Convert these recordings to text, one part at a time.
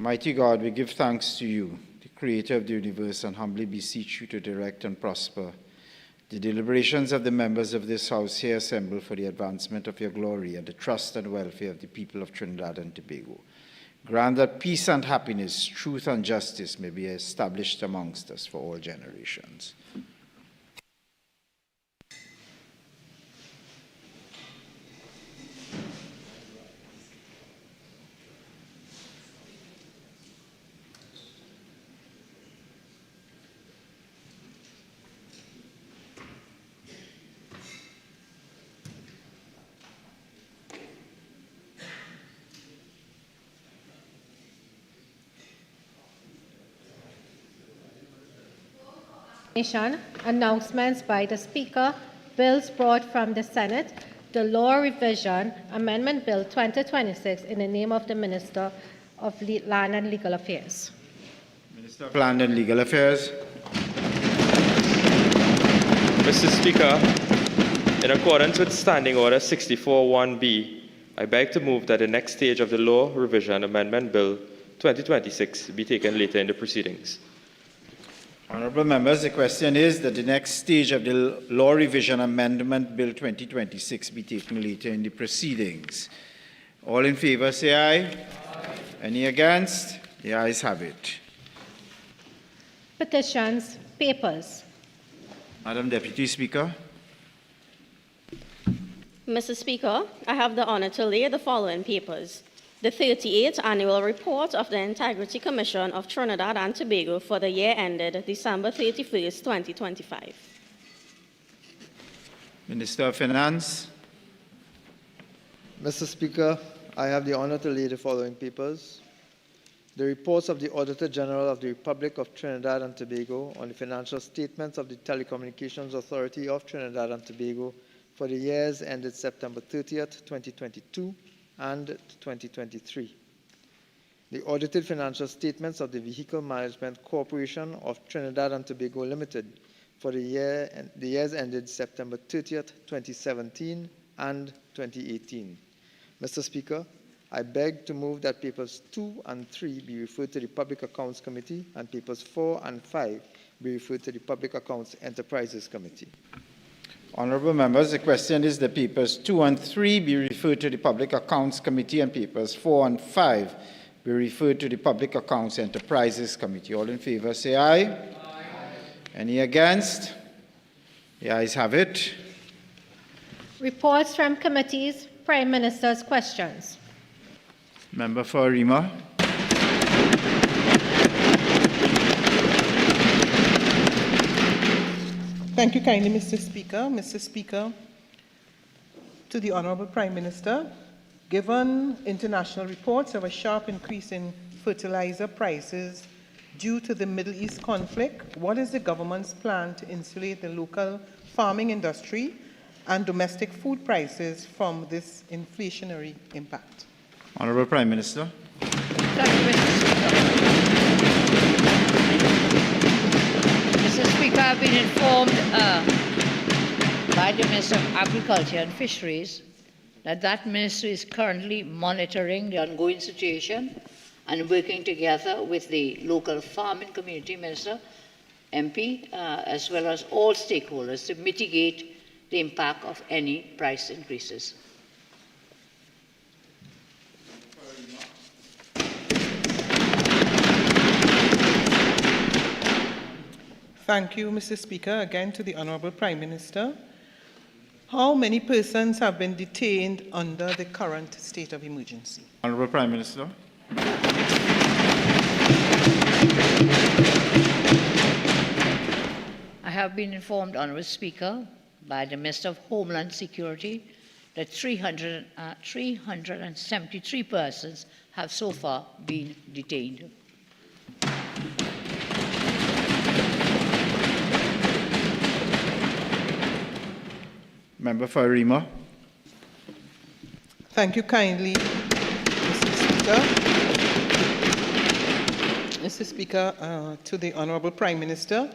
Almighty God, we give thanks to you, the creator of the universe, and humbly beseech you to direct and prosper the deliberations of the members of this house here assembled for the advancement of your glory and the trust and welfare of the people of Trinidad and Tobago. Grant that peace and happiness, truth and justice may be established amongst us for all generations. Announcements by the Speaker, bills brought from the Senate, the Law Revision Amendment Bill 2026 in the name of the Minister of Land and Legal Affairs. Minister of Land and Legal Affairs. Mr. Speaker, in accordance with Standing Order 64-1B, I beg to move that the next stage of the Law Revision Amendment Bill 2026 be taken later in the proceedings. Honourable members, the question is that the next stage of the Law Revision Amendment Bill 2026 be taken later in the proceedings. All in favour say aye. Aye. Any against? The ayes have it. Petitions, papers. Madam Deputy Speaker. Mr. Speaker, I have the honour to lay the following papers. The 38th Annual Report of the Integrity Commission of Trinidad and Tobago for the year ended December 31st, 2025. Minister of Finance. Mr. Speaker, I have the honour to lay the following papers. The reports of the Auditor General of the Republic of Trinidad and Tobago on the financial statements of the Telecommunications Authority of Trinidad and Tobago for the years ended September 30th, 2022 and 2023. The audited financial statements of the Vehicle Management Corporation of Trinidad and Tobago Limited for the years ended September 30th, 2017 and 2018. Mr. Speaker, I beg to move that papers 2 and 3 be referred to the Public Accounts Committee and papers 4 and 5 be referred to the Public Accounts Enterprises Committee. Honourable members, the question is that papers 2 and 3 be referred to the Public Accounts Committee and papers 4 and 5 be referred to the Public Accounts Enterprises Committee. All in favour say aye. Aye. Any against? The ayes have it. Reports from committees, Prime Minister's questions. Member for Arima. Thank you kindly, Mr. Speaker. Mr. Speaker, to the Honourable Prime Minister, given international reports of a sharp increase in fertilizer prices due to the Middle East conflict, what is the government's plan to insulate the local farming industry and domestic food prices from this inflationary impact? Honourable Prime Minister. Thank you, Mr. Speaker. Mr. Speaker, I've been informed by the Minister of Agriculture and Fisheries that ministry is currently monitoring the ongoing situation and working together with the local farming community minister, MP, as well as all stakeholders to mitigate the impact of any price increases. Thank you, Mr. Speaker. Again to the Honourable Prime Minister. How many persons have been detained under the current state of emergency? Honourable Prime Minister. I have been informed, Honourable Speaker, by the Minister of Homeland Security that 373 persons have so far been detained. Member for Arima. Thank you kindly, Mr. Speaker. Mr. Speaker, to the Honourable Prime Minister,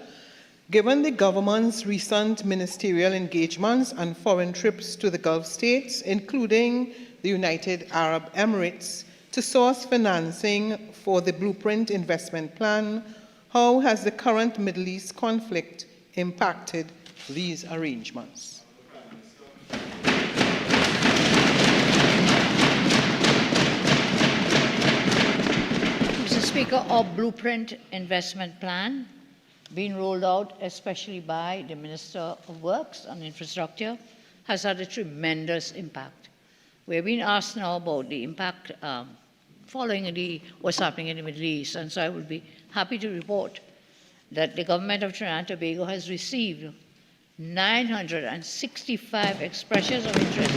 given the government's recent ministerial engagements and foreign trips to the Gulf states, including the United Arab Emirates, to source financing for the Blueprint Investment Plan. How has the current Middle East conflict impacted these arrangements? Mr. Speaker, our Blueprint Investment Plan, being rolled out especially by the Minister of Works and Infrastructure, has had a tremendous impact. We're being asked now about the impact following what's happening in the Middle East, and so I would be happy to report that the government of Trinidad and Tobago has received 965 expressions of interest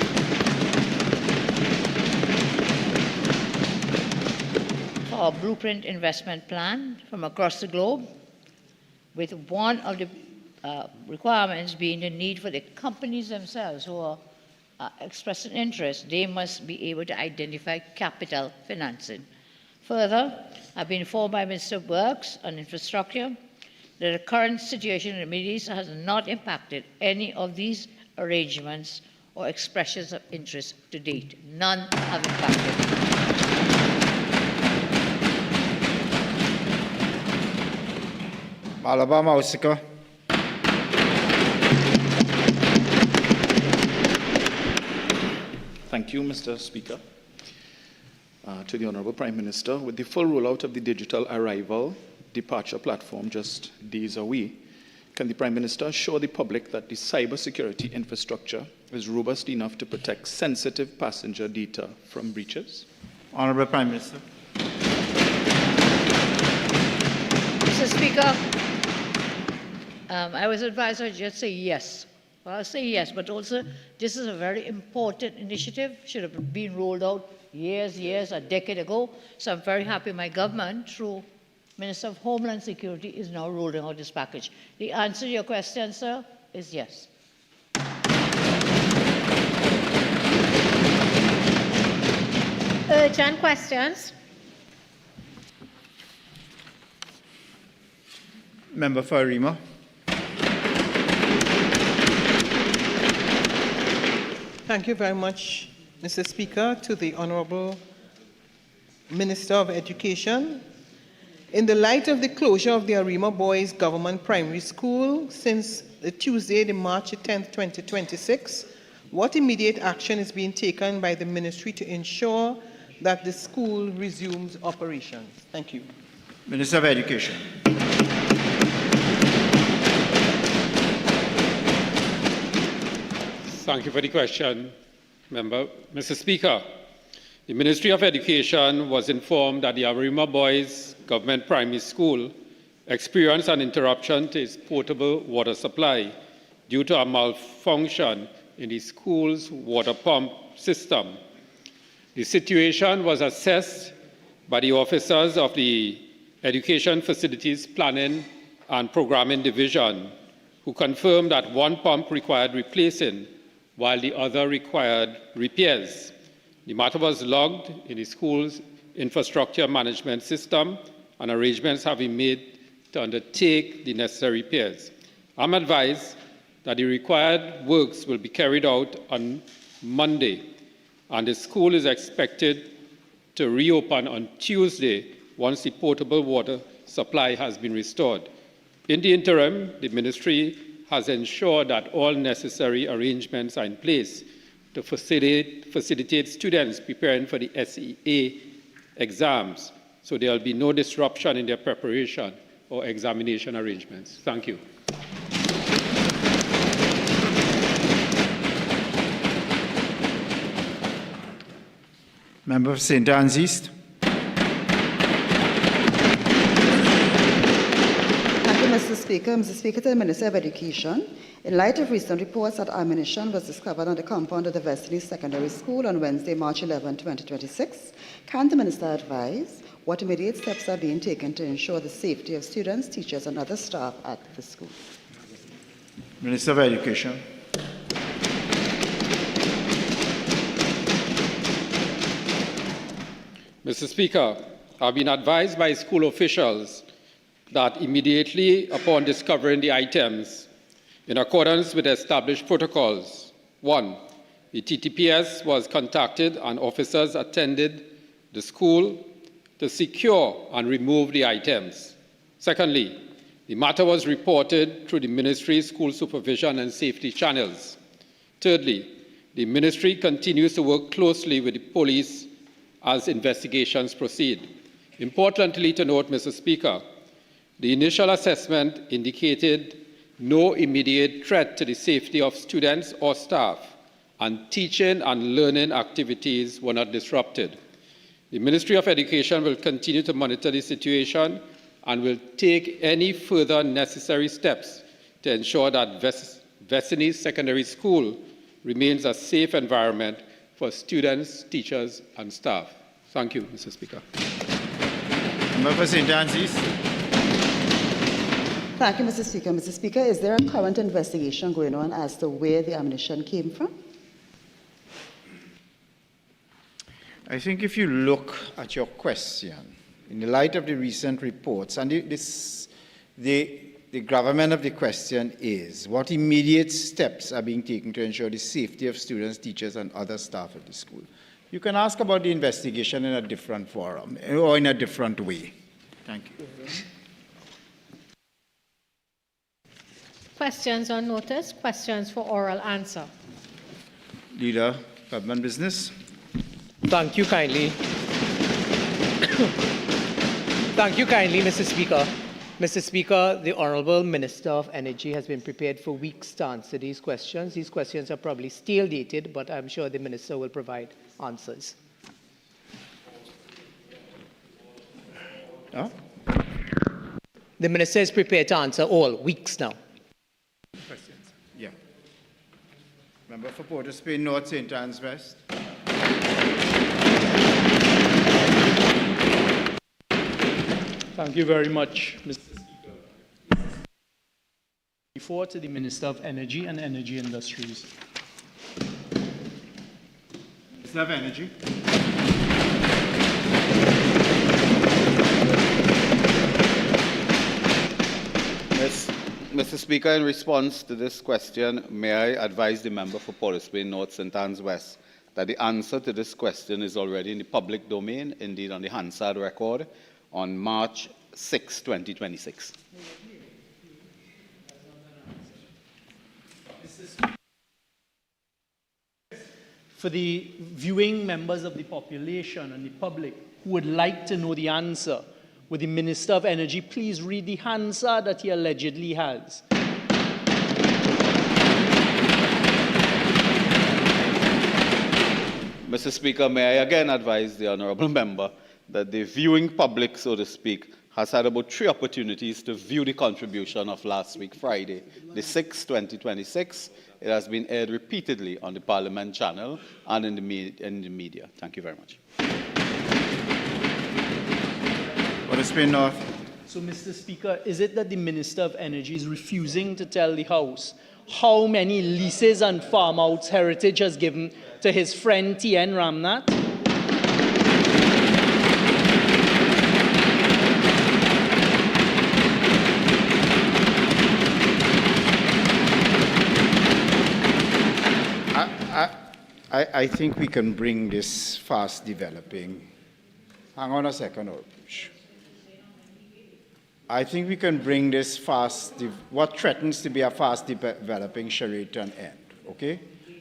for our Blueprint Investment Plan from across the globe, with one of the requirements being the need for the companies themselves who are expressing interest. They must be able to identify capital financing. Further, I've been informed by Minister of Works and Infrastructure that the current situation in the Middle East has not impacted any of these arrangements or expressions of interest to date. None have impacted. Malaba Mausika. Thank you, Mr. Speaker. To the Honorable Prime Minister, with the full rollout of the digital arrival departure platform just days away, can the Prime Minister assure the public that the cybersecurity infrastructure is robust enough to protect sensitive passenger data from breaches? Honorable Prime Minister. Mr. Speaker, I was advised I'd just say yes. Well, I'll say yes, but also this is a very important initiative, should have been rolled out years, a decade ago. So I'm very happy my government, through Minister of Homeland Security, is now rolling out this package. The answer to your question, sir, is yes. Urgent questions. Member for Arima. Thank you very much, Mr. Speaker. To the Honorable Minister of Education, in the light of the closure of the Arima Boys Government Primary School since Tuesday, March 10, 2026, what immediate action is being taken by the ministry to ensure that the school resumes operations? Thank you. Minister of Education. Thank you for the question, Member. Mr. Speaker, the Ministry of Education was informed that the Arima Boys Government Primary School experienced an interruption to its potable water supply due to a malfunction in the school's water pump system. The situation was assessed by the officers of the Education Facilities Planning and Programming Division, who confirmed that one pump required replacing while the other required repairs. The matter was logged in the school's infrastructure management system, and arrangements have been made to undertake the necessary repairs. I'm advised that the required works will be carried out on Monday, and the school is expected to reopen on Tuesday once the potable water supply has been restored. In the interim, the ministry has ensured that all necessary arrangements are in place to facilitate students preparing for the SEA exams, so there will be no disruption in their preparation or examination arrangements. Thank you. Member of St. Anne's East. Mr. Speaker, to the Minister of Education, in light of recent reports that ammunition was discovered on the compound of the Destiny Secondary School on Wednesday, March 11, 2026, can the Minister advise what immediate steps are being taken to ensure the safety of students, teachers, and other staff at the school? Minister of Education. Mr. Speaker, I've been advised by school officials that immediately upon discovering the items, in accordance with established protocols, 1, the TTPS was contacted and officers attended the school to secure and remove the items. Secondly, the matter was reported through the ministry's school supervision and safety channels. Thirdly, the ministry continues to work closely with the police as investigations proceed. Importantly to note, Mr. Speaker, the initial assessment indicated no immediate threat to the safety of students or staff, and teaching and learning activities were not disrupted. The Ministry of Education will continue to monitor the situation and will take any further necessary steps to ensure that Vesini Secondary School remains a safe environment for students, teachers, and staff. Thank you, Mr. Speaker. Member for St. Anne's. Thank you, Mr. Speaker. Mr. Speaker, is there a current investigation going on as to where the ammunition came from? I think if you look at your question, in the light of the recent reports, and the gravamen of the question is, what immediate steps are being taken to ensure the safety of students, teachers, and other staff at the school? You can ask about the investigation in a different forum or in a different way. Thank you. Questions on notice? Questions for oral answer? Leader, Government Business. Thank you kindly. Thank you kindly, Mr. Speaker. Mr. Speaker, the Honourable Minister of Energy has been prepared for weeks to answer these questions. These questions are probably stale dated, but I'm sure the Minister will provide answers. Huh? The Minister is prepared to answer all, weeks now. Questions? Yeah. Member for Port of Spain North, St. Anne's West. Thank you very much, Mr. Speaker. Before to the Minister of Energy and Energy Industries. Minister of Energy. Mr. Speaker, in response to this question, may I advise the member for Port of Spain North, St. Anne's West, that the answer to this question is already in the public domain, indeed on the Hansard record, on March 6, 2026. For the viewing members of the population and the public who would like to know the answer, would the Minister of Energy please read the Hansard that he allegedly has? Mr. Speaker, may I again advise the honourable member that the viewing public, so to speak, has had about 3 opportunities to view the contribution of last week, Friday, the 6th, 2026. It has been aired repeatedly on the Parliament channel and in the media. Thank you very much. Port of Spain North. So, Mr. Speaker, is it that the Minister of Energy is refusing to tell the House how many leases and farm-outs Heritage has given to his friend T.N. Ramnath? I think we can bring this fast developing. Hang on a second, Orpush. I think we can bring this what threatens to be a fast developing charade to an end, okay?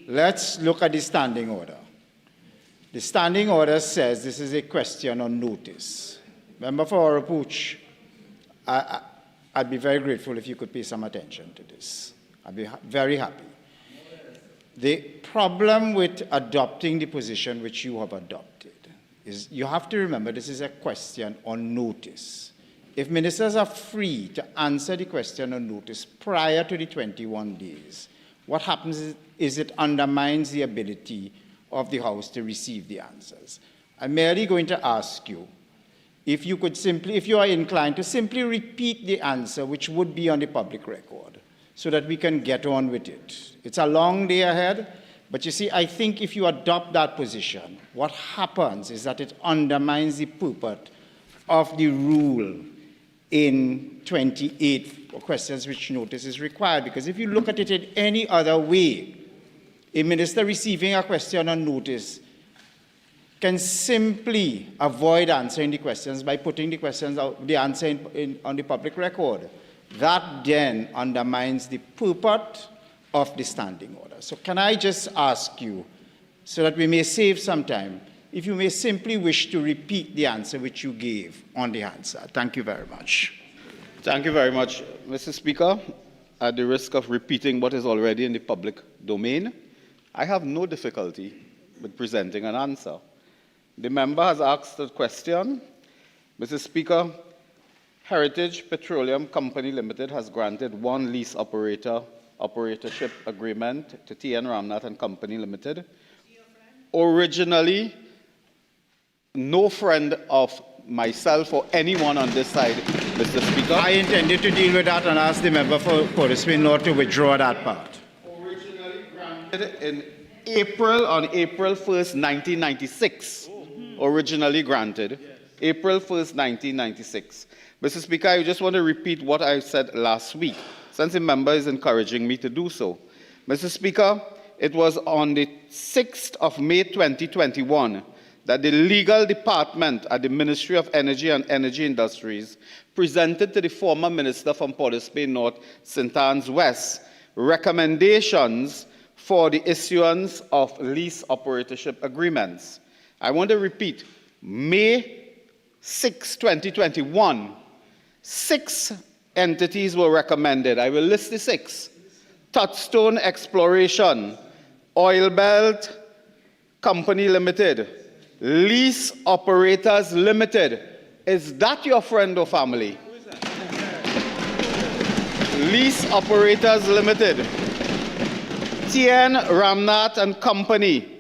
Let's look at the standing order. The standing order says this is a question on notice. Member for Orpush, I'd be very grateful if you could pay some attention to this. I'd be very happy. The problem with adopting the position which you have adopted is you have to remember this is a question on notice. If ministers are free to answer the question on notice prior to the 21 days, what happens is it undermines the ability of the House to receive the answers. I'm merely going to ask you if you could simply, if you are inclined to simply repeat the answer which would be on the public record so that we can get on with it. It's a long day ahead, but you see, I think if you adopt that position, what happens is that it undermines the purpose of the rule in 28 for questions which notice is required. Because if you look at it in any other way, a minister receiving a question on notice can simply avoid answering the questions by putting the questions out, the answer on the public record. That then undermines the purport of the standing order. So can I just ask you, so that we may save some time, if you may simply wish to repeat the answer which you gave on the answer. Thank you very much. Thank you very much, Mr. Speaker. At the risk of repeating what is already in the public domain, I have no difficulty with presenting an answer. The member has asked a question. Mr. Speaker, Heritage Petroleum Company Limited has granted one lease operatorship agreement to TN Ramnath and Company Limited. Originally, no friend of myself or anyone on this side, Mr. Speaker. I intended to deal with that and ask the member for Portisville North to withdraw that part. Originally granted on April 1st, 1996. Originally granted, April 1st, 1996. Mr. Speaker, I just want to repeat what I said last week, since the member is encouraging me to do so. Mr. Speaker, it was on the 6th of May 2021 that the legal department at the Ministry of Energy and Energy Industries presented to the former minister from Portisville North, St. Anne's West, recommendations for the issuance of lease operatorship agreements. I want to repeat, May 6, 2021, 6 entities were recommended. I will list the 6. Touchstone Exploration, Oil Belt Company Limited, Lease Operators Limited. Is that your friend or family? Lease Operators Limited, TN Ramnath and Company,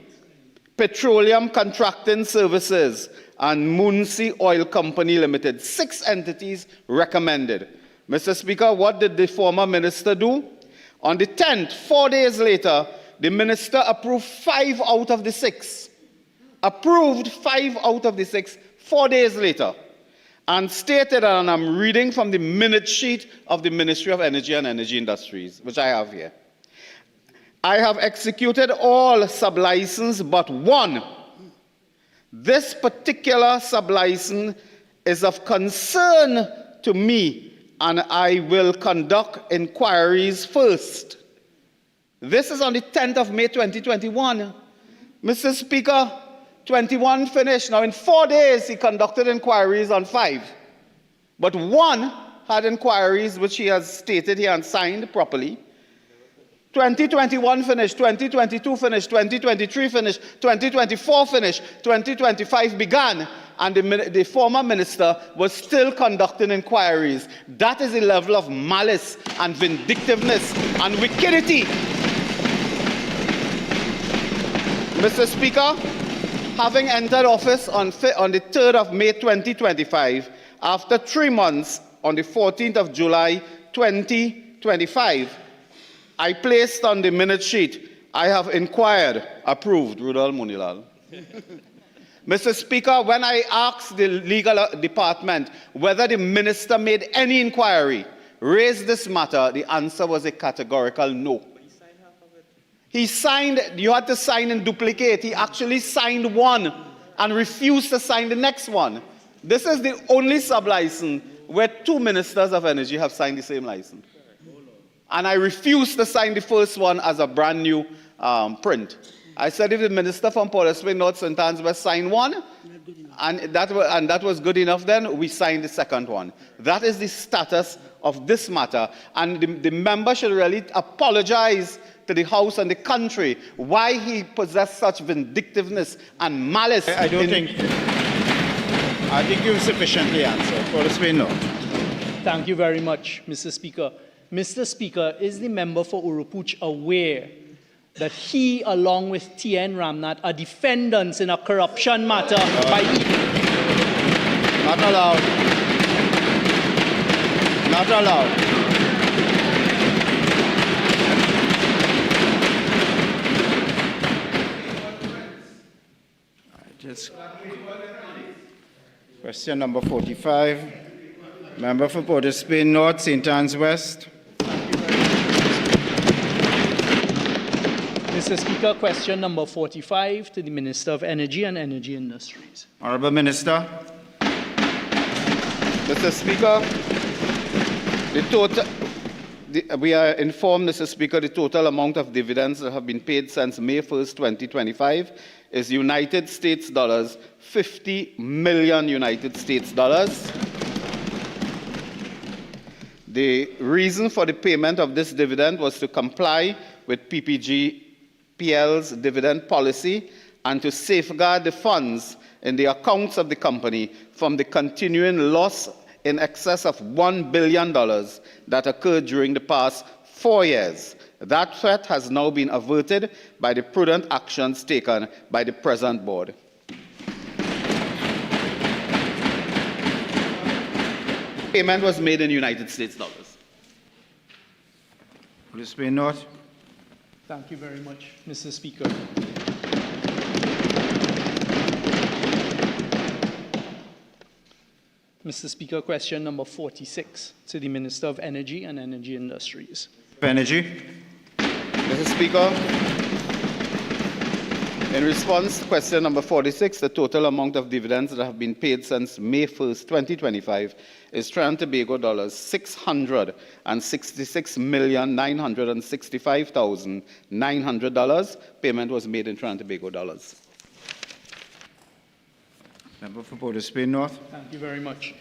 Petroleum Contracting Services, and Muncie Oil Company Limited. 6 entities recommended. Mr. Speaker, what did the former minister do? On the 10th, 4 days later, the minister approved 5 out of the 6. Approved 5 out of the 6 4 days later. And stated, and I'm reading from the minute sheet of the Ministry of Energy and Energy Industries, which I have here. I have executed all sublicense but one. This particular sublicense is of concern to me, and I will conduct inquiries first. This is on the 10th of May 2021. Mr. Speaker, 21 finished. Now in 4 days he conducted inquiries on 5. But 1 had inquiries which he has stated he had signed properly. 2021 finished, 2022 finished, 2023 finished, 2024 finished, 2025 began, and the former minister was still conducting inquiries. That is the level of malice and vindictiveness and wickedity. Mr. Speaker, having entered office on the 3rd of May 2025, after 3 months, on the 14th of July 2025, I placed on the minute sheet, I have inquired, approved, Roodal Moonilal. Mr. Speaker, when I asked the legal department whether the minister made any inquiry, raised this matter, the answer was a categorical no. He signed, you had to sign in duplicate. He actually signed one and refused to sign the next one. This is the only sub-license where 2 ministers of energy have signed the same license. And I refused to sign the first one as a brand new print. I said if the minister from Portisville North, St. Anne's West signed one, and that was good enough, then we signed the second one. That is the status of this matter. And the member should really apologize to the House and the country why he possessed such vindictiveness and malice. I think you've sufficiently answered. Portisville North. Thank you very much, Mr. Speaker. Mr. Speaker, is the member for Urupuch aware that he, along with TN Ramnath, are defendants in a corruption matter by... Not allowed. Not allowed. Question number 45. Member for Portisville North, St. Anne's West. Mr. Speaker, question number 45 to the Minister of Energy and Energy Industries. Honourable Minister. Mr. Speaker, we are informed, Mr. Speaker, the total amount of dividends that have been paid since May 1st, 2025 is United States dollars, 50 million United States dollars. The reason for the payment of this dividend was to comply with PPGPL's dividend policy and to safeguard the funds in the accounts of the company from the continuing loss in excess of $1 billion that occurred during the past 4 years. That threat has now been averted by the prudent actions taken by the present board. Payment was made in United States dollars. Please be not. Thank you very much, Mr. Speaker. Mr. Speaker, question number 46 to the Minister of Energy and Energy Industries. Energy. Mr. Speaker, in response to question number 46, the total amount of dividends that have been paid since May 1st, 2025 is Trinidad and Tobago dollars $666,965,900. Payment was made in Trinidad and Tobago dollars. Member for Port of Spain North. Thank you very much.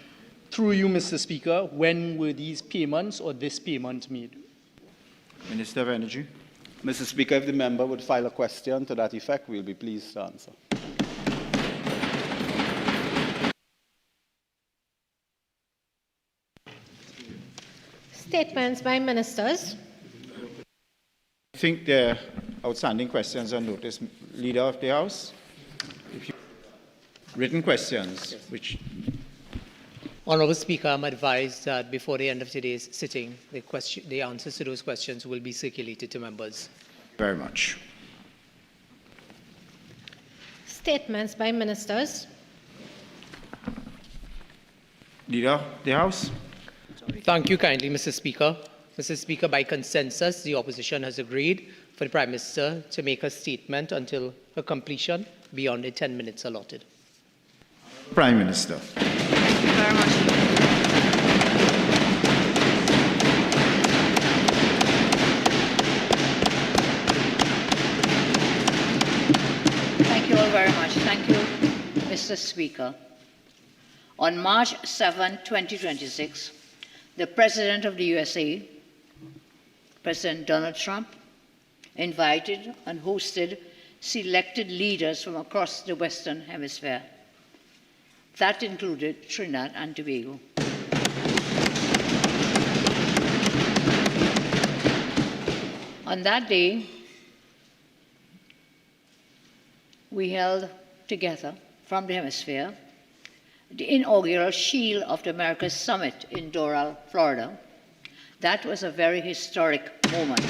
Through you, Mr. Speaker, when were these payments or this payment made? Minister of Energy. Mr. Speaker, if the member would file a question to that effect, we'll be pleased to answer. Statements by ministers. I think there are outstanding questions on notice. Leader of the House. Written questions, which... Honourable Speaker, I'm advised that before the end of today's sitting, the answers to those questions will be circulated to members. Very much. Statements by ministers. Leader of the House. Thank you kindly, Mr. Speaker. Mr. Speaker, by consensus, the opposition has agreed for the Prime Minister to make a statement until her completion beyond the 10 minutes allotted. Prime Minister. Thank you very much. Thank you all very much. Thank you, Mr. Speaker. On March 7, 2026, the President of the USA, President Donald Trump, invited and hosted selected leaders from across the Western Hemisphere. That included Trinidad and Tobago. On that day, we held together from the hemisphere the inaugural Shield of the Americas Summit in Doral, Florida. That was a very historic moment.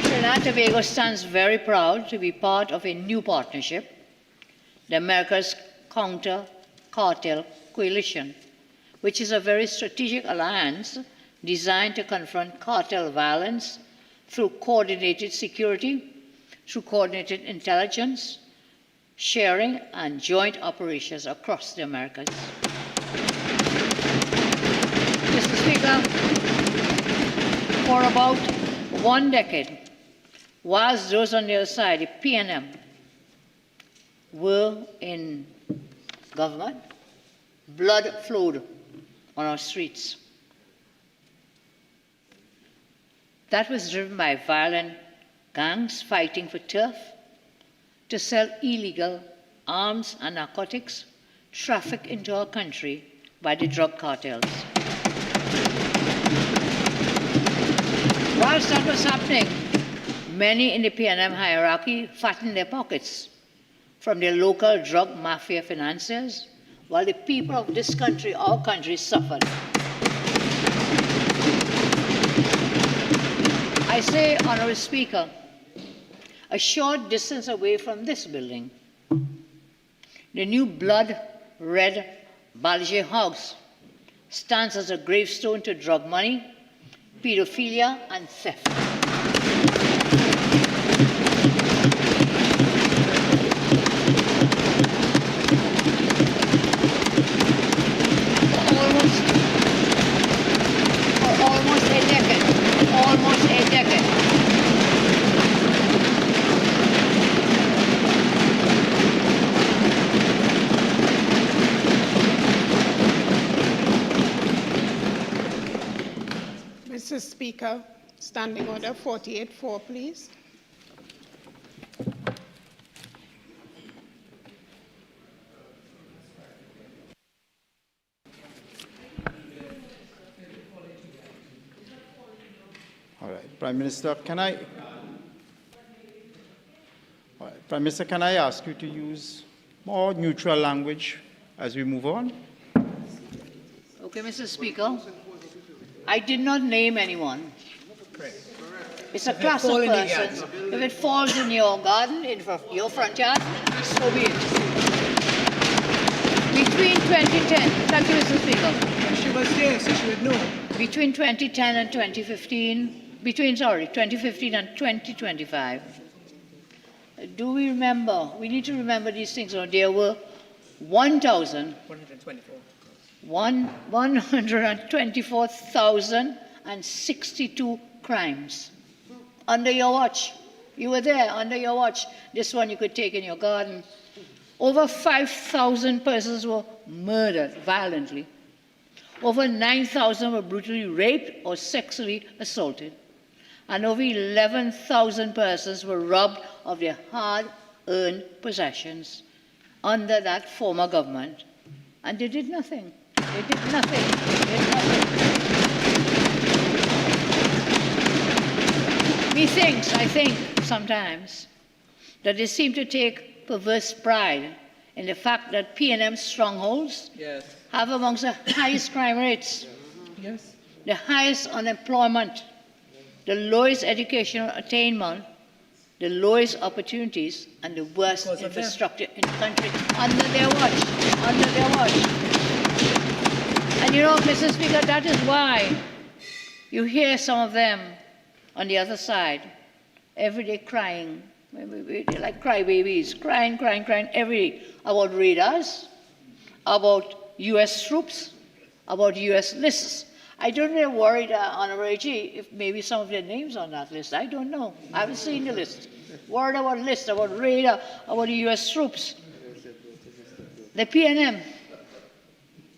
Trinidad and Tobago stands very proud to be part of a new partnership, the Americas Counter-Cartel Coalition, which is a very strategic alliance designed to confront cartel violence through coordinated security, through coordinated intelligence, sharing, and joint operations across the Americas. Mr. Speaker, for about 1 decade, whilst those on the other side, the PNM, were in government, blood flowed on our streets. That was driven by violent gangs fighting for turf to sell illegal arms and narcotics trafficked into our country by the drug cartels. Whilst that was happening, many in the PNM hierarchy fattened their pockets from their local drug mafia financiers, while the people of this country, our country, suffered. I say, Honourable Speaker, a short distance away from this building, the new blood-red Balje House stands as a gravestone to drug money, pedophilia, and theft. Almost a decade. Mr. Speaker, Standing Order 48-4, please. All right, Prime Minister, can I ask you to use more neutral language as we move on? Okay, Mr. Speaker, I did not name anyone. It's a class of persons. If it falls in your garden, in your front yard, so be it. Between 2010, thank you, Mr. Speaker. She was there, so she would know. Between 2010 and 2015, 2015 and 2025, do we remember? We need to remember these things. There were 124,062 crimes under your watch. You were there under your watch. This one you could take in your garden. Over 5,000 persons were murdered violently. Over 9,000 were brutally raped or sexually assaulted. And over 11,000 persons were robbed of their hard-earned possessions under that former government. And they did nothing. They did nothing. They did nothing. I think sometimes that they seem to take perverse pride in the fact that P&M strongholds have amongst the highest crime rates, the highest unemployment, the lowest educational attainment, the lowest opportunities, and the worst infrastructure in the country under their watch. And you know, Mr. Speaker, that is why you hear some of them on the other side every day crying. They're like crybabies, crying every day about radars, about U.S. troops, about U.S. lists. I don't really worry, Honorable AG, if maybe some of their names on that list. I don't know. I haven't seen the list. Worried about lists, about radar, about the U.S. troops. The P&M,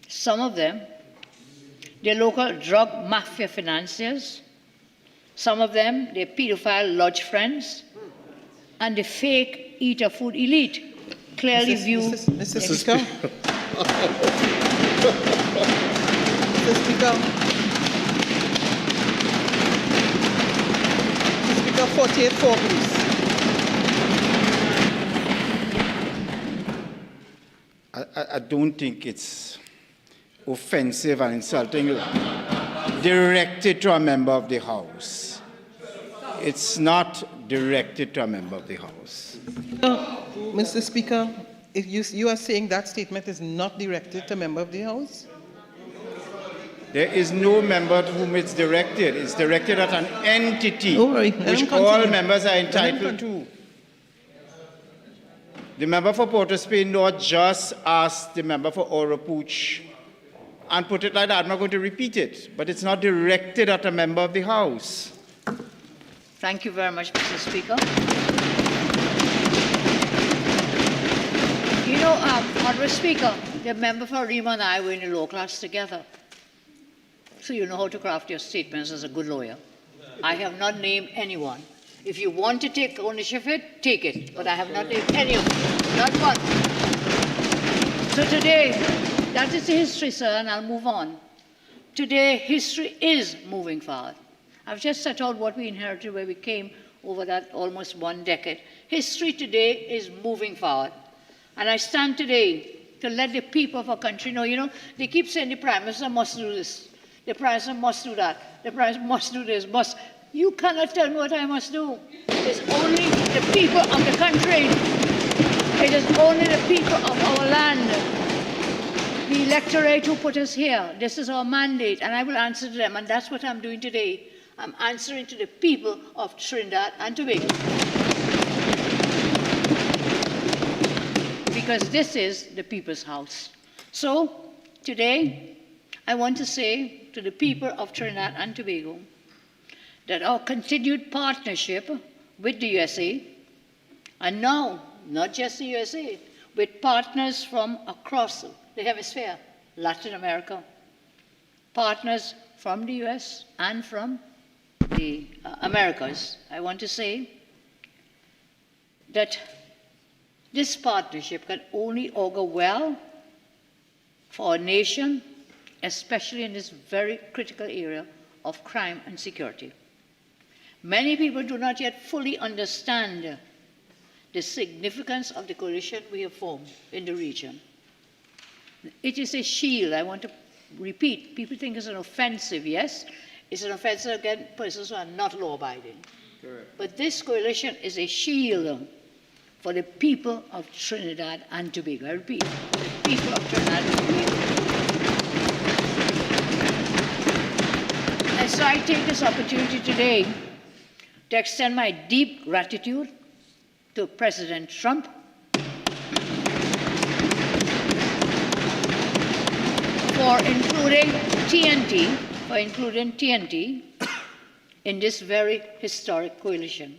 some of them, the local drug mafia financiers, some of them, the pedophile lodge friends, and the fake eater food elite clearly view... Mr. Speaker. Mr. Speaker. 48-4, please. I don't think it's offensive and insulting directed to a member of the House. It's not directed to a member of the House. Mr. Speaker, if you are saying that statement is not directed to a member of the House? There is no member to whom it's directed. It's directed at an entity which all continue. members are entitled to. The member for Port of Spain not just asked the member for Oropouche and put it like that. I'm not going to repeat it, but it's not directed at a member of the House. Thank you very much, Mr. Speaker. You know, Honourable Speaker, the member for Rima and I were in the law class together. So you know how to craft your statements as a good lawyer. I have not named anyone. If you want to take ownership of it, take it. But I have not named any of them. Not one. So today, that is the history, sir, and I'll move on. Today, history is moving forward. I've just set out what we inherited where we came over that almost 1 decade. History today is moving forward. And I stand today to let the people of our country know, you know, they keep saying the Prime Minister must do this. The Prime Minister must do that. The Prime Minister must do this, must. You cannot tell me what I must do. It's only the people of the country. It is only the people of our land. the electorate who put us here. This is our mandate, and I will answer to them, and that's what I'm doing today. I'm answering to the people of Trinidad and Tobago. Because this is the people's house. So, today, I want to say to the people of Trinidad and Tobago that our continued partnership with the USA, and now, not just the USA, with partners from across the hemisphere, Latin America, partners from the US and from the Americas, I want to say that this partnership can only augur well for our nation, especially in this very critical area of crime and security. Many people do not yet fully understand the significance of the coalition we have formed in the region. It is a shield, I want to repeat. People think it's an offensive. Yes, it's an offensive against persons who are not law-abiding. But this coalition is a shield for the people of Trinidad and Tobago. I repeat, the people of Trinidad and Tobago. And so I take this opportunity today to extend my deep gratitude to President Trump for including TNT in this very historic coalition.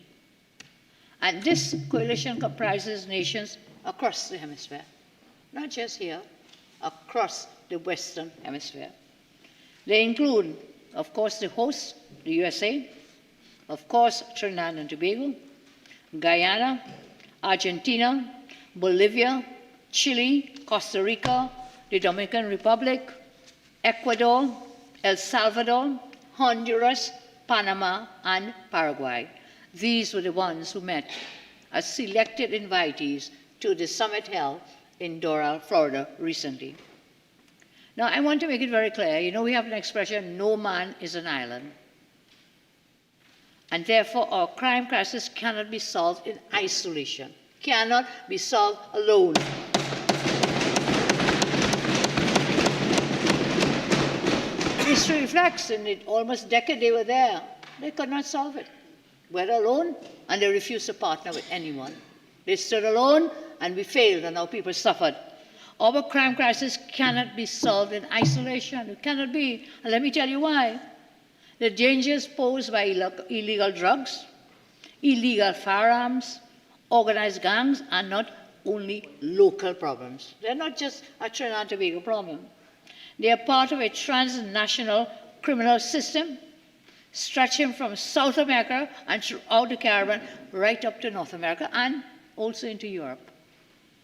And this coalition comprises nations across the hemisphere, not just here, across the Western Hemisphere. They include, of course, the host, the USA, of course, Trinidad and Tobago, Guyana, Argentina, Bolivia, Chile, Costa Rica, the Dominican Republic, Ecuador, El Salvador, Honduras, Panama, and Paraguay. These were the ones who met as selected invitees to the summit held in Doral, Florida, recently. Now, I want to make it very clear. You know, we have an expression, no man is an island. And therefore, our crime crisis cannot be solved in isolation, cannot be solved alone. History reflects in the almost decade they were there. They could not solve it. We're alone, and they refused to partner with anyone. They stood alone, and we failed, and our people suffered. Our crime crisis cannot be solved in isolation. It cannot be. And let me tell you why. The dangers posed by illegal drugs, illegal firearms, organized gangs are not only local problems. They're not just a Trinidad and Tobago problem. They are part of a transnational criminal system stretching from South America and throughout the Caribbean right up to North America and also into Europe.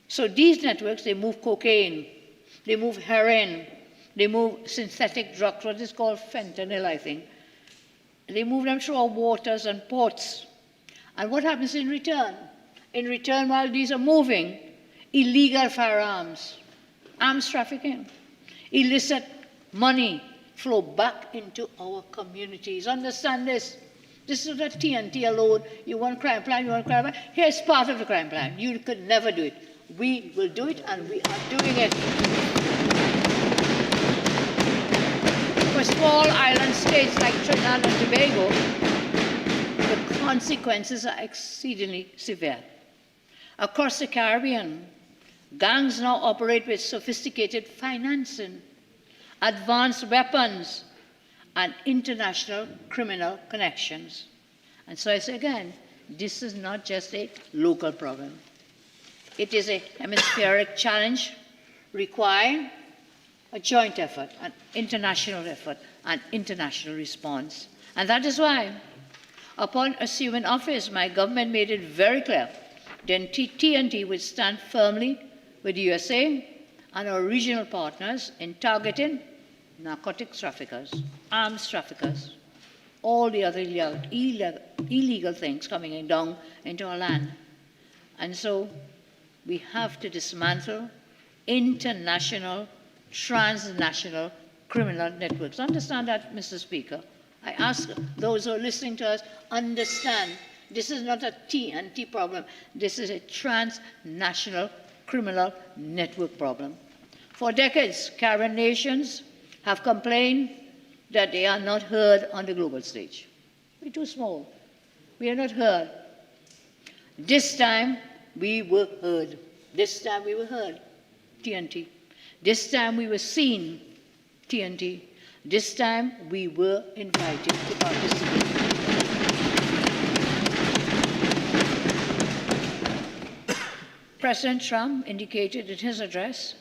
So these networks, they move cocaine, they move heroin, they move synthetic drugs, what is called fentanyl, I think. They move them through our waters and ports. And what happens in return? In return, while these are moving, illegal firearms, arms trafficking, illicit money flow back into our communities. Understand this. This is not TNT alone. You want crime plan, you want crime plan. Here's part of the crime plan. You could never do it. We will do it, and we are doing it. For small island states like Trinidad and Tobago, the consequences are exceedingly severe. Across the Caribbean, gangs now operate with sophisticated financing, advanced weapons, and international criminal connections. And so I say again, this is not just a local problem. It is a hemispheric challenge requiring a joint effort, an international response. And that is why, upon assuming office, my government made it very clear that TNT would stand firmly with the USA and our regional partners in targeting narcotics traffickers, arms traffickers, all the other illegal things coming down into our land. And so we have to dismantle international, transnational criminal networks. Understand that, Mr. Speaker. I ask those who are listening to us, understand this is not a TNT problem. This is a transnational criminal network problem. For decades, Caribbean nations have complained that they are not heard on the global stage. We're too small. We are not heard. This time, we were heard. This time, we were heard. TNT. This time, we were seen. TNT. This time, we were invited to participate. President Trump indicated in his address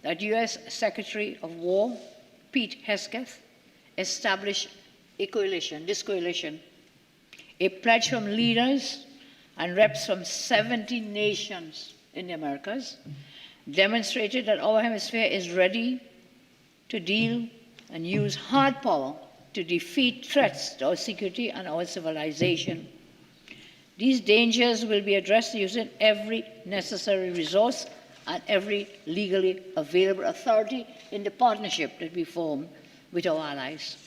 that U.S. Secretary of War Pete Hegseth established a coalition, this coalition, a pledge from leaders and reps from 70 nations in the Americas, demonstrated that our hemisphere is ready to deal and use hard power to defeat threats to our security and our civilization. These dangers will be addressed using every necessary resource and every legally available authority in the partnership that we form with our allies.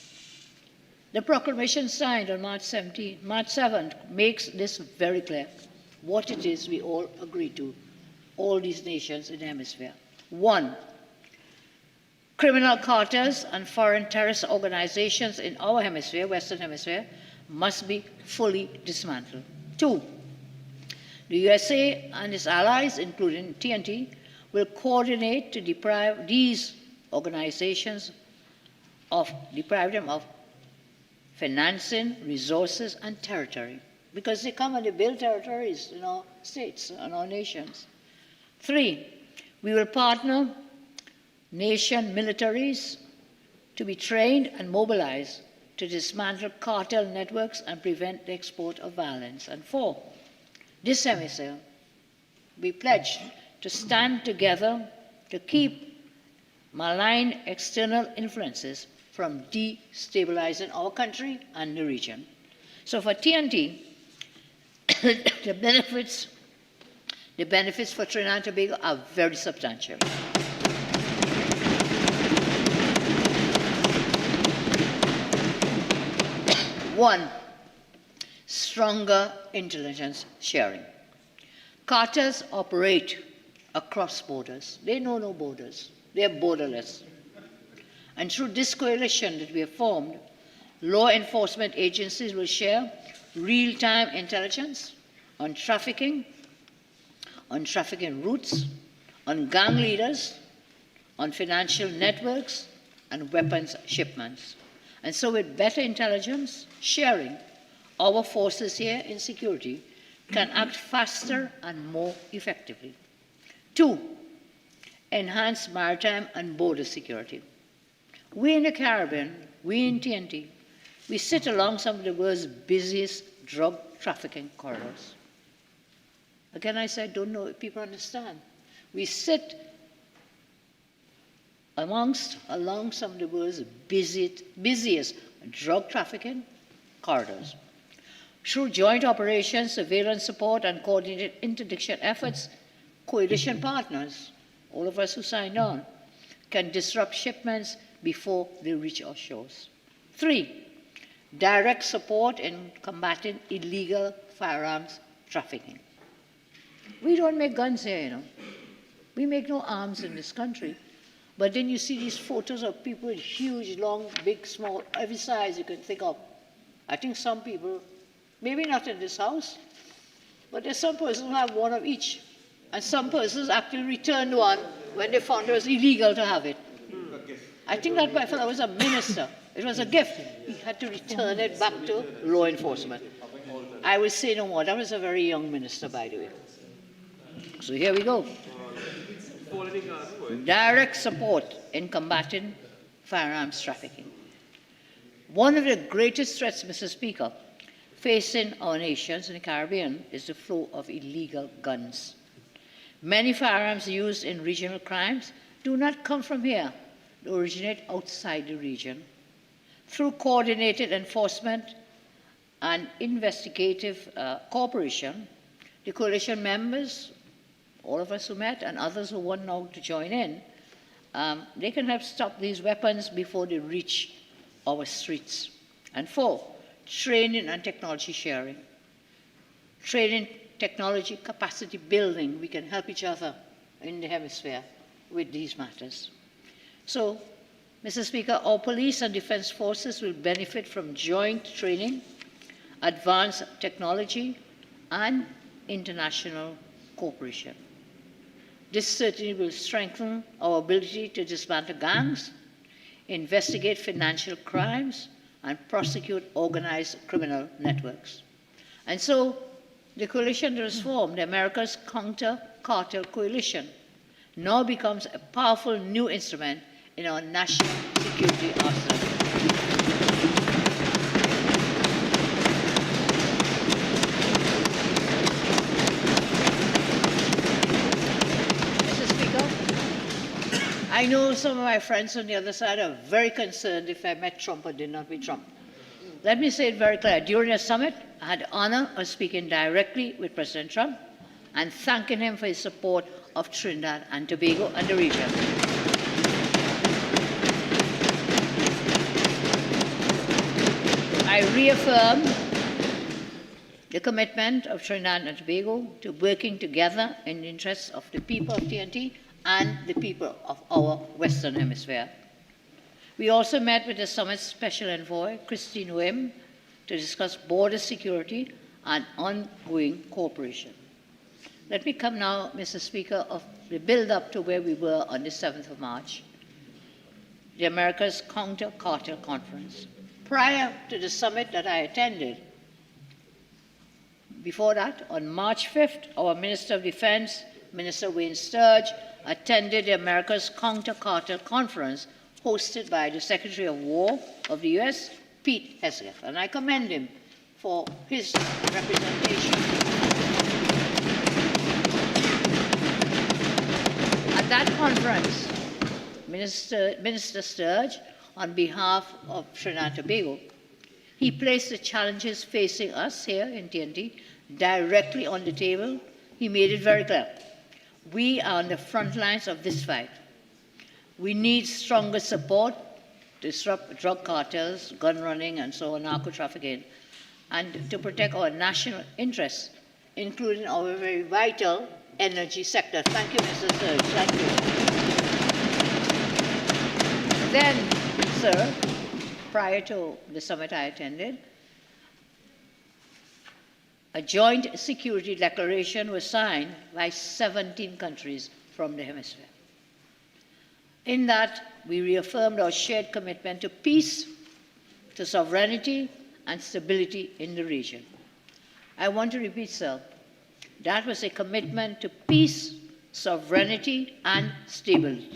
The proclamation signed on March 7th makes this very clear, what it is we all agree to, all these nations in the hemisphere. 1, criminal cartels and foreign terrorist organizations in our hemisphere, Western Hemisphere, must be fully dismantled. 2, the USA and its allies, including TNT, will coordinate to deprive these organizations deprive them of financing, resources, and territory, because they come and they build territories in our states and our nations. 3, we will partner nation militaries to be trained and mobilized to dismantle cartel networks and prevent the export of violence. And 4, this hemisphere, we pledge to stand together to keep malign external influences from destabilizing our country and the region. So for TNT, the benefits for Trinidad and Tobago are very substantial. One, stronger intelligence sharing. Cartels operate across borders. They know no borders. They are borderless. And through this coalition that we have formed, law enforcement agencies will share real-time intelligence on trafficking routes, on gang leaders, on financial networks, and weapons shipments. And so with better intelligence sharing, our forces here in security can act faster and more effectively. 2, enhance maritime and border security. We in the Caribbean, we in TNT, we sit along some of the world's busiest drug trafficking corridors. Again, I say, I don't know if people understand. We sit along some of the world's busiest drug trafficking corridors. Through joint operations, surveillance support, and coordinated interdiction efforts, coalition partners, all of us who signed on, can disrupt shipments before they reach our shores. 3, direct support in combating illegal firearms trafficking. We don't make guns here, you know. We make no arms in this country. But then you see these photos of people with huge, long, big, small, every size you can think of. I think some people, maybe not in this house, but there's some persons who have one of each. And some persons actually returned one when they found it was illegal to have it. I think that my father was a minister. It was a gift. He had to return it back to law enforcement. I will say no more. That was a very young minister, by the way. So here we go. Direct support in combating firearms trafficking. One of the greatest threats, Mr. Speaker, facing our nations in the Caribbean is the flow of illegal guns. Many firearms used in regional crimes do not come from here. They originate outside the region. Through coordinated enforcement and investigative cooperation, the coalition members, all of us who met and others who want now to join in, they can help stop these weapons before they reach our streets. And 4, training and technology sharing. Training, technology, capacity building. We can help each other in the hemisphere. with these matters. So, Mr. Speaker, our police and defense forces will benefit from joint training, advanced technology, and international cooperation. This certainly will strengthen our ability to dismantle gangs, investigate financial crimes, and prosecute organized criminal networks. And so, the coalition that was formed, America's Counter-Cartel Coalition, now becomes a powerful new instrument in our national security arsenal. Mr. Speaker, I know some of my friends on the other side are very concerned if I met Trump or did not meet Trump. Let me say it very clear. During the summit, I had the honor of speaking directly with President Trump and thanking him for his support of Trinidad and Tobago and the region. I reaffirm the commitment of Trinidad and Tobago to working together in the interests of the people of TNT and the people of our Western Hemisphere. We also met with the summit's special envoy, Christine Wim, to discuss border security and ongoing cooperation. Let me come now, Mr. Speaker, of the build-up to where we were on the 7th of March, the America's Counter-Cartel Conference. Prior to the summit that I attended, before that, on March 5th, our Minister of Defense, Minister Wayne Sturge, attended the America's Counter-Cartel Conference hosted by the Secretary of War of the U.S., Pete Hegseth, and I commend him for his representation. At that conference, Minister Sturge, on behalf of Trinidad and Tobago, he placed the challenges facing us here in TNT directly on the table. He made it very clear. We are on the front lines of this fight. We need stronger support to disrupt drug cartels, gun running, and so on, narco-trafficking, and to protect our national interests, including our very vital energy sector. Thank you, Mr. Sturge. Thank you. Then, sir, prior to the summit I attended, a joint security declaration was signed by 17 countries from the hemisphere. In that, we reaffirmed our shared commitment to peace, to sovereignty, and stability in the region. I want to repeat, sir, that was a commitment to peace, sovereignty, and stability.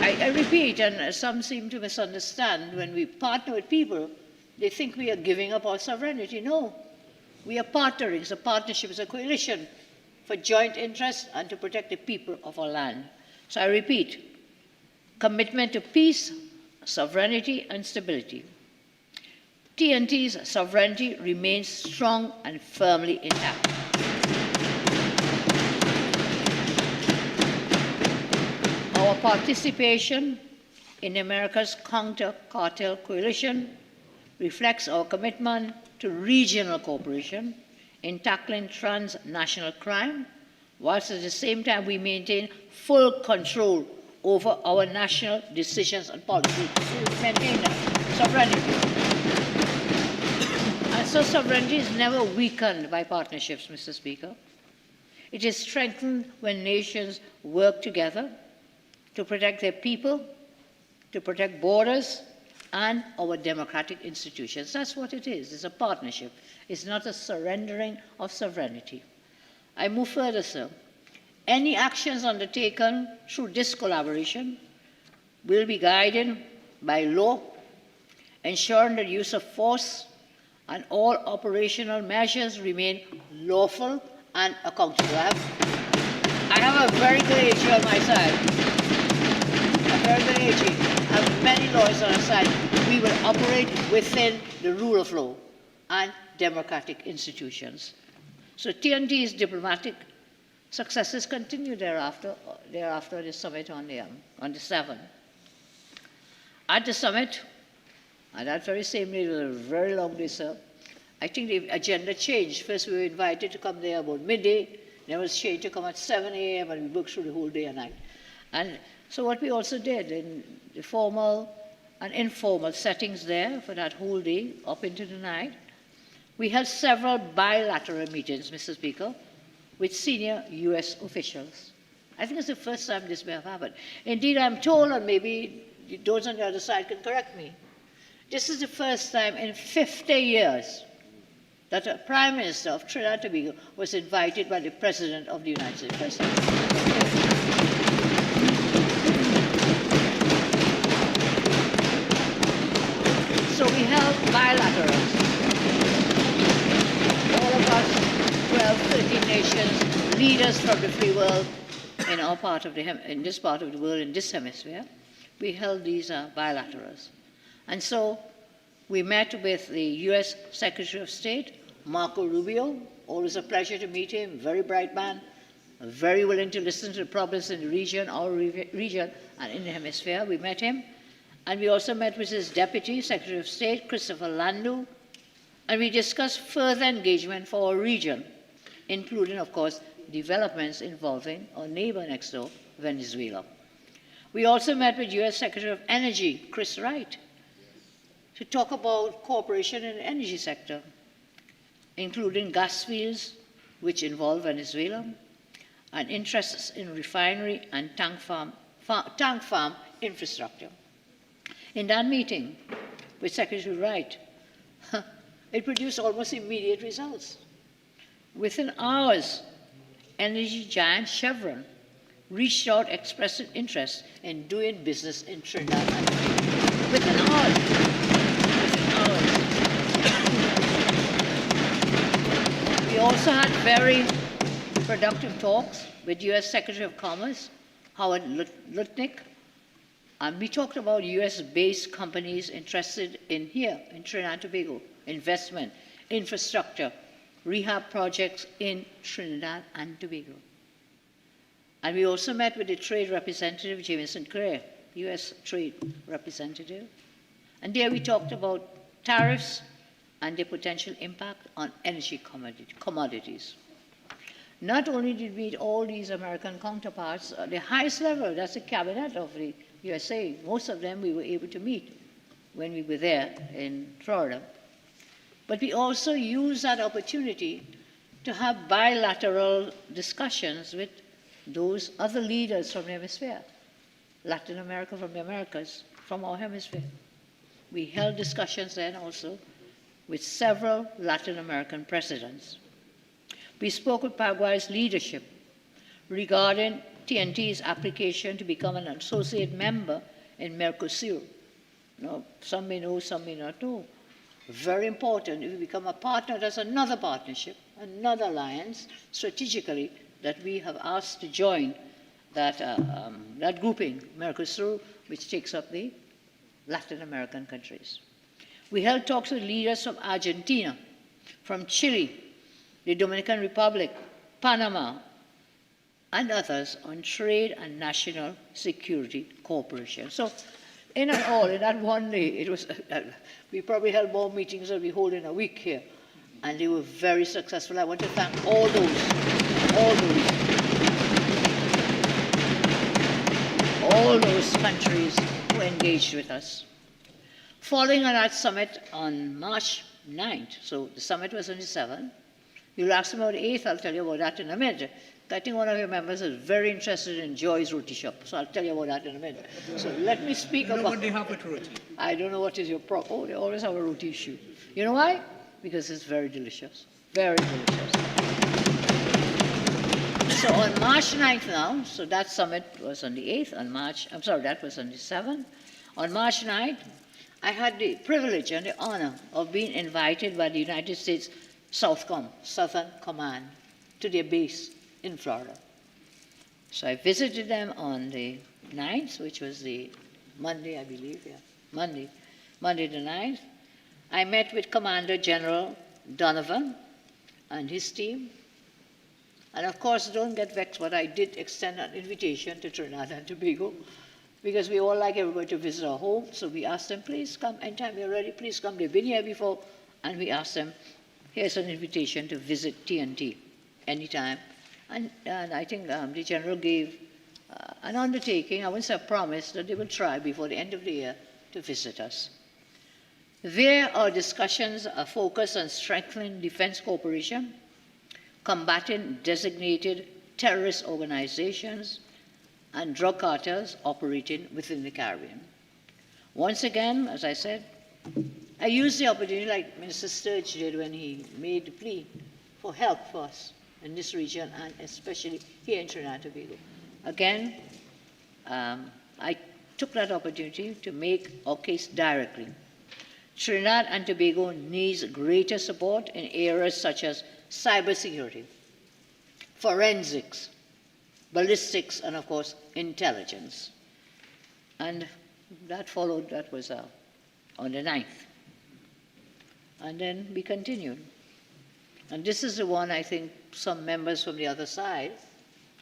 I repeat, and some seem to misunderstand, when we partner with people, they think we are giving up our sovereignty. No, we are partnering. It's a partnership, it's a coalition for joint interests and to protect the people of our land. So I repeat, commitment to peace, sovereignty, and stability. TNT's sovereignty remains strong and firmly intact. Our participation in America's Counter-Cartel Coalition reflects our commitment to regional cooperation in tackling transnational crime, whilst at the same time we maintain full control over our national decisions and policy. We maintain that sovereignty. And so sovereignty is never weakened by partnerships, Mr. Speaker. It is strengthened when nations work together to protect their people, to protect borders, and our democratic institutions. That's what it is. It's a partnership. It's not a surrendering of sovereignty. I move further, sir. Any actions undertaken through this collaboration will be guided by law, ensuring the use of force and all operational measures remain lawful and accountable. I have a very good AG on my side. I have many lawyers on our side. We will operate within the rule of law and democratic institutions. So TNT's diplomatic successes continue thereafter the summit on the 7th. At the summit, and that very same day, it was a very long day, sir, I think the agenda changed. First, we were invited to come there about midday. Then it was changed to come at 7 a.m. and we worked through the whole day and night. And so what we also did in the formal and informal settings there for that whole day, up into the night, we held several bilateral meetings, Mr. Speaker, with senior U.S. officials. I think it's the first time this may have happened. Indeed, I'm told, and maybe those on the other side can correct me, this is the first time in 50 years that a Prime Minister of Trinidad and Tobago was invited by the President of the United States. First time. So we held bilaterals. All of us, 12, 13 nations, leaders from the free world in our part of in this part of the world, in this hemisphere, we held these bilaterals. And so we met with the U.S. Secretary of State, Marco Rubio. Always a pleasure to meet him, very bright man, very willing to listen to the problems in the region, our region, and in the hemisphere. We met him. And we also met with his Deputy Secretary of State, Christopher Landu, and we discussed further engagement for our region, including, of course, developments involving our neighbor next door, Venezuela. We also met with U.S. Secretary of Energy, Chris Wright, to talk about cooperation in the energy sector, including gas fields, which involve Venezuela, and interests in refinery and tank farm infrastructure. In that meeting with Secretary Wright, it produced almost immediate results. Within hours, energy giant Chevron reached out expressing interest in doing business in Trinidad and Tobago. Within hours. We also had very productive talks with U.S. Secretary of Commerce, Howard Lutnick, and we talked about U.S.-based companies interested in here, in Trinidad and Tobago, investment, infrastructure, rehab projects in Trinidad and Tobago. And we also met with the trade representative, Jamie Sinclair, U.S. trade representative. And there we talked about tariffs and their potential impact on energy commodities. Not only did we meet all these American counterparts at the highest level, that's the cabinet of the USA. Most of them we were able to meet when we were there in Florida. But we also used that opportunity to have bilateral discussions with those other leaders from the hemisphere, Latin America from the Americas, from our hemisphere. We held discussions then also with several Latin American presidents. We spoke with Paraguay's leadership regarding TNT's application to become an associate member in Mercosur. Now, some may know, some may not know. Very important, if we become a partner, that's another partnership, another alliance, strategically, that we have asked to join that grouping, Mercosur, which takes up the Latin American countries. We held talks with leaders from Argentina, from Chile, the Dominican Republic, Panama, and others on trade and national security cooperation. So, in all, in that one day, it was, we probably held more meetings than we hold in a week here, and they were very successful. I want to thank all those countries who engaged with us. Following on that summit on March 9th, so the summit was on the 7th, you'll ask me about the 8th, I'll tell you about that in a minute. I think one of your members is very interested in Joy's roti shop, so I'll tell you about that in a minute. So let me speak about... what they have with roti? I don't know what is your problem. Oh, they always have a roti issue. You know why? Because it's very delicious. Very delicious. So on March 9th now, so that summit was on the 8th, that was on the 7th. On March 9th, I had the privilege and the honor of being invited by the United States Southern Command, to their base in Florida. So I visited them on the 9th, which was the Monday, I believe, Monday the 9th. I met with Commander General Donovan and his team. And of course, don't get vexed, but I did extend an invitation to Trinidad and Tobago, because we all like everybody to visit our home. So we asked them, please come, anytime you're ready, please come. They've been here before, and we asked them here's an invitation to visit TNT anytime. And I think the General gave an undertaking, I wouldn't say a promise, that they will try before the end of the year to visit us. There are discussions focused on strengthening defense cooperation, combating designated terrorist organizations, and drug cartels operating within the Caribbean. Once again, as I said, I used the opportunity like Minister Sturge did when he made the plea for help for us in this region and especially here in Trinidad and Tobago. Again, I took that opportunity to make our case directly. Trinidad and Tobago needs greater support in areas such as cybersecurity, forensics, ballistics, and of course, intelligence. And that followed, that was on the 9th. And then we continued. And this is the one I think some members from the other side,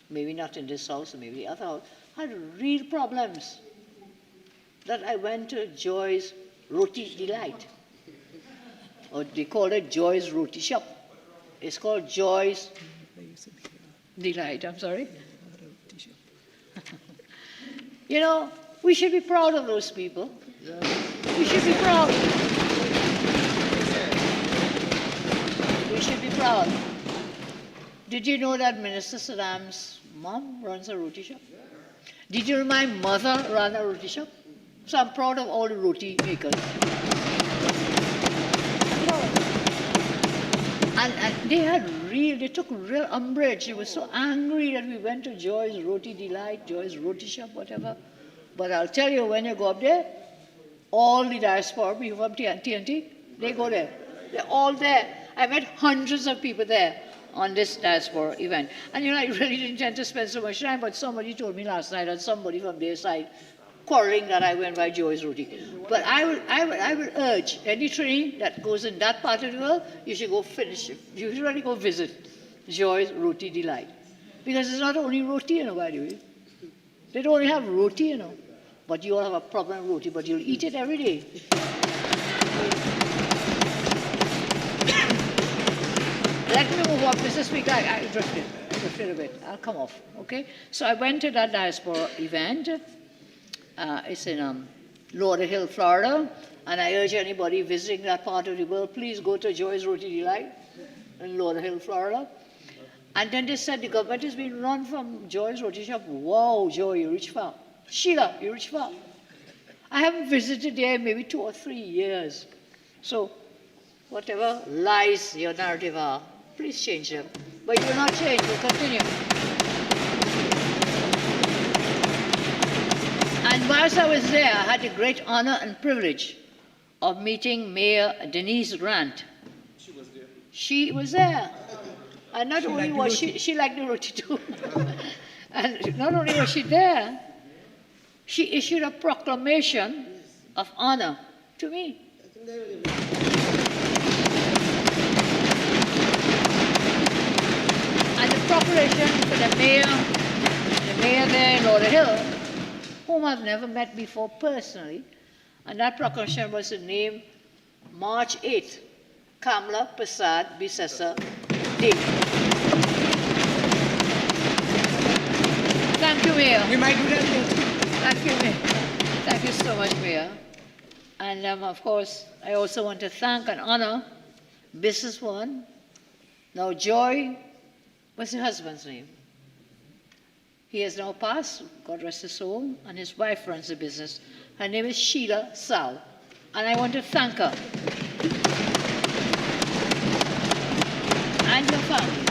maybe not in this house, or maybe the other house, had real problems. That I went to Joy's Roti Delight, or they call it Joy's Roti Shop. It's called Joy's Delight, I'm sorry. You know, we should be proud of those people. We should be proud. We should be proud. Did you know that Minister Saddam's mom runs a roti shop? Did you know my mother ran a roti shop? So I'm proud of all the roti makers. And they took real umbrage. They were so angry that we went to Joy's Roti Delight, Joy's Roti Shop, whatever. But I'll tell you, when you go up there, all the diaspora people from TNT, they go there. They're all there. I met hundreds of people there on this diaspora event. And you know, I really didn't intend to spend so much time, but somebody told me last night, and somebody from their side, quarreling that I went by Joy's Roti. But I will urge any trainee that goes in that part of the world, you should go finish it. You should really go visit Joy's Roti Delight. Because it's not only roti, you know, by the way. They don't only have roti, you know. But you all have a problem with roti, but you'll eat it every day. Let me move on, Mr. Speaker. I drifted a bit. I'll come off, okay? So I went to that diaspora event. It's in Lauderdale, Florida, and I urge anybody visiting that part of the world, please go to Joy's Roti Delight in Lauderdale, Florida. And then they said the government is being run from Joy's Roti Shop. Wow, Joy, you reach far. Sheila, you reach far. I haven't visited there in maybe 2 or 3 years. So whatever lies your narrative are, please change them. But you will not change, you'll continue. And whilst I was there, I had the great honor and privilege of meeting Mayor Denise Grant. She was there. She was there. And not only was she liked the roti too. And not only was she there, she issued a proclamation of honor to me. And the proclamation for the mayor there in Lauderdale, whom I've never met before personally, and that proclamation was the name March 8th, Kamla Prasad Bisesa Day. Thank you, Mayor. We might do that later. Thank you, Mayor. Thank you so much, Mayor. And of course, I also want to thank and honor businesswoman. Now, Joy was her husband's name. He has now passed, God rest his soul, and his wife runs the business. Her name is Sheila Sal, and I want to thank her and her family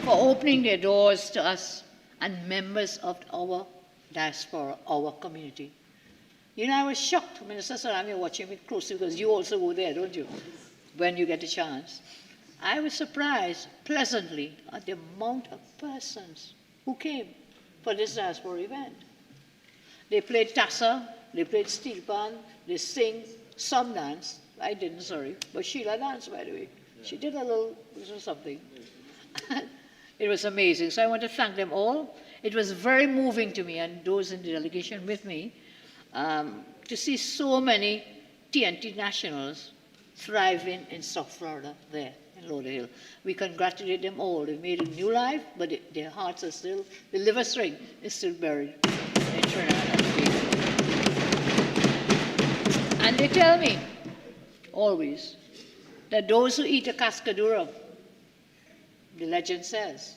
for opening their doors to us and members of our diaspora, our community. You know, I was shocked, Minister Saddam, you're watching me closely because you also go there, don't you, when you get a chance. I was surprised pleasantly at the amount of persons who came for this diaspora event. They played tassa, they played steel pan, they sing, some dance. I didn't, sorry, but Sheila danced, by the way. She did a little something. It was amazing. So I want to thank them all. It was very moving to me and those in the delegation with me to see so many TNT nationals thriving in South Florida there. in Lauderhill. We congratulate them all. They've made a new life, but their hearts are still, the liver string is still buried in Trinidad and Tobago. And they tell me, always, that those who eat a cascadura, the legend says,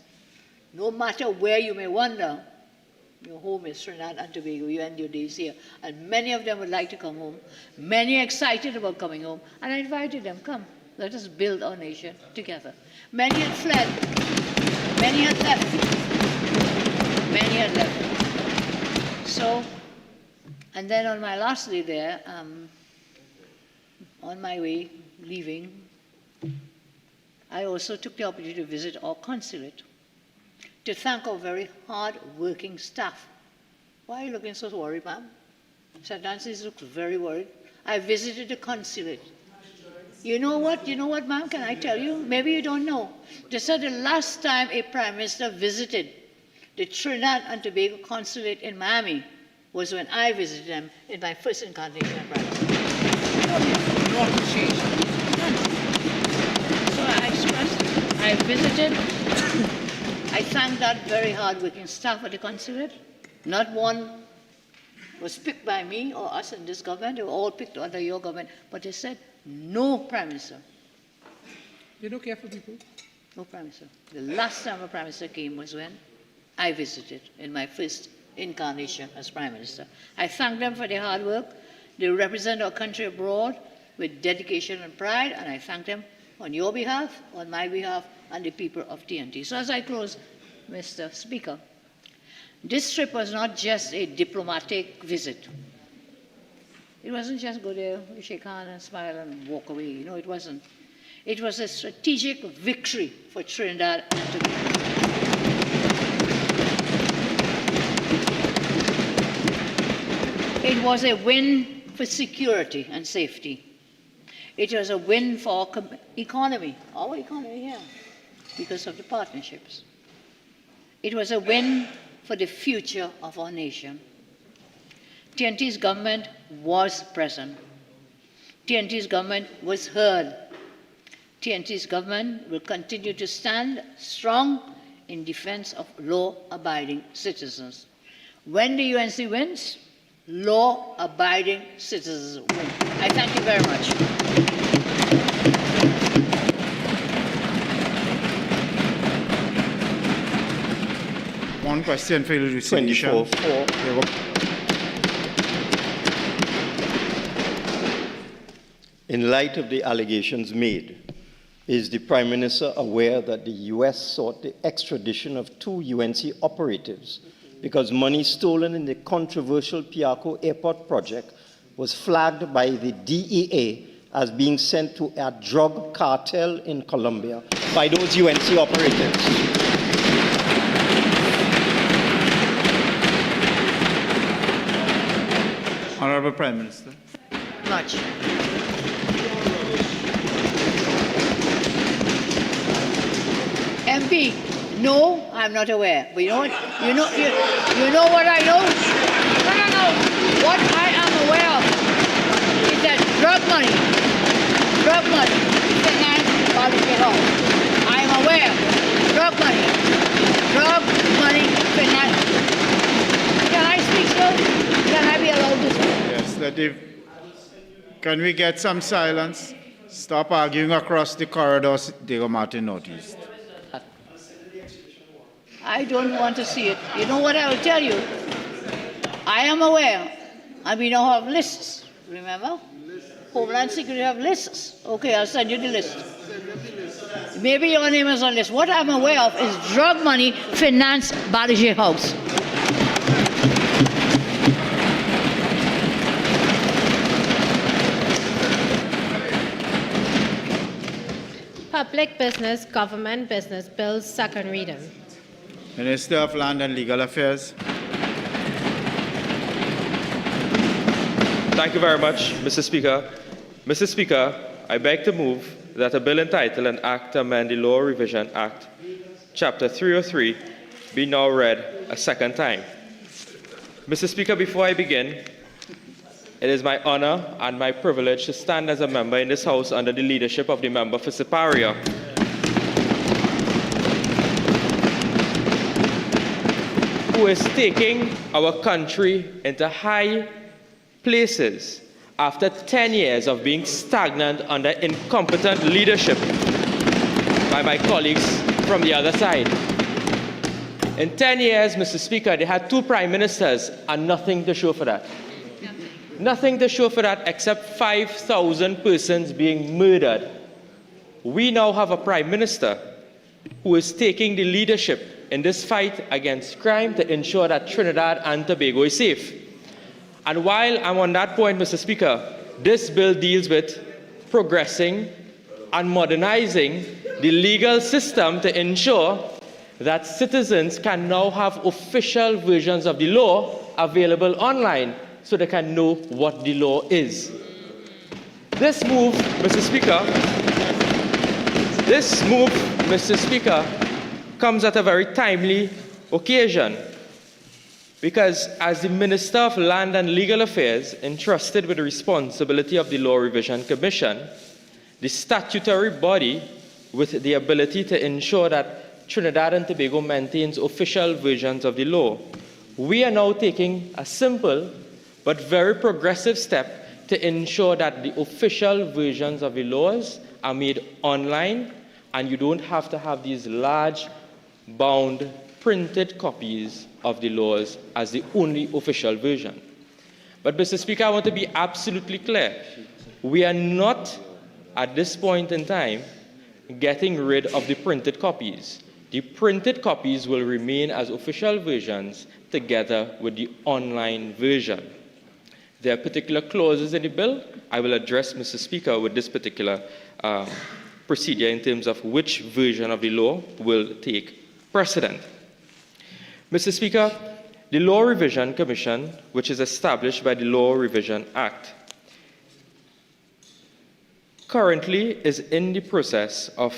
no matter where you may wander, your home is Trinidad and Tobago. You end your days here. And many of them would like to come home. Many are excited about coming home. And I invited them, come, let us build our nation together. Many had fled. Many had left. Many had left. So, and then on my last day there, on my way, leaving, I also took the opportunity to visit our consulate, to thank our very hard-working staff. Why are you looking so worried, ma'am? Sir Nancy looks very worried. I visited the consulate. You know what, ma'am, can I tell you? Maybe you don't know. They said the last time a prime minister visited the Trinidad and Tobago consulate in Miami was when I visited them in my first incarnation as prime minister. No appreciation. So I expressed, I visited, I thank that very hard-working staff at the consulate. Not one was picked by me or us in this government. They were all picked under your government. But they said, no prime minister. You don't care for people? No prime minister. The last time a prime minister came was when I visited in my first incarnation as prime minister. I thank them for their hard work. They represent our country abroad with dedication and pride, and I thank them on your behalf, on my behalf, and the people of TNT. So as I close, Mr. Speaker, this trip was not just a diplomatic visit. It wasn't just go there, shake hands and smile and walk away. No, it wasn't. It was a strategic victory for Trinidad and Tobago. It was a win for security and safety. It was a win for our economy here, because of the partnerships. It was a win for the future of our nation. TNT's government was present. TNT's government was heard. TNT's government will continue to stand strong in defense of law-abiding citizens. When the UNC wins, law-abiding citizens win. I thank you very much. One question for the resolution. 24-4. In light of the allegations made, is the Prime Minister aware that the U.S. sought the extradition of 2 UNC operatives because money stolen in the controversial Piarco Airport project was flagged by the DEA as being sent to a drug cartel in Colombia by those UNC operatives? Honorable Prime Minister. Much. MP, no, I'm not aware. But you know what? You know what I know? No. What I am aware of is that drug money, finance ParlView. I am aware. Drug money, finance. Can I speak still? Can I be allowed to speak? Yes, can we get some silence? Stop arguing across the corridors, Diego Martin Northeast. I don't want to see it. You know what I will tell you? I am aware, and we now have lists, remember? Homeland Security have lists. Okay, I'll send you the list. Maybe your name is on the list. What I'm aware of is drug money finance ParlView House. Public Business, Government Business Bills, second reading. Minister of Land and Legal Affairs. Thank you very much, Mr. Speaker. Mr. Speaker, I beg to move that a bill entitled An Act to Amend the Law Revision Act, Chapter 303, be now read a second time. Mr. Speaker, before I begin, it is my honor and my privilege to stand as a member in this House under the leadership of the member for Siparia. who is taking our country into high places after 10 years of being stagnant under incompetent leadership by my colleagues from the other side. In 10 years, Mr. Speaker, they had 2 prime ministers and nothing to show for that. Nothing to show for that except 5,000 persons being murdered. We now have a prime minister who is taking the leadership in this fight against crime to ensure that Trinidad and Tobago is safe. And while I'm on that point, Mr. Speaker, this bill deals with progressing and modernizing the legal system to ensure that citizens can now have official versions of the law available online so they can know what the law is. This move, Mr. Speaker, comes at a very timely occasion because as the Minister of Land and Legal Affairs entrusted with the responsibility of the Law Revision Commission, the statutory body with the ability to ensure that Trinidad and Tobago maintains official versions of the law, we are now taking a simple but very progressive step to ensure that the official versions of the laws are made online and you don't have to have these large bound printed copies of the laws as the only official version. But Mr. Speaker, I want to be absolutely clear. We are not at this point in time getting rid of the printed copies. The printed copies will remain as official versions together with the online version. There are particular clauses in the bill. I will address, Mr. Speaker, with this particular procedure in terms of which version of the law will take precedent. Mr. Speaker, the Law Revision Commission, which is established by the Law Revision Act, currently is in the process of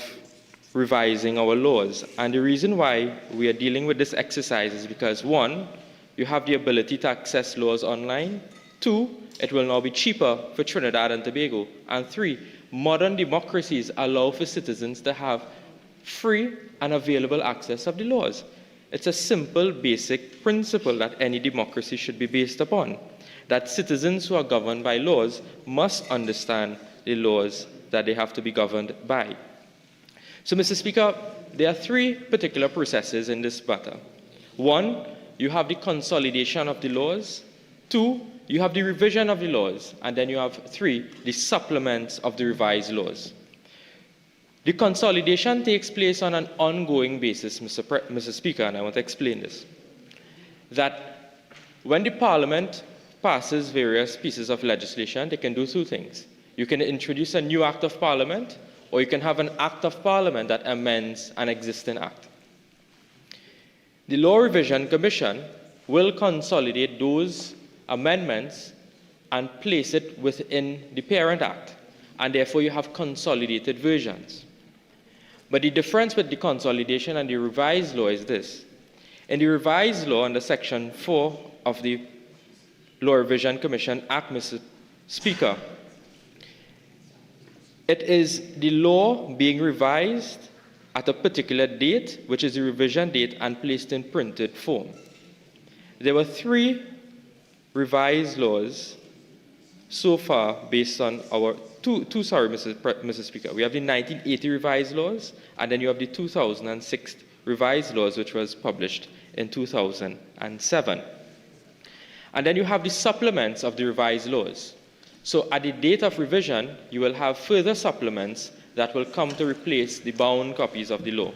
revising our laws. And the reason why we are dealing with this exercise is because, 1, you have the ability to access laws online. 2, it will now be cheaper for Trinidad and Tobago. And 3, modern democracies allow for citizens to have free and available access of the laws. It's a simple, basic principle that any democracy should be based upon, that citizens who are governed by laws must understand the laws that they have to be governed by. So, Mr. Speaker, there are 3 particular processes in this matter. 1, you have the consolidation of the laws. 2, you have the revision of the laws. And then you have 3, the supplements of the revised laws. The consolidation takes place on an ongoing basis, Mr. Speaker, and I want to explain this. That when the Parliament passes various pieces of legislation, they can do 2 things. You can introduce a new Act of Parliament, or you can have an Act of Parliament that amends an existing Act. The Law Revision Commission will consolidate those amendments and place it within the parent Act, and therefore you have consolidated versions. But the difference with the consolidation and the revised law is this. In the revised law, under Section 4 of the Law Revision Commission Act, Mr. Speaker, it is the law being revised at a particular date, which is the revision date, and placed in printed form. There were 3 revised laws so far based on our Mr. Speaker. We have the 1980 revised laws, and then you have the 2006 revised laws, which was published in 2007. And then you have the supplements of the revised laws. So at the date of revision, you will have further supplements that will come to replace the bound copies of the law.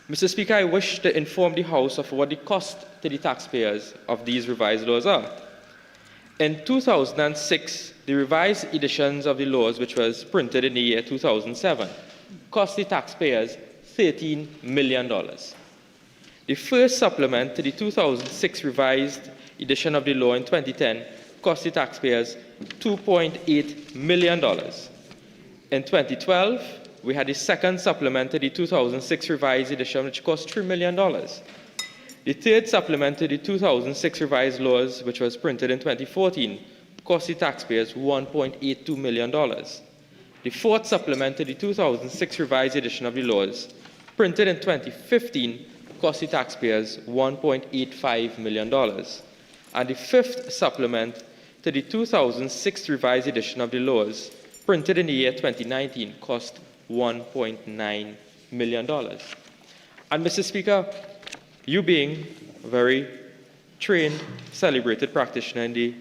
Mr. Speaker, I wish to inform the House of what the cost to the taxpayers of these revised laws are. In 2006, the revised editions of the laws, which was printed in the year 2007, cost the taxpayers $13 million. The first supplement to the 2006 revised edition of the law in 2010 cost the taxpayers $2.8 million. In 2012, we had the second supplement to the 2006 revised edition, which cost $3 million. The third supplement to the 2006 revised laws, which was printed in 2014, cost the taxpayers $1.82 million. The fourth supplement to the 2006 revised edition of the laws, printed in 2015, cost the taxpayers $1.85 million. And the fifth supplement to the 2006 revised edition of the laws, printed in the year 2019, cost $1.9 million. And Mr. Speaker, you being a very trained, celebrated practitioner in the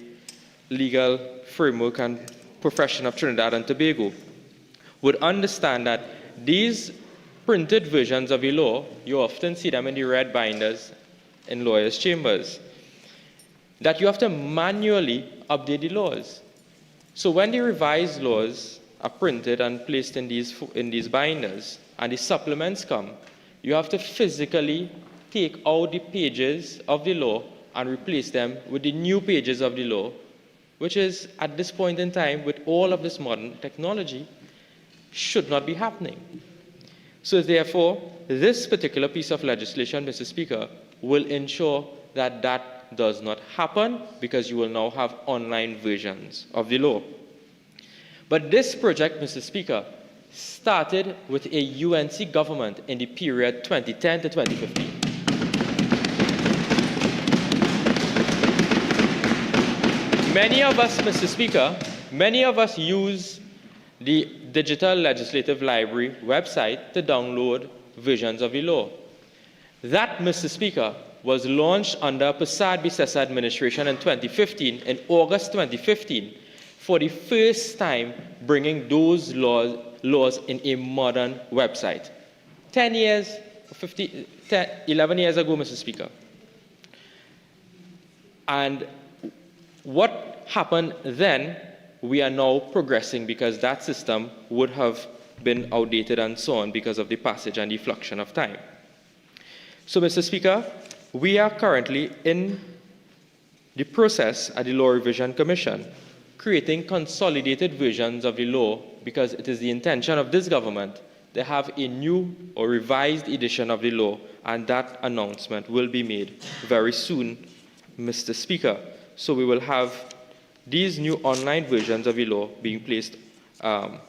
legal framework and profession of Trinidad and Tobago, would understand that these printed versions of the law, you often see them in the red binders in lawyers' chambers, that you have to manually update the laws. So when the revised laws are printed and placed in these binders and the supplements come, you have to physically take out the pages of the law and replace them with the new pages of the law, which is, at this point in time, with all of this modern technology, should not be happening. So therefore, this particular piece of legislation, Mr. Speaker, will ensure that that does not happen, because you will now have online versions of the law. But this project, Mr. Speaker, started with a UNC government in the period 2010 to 2015. Many of us, Mr. Speaker, many of us use the Digital Legislative Library website to download versions of the law. That, Mr. Speaker, was launched under Prasad Bisesa administration in 2015, in August 2015, for the first time bringing those laws in a modern website. 11 years ago, Mr. Speaker. And what happened then, we are now progressing, because that system would have been outdated and so on because of the passage and the fluxion of time. So, Mr. Speaker, we are currently in the process at the Law Revision Commission, creating consolidated versions of the law, because it is the intention of this government to have a new or revised edition of the law, and that announcement will be made very soon, Mr. Speaker. So we will have these new online versions of the law being placed in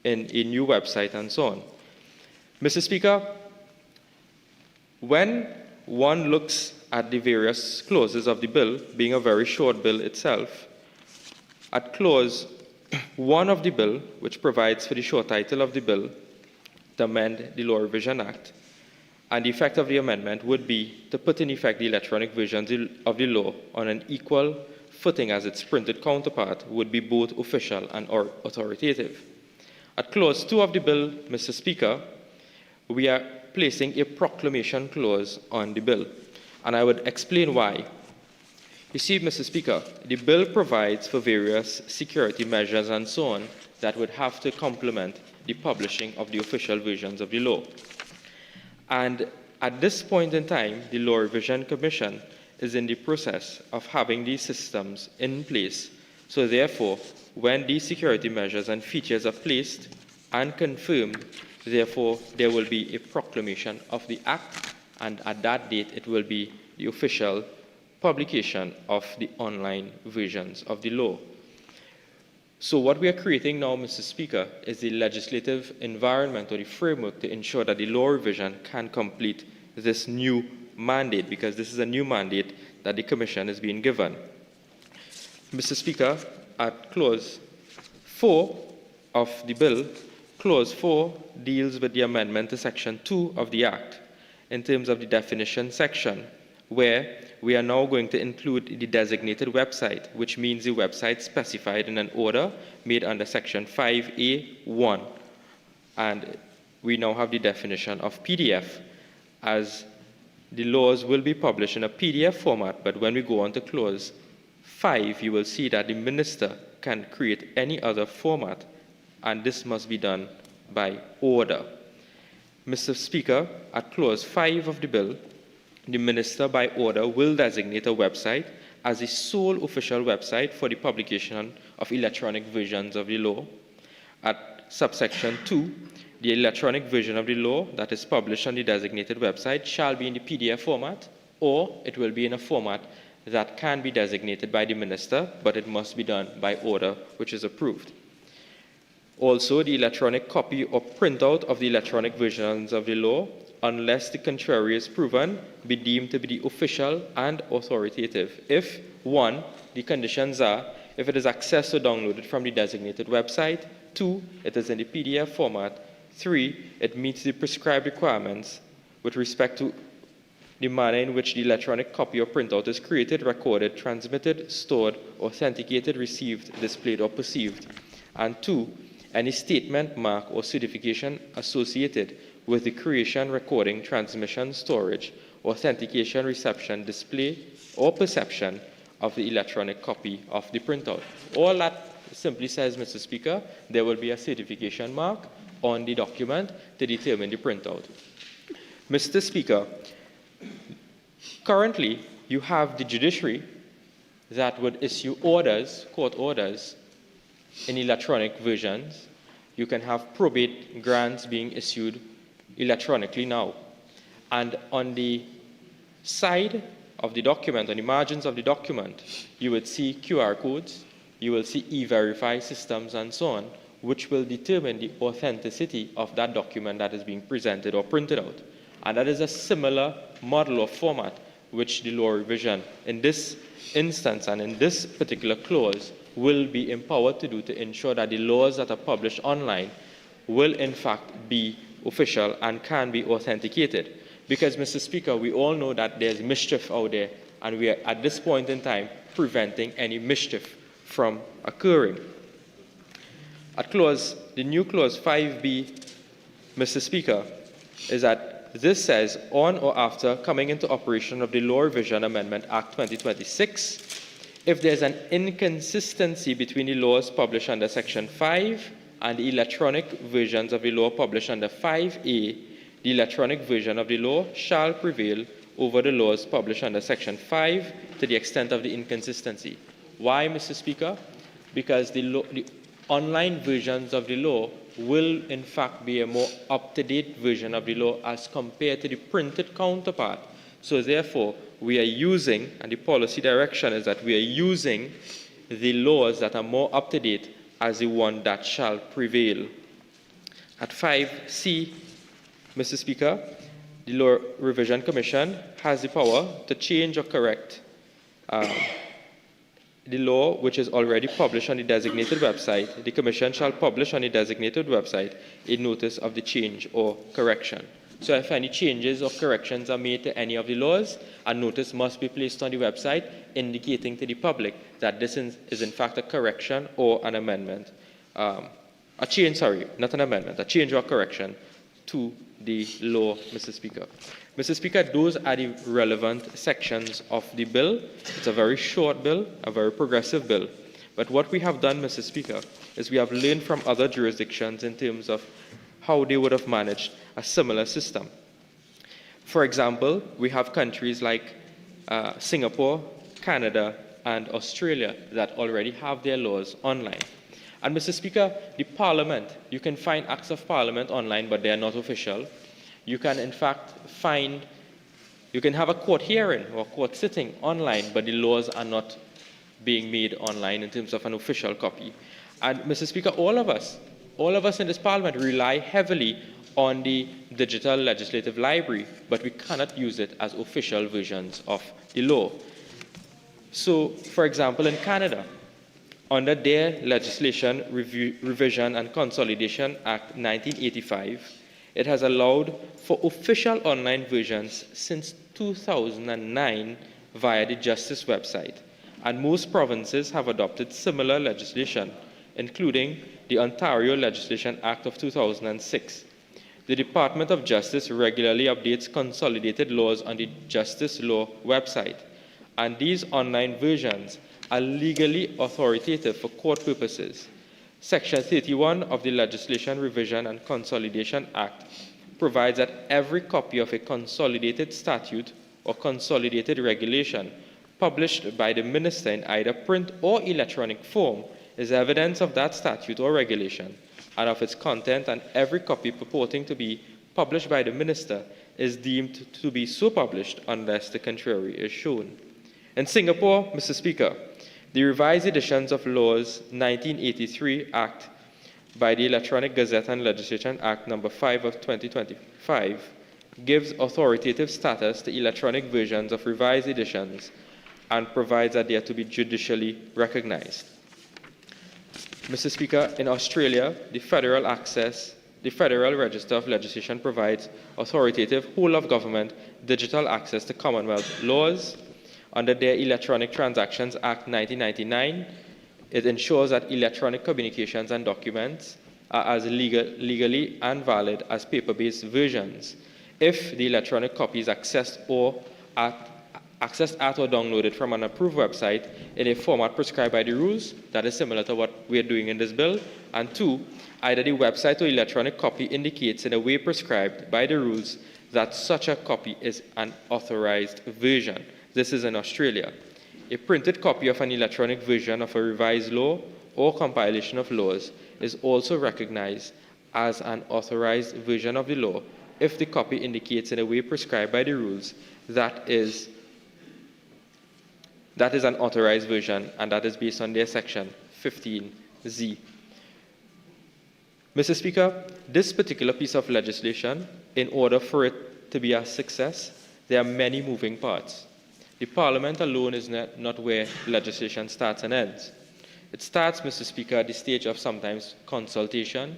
a new website and so on. Mr. Speaker, when one looks at the various clauses of the bill, being a very short bill itself, at clause 1 of the bill, which provides for the short title of the bill to amend the Law Revision Act, and the effect of the amendment would be to put in effect the electronic versions of the law on an equal footing as its printed counterpart, would be both official and authoritative. At clause 2 of the bill, Mr. Speaker, we are placing a proclamation clause on the bill, and I would explain why. You see, Mr. Speaker, the bill provides for various security measures and so on that would have to complement the publishing of the official versions of the law. And at this point in time, the Law Revision Commission is in the process of having these systems in place. So therefore, when these security measures and features are placed and confirmed, therefore, there will be a proclamation of the Act, and at that date, it will be the official publication of the online versions of the law. So what we are creating now, Mr. Speaker, is the legislative environment or the framework to ensure that the law revision can complete this new mandate, because this is a new mandate that the Commission is being given. Mr. Speaker, at clause 4 of the bill, clause 4 deals with the amendment to section 2 of the Act in terms of the definition section, where we are now going to include the designated website, which means the website specified in an order made under section 5A1. And we now have the definition of PDF, as the laws will be published in a PDF format, but when we go on to clause 5, you will see that the minister can create any other format, and this must be done by order. Mr. Speaker, at clause 5 of the bill, the minister by order will designate a website as the sole official website for the publication of electronic versions of the law. At subsection 2, the electronic version of the law that is published on the designated website shall be in the PDF format, or it will be in a format that can be designated by the minister, but it must be done by order which is approved. Also, the electronic copy or printout of the electronic versions of the law unless the contrary is proven, be deemed to be the official and authoritative. If, 1, the conditions are, if it is accessed or downloaded from the designated website, 2, it is in the PDF format, 3, it meets the prescribed requirements with respect to the manner in which the electronic copy or printout is created, recorded, transmitted, stored, authenticated, received, displayed, or perceived, and 2, any statement, mark, or certification associated with the creation, recording, transmission, storage, authentication, reception, display, or perception of the electronic copy of the printout. All that simply says, Mr. Speaker, there will be a certification mark on the document to determine the printout. Mr. Speaker, currently you have the judiciary that would issue orders, court orders, in electronic versions. You can have probate grants being issued electronically now. And on the side of the document, on the margins of the document, you would see QR codes, you will see e-verify systems and so on, which will determine the authenticity of that document that is being presented or printed out. And that is a similar model or format which the law revision in this instance and in this particular clause will be empowered to do, to ensure that the laws that are published online will in fact be official and can be authenticated. Because, Mr. Speaker, we all know that there's mischief out there, and we are at this point in time preventing any mischief from occurring. At the new clause 5B, Mr. Speaker, is that this says, on or after coming into operation of the Law Revision Amendment Act 2026, if there's an inconsistency between the laws published under Section 5 and the electronic versions of the law published under 5A, the electronic version of the law shall prevail over the laws published under Section 5 to the extent of the inconsistency. Why, Mr. Speaker? Because the online versions of the law will in fact be a more up-to-date version of the law as compared to the printed counterpart. So therefore, we are using, and the policy direction is that we are using the laws that are more up-to-date as the one that shall prevail. At 5C, Mr. Speaker, the Law Revision Commission has the power to change or correct the law which is already published on the designated website. The Commission shall publish on the designated website a notice of the change or correction. So if any changes or corrections are made to any of the laws, a notice must be placed on the website indicating to the public that this is in fact a correction or an amendment. A change or a correction to the law, Mr. Speaker. Mr. Speaker, those are the relevant sections of the bill. It's a very short bill, a very progressive bill. But what we have done, Mr. Speaker, is we have learned from other jurisdictions in terms of how they would have managed a similar system. For example, we have countries like Singapore, Canada, and Australia that already have their laws online. And Mr. Speaker, the Parliament, you can find acts of Parliament online, but they are not official. You can in fact you can have a court hearing or court sitting online, but the laws are not being made online in terms of an official copy. And Mr. Speaker, all of us in this Parliament rely heavily on the digital legislative library, but we cannot use it as official versions of the law. So, for example, in Canada, under their Legislation Revision and Consolidation Act 1985, it has allowed for official online versions since 2009 via the Justice website. And most provinces have adopted similar legislation, including the Ontario Legislation Act of 2006. The Department of Justice regularly updates consolidated laws on the Justice Law website, and these online versions are legally authoritative for court purposes. Section 31 of the Legislation Revision and Consolidation Act provides that every copy of a consolidated statute or consolidated regulation published by the minister in either print or electronic form is evidence of that statute or regulation and of its content, and every copy purporting to be published by the minister is deemed to be so published unless the contrary is shown. In Singapore, Mr. Speaker, the revised editions of laws 1983 Act by the Electronic Gazette and Legislation Act No. 5 of 2025 gives authoritative status to electronic versions of revised editions, and provides that they are to be judicially recognized. Mr. Speaker, in Australia, the Federal Register of Legislation provides authoritative whole-of-government digital access to Commonwealth laws. Under their Electronic Transactions Act 1999, it ensures that electronic communications and documents are as legally and valid as paper-based versions if the electronic copy is accessed at or downloaded from an approved website in a format prescribed by the rules, that is similar to what we are doing in this bill, and 2, either the website or electronic copy indicates in a way prescribed by the rules that such a copy is an authorized version. This is in Australia. A printed copy of an electronic version of a revised law or compilation of laws is also recognized as an authorized version of the law if the copy indicates in a way prescribed by the rules that is an authorized version, and that is based on their section 15Z. Mr. Speaker, this particular piece of legislation, in order for it to be a success, there are many moving parts. The Parliament alone is not where legislation starts and ends. It starts, Mr. Speaker, at the stage of sometimes consultation.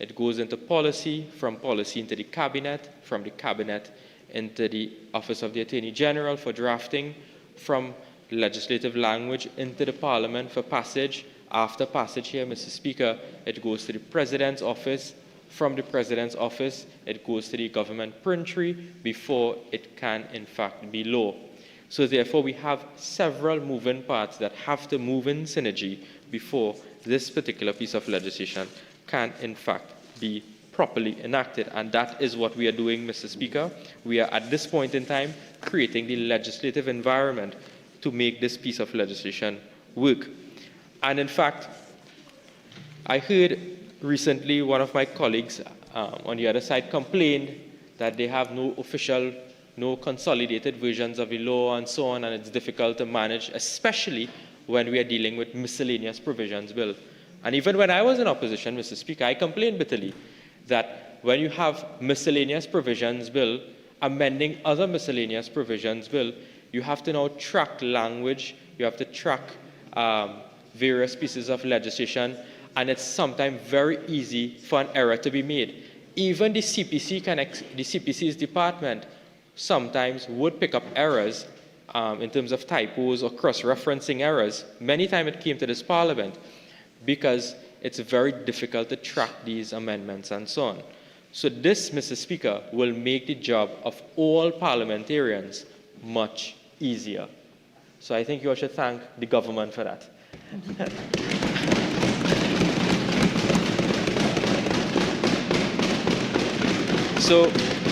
It goes into policy, from policy into the Cabinet, from the Cabinet into the Office of the Attorney General for drafting, from legislative language into the Parliament for passage. After passage here, Mr. Speaker, it goes to the President's office. From the President's office, it goes to the government printery before it can, in fact, be law. So therefore, we have several moving parts that have to move in synergy before this particular piece of legislation can, in fact, be properly enacted. And that is what we are doing, Mr. Speaker. We are, at this point in time, creating the legislative environment to make this piece of legislation work. And in fact, I heard recently one of my colleagues on the other side complained that they have no consolidated versions of the law and so on, and it's difficult to manage, especially when we are dealing with miscellaneous provisions bill. And even when I was in opposition, Mr. Speaker, I complained bitterly that when you have miscellaneous provisions bill amending other miscellaneous provisions bill, you have to now track language, you have to track various pieces of legislation, and it's sometimes very easy for an error to be made. Even the CPC's department sometimes would pick up errors in terms of typos or cross-referencing errors. Many times it came to this Parliament because it's very difficult to track these amendments and so on. So this, Mr. Speaker, will make the job of all parliamentarians much easier. So I think you all should thank the government for that. So,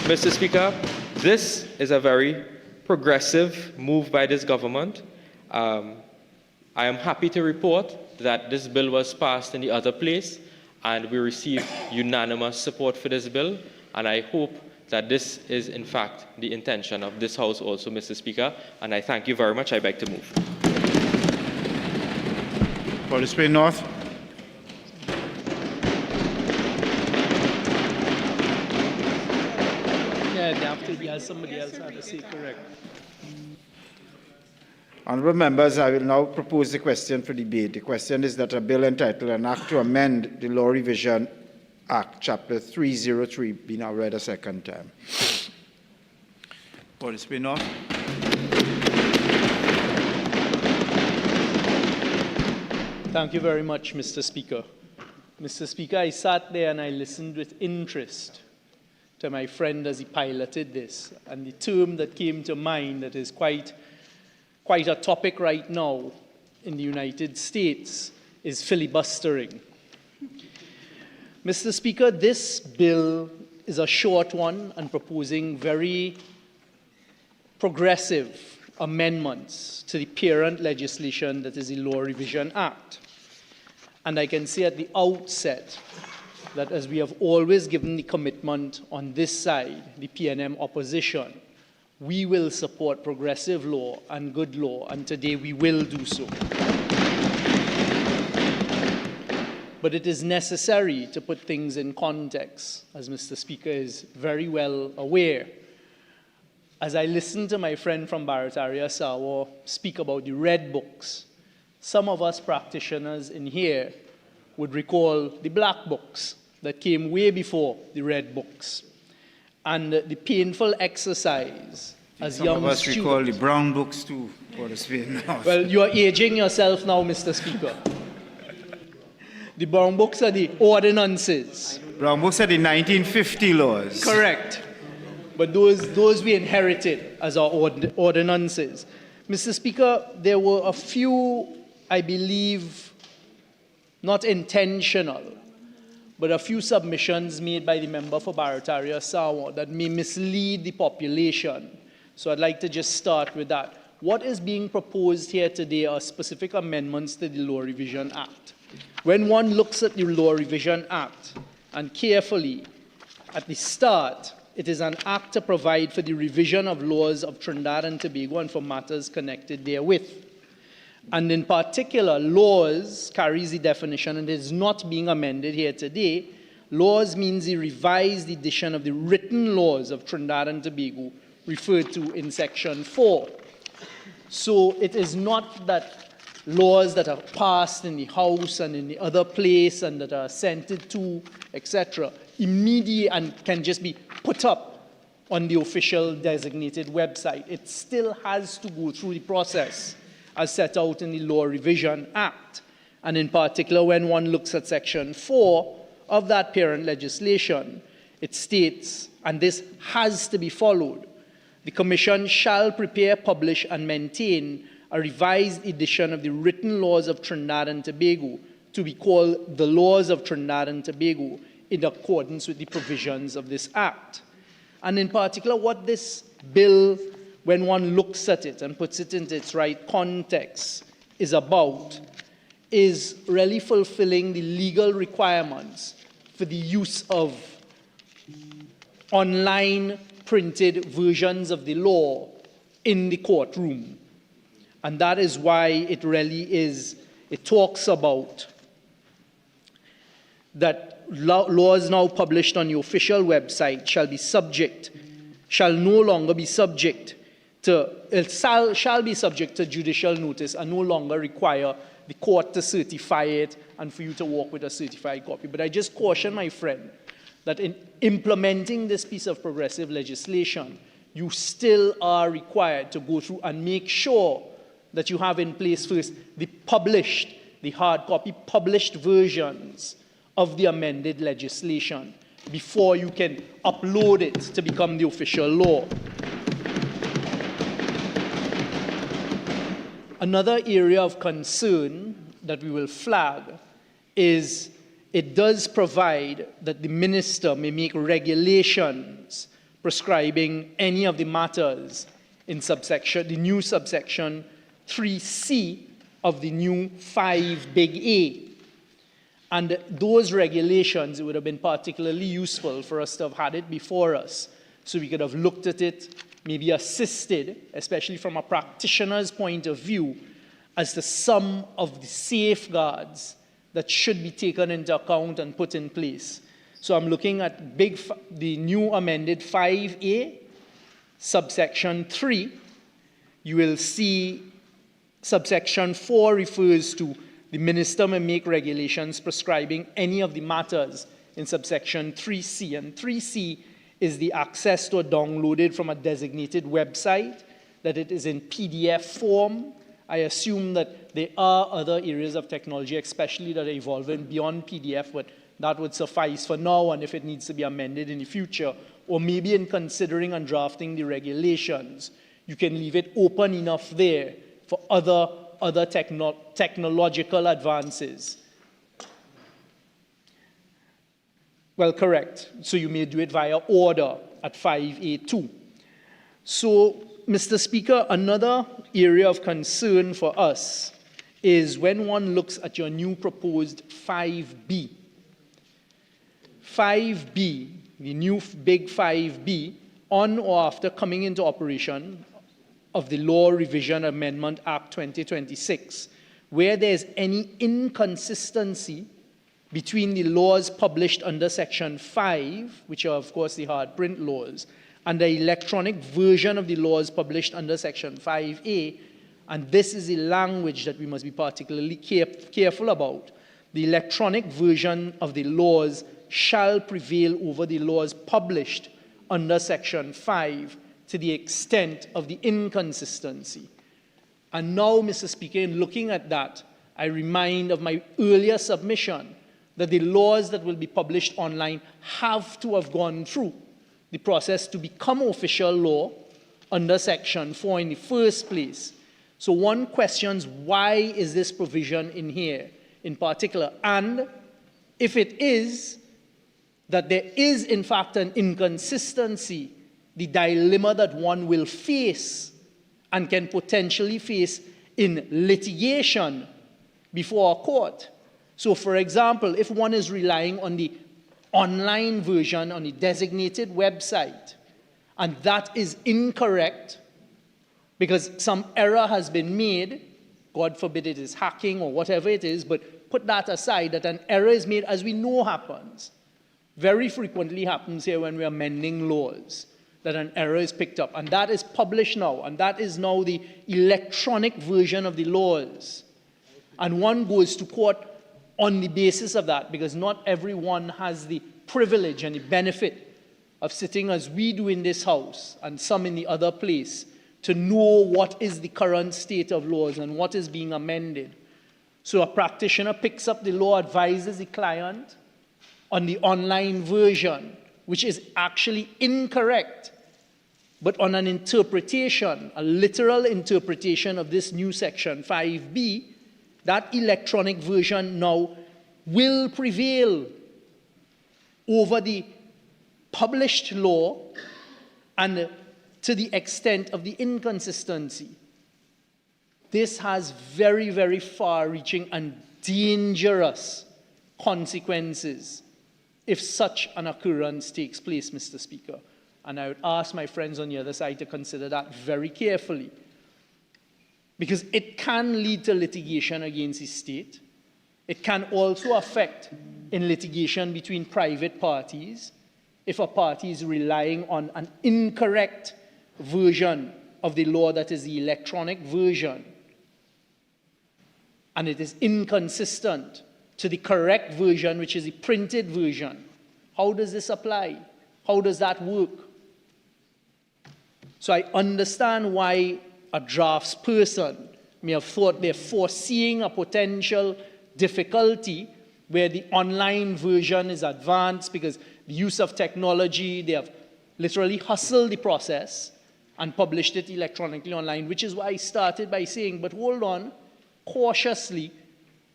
Mr. Speaker, this is a very progressive move by this government. I am happy to report that this bill was passed in the other place, and we received unanimous support for this bill, and I hope that this is, in fact, the intention of this House also, Mr. Speaker, and I thank you very much. I beg to move. For the Spain North. Yeah, somebody else had to say correct. Honourable members, I will now propose the question for debate. The question is that a bill entitled An Act to Amend the Law Revision Act, Chapter 303, be now read a second time. For the Spain North. Thank you very much, Mr. Speaker. Mr. Speaker, I sat there and I listened with interest to my friend as he piloted this, and the term that came to mind that is quite a topic right now in the United States is filibustering. Mr. Speaker, this bill is a short one and proposing very progressive amendments to the parent legislation that is the Law Revision Act. And I can say at the outset that as we have always given the commitment on this side, the PNM opposition, we will support progressive law and good law, and today we will do so. but it is necessary to put things in context, as Mr. Speaker is very well aware. As I listened to my friend from Barataria Sawa speak about the red books, some of us practitioners in here would recall the black books that came way before the red books. And the painful exercise as young students. Some of us recall the brown books too, for the Spain now. Well, you are aging yourself now, Mr. Speaker. The brown books are the ordinances. Brown books are the 1950 laws. Correct. But those we inherited as our ordinances. Mr. Speaker, there were a few, I believe, not intentional, but a few submissions made by the member for Barataria Sawa that may mislead the population. So I'd like to just start with that. What is being proposed here today are specific amendments to the Law Revision Act. When one looks at the Law Revision Act, and carefully, at the start, it is an act to provide for the revision of laws of Trinidad and Tobago and for matters connected therewith. And in particular, laws carries the definition, and is not being amended here today. Laws means the revised edition of the written laws of Trinidad and Tobago, referred to in Section 4. So it is not that laws that are passed in the House and in the other place and that are assented to, etc., immediate and can just be put up on the official designated website. It still has to go through the process as set out in the Law Revision Act. And in particular, when one looks at Section 4 of that parent legislation, it states, and this has to be followed, the Commission shall prepare, publish, and maintain a revised edition of the written laws of Trinidad and Tobago to be called the Laws of Trinidad and Tobago in accordance with the provisions of this Act. And in particular, what this bill, when one looks at it and puts it into its right context, is about is really fulfilling the legal requirements for the use of online printed versions of the law in the courtroom. And that is why it really is, it talks about that laws now published on the official website shall no longer be subject to, shall be subject to judicial notice and no longer require the court to certify it and for you to walk with a certified copy. But I just caution my friend that in implementing this piece of progressive legislation, you still are required to go through and make sure that you have in place first the hard copy published versions of the amended legislation before you can upload it to become the official law. Another area of concern that we will flag is it does provide that the minister may make regulations prescribing any of the matters in the new subsection 3C of the new 5 big A. And those regulations, it would have been particularly useful for us to have had it before us, so we could have looked at it, maybe assisted, especially from a practitioner's point of view, as to some of the safeguards that should be taken into account and put in place. So I'm looking at the new amended 5A, subsection 3. You will see subsection 4 refers to the minister may make regulations prescribing any of the matters in subsection 3C. And 3C is the access to a downloaded from a designated website, that it is in PDF form. I assume that there are other areas of technology, especially that are evolving beyond PDF, but that would suffice for now, and if it needs to be amended in the future, or maybe in considering and drafting the regulations, you can leave it open enough there for other technological advances. Well, correct. So you may do it via order at 5A2. So, Mr. Speaker, another area of concern for us is when one looks at your new proposed 5B. 5B, the new big 5B, on or after coming into operation of the Law Revision Amendment Act 2026, where there's any inconsistency between the laws published under Section 5, which are, of course, the hard print laws, and the electronic version of the laws published under Section 5A, and this is the language that we must be particularly careful about. The electronic version of the laws shall prevail over the laws published under Section 5 to the extent of the inconsistency. And now, Mr. Speaker, in looking at that, I remind of my earlier submission that the laws that will be published online have to have gone through the process to become official law under Section 4 in the first place. So one questions, why is this provision in here in particular? And if it is that there is, in fact, an inconsistency, the dilemma that one will face and can potentially face in litigation before a court. So, for example, if one is relying on the online version on the designated website, and that is incorrect because some error has been made, God forbid it is hacking or whatever it is, but put that aside, that an error is made, as we know happens. Very frequently happens here when we are amending laws, that an error is picked up, and that is published now, and that is now the electronic version of the laws. And one goes to court on the basis of that, because not everyone has the privilege and the benefit of sitting as we do in this house, and some in the other place, to know what is the current state of laws and what is being amended. So a practitioner picks up the law, advises the client on the online version, which is actually incorrect, but on an interpretation, a literal interpretation of this new Section 5B, that electronic version now will prevail over the published law and to the extent of the inconsistency. This has very, very far-reaching and dangerous consequences if such an occurrence takes place, Mr. Speaker. And I would ask my friends on the other side to consider that very carefully, because it can lead to litigation against the state. It can also affect in litigation between private parties if a party is relying on an incorrect version of the law that is the electronic version, and it is inconsistent to the correct version, which is the printed version. How does this apply? How does that work? So I understand why a draftsperson may have thought they're foreseeing a potential difficulty where the online version is advanced because the use of technology, they have literally hustled the process and published it electronically online, which is why I started by saying, but hold on, cautiously,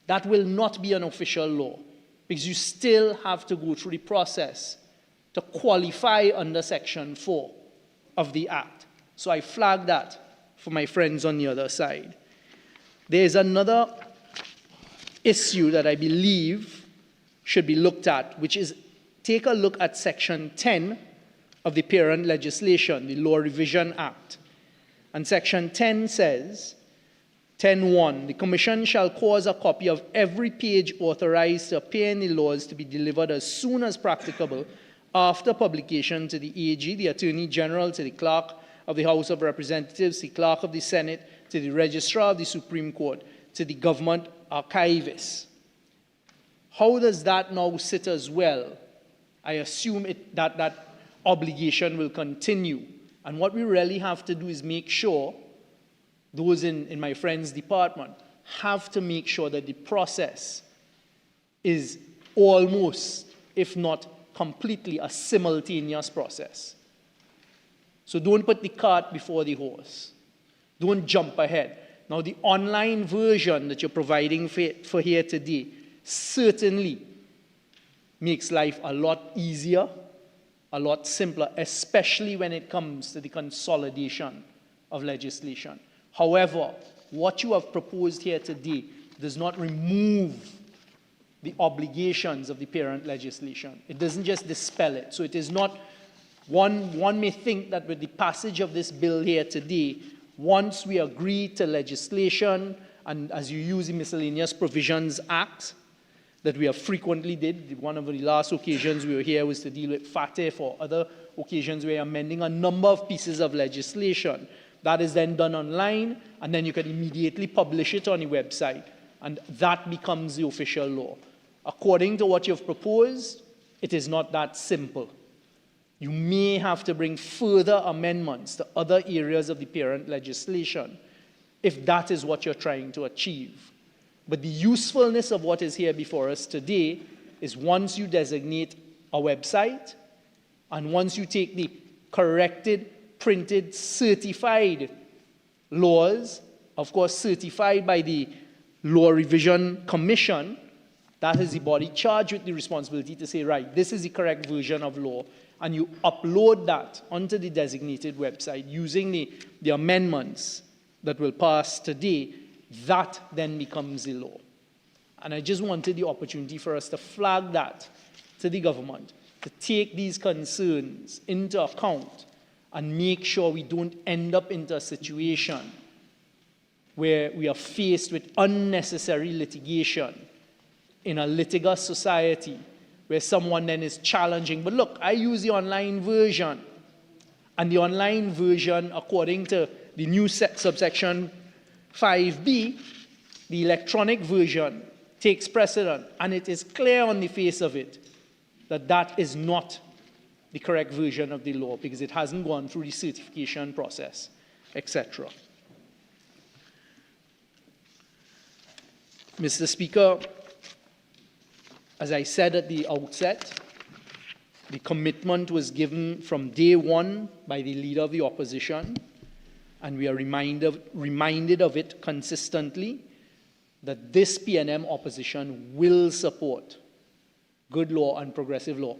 that will not be an official law, because you still have to go through the process to qualify under Section 4 of the Act. So I flag that for my friends on the other side. There's another issue that I believe should be looked at, which is take a look at Section 10 of the parent legislation, the Law Revision Act. And Section 10 says, 10.1, the Commission shall cause a copy of every page authorized to appear in the laws to be delivered as soon as practicable after publication to the AG, the Attorney General, to the Clerk of the House of Representatives, the Clerk of the Senate, to the Registrar of the Supreme Court, to the Government Archivist. How does that now sit as well? I assume that obligation will continue. And what we really have to do is make sure, those in my friend's department have to make sure that the process is almost, if not completely, a simultaneous process. So don't put the cart before the horse. Don't jump ahead. Now, the online version that you're providing for here today certainly makes life a lot easier, a lot simpler, especially when it comes to the consolidation of legislation. However, what you have proposed here today does not remove the obligations of the parent legislation. It doesn't just dispel it. So it is not, one may think that with the passage of this bill here today, once we agree to legislation, and as you use the Miscellaneous Provisions Act, that we have frequently did. One of the last occasions we were here was to deal with FATF, or other occasions where you're amending a number of pieces of legislation. That is then done online, and then you can immediately publish it on your website, and that becomes the official law. According to what you've proposed, it is not that simple. You may have to bring further amendments to other areas of the parent legislation if that is what you're trying to achieve. But the usefulness of what is here before us today is once you designate a website, and once you take the corrected, printed, certified laws, of course certified by the Law Revision Commission, that is the body charged with the responsibility to say, right, this is the correct version of law, and you upload that onto the designated website using the amendments that will pass today, that then becomes the law. And I just wanted the opportunity for us to flag that to the government, to take these concerns into account and make sure we don't end up into a situation where we are faced with unnecessary litigation in a litigious society where someone then is challenging, but look, I use the online version, and the online version, according to the new subsection 5B, the electronic version takes precedent, and it is clear on the face of it that that is not the correct version of the law because it hasn't gone through the certification process, etc. Mr. Speaker, as I said at the outset, the commitment was given from day one by the leader of the opposition, and we are reminded of it consistently, that this PNM opposition will support good law and progressive law.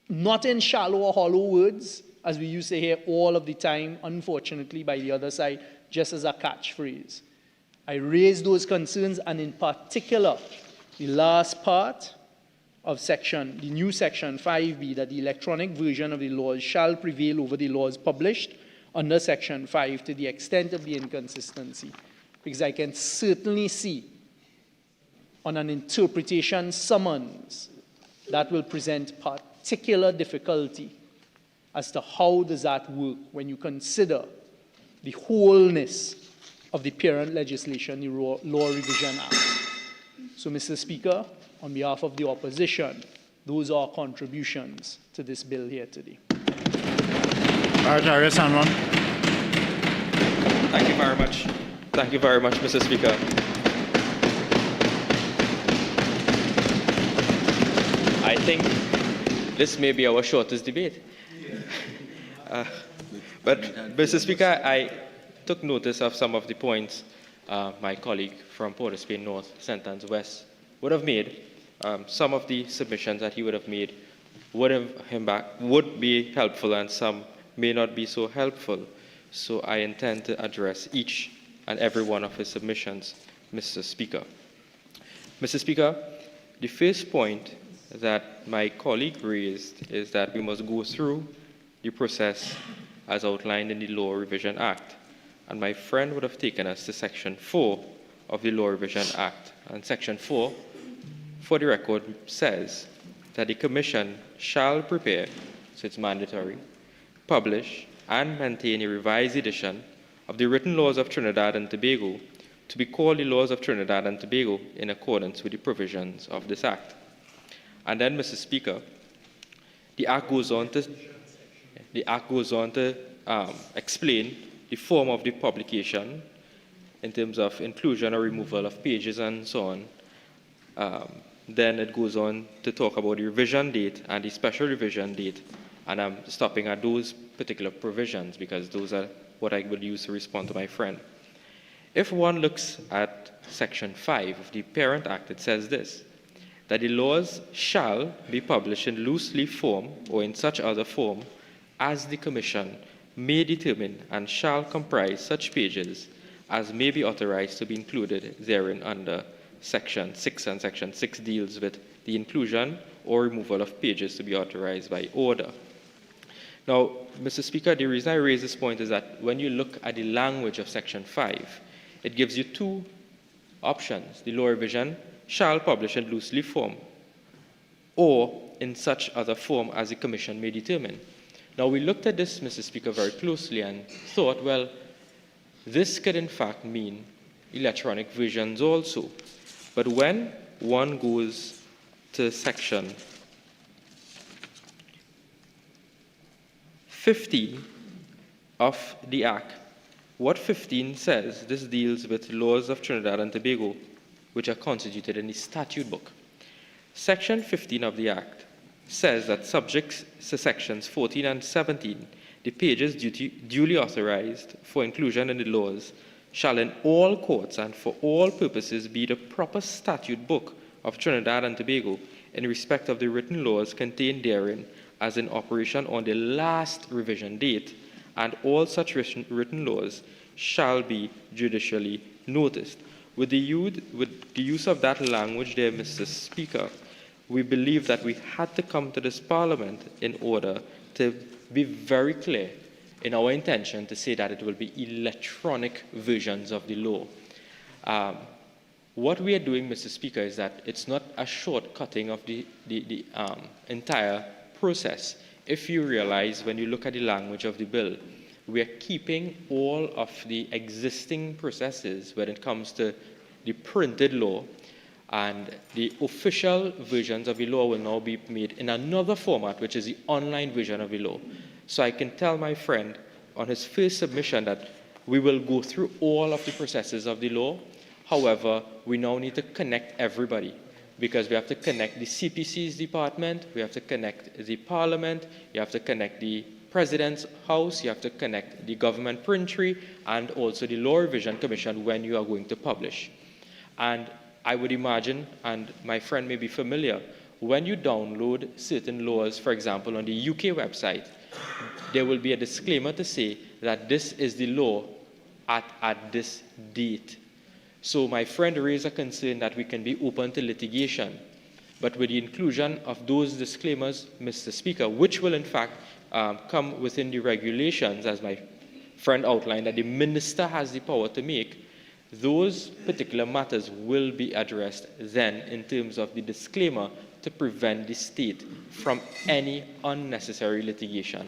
Not in shallow or hollow words, as we used to hear all of the time, unfortunately, by the other side, just as a catchphrase. I raised those concerns, and in particular, the last part of the new section 5B, that the electronic version of the laws shall prevail over the laws published under section 5 to the extent of the inconsistency. Because I can certainly see on an interpretation summons that will present particular difficulty as to how does that work when you consider the wholeness of the parent legislation, the Law Revision Act. So, Mr. Speaker, on behalf of the opposition, those are contributions to this bill here today. Thank you very much. Thank you very much, Mr. Speaker. I think this may be our shortest debate. But, Mr. Speaker, I took notice of some of the points my colleague from Port of Spain North, Sentence West would have made. Some of the submissions that he would have made would be helpful, and some may not be so helpful. So I intend to address each and every one of his submissions, Mr. Speaker. Mr. Speaker, the first point that my colleague raised is that we must go through the process as outlined in the Law Revision Act. And my friend would have taken us to Section 4 of the Law Revision Act. And Section 4, for the record, says that the Commission shall prepare, so it's mandatory, publish, and maintain a revised edition of the written laws of Trinidad and Tobago to be called the laws of Trinidad and Tobago in accordance with the provisions of this Act. And then, Mr. Speaker, the Act goes on to explain the form of the publication in terms of inclusion or removal of pages and so on. Then it goes on to talk about the revision date and the special revision date. And I'm stopping at those particular provisions because those are what I will use to respond to my friend. If one looks at Section 5 of the Parent Act, it says this, that the laws shall be published in loose leaf form or in such other form as the Commission may determine, and shall comprise such pages as may be authorized to be included therein under Section 6, and Section 6 deals with the inclusion or removal of pages to be authorized by order. Now, Mr. Speaker, the reason I raise this point is that when you look at the language of Section 5, it gives you two options. The Law Revision shall publish in loose leaf form or in such other form as the Commission may determine. Now, we looked at this, Mr. Speaker, very closely and thought, well, this could in fact mean electronic versions also. But when one goes to section 15 of the Act, what 15 says, this deals with laws of Trinidad and Tobago, which are constituted in the statute book. Section 15 of the Act says that subject to sections 14 and 17, the pages duly authorized for inclusion in the laws shall in all courts and for all purposes be the proper statute book of Trinidad and Tobago in respect of the written laws contained therein as in operation on the last revision date, and all such written laws shall be judicially noticed. With the use of that language there, Mr. Speaker, we believe that we had to come to this Parliament in order to be very clear in our intention to say that it will be electronic versions of the law. What we are doing, Mr. Speaker, is that it's not a shortcutting of the entire process. If you realize, when you look at the language of the bill, we are keeping all of the existing processes when it comes to the printed law, and the official versions of the law will now be made in another format, which is the online version of the law. So I can tell my friend on his first submission that we will go through all of the processes of the law. However, we now need to connect everybody, because we have to connect the CPC's department, we have to connect the Parliament, you have to connect the President's House, you have to connect the Government Printry, and also the Law Revision Commission when you are going to publish. And I would imagine, and my friend may be familiar, when you download certain laws, for example, on the UK website, there will be a disclaimer to say that this is the law at this date. So my friend raised a concern that we can be open to litigation, but with the inclusion of those disclaimers, Mr. Speaker, which will in fact come within the regulations, as my friend outlined, that the minister has the power to make, those particular matters will be addressed then in terms of the disclaimer to prevent the state from any unnecessary litigation.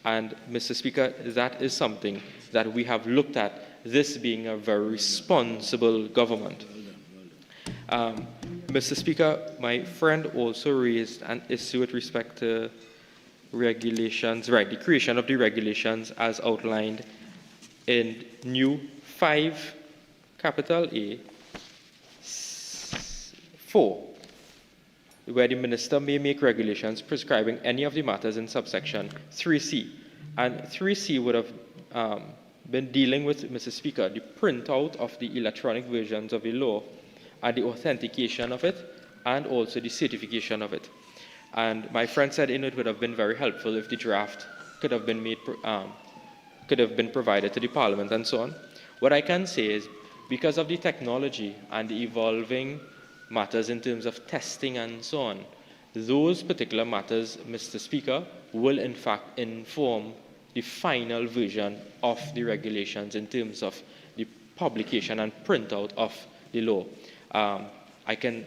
And, Mr. Speaker, that is something that we have looked at, this being a very responsible government. Mr. Speaker, my friend also raised an issue with respect to regulations, right, the creation of the regulations as outlined in new 5 capital A 4, where the minister may make regulations prescribing any of the matters in subsection 3C. And 3C would have been dealing with, Mr. Speaker, the printout of the electronic versions of the law and the authentication of it, and also the certification of it. And my friend said it would have been very helpful if the draft could have been made, could have been provided to the Parliament and so on. What I can say is, because of the technology and the evolving matters in terms of testing and so on, those particular matters, Mr. Speaker, will in fact inform the final version of the regulations in terms of the publication and printout of the law. I can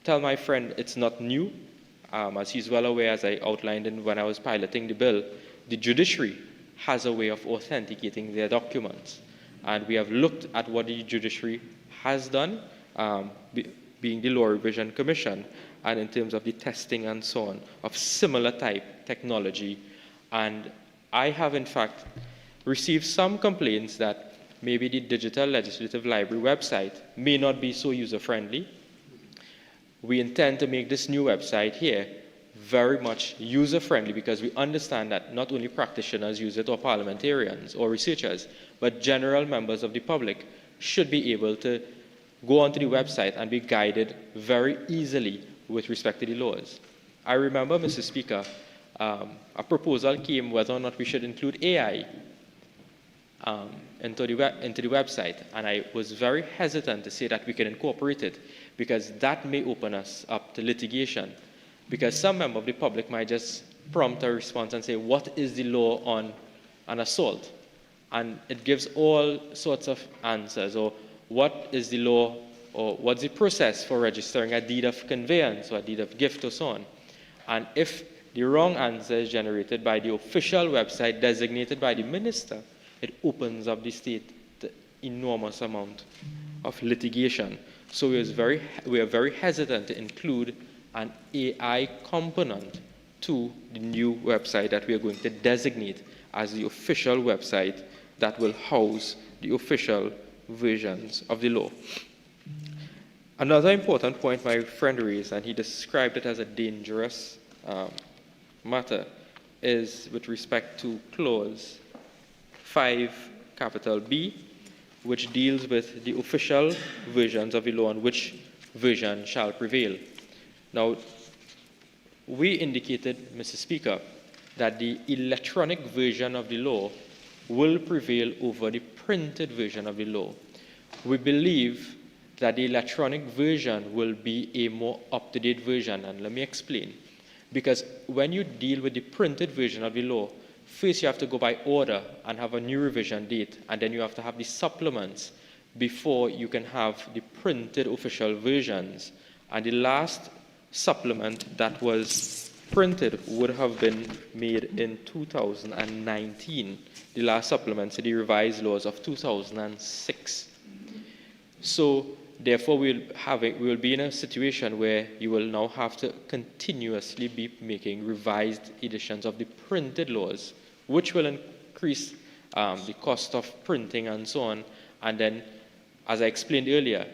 tell my friend it's not new. As he's well aware, as I outlined when I was piloting the bill, the judiciary has a way of authenticating their documents. And we have looked at what the judiciary has done, being the Law Revision Commission, and in terms of the testing and so on, of similar type technology. And I have, in fact, received some complaints that maybe the Digital Legislative Library website may not be so user-friendly. We intend to make this new website here very much user-friendly, because we understand that not only practitioners use it, or parliamentarians or researchers, but general members of the public should be able to go onto the website and be guided very easily with respect to the laws. I remember, Mr. Speaker, a proposal came whether or not we should include AI into the website, and I was very hesitant to say that we can incorporate it, because that may open us up to litigation, because some member of the public might just prompt a response and say, what is the law on an assault? And it gives all sorts of answers, or what is the law or what's the process for registering a deed of conveyance or a deed of gift or so on. And if the wrong answer is generated by the official website designated by the minister, it opens up the state to enormous amount of litigation. So we are very hesitant to include an AI component to the new website that we are going to designate as the official website that will house the official versions of the law. Another important point my friend raised, and he described it as a dangerous matter, is with respect to clause 5B, which deals with the official versions of the law and which version shall prevail. Now, we indicated, Mr. Speaker, that the electronic version of the law will prevail over the printed version of the law. We believe that the electronic version will be a more up-to-date version, and let me explain. Because when you deal with the printed version of the law, first you have to go by order and have a new revision date, and then you have to have the supplements before you can have the printed official versions. And the last supplement that was printed would have been made in 2019, the last supplement to the revised laws of 2006. So therefore we will be in a situation where you will now have to continuously be making revised editions of the printed laws, which will increase the cost of printing and so on. And then, as I explained earlier,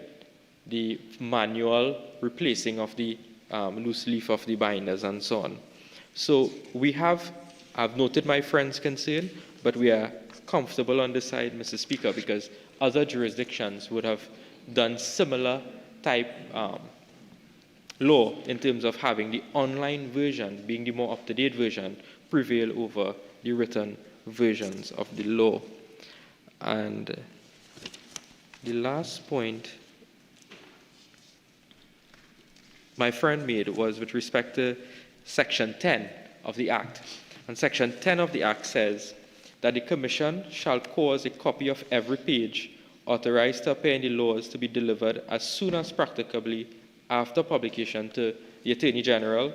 the manual replacing of the loose leaf of the binders and so on. So I've noted my friend's concern, but we are comfortable on this side, Mr. Speaker, because other jurisdictions would have done similar type law in terms of having the online version, being the more up-to-date version, prevail over the written versions of the law. And the last point my friend made was with respect to Section 10 of the Act. And Section 10 of the Act says that the Commission shall cause a copy of every page authorized to appear in the laws to be delivered as soon as practicably after publication to the Attorney General,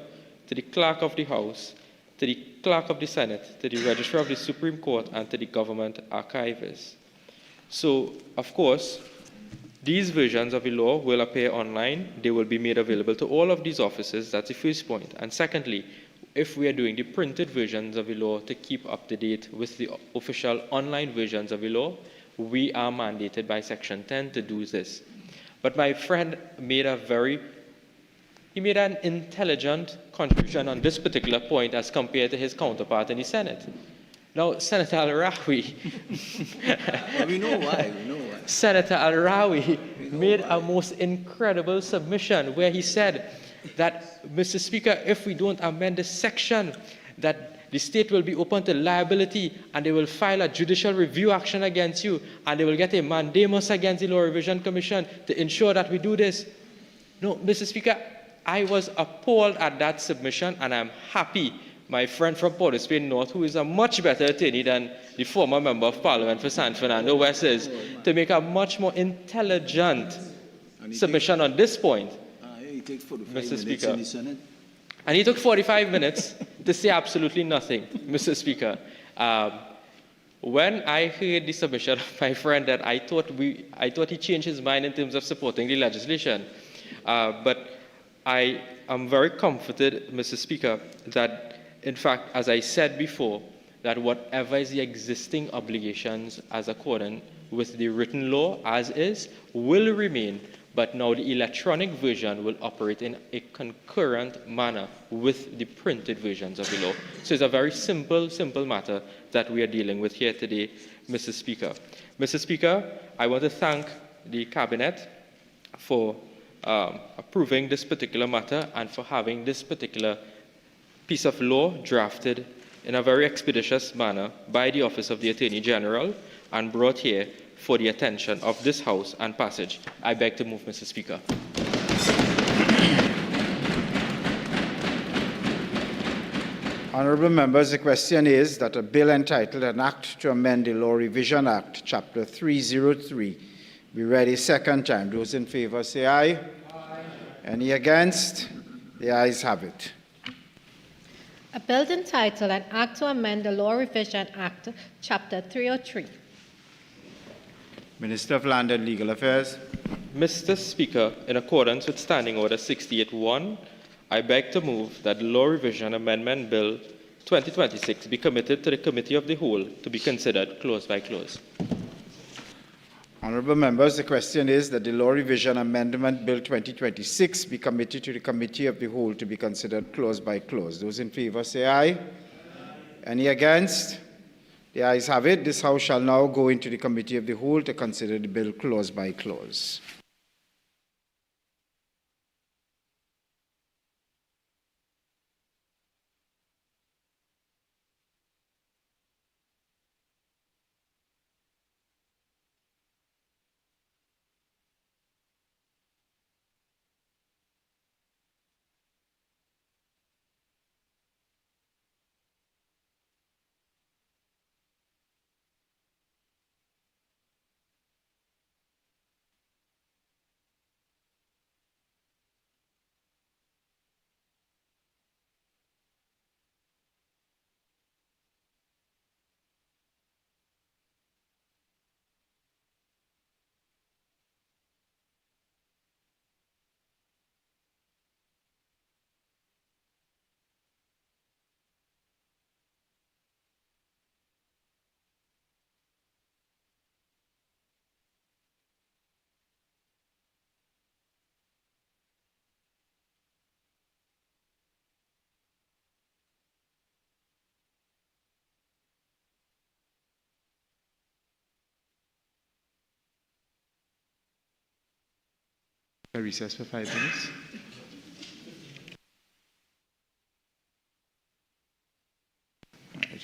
to the Clerk of the House, to the Clerk of the Senate, to the Registrar of the Supreme Court, and to the Government Archivist. So, of course, these versions of the law will appear online. They will be made available to all of these offices. That's the first point. And secondly, if we are doing the printed versions of the law to keep up to date with the official online versions of the law, we are mandated by Section 10 to do this. But my friend made an intelligent contribution on this particular point as compared to his counterpart in the Senate. Now, Senator Al-Rawi, we know why. Senator Al-Rawi made a most incredible submission where he said that, Mr. Speaker, if we don't amend this section, that the state will be open to liability and they will file a judicial review action against you and they will get a mandamus against the Law Revision Commission to ensure that we do this. No, Mr. Speaker, I was appalled at that submission, and I'm happy my friend from Port of Spain North, who is a much better attorney than the former member of Parliament for San Fernando West is, to make a much more intelligent submission on this point, Mr. Speaker. And he took 45 minutes to say absolutely nothing, Mr. Speaker. When I heard the submission of my friend, that I thought he changed his mind in terms of supporting the legislation. But I am very comforted, Mr. Speaker, that in fact, as I said before, that whatever is the existing obligations as according with the written law as is will remain, but now the electronic version will operate in a concurrent manner with the printed versions of the law. So it's a very simple matter that we are dealing with here today, Mr. Speaker. Mr. Speaker, I want to thank the Cabinet for approving this particular matter and for having this particular piece of law drafted in a very expeditious manner by the Office of the Attorney General and brought here for the attention of this House and passage. I beg to move, Mr. Speaker. Honourable members, the question is that a bill entitled An Act to Amend the Law Revision Act, Chapter 303, Be ready second time. Those in favor say aye. Aye. Any against? The ayes have it. A bill entitled An Act to Amend the Law Revision Act, Chapter 303. Minister of Land and Legal Affairs. Mr. Speaker, in accordance with Standing Order 68-1, I beg to move that the Law Revision Amendment Bill 2026 be committed to the Committee of the Whole to be considered clause by clause. Honourable members, the question is that the Law Revision Amendment Bill 2026 be committed to the Committee of the Whole to be considered clause by clause. Those in favour say aye. Aye. Any against? The ayes have it. This House shall now go into the Committee of the Whole to consider the bill clause by clause. A recess for 5 minutes.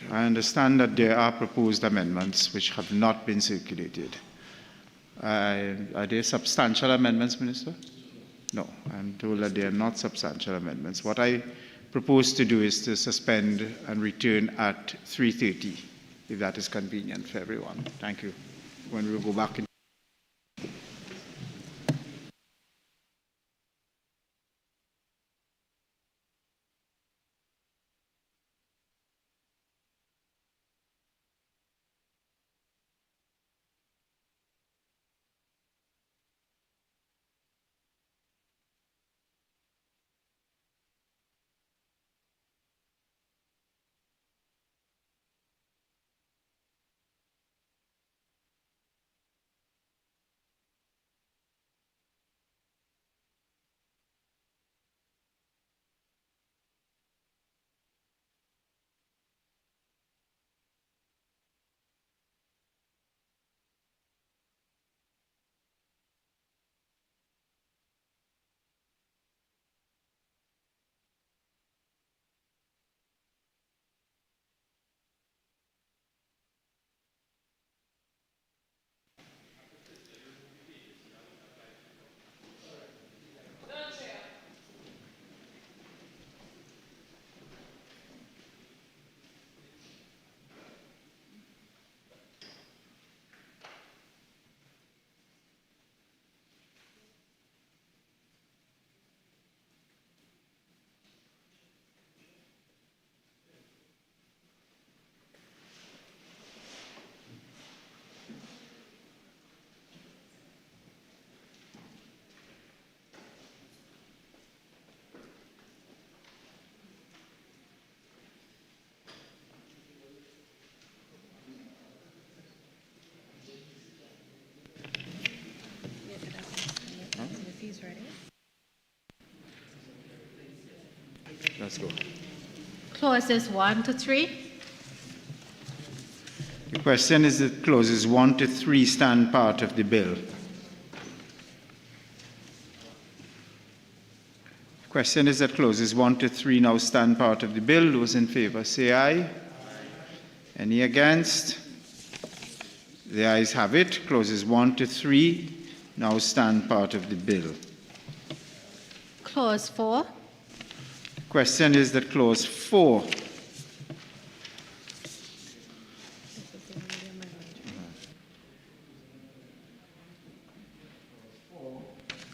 I understand that there are proposed amendments which have not been circulated. Are there substantial amendments, Minister? No, I'm told that they are not substantial amendments. What I propose to do is to suspend and return at 3:30, if that is convenient for everyone. Thank you. When we will go back in. Let's go. Clauses 1 to 3. The question is that clauses 1 to 3 stand part of the bill. The question is that clauses 1 to 3 now stand part of the bill. Those in favour say aye. Aye. Any against? The ayes have it. Clauses 1 to 3 now stand part of the bill. Clause 4. The question is that clause 4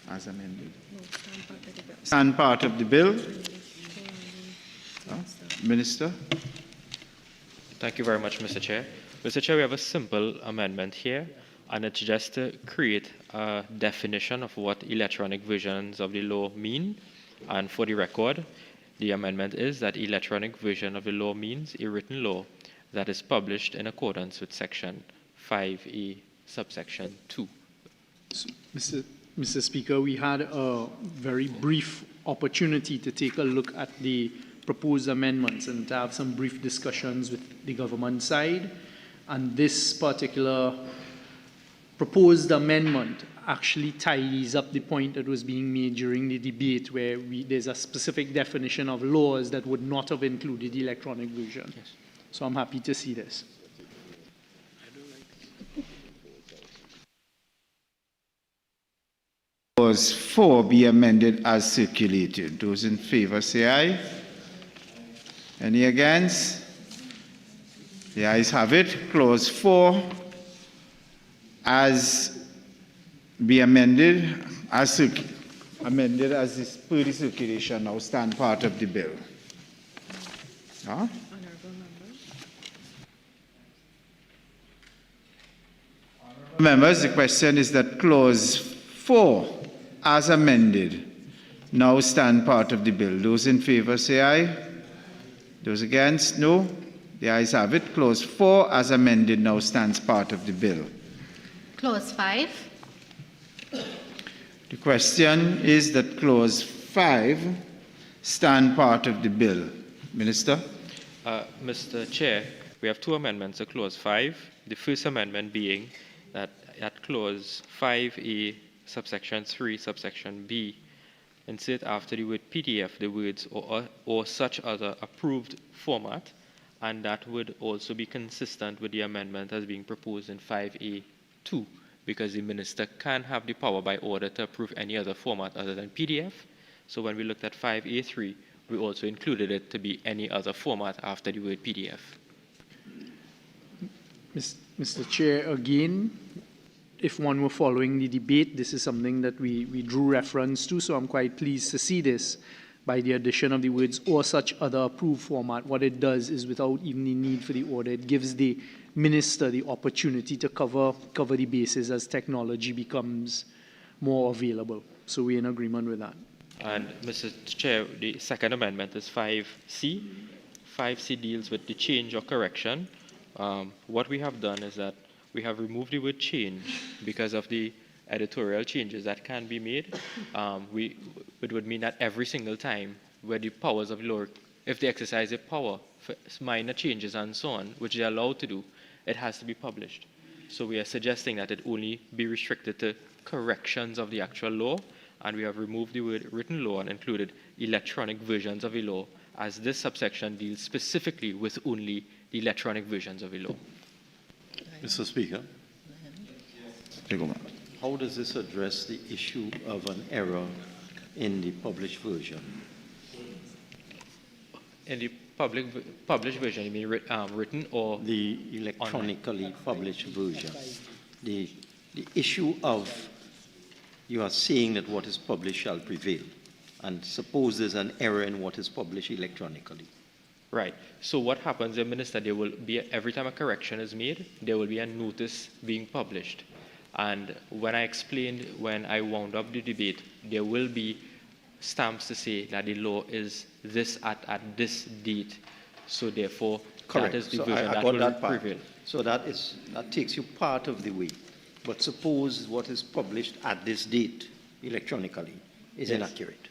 as amended? Stand part of the bill. Minister. Thank you very much, Mr. Chair. Mr. Chair, we have a simple amendment here, and it's just to create a definition of what electronic versions of the law mean. And for the record, the amendment is that electronic version of the law means a written law that is published in accordance with Section 5A, subsection 2. Mr. Speaker, we had a very brief opportunity to take a look at the proposed amendments and to have some brief discussions with the government side. And this particular proposed amendment actually tidies up the point that was being made during the debate, where there's a specific definition of laws that would not have included the electronic version. Yes. So I'm happy to see this. Clause 4 be amended as circulated. Those in favor say aye. Any against? The ayes have it. Clause 4 as be amended as amended as is per the circulation now stand part of the bill. Huh? Members, the question is that clause 4 as amended now stand part of the bill. Those in favor say aye. Those against, no. The ayes have it. Clause 4 as amended now stands part of the bill. Clause 5. The question is that clause 5 stand part of the bill. Minister? Mr. Chair, we have two amendments to clause 5. The first amendment being that at clause 5A, subsection 3, subsection B, insert after the word PDF the words or such other approved format, and that would also be consistent with the amendment as being proposed in 5A2, because the minister can have the power by order to approve any other format other than PDF. So when we looked at 5A3, we also included it to be any other format after the word PDF. Mr. Chair, again, if one were following the debate, this is something that we drew reference to, so I'm quite pleased to see this. By the addition of the words or such other approved format, what it does is, without even the need for the order, it gives the minister the opportunity to cover the bases as technology becomes more available. So we're in agreement with that. And Mr. Chair, the second amendment is 5C. 5C deals with the change or correction. What we have done is that we have removed the word change because of the editorial changes that can be made. It would mean that every single time where the powers of law, if they exercise a power for minor changes and so on, which they're allowed to do, it has to be published. So we are suggesting that it only be restricted to corrections of the actual law, and we have removed the word written law and included electronic versions of a law, as this subsection deals specifically with only the electronic versions of a law. Mr. Speaker, how does this address the issue of an error in the published version? In the published version, you mean written or? The electronically published version. The issue of you are saying that what is published shall prevail, and suppose there's an error in what is published electronically. Right. So what happens, Minister, there will be, every time a correction is made, there will be a notice being published. And when I explained, when I wound up the debate, there will be stamps to say that the law is this at this date. So therefore, correct. That is the so version I that got will that part. prevail. So that takes you part of the way. But suppose what is published at this date electronically is inaccurate.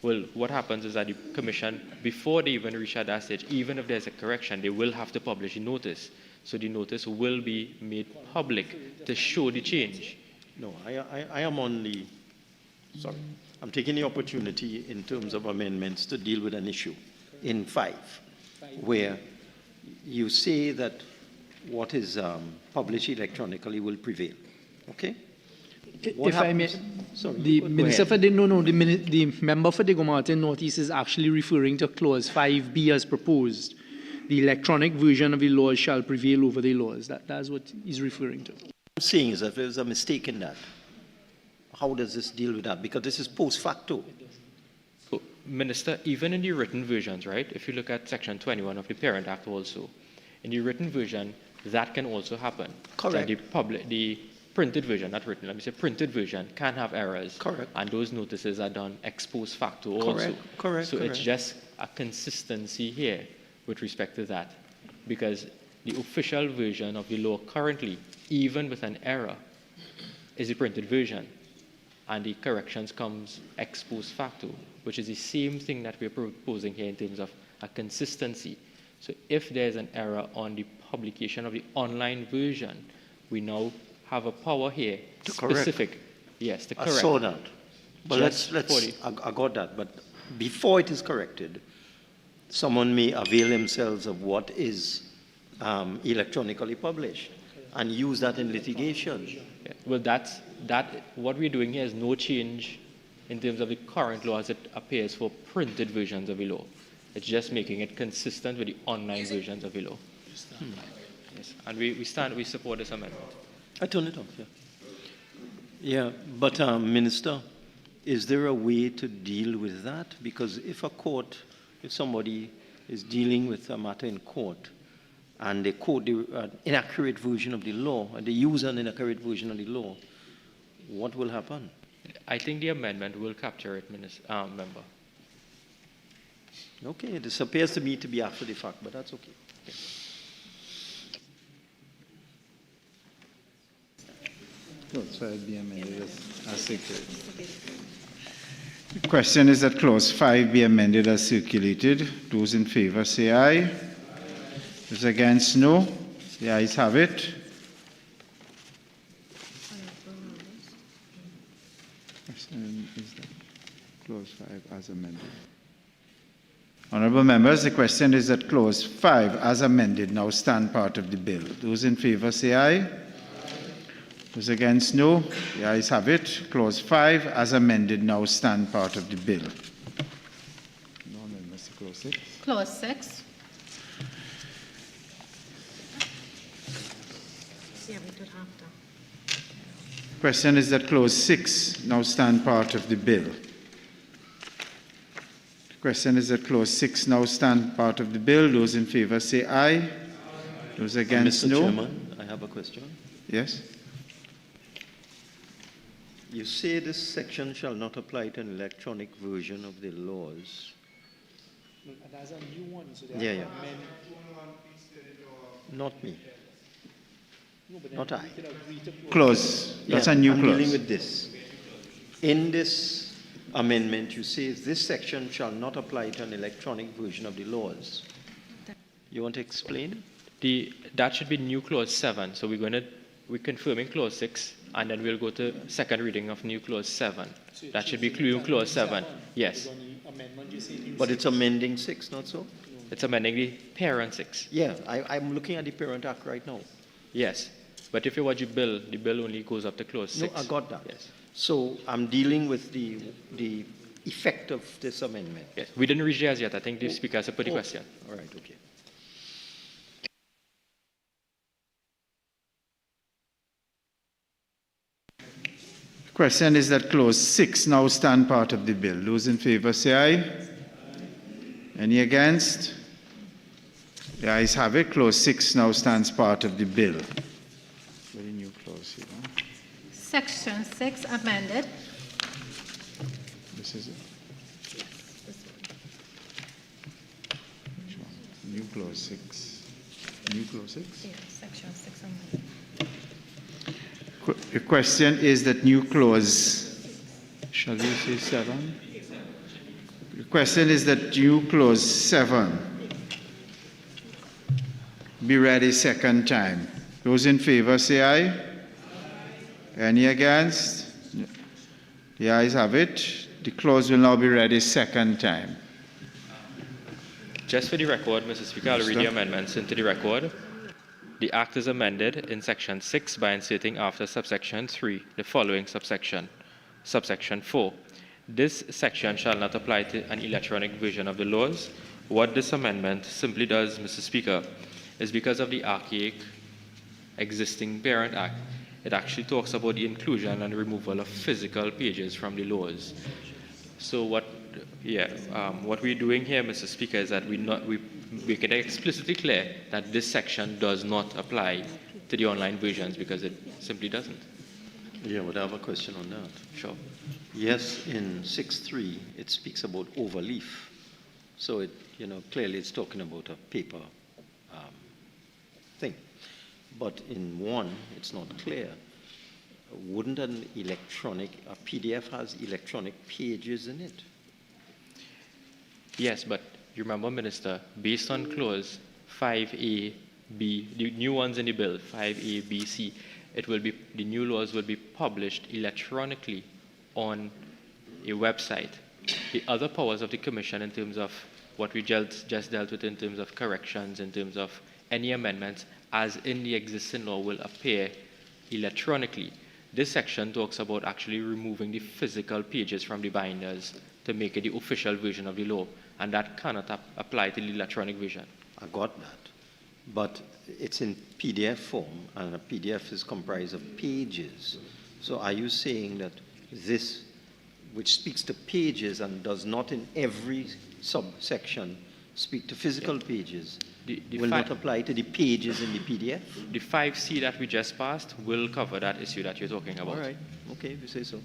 Well, what happens is that the Commission, before they even reach at that stage, even if there's a correction, they will have to publish a notice. So the notice will be made public to show the change. No, I am only, sorry, I'm taking the opportunity in terms of amendments to deal with an issue in 5, where you say that what is published electronically will prevail. Okay? What if happens? I may, sorry, the minister for the the member for the Gomartin Northeast is actually referring to clause 5B as proposed. The electronic version of the laws shall prevail over the laws. That's what he's referring to. What I'm saying is that there's a mistake in that. how does this deal with that? Because this is post facto. So, Minister, even in the written versions, right, if you look at Section 21 of the Parent Act also, in the written version, that can also happen. Correct. The printed version, not written, let me say printed version, can have errors. Correct. And those notices are done ex post facto Correct. also. Correct. So Correct. it's just a consistency here with respect to that. Because the official version of the law currently, even with an error, is the printed version. And the corrections comes ex post facto, which is the same thing that we're proposing here in terms of a consistency. So if there's an error on the publication of the online version, we now have a power here to specific. Correct. Yes, to I correct. saw that. But Just I got that. But before it is corrected, someone may avail themselves of what is electronically published and use that in litigation. Yeah. Well, what we're doing here is no change in terms of the current law as it appears for printed versions of the law. It's just making it consistent with the online versions of the law. Yes, and we support this amendment. I turn it off, yeah. Yeah, but Minister, is there a way to deal with that? Because if somebody is dealing with a matter in court and they quote the inaccurate version of the law, and they use an inaccurate version of the law, what will happen? I think the amendment will capture it, Member. Okay, this appears to me to be after the fact, but that's okay. Clause 5 be amended as circulated. The question is that Clause 5 be amended as circulated. Those in favor say aye. Those against, no. The ayes have it. Question is that Clause 5 as amended. Honourable members, the question is that Clause 5 as amended now stand part of the bill. Those in favor say aye. Those against, no. The ayes have it. Clause 5 as amended now stand part of the bill. No amendments to Clause 6. Clause 6. Question is that Clause 6 now stand part of the bill. The question is that Clause 6 now stand part of the bill. Those in favor say aye. Those against, Mr. no. Chairman, I have a question. Yes. You say this section shall not apply to an electronic version of the laws. That's a new one. So Yeah. Not me. Not I. Clause. That's a new I'm clause. dealing with this. In this amendment, you say this section shall not apply to an electronic version of the laws. You want to explain? That should be new Clause 7. So we're confirming Clause 6, and then we'll go to second reading of new Clause 7. That should be new Clause 7. Yes. But it's amending 6, not so? It's amending the Parent 6. Yeah, I'm looking at the Parent Act right now. Yes. But if you watch the bill only goes up to Clause 6. No, I got that. Yes. So I'm dealing with the effect of this amendment. Yes. We didn't reach there as yet. I think the Speaker has put the question. All right, okay. The question is that Clause 6 now stand part of the bill. Those in favor say aye. Any against? The ayes have it. Clause 6 now stands part of the bill. Very new clause here. Huh? Section 6 amended. This is it. Which one? New clause 6. New clause 6? Yeah, section 6 amended. The question is that new clause, shall we say 7? The question is that new clause 7 be read a second time. Those in favor say aye. Any against? The ayes have it. The clause will now be read a second time. Just for the record, Mr. Speaker, I'll read the amendments into the record. The Act is amended in Section 6 by inserting after subsection 3 the following subsection. Subsection 4. This section shall not apply to an electronic version of the laws. What this amendment simply does, Mr. Speaker, is because of the archaic existing Parent Act, it actually talks about the inclusion and removal of physical pages from the laws. So what we're doing here, Mr. Speaker, is that we make it explicitly clear that this section does not apply to the online versions because it simply doesn't. Yeah, but I have a question on that. Sure. Yes, in 6.3, it speaks about overleaf. So it, clearly it's talking about a paper thing. But in 1, it's not clear. Wouldn't a PDF has electronic pages in it? Yes, but you remember, Minister, based on clause 5A, B, the new ones in the bill, 5A, B, C, the new laws will be published electronically on a website. The other powers of the Commission in terms of what we just dealt with in terms of corrections, in terms of any amendments, as in the existing law, will appear electronically. This section talks about actually removing the physical pages from the binders to make it the official version of the law, and that cannot apply to the electronic version. I got that. But it's in PDF form, and a PDF is comprised of pages. So are you saying that this, which speaks to pages and does not in every subsection speak to physical pages, will not apply to the pages in the PDF? The 5C that we just passed will cover that issue that you're talking about. All right. Okay, if you say so.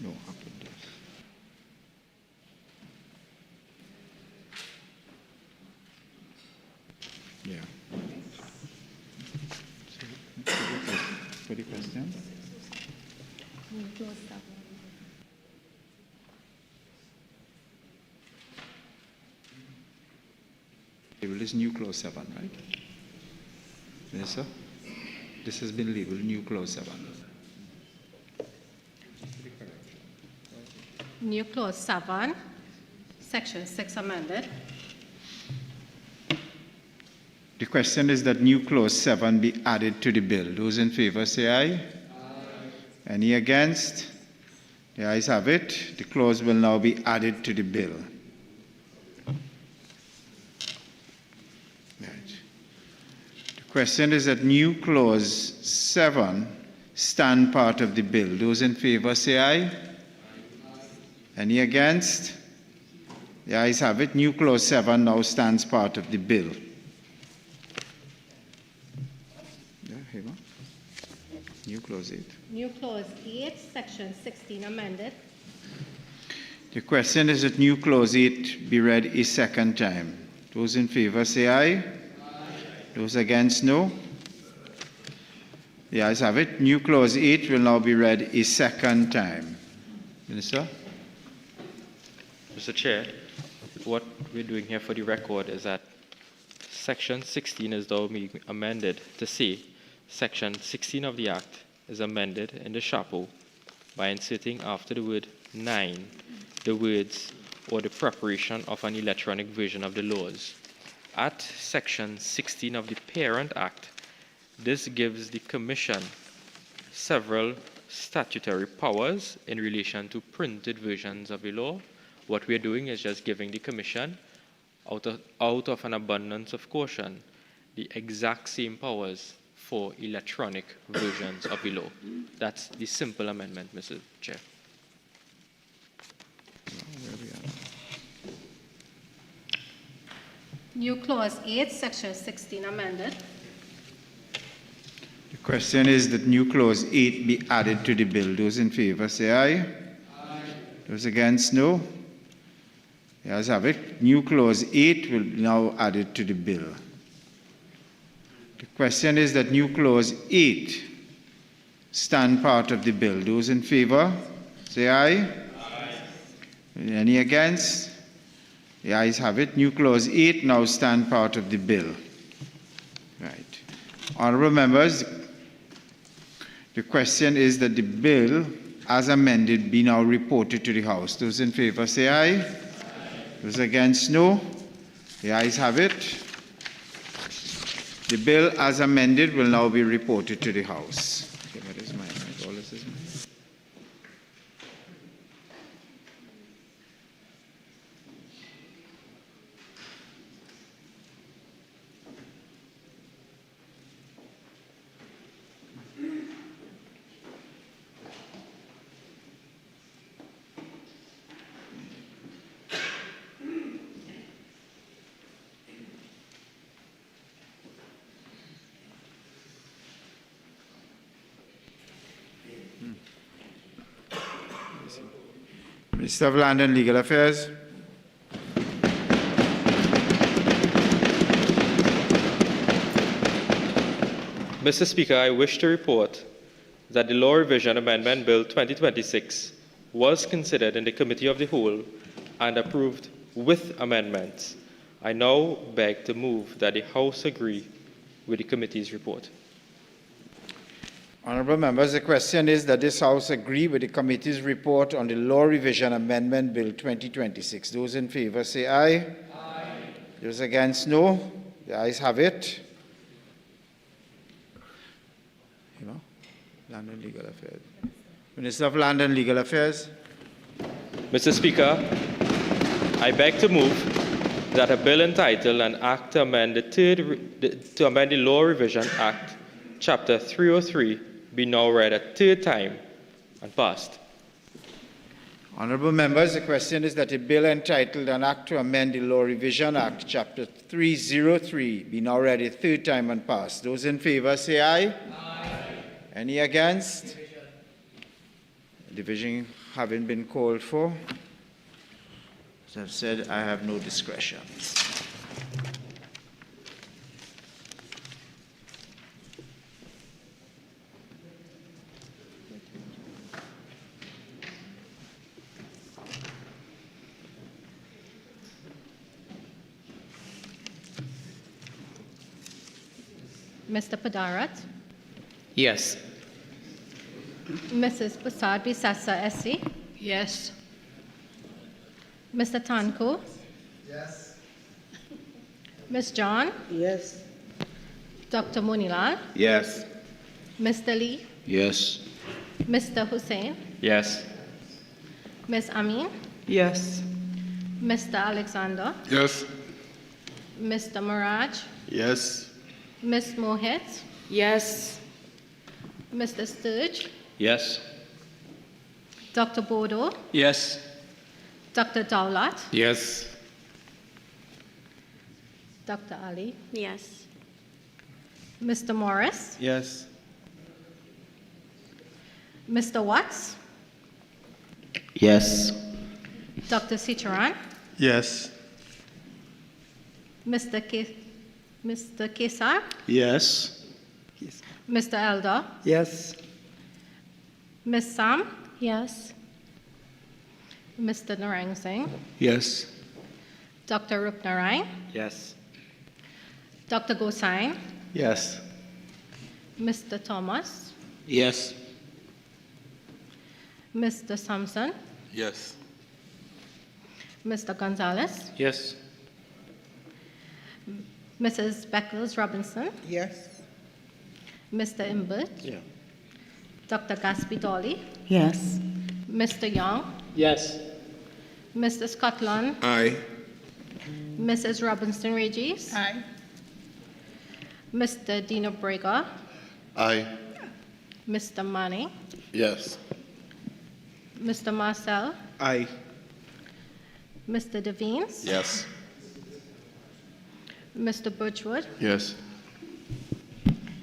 No, I put this. Yeah. For the question? Labeled as new clause 7, right? Minister? This has been labeled new clause 7. New clause 7, section 6 amended. The question is that new clause 7 be added to the bill. Those in favor say aye. Aye. Any against? The ayes have it. The clause will now be added to the bill. Right. The question is that new clause 7 stand part of the bill. Those in favor say aye. Any against? The ayes have it. New clause 7 now stands part of the bill. Yeah, here we go. New clause 8. New clause 8, section 16 amended. The question is that new clause 8 be read a second time. Those in favor say aye. Aye. Those against, no. The ayes have it. New clause 8 will now be read a second time. Minister? Mr. Chair, what we're doing here for the record is that Section 16 is now being amended to say Section 16 of the Act is amended in the chapeau by inserting after the word 9 the words or the preparation of an electronic version of the laws. At Section 16 of the Parent Act, this gives the Commission several statutory powers in relation to printed versions of the law. What we're doing is just giving the Commission, out of an abundance of caution, the exact same powers for electronic versions of the law. That's the simple amendment, Mr. Chair. New clause 8, section 16 amended. The question is that new clause 8 be added to the bill. Those in favor say aye. Aye. Those against, no. The ayes have it. New clause 8 will be now added to the bill. The question is that new clause 8 stand part of the bill. Those in favor say aye. Aye. Any against? The ayes have it. New clause 8 now stand part of the bill. Right. Honourable members, the question is that the bill as amended be now reported to the House. Those in favor say aye. Those against, no. The ayes have it. The bill as amended will now be reported to the House. Okay, what is mine? All this is mine. Minister of Land and Legal Affairs. Mr. Speaker, I wish to report that the Law Revision Amendment Bill 2026 was considered in the Committee of the Whole and approved with amendments. I now beg to move that the House agree with the committee's report. Honourable members, the question is that this House agree with the committee's report on the Law Revision Amendment Bill 2026. Those in favour say aye. Aye. Those against, no. The ayes have it. Land and Legal Affairs. Minister of Land and Legal Affairs. Mr. Speaker, I beg to move that a bill entitled An Act to amend the Law Revision Act, Chapter 303, be now read a third time and passed. Honourable members, the question is that a bill entitled An Act to Amend the Law Revision Act, Chapter 303, be now read a third time and passed. Those in favour say aye. Aye. Any against? Division having been called for. As I've said, I have no discretion. Mr. Padarat, Yes. Mrs. Prasad Bisasa SC, Yes. Mr. Tanko, Yes. Ms. John, Yes. Dr. Moonilal, Yes. Mr. Lee, Yes. Mr. Hosein, Yes. Ms. Amin, Yes. Mr. Alexander, Yes. Mr. Maharaj, Yes. Ms. Mohit, Yes. Mr. Sturge, Yes. Dr. Bodo, Yes. Dr. Dowlat, Yes. Dr. Ali, Yes. Mr. Morris, Yes. Mr. Watts, Yes. Dr. Sitcharan, Yes. Mr. Kesar, Yes. Mr. Elder, Yes. Ms. Sam, Yes. Mr. Narang Singh, Yes. Dr. Rup Narang, Yes. Dr. Gosain, Yes. Mr. Thomas, Yes. Mr. Sampson, Yes. Mr. Gonzales, Yes. Mrs. Beckles Robinson, Yes. Mr. Imbert, Yeah. Dr. Gatsby Dolly, Yes. Mr. Young, Yes. Mr. Scotland, Aye. Mrs. Robinson Regis, Aye. Mr. Dino Brega, Aye. Mr. Manning, Yes. Mr. Marcel, Aye. Mr. Devines, Yes. Mr. Birchwood, Yes.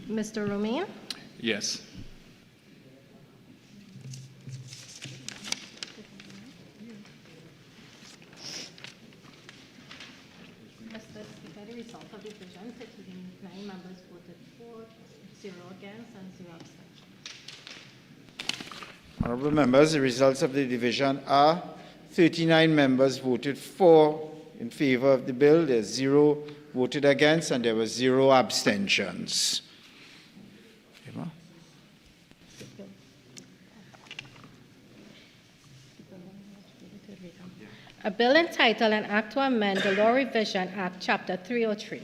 Mr. Romain, Yes. Mr. Speaker, the result of the division, 9 members voted for, 0 against, and 0 abstentions. Honourable members, the results of the division are 39 members voted for in favour of the bill, there's 0 voted against, and there were 0 abstentions. A bill entitled An Act to Amend the Law Revision Act, Chapter 303.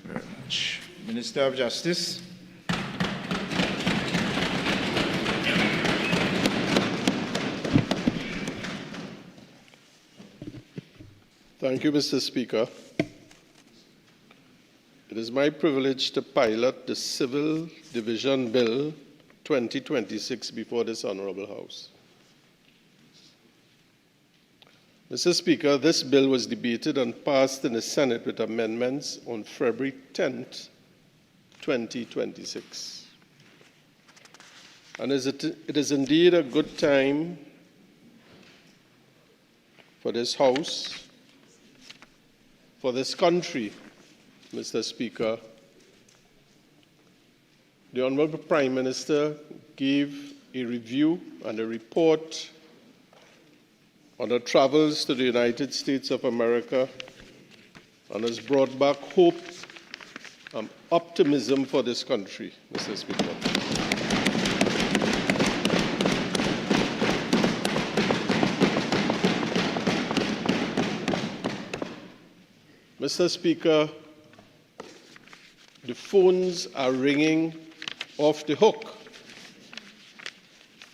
Very much. Minister of Justice. Thank you, Mr. Speaker. It is my privilege to pilot the Civil Division Bill 2026 before this Honorable House. Mr. Speaker, this bill was debated and passed in the Senate with amendments on February 10th, 2026. And it is indeed a good time for this House, for this country, Mr. Speaker. The Honorable Prime Minister gave a review and a report on her travels to the United States of America and has brought back hope and optimism for this country, Mr. Speaker. Mr. Speaker, the phones are ringing off the hook.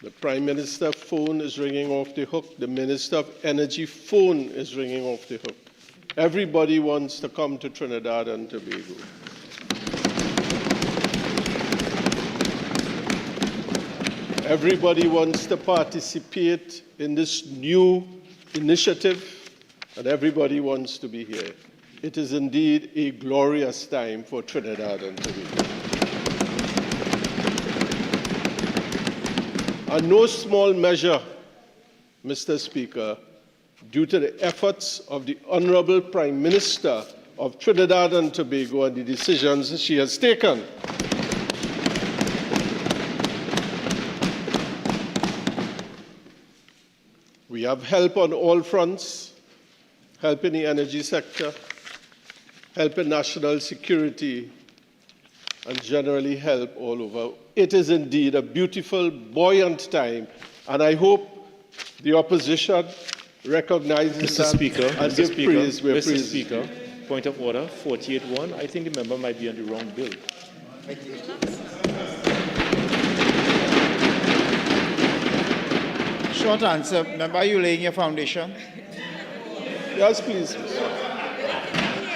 The Prime Minister's phone is ringing off the hook. The Minister of Energy phone is ringing off the hook. Everybody wants to come to Trinidad and Tobago. Everybody wants to participate in this new initiative, and everybody wants to be here. It is indeed a glorious time for Trinidad and Tobago. And no small measure, Mr. Speaker, due to the efforts of the Honorable Prime Minister of Trinidad and Tobago and the decisions she has taken. We have help on all fronts, help in the energy sector, help in national security, and generally help all over. It is indeed a beautiful, buoyant time, and I hope the opposition recognizes that and give praise where praise is due. Mr. Speaker, point of order, 48-1. I think the member might be on the wrong bill. Short answer. Member, are you laying your foundation? Yes, please.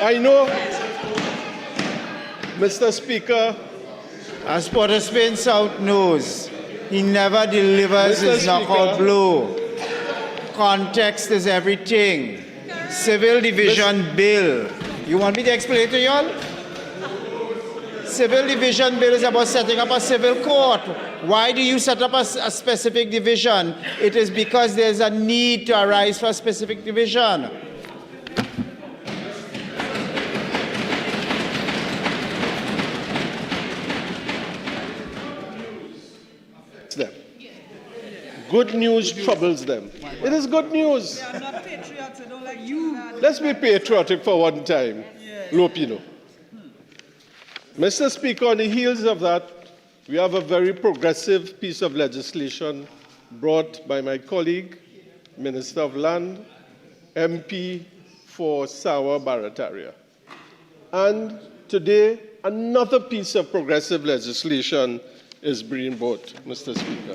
I know, Mr. Speaker, as Port of Spain South knows, he never delivers his knockout blow. Context is everything. Civil Division Bill. You want me to explain to you all? Civil Division Bill is about setting up a civil court. Why do you set up a specific division? It is because there's a need to arise for a specific division. Them. Good news troubles them. It is good news. They are not patriots, they don't like you. Let's be patriotic for one time, Lopino. Mr. Speaker, on the heels of that, we have a very progressive piece of legislation brought by my colleague, Minister of Land, MP for Sawa Barataria. And today, another piece of progressive legislation is being brought, Mr. Speaker.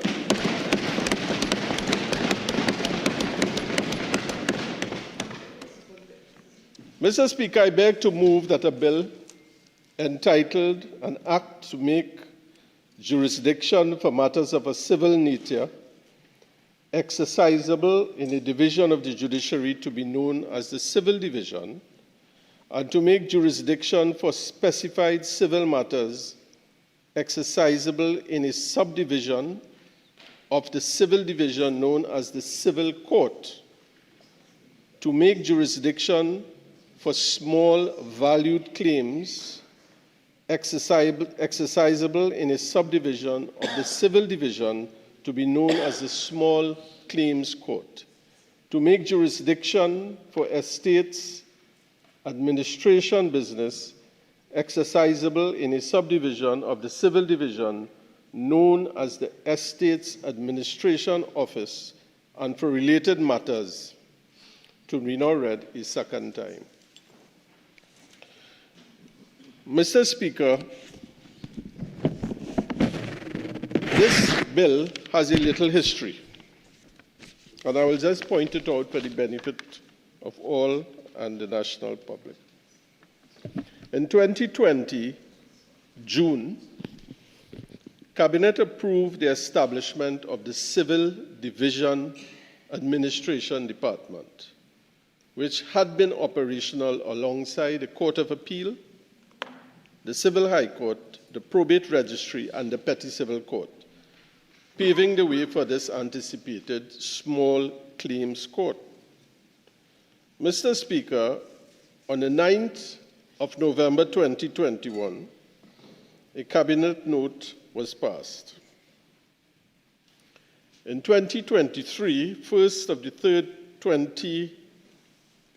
Mr. Speaker, I beg to move that a bill entitled An Act to Make Jurisdiction for Matters of a Civil Nature exercisable in a division of the judiciary to be known as the Civil Division, and to make jurisdiction for specified civil matters exercisable in a subdivision of the Civil Division known as the Civil Court, to make jurisdiction for small valued claims exercisable in a subdivision of the Civil Division to be known as the Small Claims Court, to make jurisdiction for estates administration business exercisable in a subdivision of the Civil Division known as the Estates Administration Office, and for related matters, to be now read a second time. Mr. Speaker, this bill has a little history, and I will just point it out for the benefit of all and the national public. In 2020, June, Cabinet approved the establishment of the Civil Division Administration Department, which had been operational alongside the Court of Appeal, the Civil High Court, the Probate Registry, and the Petty Civil Court, paving the way for this anticipated small claims court. Mr. Speaker, on the 9th of November 2021, a cabinet note was passed. In 2023,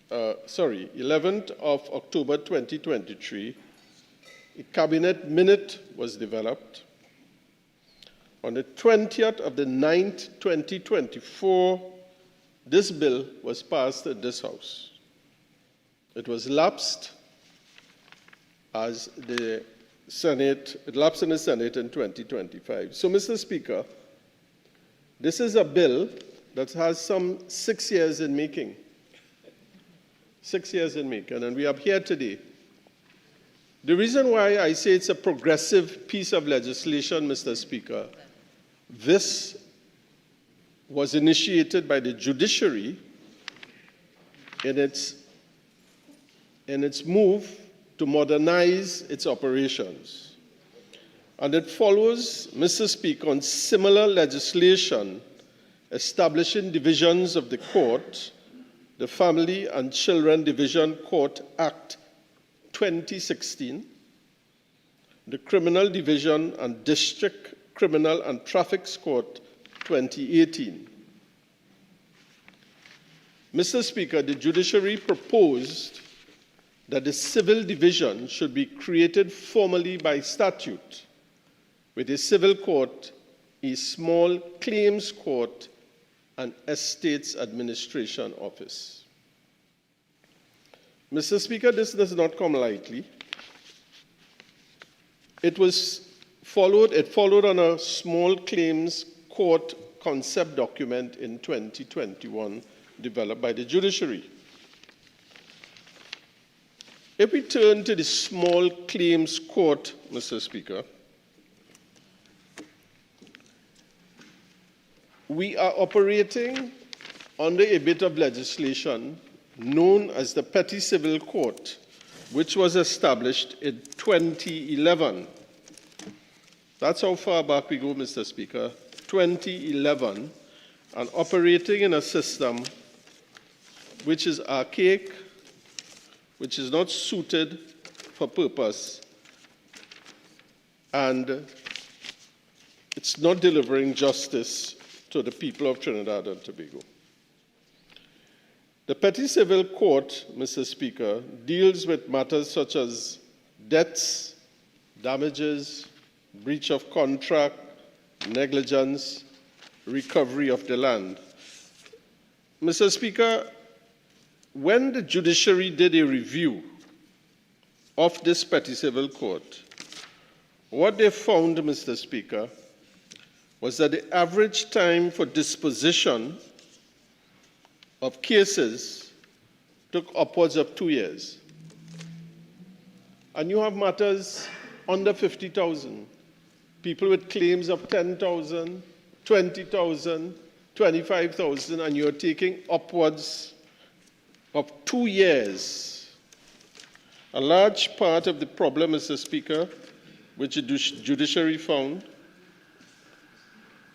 11th of October 2023, a cabinet minute was developed. On the 20th of the 9th, 2024, this bill was passed at this House. It was lapsed as the Senate, it lapsed in the Senate in 2025. So, Mr. Speaker, this is a bill that has some 6 years in making. 6 years in making, and we are here today. The reason why I say it's a progressive piece of legislation, Mr. Speaker, this was initiated by the judiciary in its move to modernize its operations. And it follows, Mr. Speaker, on similar legislation establishing divisions of the court, the Family and Children Division Court Act 2016, the Criminal Division and District Criminal and Traffic Court 2018. Mr. Speaker, the judiciary proposed that the civil division should be created formally by statute, with a civil court, a small claims court, and estates administration office. Mr. Speaker, this does not come lightly. It followed on a small claims court concept document in 2021 developed by the judiciary. If we turn to the small claims court, Mr. Speaker, we are operating under a bit of legislation known as the Petty Civil Court, which was established in 2011. That's how far back we go, Mr. Speaker, 2011, and operating in a system which is archaic, which is not suited for purpose, and it's not delivering justice to the people of Trinidad and Tobago. The Petty Civil Court, Mr. Speaker, deals with matters such as debts, damages, breach of contract, negligence, recovery of the land. Mr. Speaker, when the judiciary did a review of this Petty Civil Court, what they found, Mr. Speaker, was that the average time for disposition of cases took upwards of 2 years. And you have matters under 50,000, people with claims of 10,000, 20,000, 25,000, and you're taking upwards of 2 years. A large part of the problem, Mr. Speaker, which the judiciary found,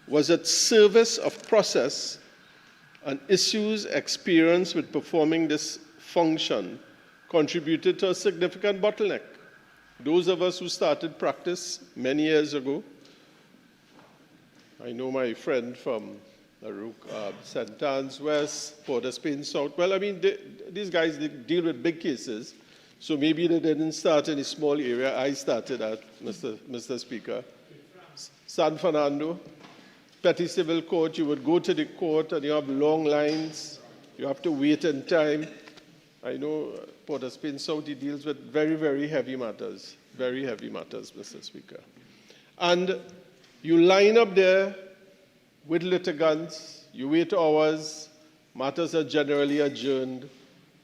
was that service of process and issues experienced with performing this function contributed to a significant bottleneck. Those of us who started practice many years ago, I know my friend from St. Anne's West, Port of Spain South. Well, I mean, these guys deal with big cases, so maybe they didn't start in a small area. I started at, Mr. Speaker. San Fernando, petty civil court, you would go to the court and you have long lines, you have to wait in time. I know Port of Spain South deals with very, very heavy matters, Mr. Speaker. And you line up there with litigants, you wait hours, matters are generally adjourned,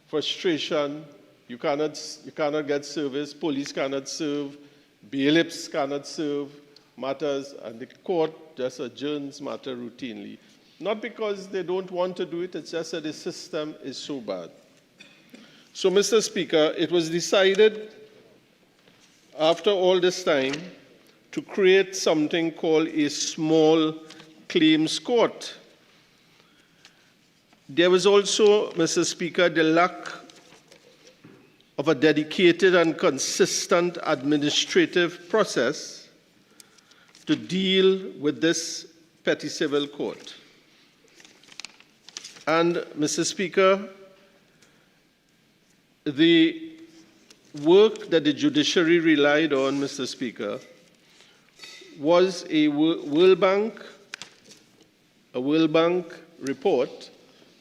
frustration, you cannot get service, police cannot serve, bailiffs cannot serve matters, and the court just adjourns matter routinely. Not because they don't want to do it, it's just that the system is so bad. So, Mr. Speaker, it was decided after all this time to create something called a small claims court. There was also, Mr. Speaker, the lack of a dedicated and consistent administrative process to deal with this petty civil court. And, Mr. Speaker, the work that the judiciary relied on, Mr. Speaker, was a World Bank report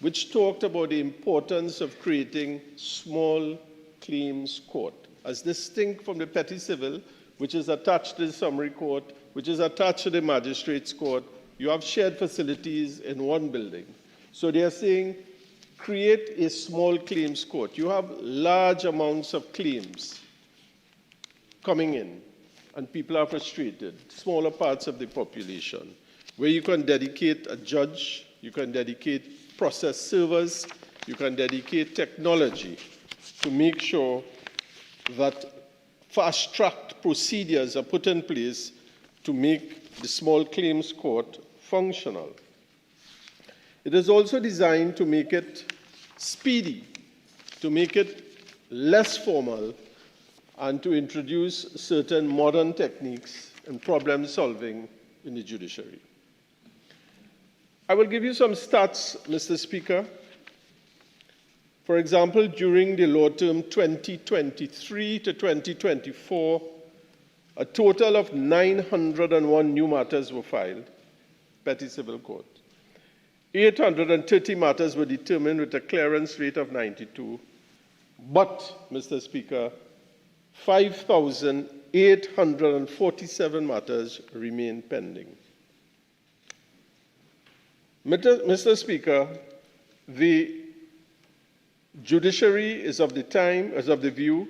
which talked about the importance of creating small claims court, as distinct from the petty civil, which is attached to the summary court, which is attached to the magistrates court. You have shared facilities in one building. So they are saying, create a small claims court. You have large amounts of claims coming in, and people are frustrated, smaller parts of the population, where you can dedicate a judge, you can dedicate process servers, you can dedicate technology to make sure that fast-tracked procedures are put in place to make the small claims court functional. It is also designed to make it speedy, to make it less formal, and to introduce certain modern techniques and problem solving in the judiciary. I will give you some stats, Mr. Speaker. For example, during the law term 2023 to 2024, a total of 901 new matters were filed, petty civil court. 830 matters were determined with a clearance rate of 92. But, Mr. Speaker, 5,847 matters remain pending. Mr. Speaker, the judiciary is of the view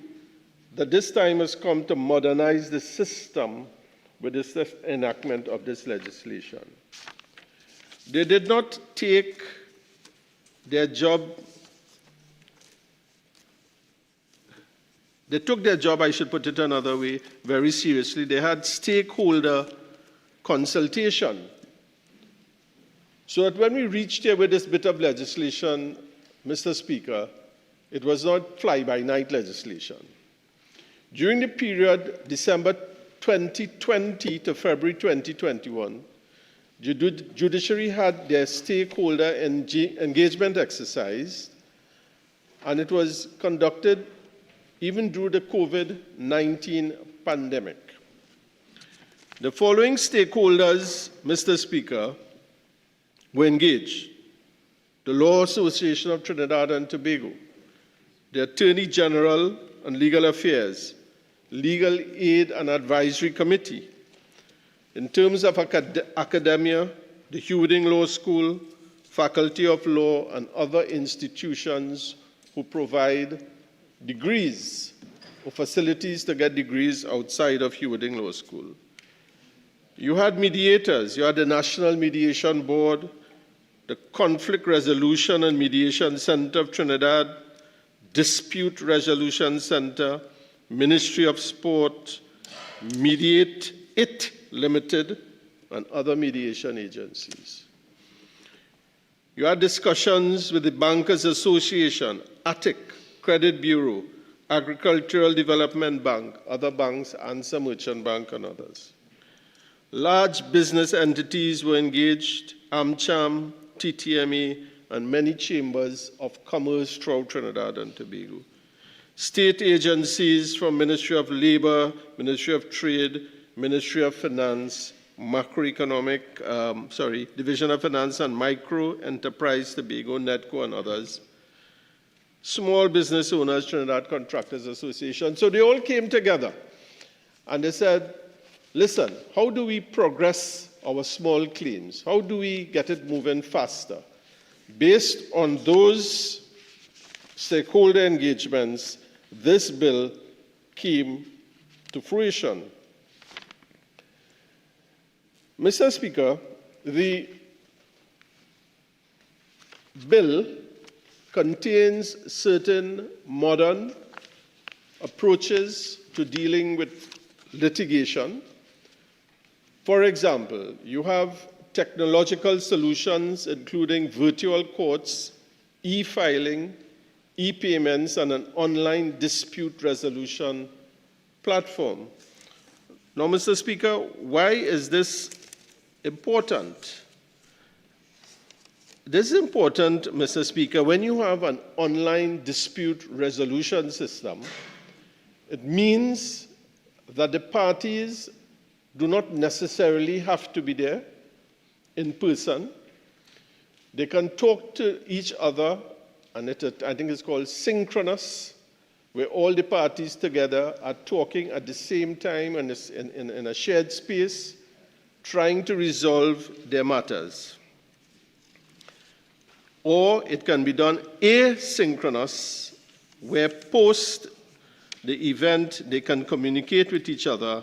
that this time has come to modernize the system with this enactment of this legislation. They did not take their job, they took their job, I should put it another way, very seriously. They had stakeholder consultation. So that when we reached here with this bit of legislation, Mr. Speaker, it was not fly-by-night legislation. During the period December 2020 to February 2021, the judiciary had their stakeholder engagement exercise, and it was conducted even through the COVID-19 pandemic. The following stakeholders, Mr. Speaker, were engaged: the Law Association of Trinidad and Tobago, the Attorney General and Legal Affairs, Legal Aid and Advisory Committee. In terms of academia, the Homeland Law School, Faculty of Law, and other institutions who provide degrees or facilities to get degrees outside of Homeland Law School. You had mediators. You had the National Mediation Board, the Conflict Resolution and Mediation Center of Trinidad, Dispute Resolution Center, Ministry of Sport, Mediate It Limited, and other mediation agencies. You had discussions with the Bankers Association, ATIC, Credit Bureau, Agricultural Development Bank, other banks, ANSA Merchant Bank, and others. Large business entities were engaged, AmCham, TTMA, and many chambers of commerce throughout Trinidad and Tobago. State agencies from Ministry of Labor, Ministry of Trade, Ministry of Finance, Division of Finance and Micro Enterprise Tobago, NETCO, and others, Small Business Owners Trinidad Contractors Association. So they all came together and they said, listen, how do we progress our small claims? How do we get it moving faster? Based on those stakeholder engagements, this bill came to fruition. Mr. Speaker, the bill contains certain modern approaches to dealing with litigation. For example, you have technological solutions including virtual courts, e-filing, e-payments, and an online dispute resolution platform. Now, Mr. Speaker, why is this important? This is important, Mr. Speaker, when you have an online dispute resolution system. It means that the parties do not necessarily have to be there in person. They can talk to each other, and I think it's called synchronous, where all the parties together are talking at the same time and in a shared space, trying to resolve their matters. Or it can be done asynchronous, where post the event they can communicate with each other,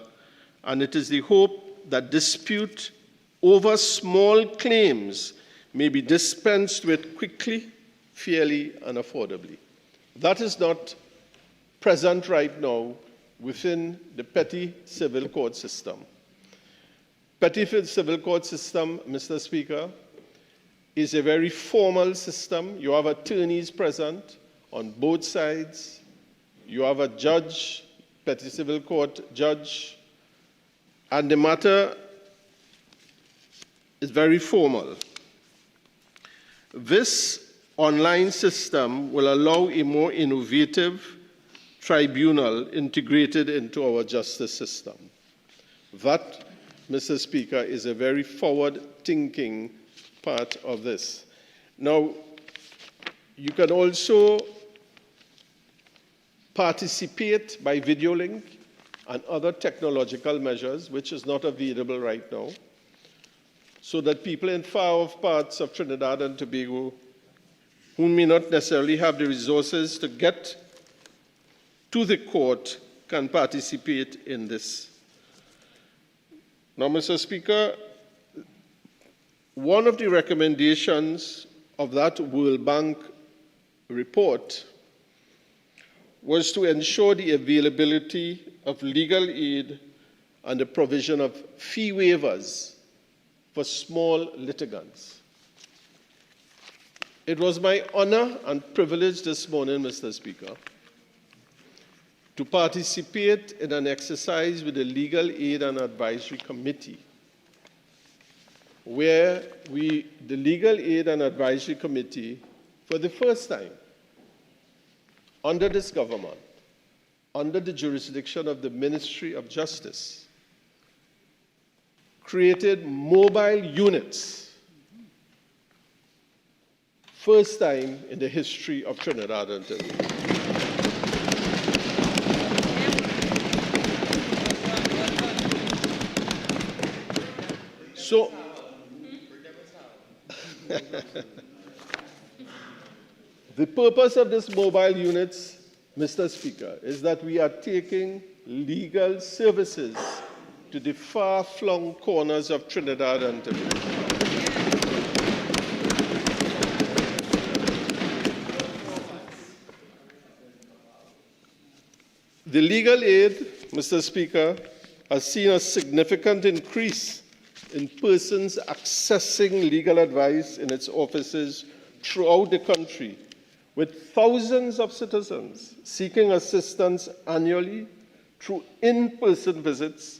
and it is the hope that dispute over small claims may be dispensed with quickly, fairly, and affordably. That is not present right now within the petty civil court system. Petty civil court system, Mr. Speaker, is a very formal system. You have attorneys present on both sides. You have a judge, petty civil court judge, and the matter is very formal. This online system will allow a more innovative tribunal integrated into our justice system. That, Mr. Speaker, is a very forward-thinking part of this. Now, you can also participate by video link and other technological measures, which is not available right now, so that people in far-off parts of Trinidad and Tobago who may not necessarily have the resources to get to the court can participate in this. Now, Mr. Speaker, one of the recommendations of that World Bank report was to ensure the availability of legal aid and the provision of fee waivers for small litigants. It was my honor and privilege this morning, Mr. Speaker, to participate in an exercise with the Legal Aid and Advisory Committee, where the Legal Aid and Advisory Committee, for the first time, under this government, under the jurisdiction of the Ministry of Justice, created mobile units, first time in the history of Trinidad and Tobago. So, the purpose of this mobile units, Mr. Speaker, is that we are taking legal services to the far-flung corners of Trinidad and Tobago. The legal aid, Mr. Speaker, has seen a significant increase in persons accessing legal advice in its offices throughout the country, with thousands of citizens seeking assistance annually through in-person visits,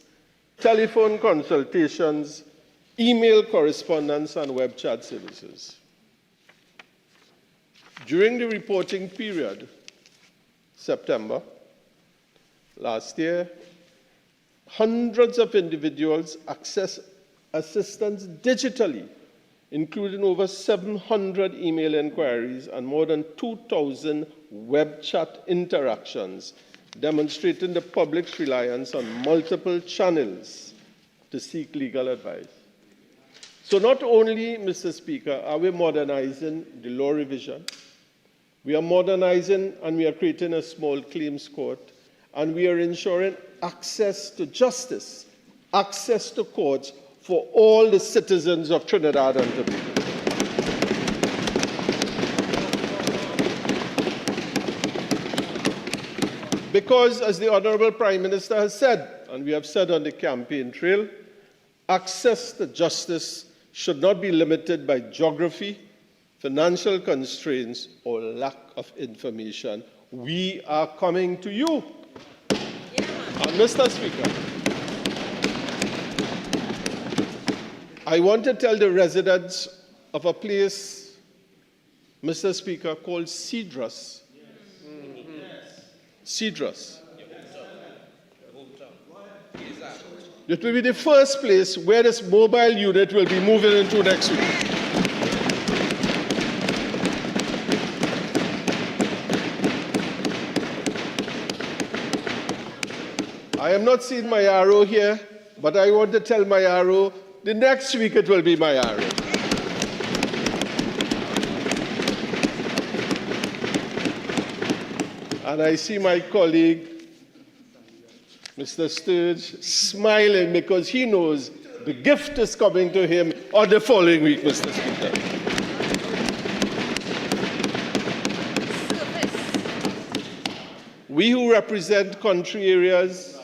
telephone consultations, email correspondence, and web chat services. During the reporting period, September last year, hundreds of individuals accessed assistance digitally, including over 700 email inquiries and more than 2,000 web chat interactions, demonstrating the public's reliance on multiple channels to seek legal advice. So not only, Mr. Speaker, are we modernizing the law revision, we are modernizing and we are creating a small claims court, and we are ensuring access to justice, access to courts for all the citizens of Trinidad and Tobago. Because, as the Honorable Prime Minister has said, and we have said on the campaign trail, access to justice should not be limited by geography, financial constraints, or lack of information. We are coming to you. And Mr. Speaker, I want to tell the residents of a place, Mr. Speaker, called Cedrus. Cedrus. It will be the first place where this mobile unit will be moving into next week. I am not seeing my arrow here, but I want to tell my arrow, the next week it will be my arrow. And I see my colleague, Mr. Sturge, smiling because he knows the gift is coming to him on the following week, Mr. Speaker. We who represent country areas,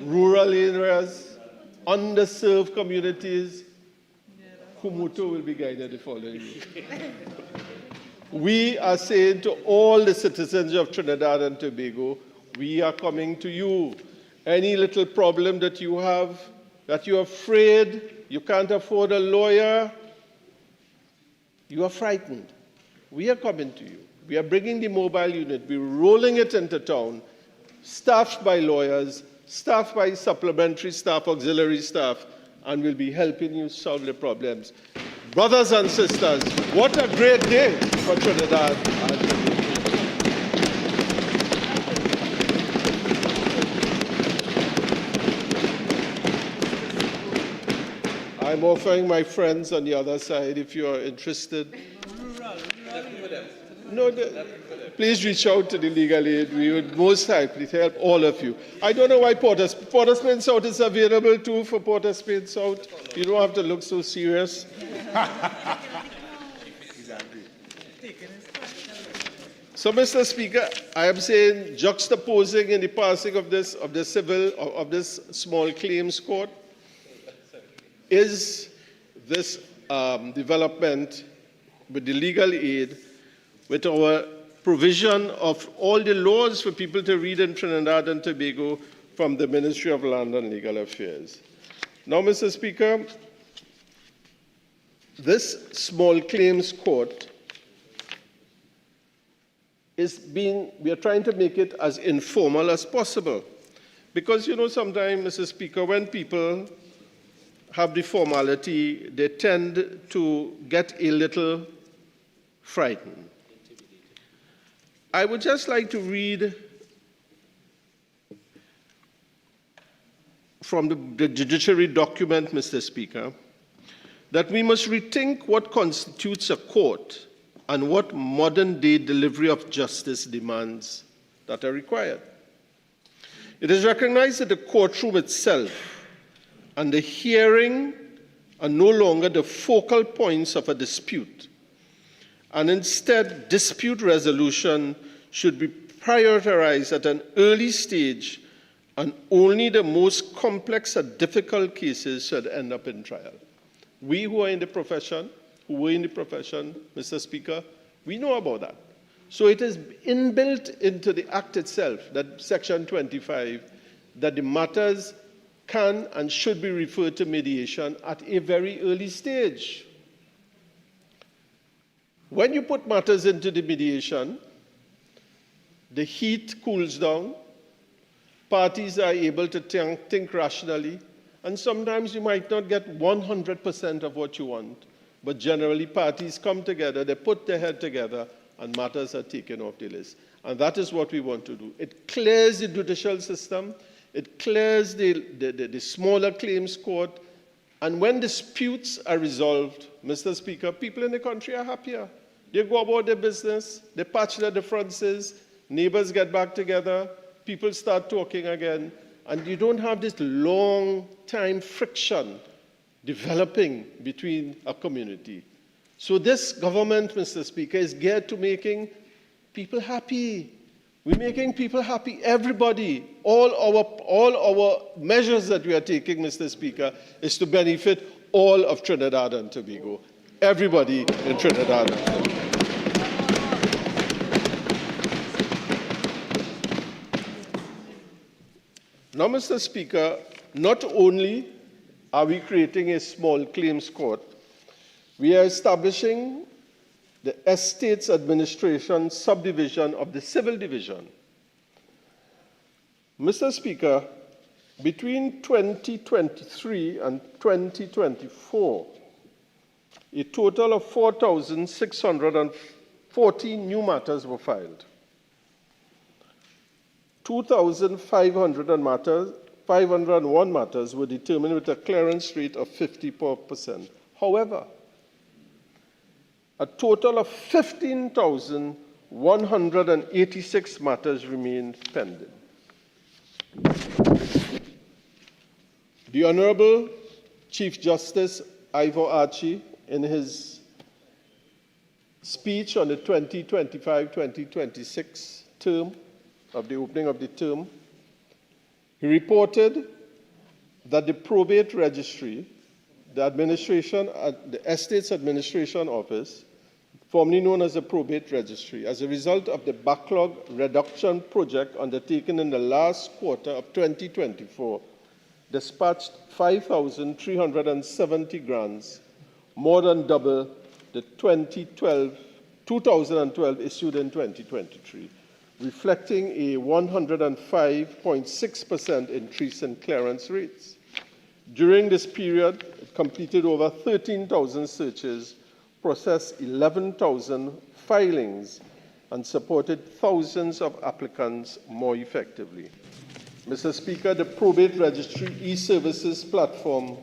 rural areas, underserved communities, Kumuto will be guided the following week. We are saying to all the citizens of Trinidad and Tobago, we are coming to you. Any little problem that you have, that you're afraid, you can't afford a lawyer, you are frightened. We are coming to you. We are bringing the mobile unit, we're rolling it into town, staffed by lawyers, staffed by supplementary staff, auxiliary staff, and we'll be helping you solve the problems. Brothers and sisters, what a great day for Trinidad and Tobago. I'm offering my friends on the other side if you are interested. No, please reach out to the legal aid. We would most happily help all of you. I don't know why Port of Spain South is available too for Port of Spain South. You don't have to look so serious. So, Mr. Speaker, I am saying juxtaposing in the passing of this small claims court is this development with the legal aid, with our provision of all the laws for people to read in Trinidad and Tobago from the Ministry of Land and Legal Affairs. Now, Mr. Speaker, this small claims court we are trying to make it as informal as possible. Because, you know, sometimes, Mr. Speaker, when people have the formality, they tend to get a little frightened. I would just like to read from the judiciary document, Mr. Speaker, that we must rethink what constitutes a court and what modern-day delivery of justice demands that are required. It is recognized that the courtroom itself and the hearing are no longer the focal points of a dispute, and instead dispute resolution should be prioritized at an early stage, and only the most complex and difficult cases should end up in trial. We who are in the profession, Mr. Speaker, we know about that. So it is inbuilt into the Act itself, that Section 25, that the matters can and should be referred to mediation at a very early stage. When you put matters into the mediation, the heat cools down, parties are able to think rationally, And sometimes you might not get 100% of what you want, but generally parties come together, they put their head together, and matters are taken off the list. And that is what we want to do. It clears the judicial system, it clears the smaller claims court, and when disputes are resolved, Mr. Speaker, people in the country are happier. They go about their business, they patch their differences, neighbors get back together, people start talking again, and you don't have this long time friction developing between a community. So this government, Mr. Speaker, is geared to making people happy. We're making people happy, everybody. All our measures that we are taking, Mr. Speaker, is to benefit all of Trinidad and Tobago. Everybody in Trinidad and Tobago. Now, Mr. Speaker, not only are we creating a small claims court, we are establishing the Estates Administration subdivision of the Civil Division. Mr. Speaker, between 2023 and 2024, a total of 4,614 new matters were filed. 2,501 matters were determined with a clearance rate of 54%. However, a total of 15,186 matters remain pending. The Honorable Chief Justice Ivor Archie, in his speech on the 2025-2026 term, of the opening of the term, he reported that the probate registry, the Estates Administration Office, formerly known as the probate registry, as a result of the backlog reduction project undertaken in the last quarter of 2024, dispatched 5,370 grants, more than double the 2012 issued in 2023. Reflecting a 105.6% increase in clearance rates. During this period, it completed over 13,000 searches, processed 11,000 filings, and supported thousands of applicants more effectively. Mr. Speaker, the Probate Registry e-Services platform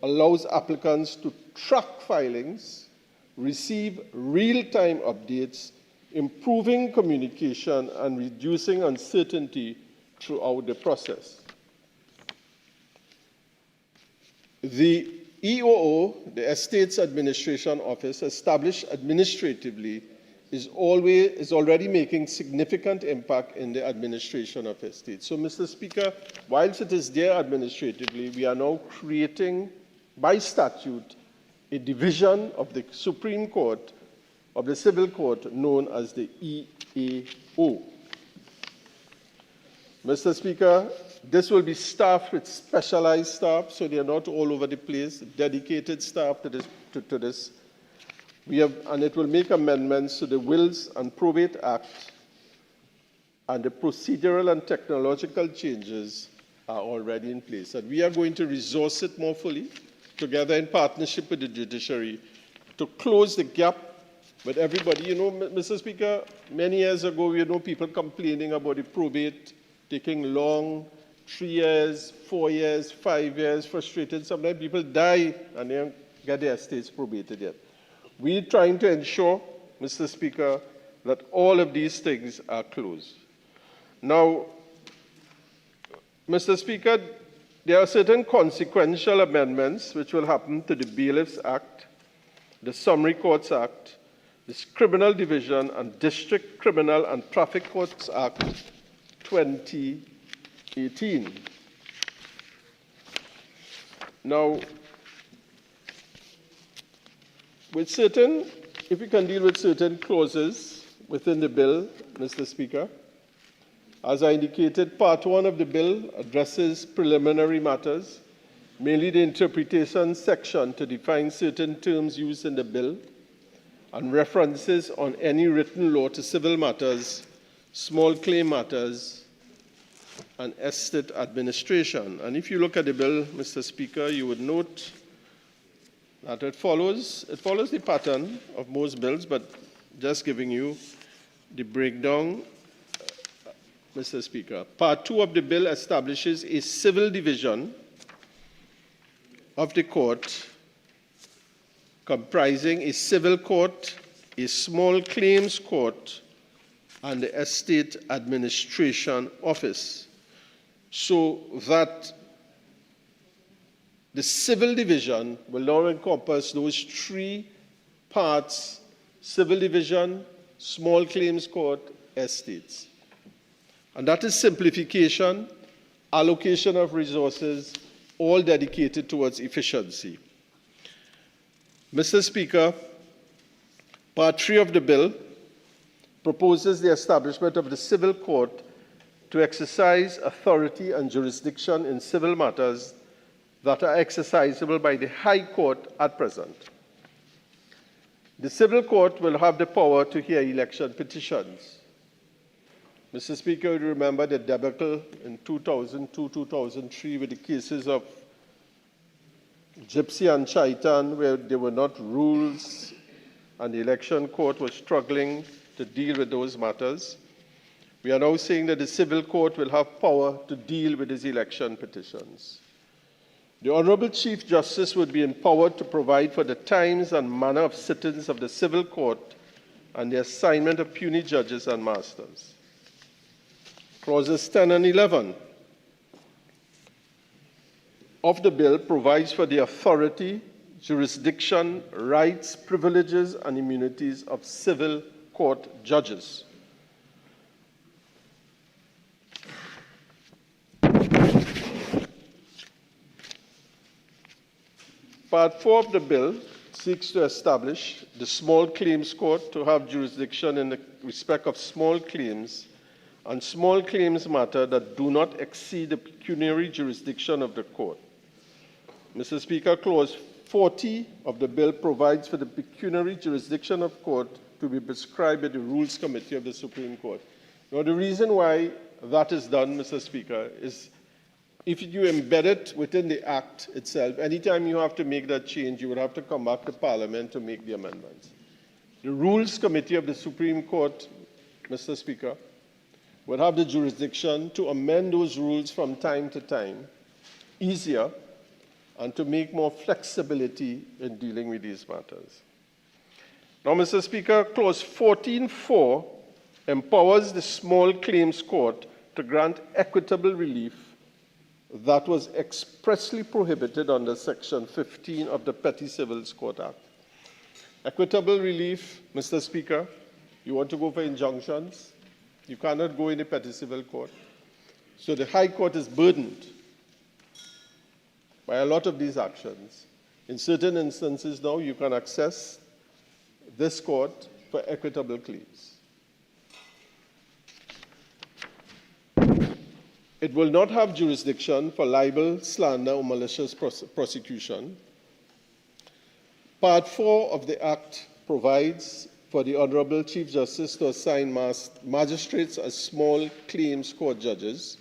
allows applicants to track filings, receive real-time updates, improving communication and reducing uncertainty throughout the process. The EOO, the Estates Administration Office, established administratively, is already making significant impact in the administration of estates. So, Mr. Speaker, whilst it is there administratively, we are now creating, by statute, a division of the Supreme Court of the Civil Court known as the EAO. Mr. Speaker, this will be staffed with specialized staff, so they are not all over the place, dedicated staff to this. And it will make amendments to the Wills and Probate Act, and the procedural and technological changes are already in place. And we are going to resource it more fully, together in partnership with the judiciary, to close the gap with everybody. You know, Mr. Speaker, many years ago, we had people complaining about the probate taking long, 3 years, 4 years, 5 years, frustrated. Sometimes people die and they don't get their estates probated yet. We're trying to ensure, Mr. Speaker, that all of these things are closed. Now, Mr. Speaker, there are certain consequential amendments which will happen to the Bailiffs Act, the Summary Courts Act, the Criminal Division and District Criminal and Traffic Courts Act 2018. Now, if we can deal with certain clauses within the bill, Mr. Speaker, as I indicated, Part 1 of the bill addresses preliminary matters, mainly the interpretation section to define certain terms used in the bill, and references on any written law to civil matters, small claim matters, and Estate Administration. And if you look at the bill, Mr. Speaker, you would note that it follows the pattern of most bills, but just giving you the breakdown, Mr. Speaker. Part 2 of the bill establishes a civil division of the court comprising a civil court, a small claims court, and the Estate Administration Office, so that the civil division will now encompass those three parts: civil division, small claims court, estates. And that is simplification, allocation of resources, all dedicated towards efficiency. Mr. Speaker, Part 3 of the bill proposes the establishment of the civil court to exercise authority and jurisdiction in civil matters that are exercisable by the High Court at present. The civil court will have the power to hear election petitions. Mr. Speaker, you remember the debacle in 2002-2003 with the cases of Gypsy and Chaitan, where there were not rules and the election court was struggling to deal with those matters. We are now saying that the civil court will have power to deal with these election petitions. The Honorable Chief Justice would be empowered to provide for the times and manner of sittings of the civil court and the assignment of puisne judges and masters. Clauses 10 and 11 of the bill provides for the authority, jurisdiction, rights, privileges, and immunities of civil court judges. Part 4 of the bill seeks to establish the Small Claims Court to have jurisdiction in the respect of small claims and small claims matter that do not exceed the pecuniary jurisdiction of the court. Mr. Speaker, Clause 40 of the bill provides for the pecuniary jurisdiction of court to be prescribed by the Rules Committee of the Supreme Court. Now, the reason why that is done, Mr. Speaker, is if you embed it within the Act itself, anytime you have to make that change, you would have to come back to Parliament to make the amendments. The Rules Committee of the Supreme Court, Mr. Speaker, would have the jurisdiction to amend those rules from time to time easier and to make more flexibility in dealing with these matters. Now, Mr. Speaker, Clause 14.4 empowers the Small Claims Court to grant equitable relief that was expressly prohibited under Section 15 of the Petty Civil Court Act. Equitable relief, Mr. Speaker, you want to go for injunctions? You cannot go in the Petty Civil Court. So the High Court is burdened by a lot of these actions. In certain instances now, you can access this court for equitable claims. It will not have jurisdiction for libel, slander, or malicious prosecution. Part 4 of the Act provides for the Honorable Chief Justice to assign magistrates as small claims court judges,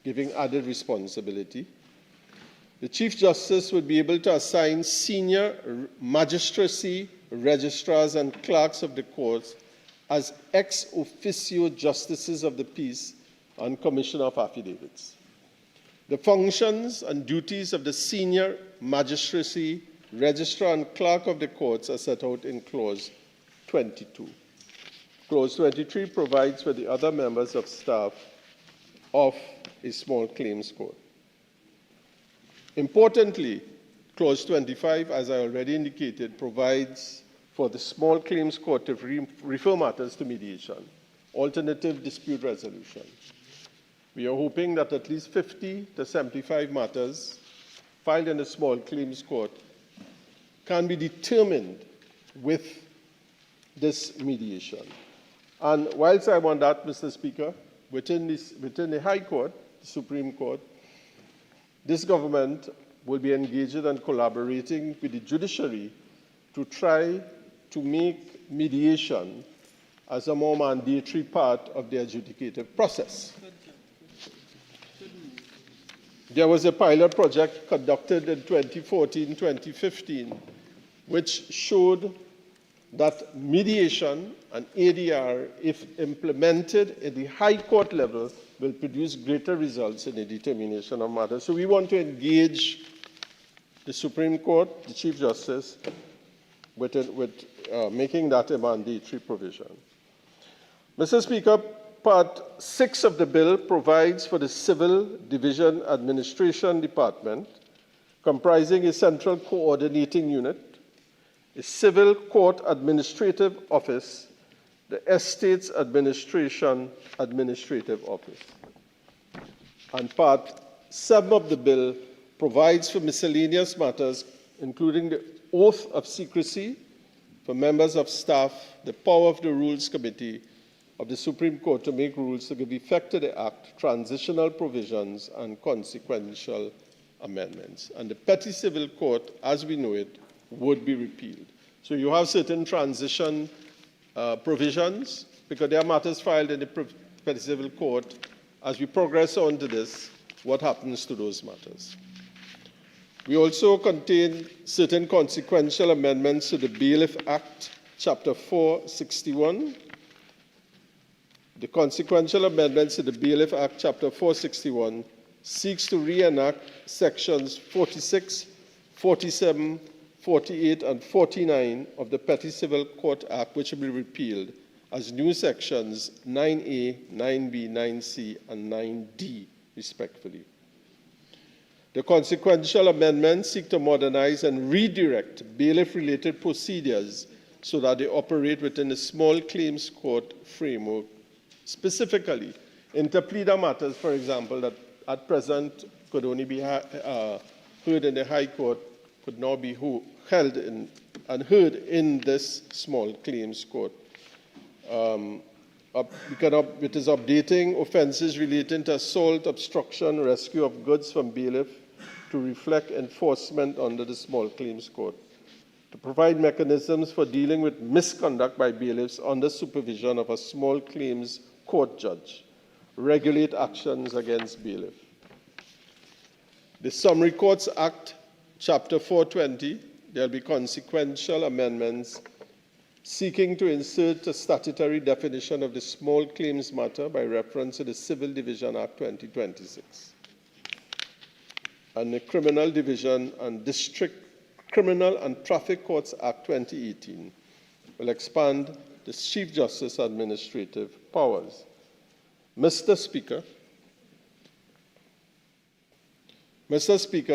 giving added responsibility. The Chief Justice would be able to assign senior magistracy, registrars, and clerks of the courts as ex officio justices of the peace and commissioner of affidavits. The functions and duties of the senior magistracy, registrar, and clerk of the courts are set out in Clause 22. Clause 23 provides for the other members of staff of a small claims court. Importantly, Clause 25, as I already indicated, provides for the small claims court to refer matters to mediation, alternative dispute resolution. We are hoping that at least 50 to 75 matters filed in the small claims court can be determined with this mediation. And whilst I'm on that, Mr. Speaker, within the High Court, the Supreme Court, this government will be engaging and collaborating with the judiciary to try to make mediation as a more mandatory part of the adjudicative process. There was a pilot project conducted in 2014-2015, which showed that mediation and ADR, if implemented at the high court level, will produce greater results in the determination of matters. So we want to engage the Supreme Court, the Chief Justice, with making that a mandatory provision. Mr. Speaker, Part 6 of the bill provides for the Civil Division Administration Department, comprising a central coordinating unit, a Civil Court Administrative Office, the Estates Administration Administrative Office. And Part 7 of the bill provides for miscellaneous matters, including the oath of secrecy for members of staff, the power of the Rules Committee of the Supreme Court to make rules to give effect to the Act, transitional provisions, and consequential amendments. And the Petty Civil Court, as we know it, would be repealed. So you have certain transition provisions, because there are matters filed in the Petty Civil Court. As we progress on to this, what happens to those matters? We also contain certain consequential amendments to the Bailiff Act, Chapter 461. The consequential amendments to the Bailiff Act, Chapter 461, seeks to reenact Sections 46, 47, 48, and 49 of the Petty Civil Court Act, which will be repealed, as new sections 9A, 9B, 9C, and 9D, respectively. The consequential amendments seek to modernize and redirect bailiff-related procedures so that they operate within the small claims court framework. Specifically, interpleader matters, for example, that at present could only be heard in the High Court, could now be held and heard in this small claims court. It is updating offenses relating to assault, obstruction, rescue of goods from bailiff to reflect enforcement under the small claims court, to provide mechanisms for dealing with misconduct by bailiffs under supervision of a small claims court judge, regulate actions against bailiff. The Summary Courts Act, Chapter 420, there will be consequential amendments seeking to insert a statutory definition of the small claims matter by reference to the Civil Division Act 2026. And the Criminal Division and District Criminal and Traffic Courts Act 2018 will expand the Chief Justice administrative powers. Mr. Speaker,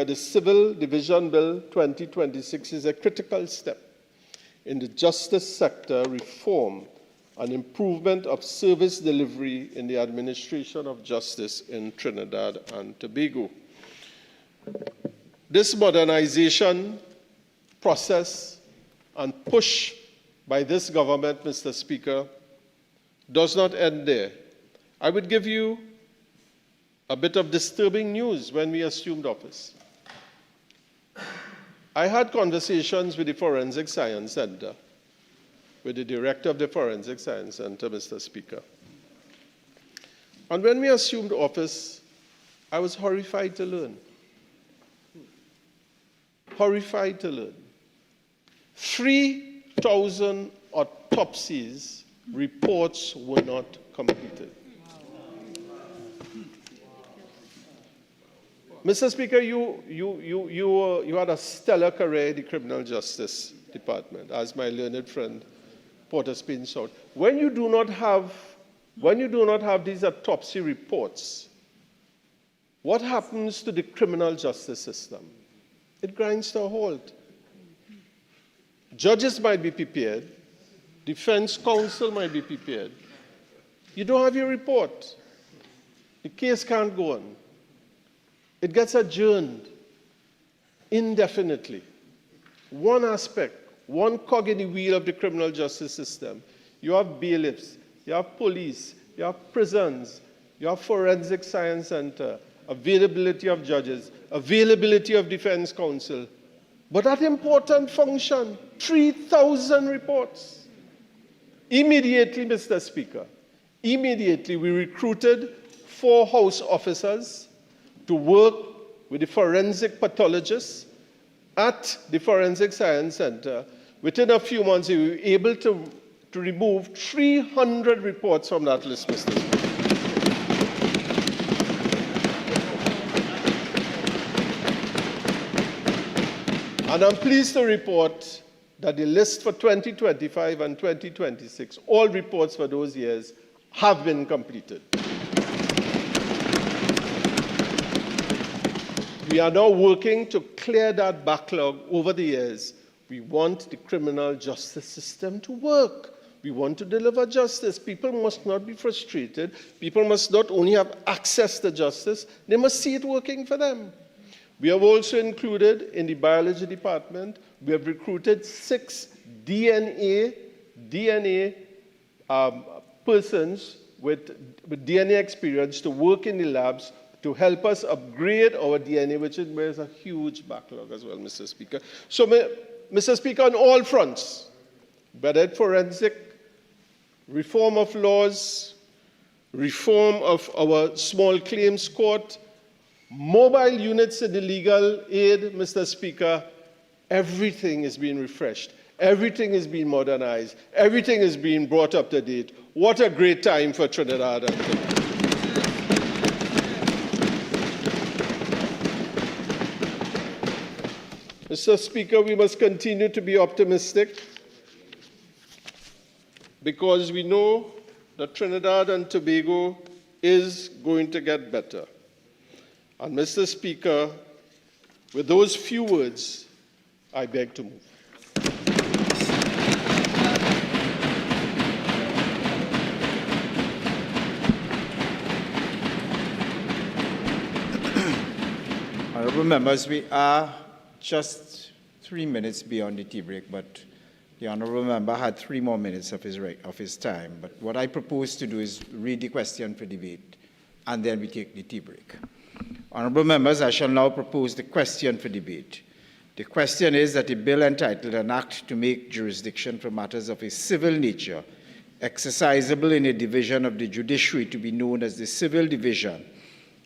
the Civil Division Bill 2026 is a critical step in the justice sector reform and improvement of service delivery in the administration of justice in Trinidad and Tobago. This modernization process and push by this government, Mr. Speaker, does not end there. I would give you a bit of disturbing news when we assumed office. I had conversations with the Forensic Science Center, with the director of the Forensic Science Center, Mr. Speaker. And when we assumed office, I was horrified to learn. 3,000 autopsies reports were not completed. Mr. Speaker, you had a stellar career in the Criminal Justice Department, as my learned friend Porter Spins out. When you do not have these autopsy reports, what happens to the criminal justice system? It grinds to a halt. Judges might be prepared. Defense counsel might be prepared. You don't have your report. The case can't go on. It gets adjourned indefinitely. One aspect, one cog in the wheel of the criminal justice system. You have bailiffs, you have police, you have prisons, you have forensic science center, availability of judges, availability of defense counsel. But that important function, 3,000 reports. Immediately, Mr. Speaker, we recruited 4 House officers to work with the forensic pathologists at the Forensic Science Center. Within a few months, we were able to remove 300 reports from that list, Mr. Speaker. And I'm pleased to report that the list for 2025 and 2026, all reports for those years, have been completed. We are now working to clear that backlog over the years. We want the criminal justice system to work. We want to deliver justice. People must not be frustrated. People must not only have access to justice, they must see it working for them. We have also included in the biology department, we have recruited 6 DNA persons with DNA experience to work in the labs to help us upgrade our DNA, which is a huge backlog as well, Mr. Speaker. So, Mr. Speaker, on all fronts, whether it's forensic, reform of laws, reform of our small claims court, mobile units in the legal aid, Mr. Speaker, everything is being refreshed. Everything is being modernized. Everything is being brought up to date. What a great time for Trinidad and Tobago. Mr. Speaker, we must continue to be optimistic because we know that Trinidad and Tobago is going to get better. And Mr. Speaker, with those few words, I beg to move. Honourable members, we are just 3 minutes beyond the tea break, but the honourable member had 3 more minutes of his time. But what I propose to do is read the question for debate, and then we take the tea break. Honourable members, I shall now propose the question for debate. The question is that a bill entitled An Act to Make Jurisdiction for Matters of a Civil Nature exercisable in a division of the judiciary to be known as the Civil Division,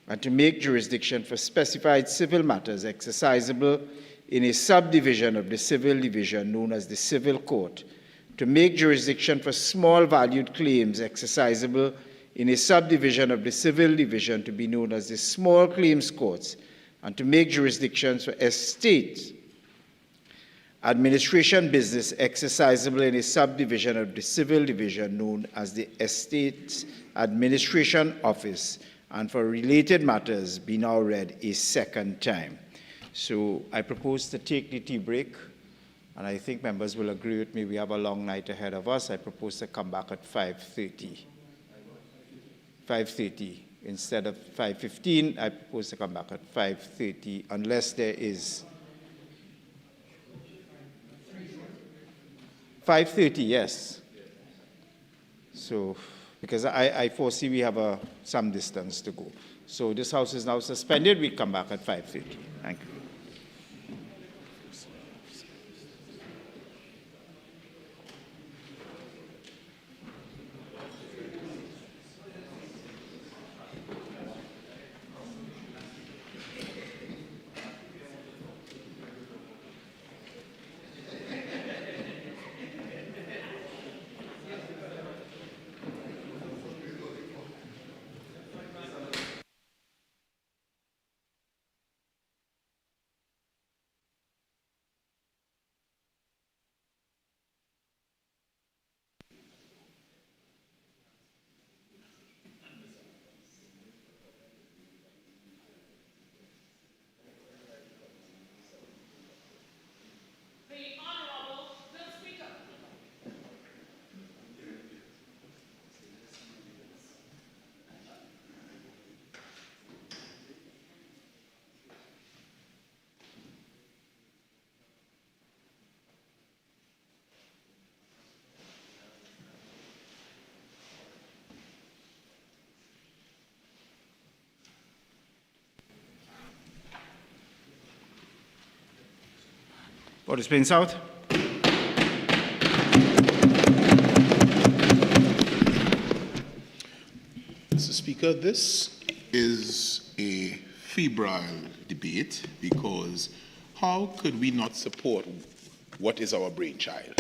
and to make jurisdiction for specified civil matters exercisable in a subdivision of the Civil Division known as the Civil Court, to make jurisdiction for small valued claims exercisable in a subdivision of the Civil Division to be known as the Small Claims Courts, and to make jurisdictions for estate administration business exercisable in a subdivision of the Civil Division known as the Estate Administration Office, and for related matters be now read a second time. So I propose to take the tea break, and I think members will agree with me. We have a long night ahead of us. I propose to come back at 5:30. 5:30 instead of 5:15. I propose to come back at 5:30, unless there is 5:30. Yes. So, because I foresee we have some distance to go. So this House is now suspended. We come back at 5:30. Thank you. What is being south? Mr. Speaker, this is a febrile debate, because how could we not support what is our brainchild?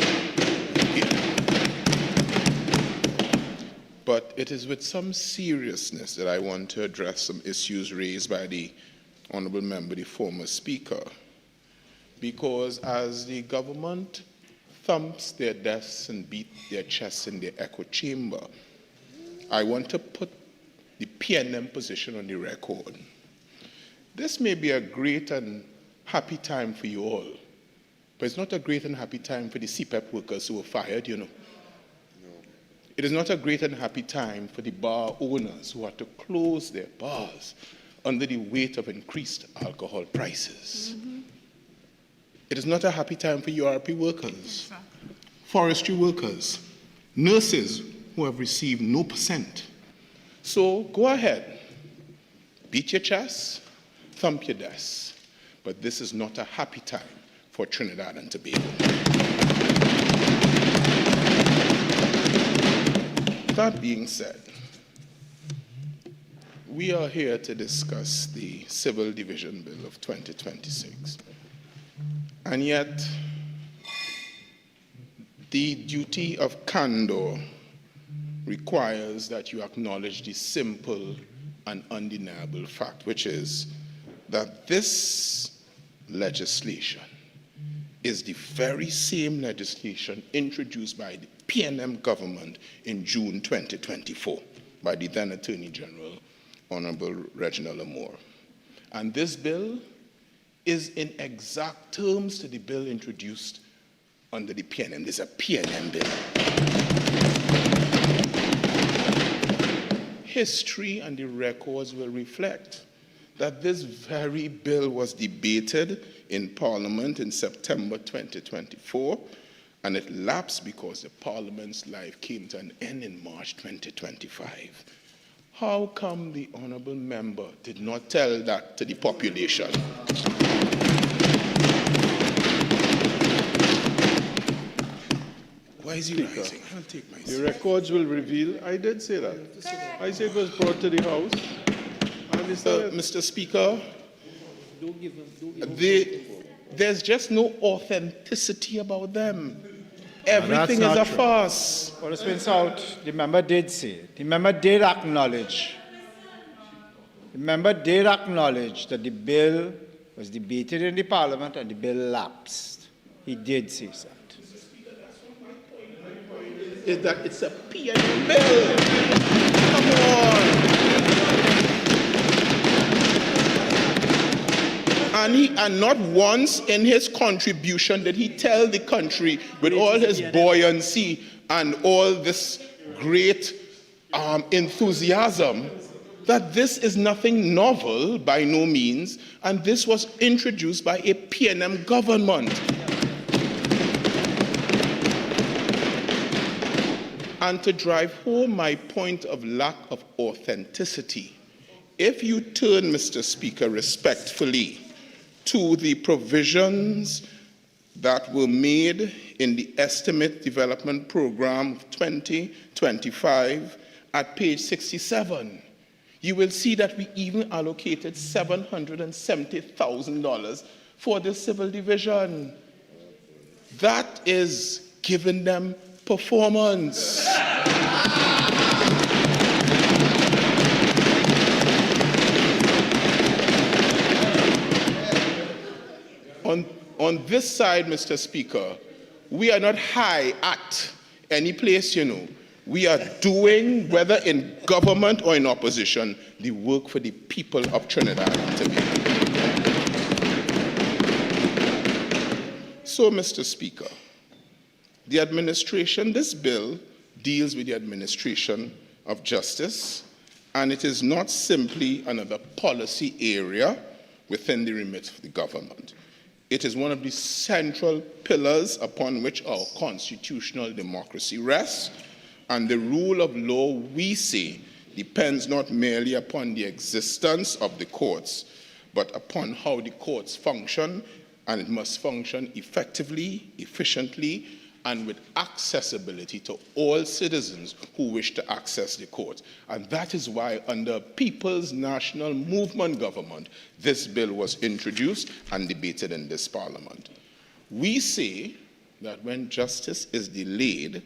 But it is with some seriousness that I want to address some issues raised by the Honourable Member, the former Speaker, because as the government thumps their desks and beat their chests in their echo chamber, I want to put the PNM position on the record. This may be a great and happy time for you all, but it's not a great and happy time for the CPEP workers who were fired, you know. It is not a great and happy time for the bar owners who had to close their bars under the weight of increased alcohol prices. It is not a happy time for URP workers, forestry workers, nurses who have received no percent. So go ahead, beat your chest, thump your desk, but this is not a happy time for Trinidad and Tobago. That being said, we are here to discuss the Civil Division Bill of 2026. And yet, the duty of candor requires that you acknowledge the simple and undeniable fact, which is that this legislation is the very same legislation introduced by the PNM government in June 2024 by the then Attorney General, Honorable Reginald Amore. And this bill is in exact terms to the bill introduced under the PNM. This is a PNM bill. History and the records will reflect that this very bill was debated in Parliament in September 2024, and it lapsed because the Parliament's life came to an end in March 2025. How come the Honourable Member did not tell that to the population? Why is he rising? I don't take my seat. The records will reveal, I did say that. I said it was brought to the House. Mr. Speaker, there's just no authenticity about them. Everything is a farce. Well, it's been out. The member did say it. The member did acknowledge. The member did acknowledge that the bill was debated in the Parliament and the bill lapsed. He did say that. Is that it's a PNM bill. Come on. And not once in his contribution did he tell the country with all his buoyancy and all this great enthusiasm that this is nothing novel by no means, and this was introduced by a PNM government. And to drive home my point of lack of authenticity, if you turn, Mr. Speaker, respectfully to the provisions that were made in the Estimate Development Program of 2025 at page 67, you will see that we even allocated $770,000 for the civil division. That is giving them performance. On this side, Mr. Speaker, we are not high at any place, you know. We are doing, whether in government or in opposition, the work for the people of Trinidad and Tobago. So, Mr. Speaker, the administration, this bill deals with the administration of justice, and it is not simply another policy area within the remit of the government. It is one of the central pillars upon which our constitutional democracy rests, and the rule of law, we say, depends not merely upon the existence of the courts, but upon how the courts function, and it must function effectively, efficiently, and with accessibility to all citizens who wish to access the court. And that is why under People's National Movement government, this bill was introduced and debated in this parliament. We say that when justice is delayed,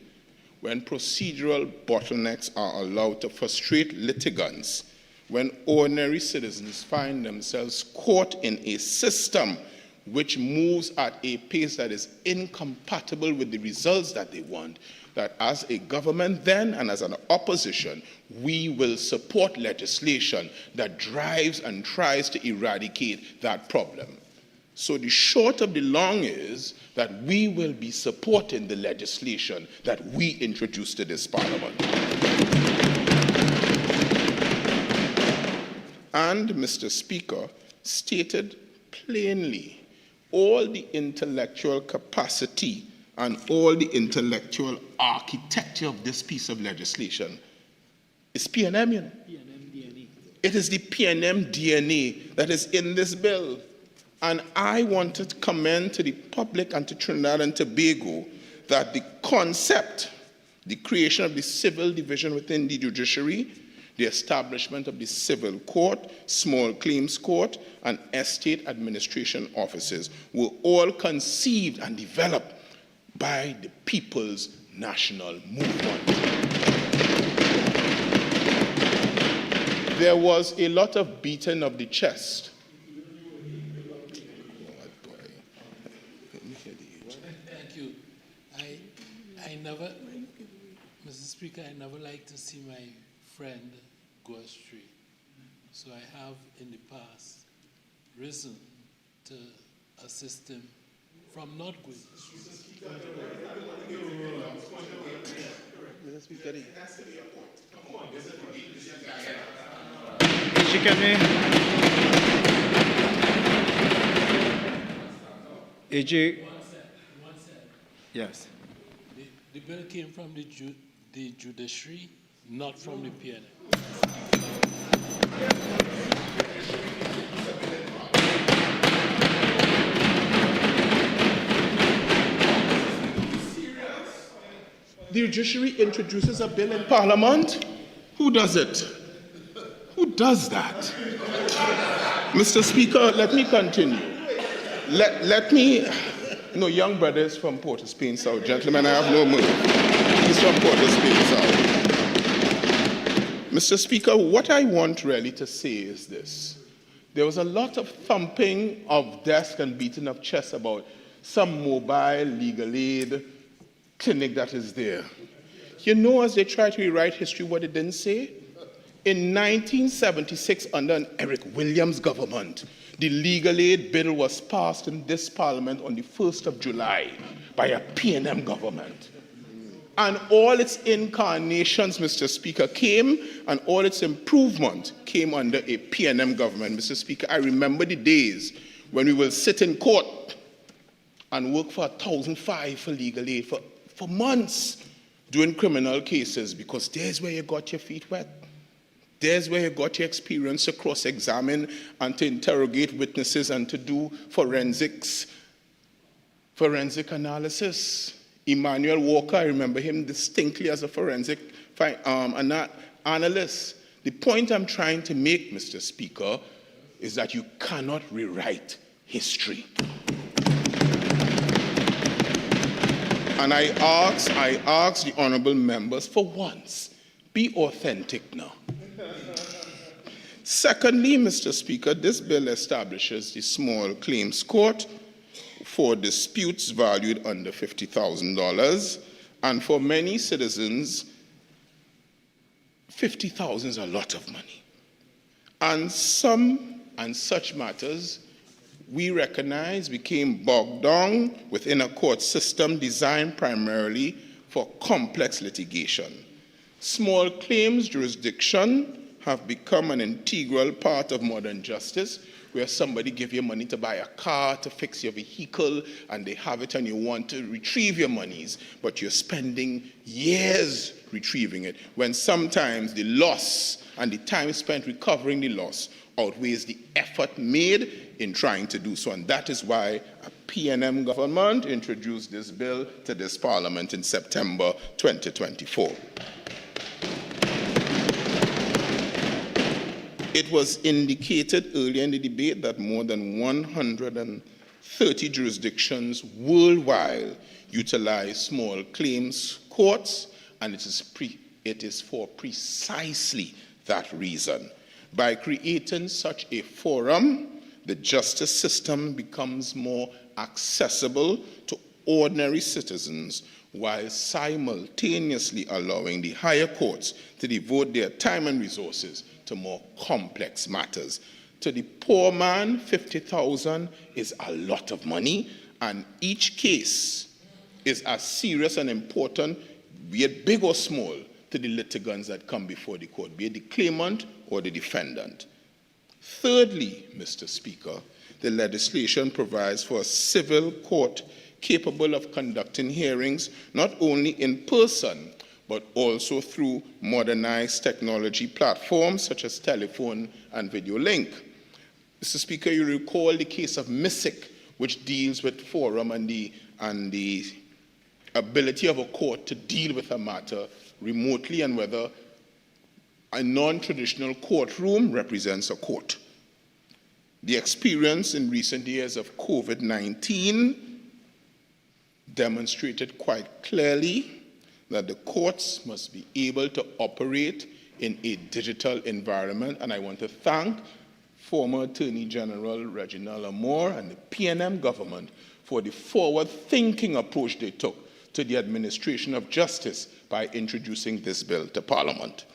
when procedural bottlenecks are allowed to frustrate litigants, when ordinary citizens find themselves caught in a system which moves at a pace that is incompatible with the results that they want, that as a government then and as an opposition, we will support legislation that drives and tries to eradicate that problem. So the short of the long is that we will be supporting the legislation that we introduced to this parliament. And, Mr. Speaker, stated plainly, all the intellectual capacity and all the intellectual architecture of this piece of legislation is PNM, you know. It is the PNM DNA that is in this bill. And I wanted to commend to the public and to Trinidad and Tobago that the concept, the creation of the civil division within the judiciary, the establishment of the civil court, small claims court, and estate administration offices were all conceived and developed by the People's National Movement. There was a lot of beating of the chest. Thank you. I never, Mr. Speaker, I never like to see my friend go astray. So I have in the past risen to assist him from not going astray. AJ. Yes. The bill came from the judiciary, not from the PNM. The judiciary introduces a bill in Parliament. Who does it? Who does that? Mr. Speaker, let me continue. Let me, young brothers from Port of Spain South. Gentlemen, I have no money. He's from Port of Spain South. Mr. Speaker, what I want really to say is this. There was a lot of thumping of desk and beating of chest about some mobile legal aid clinic that is there. You know, as they try to rewrite history, what it didn't say? In 1976, under an Eric Williams government, the legal aid bill was passed in this parliament on the 1st of July by a PNM government. And all its incarnations, Mr. Speaker, came, and all its improvement came under a PNM government. Mr. Speaker, I remember the days when we will sit in court and work for $1,500 for legal aid for months doing criminal cases, because there's where you got your feet wet. There's where you got your experience to cross-examine and to interrogate witnesses and to do forensic analysis. Emmanuel Walker, I remember him distinctly as a forensic analyst. The point I'm trying to make, Mr. Speaker, is that you cannot rewrite history. And I ask the honorable members, for once, be authentic now. Secondly, Mr. Speaker, this bill establishes the small claims court for disputes valued under $50,000. And for many citizens, $50,000 is a lot of money. And such matters, we recognize, became bogged down within a court system designed primarily for complex litigation. Small claims jurisdiction have become an integral part of modern justice, where somebody give you money to buy a car, to fix your vehicle, and they have it and you want to retrieve your monies, but you're spending years retrieving it, when sometimes the loss and the time spent recovering the loss outweighs the effort made in trying to do so. And that is why a PNM government introduced this bill to this Parliament in September 2024. It was indicated earlier in the debate that more than 130 jurisdictions worldwide utilize small claims courts, and it is for precisely that reason. By creating such a forum, the justice system becomes more accessible to ordinary citizens while simultaneously allowing the higher courts to devote their time and resources to more complex matters. To the poor man, 50,000 is a lot of money, and each case is as serious and important, be it big or small, to the litigants that come before the court, be it the claimant or the defendant. Thirdly, Mr. Speaker, the legislation provides for a civil court capable of conducting hearings not only in person, but also through modernized technology platforms such as telephone and video link. Mr. Speaker, you recall the case of MISIC, which deals with forum and the ability of a court to deal with a matter remotely, and whether a non-traditional courtroom represents a court. The experience in recent years of COVID-19 demonstrated quite clearly that the courts must be able to operate in a digital environment, and I want to thank former Attorney General Reginald Amor and the PNM government for the forward-thinking approach they took to the administration of justice by introducing this bill to Parliament.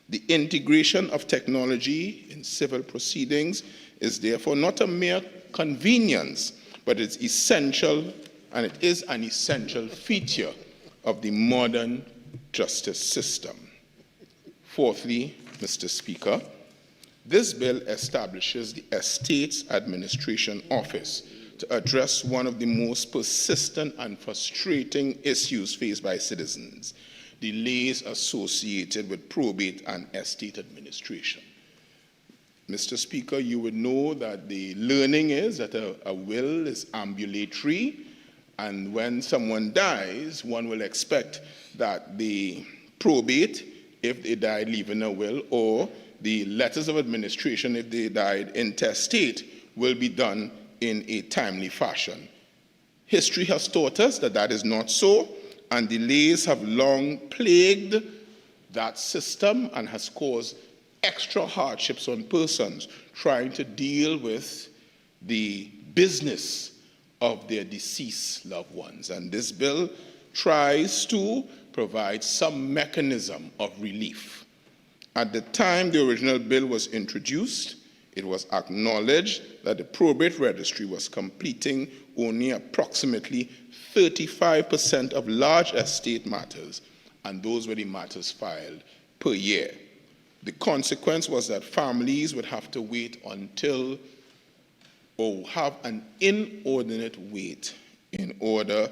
The integration of technology in civil proceedings is therefore not a mere convenience, but it's essential, and it is an essential feature of the modern justice system. Fourthly, Mr. Speaker, this bill establishes the Estates Administration Office to address one of the most persistent and frustrating issues faced by citizens: delays associated with probate and estate administration. Mr. Speaker, you would know that the learning is that a will is ambulatory, and when someone dies, one will expect that the probate, if they died leaving a will, or the letters of administration, if they died intestate, will be done in a timely fashion. History has taught us that that is not so, and delays have long plagued that system and has caused extra hardships on persons trying to deal with the business of their deceased loved ones. And this bill tries to provide some mechanism of relief. At the time the original bill was introduced, it was acknowledged that the probate registry was completing only approximately 35% of large estate matters, and those were the matters filed per year. The consequence was that families would have to wait until, or have an inordinate wait in order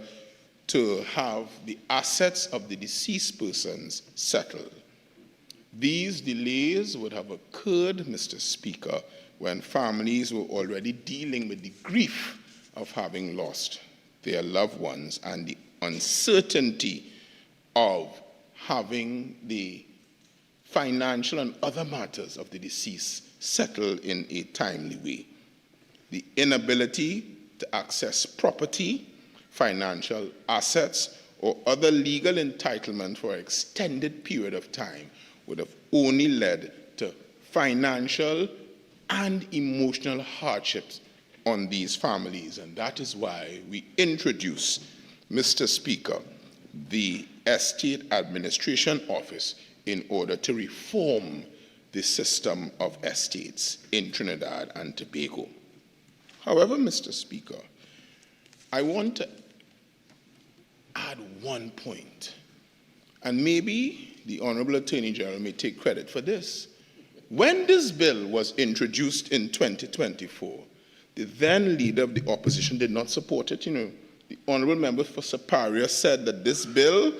to have the assets of the deceased persons settled. These delays would have occurred, Mr. Speaker, when families were already dealing with the grief of having lost their loved ones and the uncertainty of having the financial and other matters of the deceased settled in a timely way. The inability to access property, financial assets, or other legal entitlement for an extended period of time would have only led to financial and emotional hardships on these families. And that is why we introduce, Mr. Speaker, the Estate Administration Office in order to reform the system of estates in Trinidad and Tobago. However, Mr. Speaker, I want to add one point, and maybe the Honorable Attorney General may take credit for this. When this bill was introduced in 2024, the then leader of the opposition did not support it. The Honorable Member for Superior said that this bill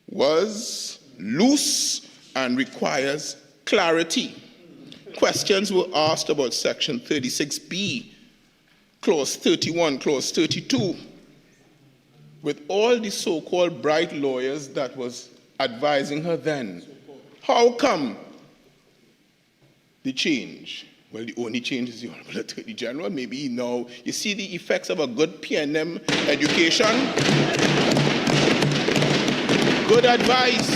was loose and requires clarity. Questions were asked about Section 36B, Clause 31, Clause 32, with all the so-called bright lawyers that was advising her then. How come the change? Well, the only change is the Honorable Attorney General. Maybe now you see the effects of a good P&M education. Good advice,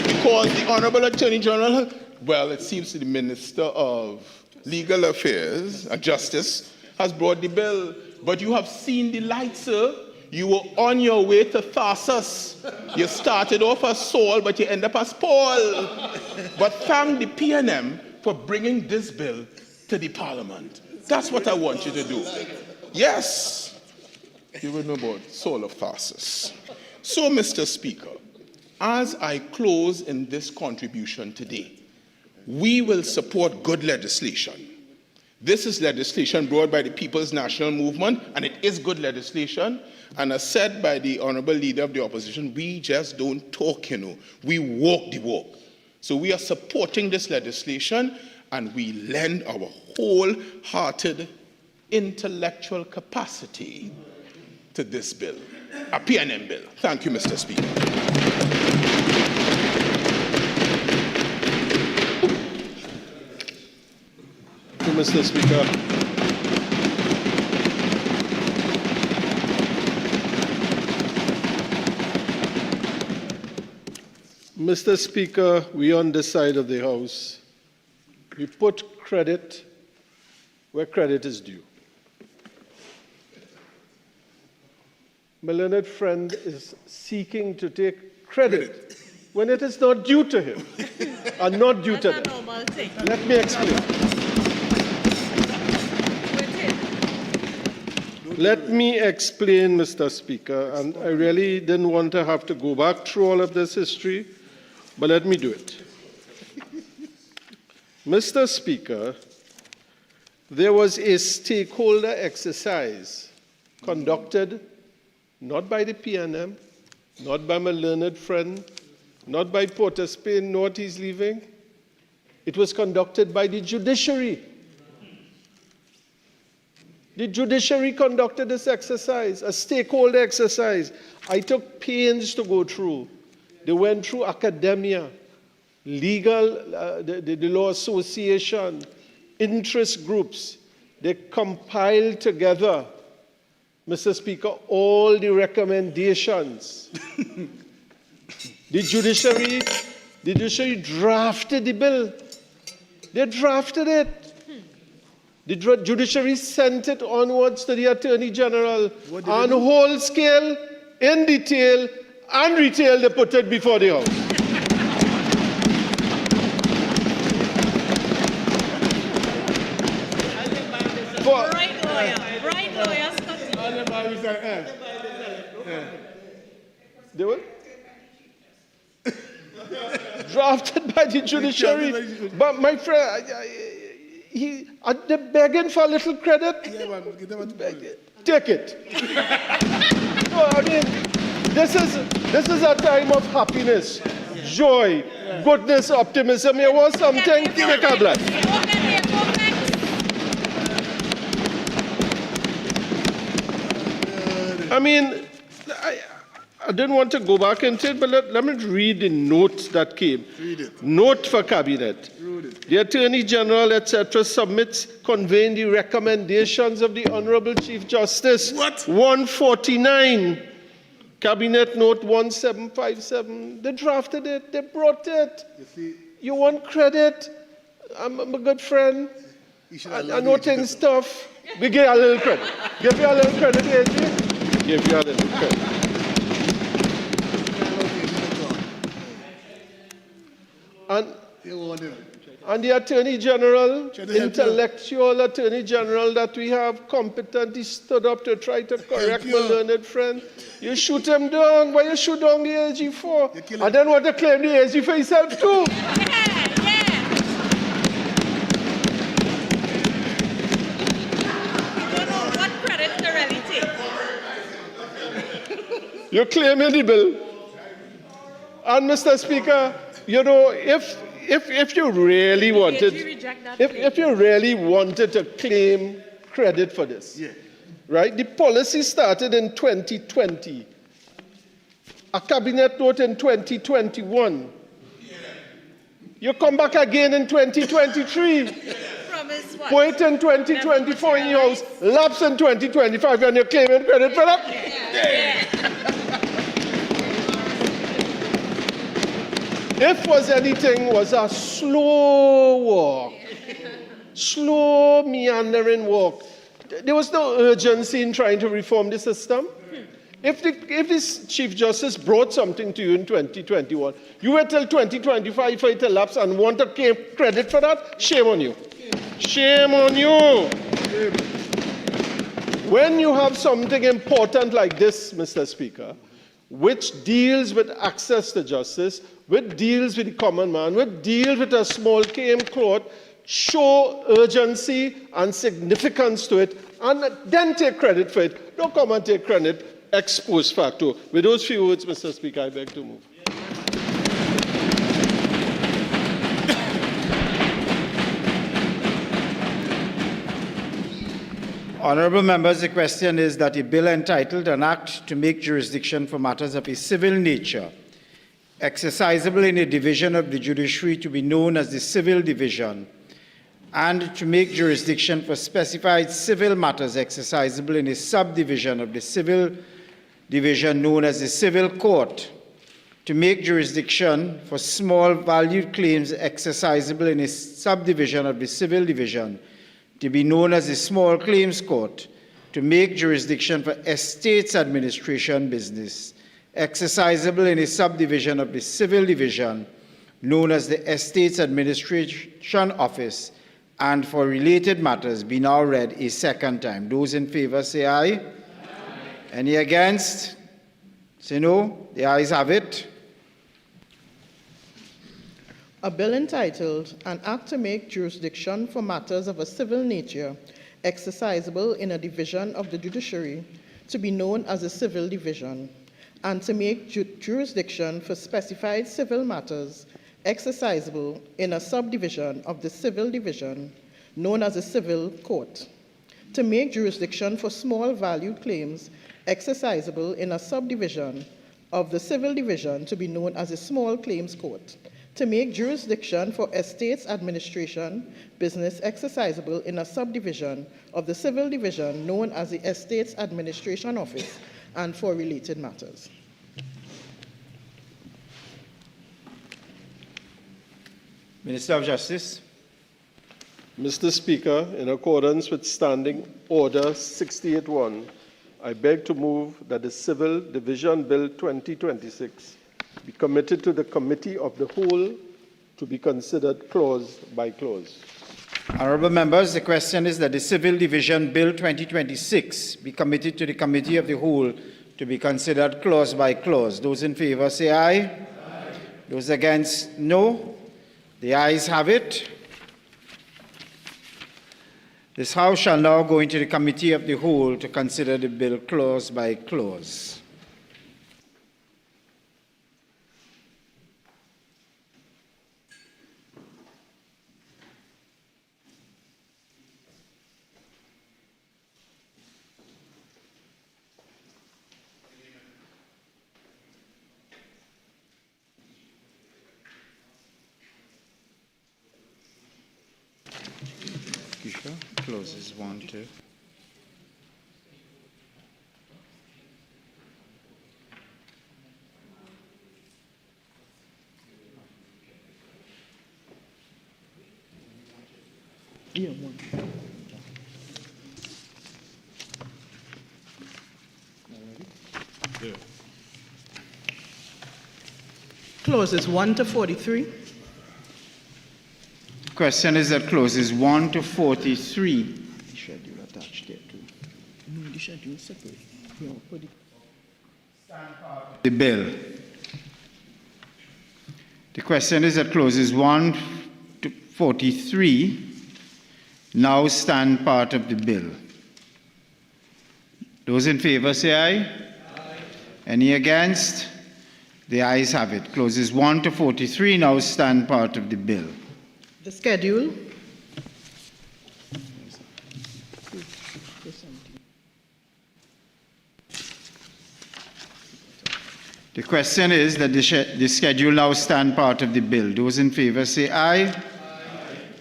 because the Honorable Attorney General, well, it seems the Minister of Legal Affairs and Justice has brought the bill. But you have seen the light, sir. You were on your way to Tarsus. You started off as Saul, but you end up as Paul. But thank the PNM for bringing this bill to the Parliament. That's what I want you to do. Yes, you will know about Saul of Tarsus. So, Mr. Speaker, as I close in this contribution today, we will support good legislation. This is legislation brought by the People's National Movement, and it is good legislation. And as said by the Honorable Leader of the Opposition, we just don't talk, we walk the walk. So we are supporting this legislation, and we lend our wholehearted intellectual capacity to this bill, a PNM bill. Thank you, Mr. Speaker. Thank you, Mr. Speaker. Mr. Speaker, we on this side of the House, we put credit where credit is due. My learned friend is seeking to take credit when it is not due to him and not due to them. Let me explain. Let me explain, Mr. Speaker, and I really didn't want to have to go back through all of this history, but let me do it. Mr. Speaker, there was a stakeholder exercise conducted not by the PNM, not by my learned friend, not by Porter Spain, not he's leaving. It was conducted by the judiciary. The judiciary conducted this exercise, a stakeholder exercise. I took pains to go through. They went through academia, legal, the Law Association, interest groups. They compiled together, Mr. Speaker, all the recommendations. The judiciary drafted the bill. They drafted it. The judiciary sent it onwards to the Attorney General on whole scale, in detail, and retail. They put it before the House. Bright lawyer. They were drafted by the judiciary. But my friend, they're begging for a little credit. Take it. No, I mean, this is a time of happiness, joy, goodness, optimism. You want something? Make a bless. I mean, I didn't want to go back into it, but let me read the note that came. Read it. Note for Cabinet. The Attorney General, etc., submits conveying the recommendations of the Honorable Chief Justice. What? 149. Cabinet Note 1757. They drafted it. They brought it. You want credit? I'm a good friend. I know things tough. We give you a little credit. Give you a little credit, AG. Give you a little credit. And the Attorney General, intellectual Attorney General that we have, competent, he stood up to try to correct my learned friend. You shoot him down. Why you shoot down the AG for? And then want to claim the AG for himself too. You're claiming the bill. And Mr. Speaker, you know, if if you really wanted, if you really wanted to claim credit for this, right? The policy started in 2020, a cabinet note in 2021. You come back again in 2023. Point in 2024 in your house, lapse in 2025, and you're claiming credit for that? If was anything, was a slow walk, slow meandering walk. There was no urgency in trying to reform the system. If this Chief Justice brought something to you in 2021, you wait till 2025 for it to lapse and want to claim credit for that, shame on you. Shame on you. When you have something important like this, Mr. Speaker, which deals with access to justice, which deals with the common man, which deals with a small claim court, show urgency and significance to it, and then take credit for it. Don't come and take credit ex post facto. With those few words, Mr. Speaker, I beg to move. Honourable members, the question is that a bill entitled An Act to Make Jurisdiction for Matters of a Civil Nature exercisable in a division of the judiciary to be known as the Civil Division, and to make jurisdiction for specified civil matters exercisable in a subdivision of the Civil Division known as the Civil Court, to make jurisdiction for small valued claims exercisable in a subdivision of the Civil Division to be known as the Small Claims Court, to make jurisdiction for estates administration business exercisable in a subdivision of the Civil Division known as the Estates Administration Office, and for related matters be now read a second time. Those in favor say aye. Aye. Any against? Say no. The ayes have it. A bill entitled An Act to Make Jurisdiction for Matters of a Civil Nature exercisable in a division of the judiciary to be known as a Civil Division, and to make jurisdiction for specified civil matters exercisable in a subdivision of the Civil Division known as a Civil Court, to make jurisdiction for small valued claims exercisable in a subdivision of the Civil Division to be known as a Small Claims Court, to make jurisdiction for estates administration business exercisable in a subdivision of the Civil Division known as the Estates Administration Office, and for related matters. Minister of Justice. Mr. Speaker, in accordance with Standing Order 68-1, I beg to move that the Civil Division Bill 2026 be committed to the Committee of the Whole to be considered clause by clause. Honourable members, the question is that the Civil Division Bill 2026 be committed to the Committee of the Whole to be considered clause by clause. Those in favour say aye. Aye. Those against, no. The ayes have it. This House shall now go into the Committee of the Whole to consider the bill clause by clause. Clauses 1, 2. Yeah, one. Yeah. Clauses 1 to 43. Question is that clauses 1 to 43. The schedule attached there too. No, the schedule separate. Yeah, put it. The bill. The question is that clauses 1 to 43 now stand part of the bill. Those in favour say aye. Aye. Any against? The ayes have it. Clauses 1 to 43 now stand part of the bill. The schedule. The question is that the schedule now stand part of the bill. Those in favor say aye. Aye.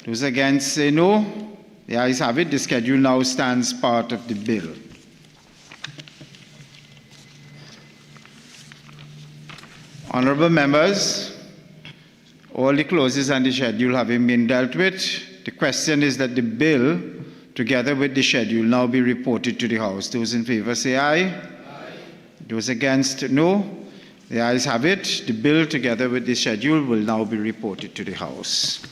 Those against say no. The ayes have it. The schedule now stands part of the bill. Honourable members, all the clauses and the schedule having been dealt with, the question is that the bill, together with the schedule, now be reported to the House. Those in favour say aye. Aye. Those against, no. The ayes have it. The bill, together with the schedule, will now be reported to the House.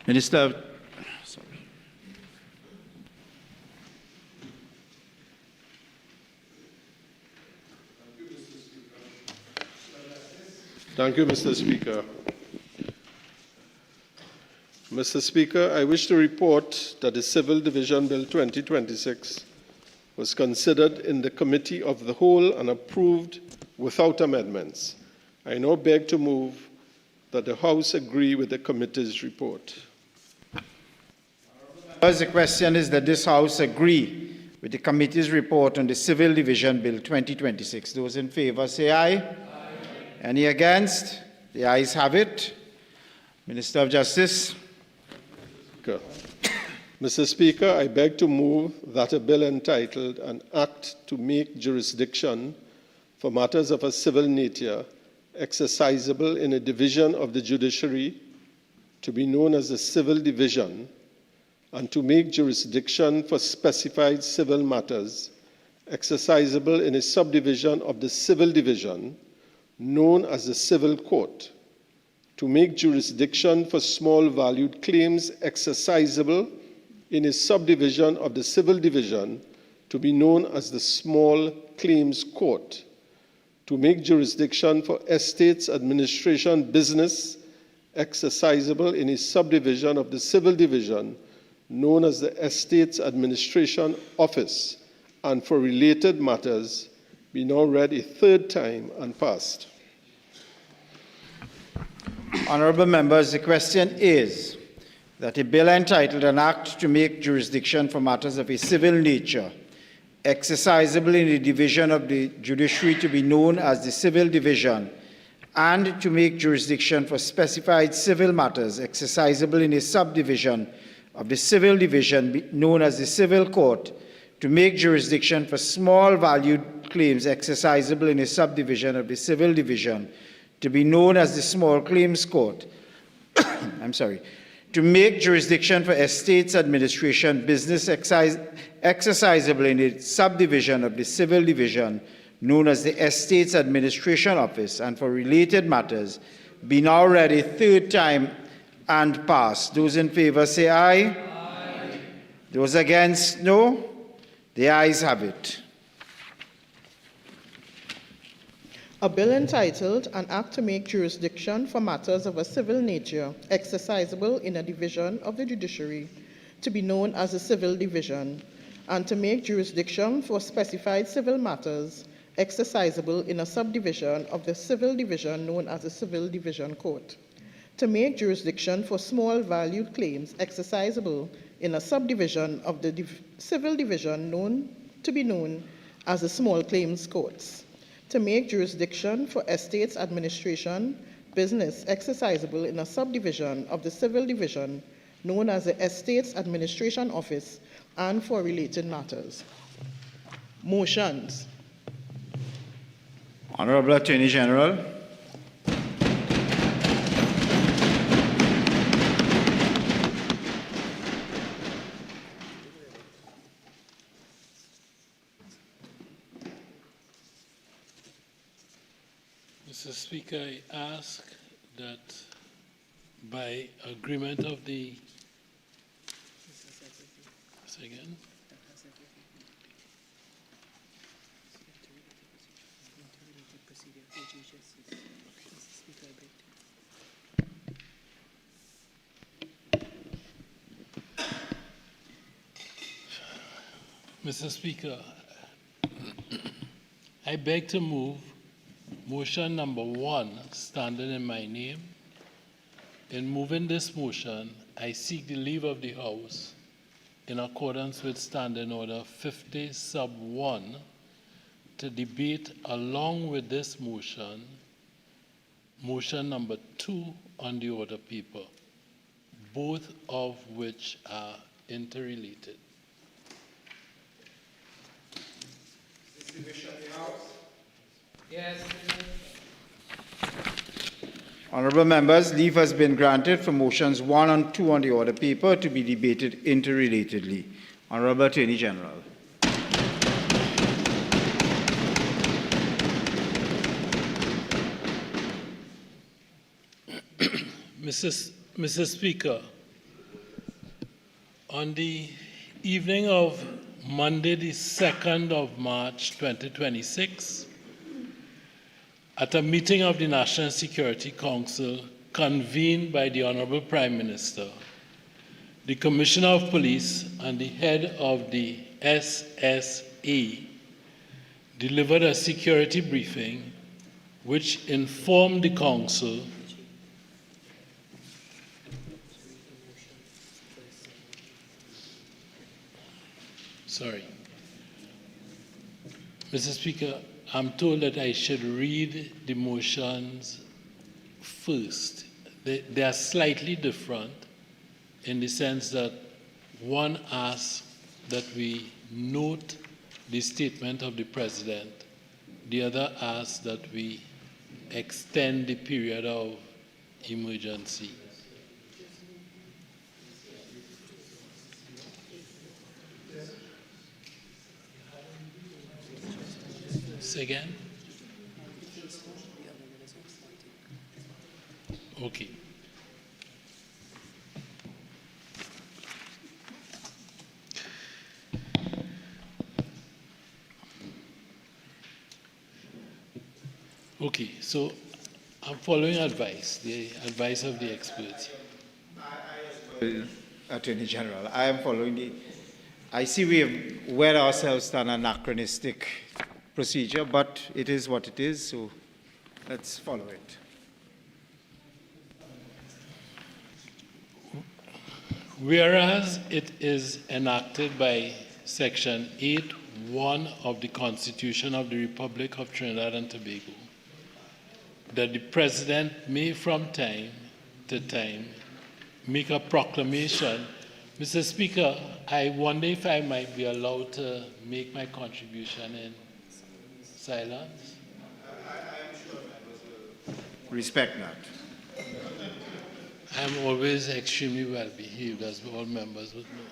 Minister, sorry. Thank you, Mr. Speaker. Mr. Speaker, I wish to report that the Civil Division Bill 2026 was considered in the Committee of the Whole and approved without amendments. I now beg to move that the House agree with the committee's report. The question is that this House agree with the committee's report on the Civil Division Bill 2026. Those in favour say aye. Aye. Any against? The ayes have it. Minister of Justice. Mr. Speaker, I beg to move that a bill entitled An Act to Make Jurisdiction for Matters of a Civil Nature exercisable in a division of the judiciary to be known as the Civil Division, and to make jurisdiction for specified civil matters exercisable in a subdivision of the Civil Division known as the Civil Court, to make jurisdiction for small valued claims exercisable in a subdivision of the Civil Division to be known as the Small Claims Court, to make jurisdiction for estates administration business exercisable in a subdivision of the Civil Division known as the Estates Administration Office, and for related matters, be now read a third time and passed. Honourable members, the question is that a bill entitled An Act to Make Jurisdiction for Matters of a Civil Nature exercisable in a division of the judiciary to be known as the Civil Division, and to make jurisdiction for specified civil matters exercisable in a subdivision of the Civil Division known as the Civil Court, to make jurisdiction for small valued claims exercisable in a subdivision of the Civil Division to be known as the Small Claims Court. To make jurisdiction for estates administration business exercisable in a subdivision of the Civil Division known as the Estates Administration Office, and for related matters, be now read a third time and passed. Those in favour say aye. Aye. Those against, no. The ayes have it. A bill entitled An Act to Make Jurisdiction for Matters of a Civil Nature exercisable in a division of the judiciary to be known as the Civil Division, and to make jurisdiction for specified civil matters exercisable in a subdivision of the Civil Division known as the Civil Division Court, to make jurisdiction for small valued claims exercisable in a subdivision of the Civil Division to be known as the Small Claims Courts, to make jurisdiction for estates administration business exercisable in a subdivision of the Civil Division known as the Estates Administration Office, and for related matters. Motions. Honourable Attorney General. Mr. Speaker, I ask that by agreement of the Mr. Speaker, I beg to move motion number 1, standing in my name. In moving this motion, I seek the leave of the House in accordance with Standing Order 50 sub 1 to debate along with this motion, motion number 2 on the order paper, both of which are interrelated. Yes. Honourable members, leave has been granted for motions 1 and 2 on the order paper to be debated interrelatedly. Honourable Attorney General. Mr. Speaker, on the evening of Monday, the 2nd of March 2026, at a meeting of the National Security Council convened by the Honourable Prime Minister, the Commissioner of Police and the head of the SSA delivered a security briefing which informed the Council Mr. Speaker, I'm told that I should read the motions first. They are slightly different in the sense that one asks that we note the statement of the President. The other asks that we extend the period of emergency. Say again? Okay. Okay, so I'm following advice, the advice of the experts. Attorney General, I am following the... I see we have wed ourselves to an anachronistic procedure, but it is what it is, so let's follow it. Whereas it is enacted by Section 8(1) of the Constitution of the Republic of Trinidad and Tobago that the President may from time to time make a proclamation. Mr. Speaker, I wonder if I might be allowed to make my contribution in silence? Respect that. I'm always extremely well behaved, as all members would know.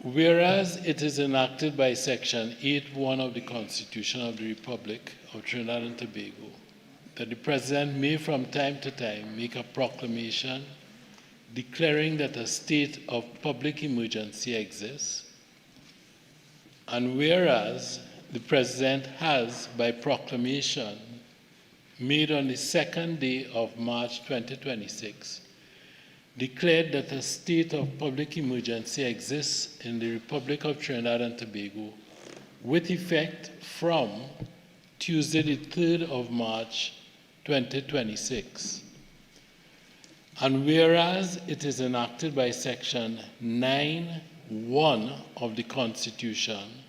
Whereas it is enacted by Section 8(1) of the Constitution of the Republic of Trinidad and Tobago that the President may from time to time make a proclamation declaring that a state of public emergency exists, and whereas the President has, by proclamation made on the 2nd day of March 2026, declared that a state of public emergency exists in the Republic of Trinidad and Tobago with effect from Tuesday, the 3rd of March 2026. And whereas it is enacted by Section 9(1) of the Constitution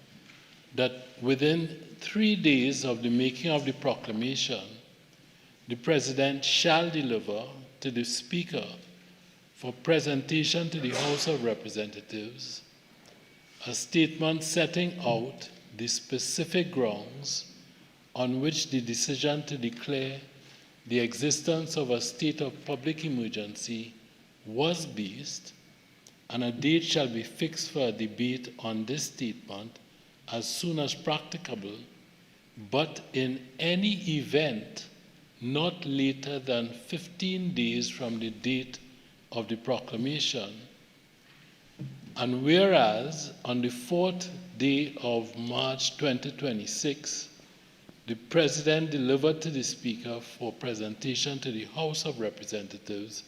that within 3 days of the making of the proclamation, the President shall deliver to the Speaker for presentation to the House of Representatives a statement setting out the specific grounds on which the decision to declare the existence of a state of public emergency was based, and a date shall be fixed for a debate on this statement as soon as practicable, but in any event not later than 15 days from the date of the proclamation. And whereas on the 4th day of March 2026, the President delivered to the Speaker for presentation to the House of Representatives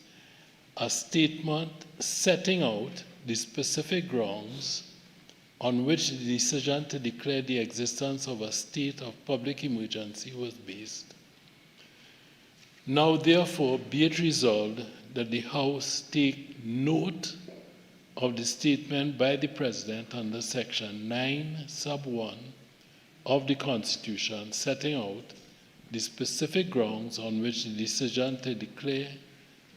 a statement setting out the specific grounds on which the decision to declare the existence of a state of public emergency was based. Now, therefore, be it resolved that the House take note of the statement by the President under Section 9, Sub 1 of the Constitution, setting out the specific grounds on which the decision to declare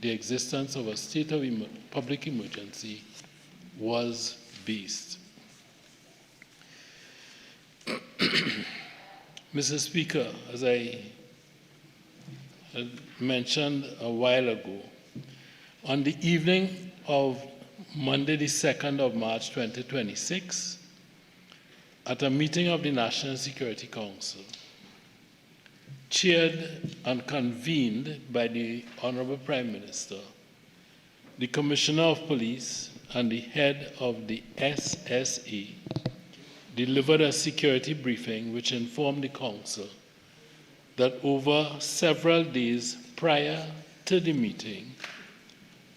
the existence of a state of public emergency was based. Mr. Speaker, as I had mentioned a while ago, on the evening of Monday, the 2nd of March 2026, at a meeting of the National Security Council, chaired and convened by the Honorable Prime Minister, the Commissioner of Police, and the head of the SSA, delivered a security briefing which informed the Council that over several days prior to the meeting,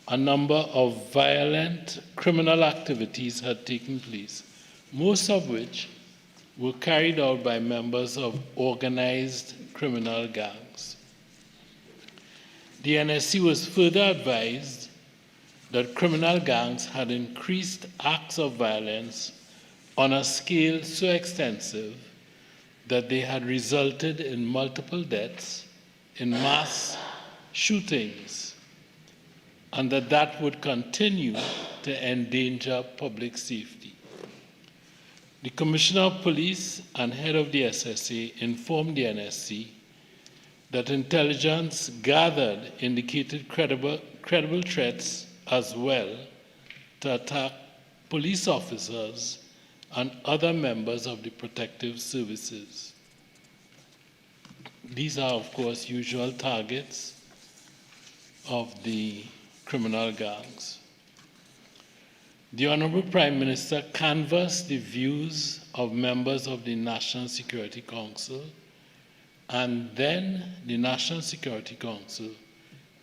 a number of violent criminal activities had taken place, most of which were carried out by members of organized criminal gangs. The NSC was further advised that criminal gangs had increased acts of violence on a scale so extensive that they had resulted in multiple deaths, in mass shootings, and that would continue to endanger public safety. The Commissioner of Police and head of the SSA informed the NSC that intelligence gathered indicated credible threats as well to attack police officers and other members of the protective services. These are, of course, usual targets of the criminal gangs. The Honorable Prime Minister canvassed the views of members of the National Security Council, and then the National Security Council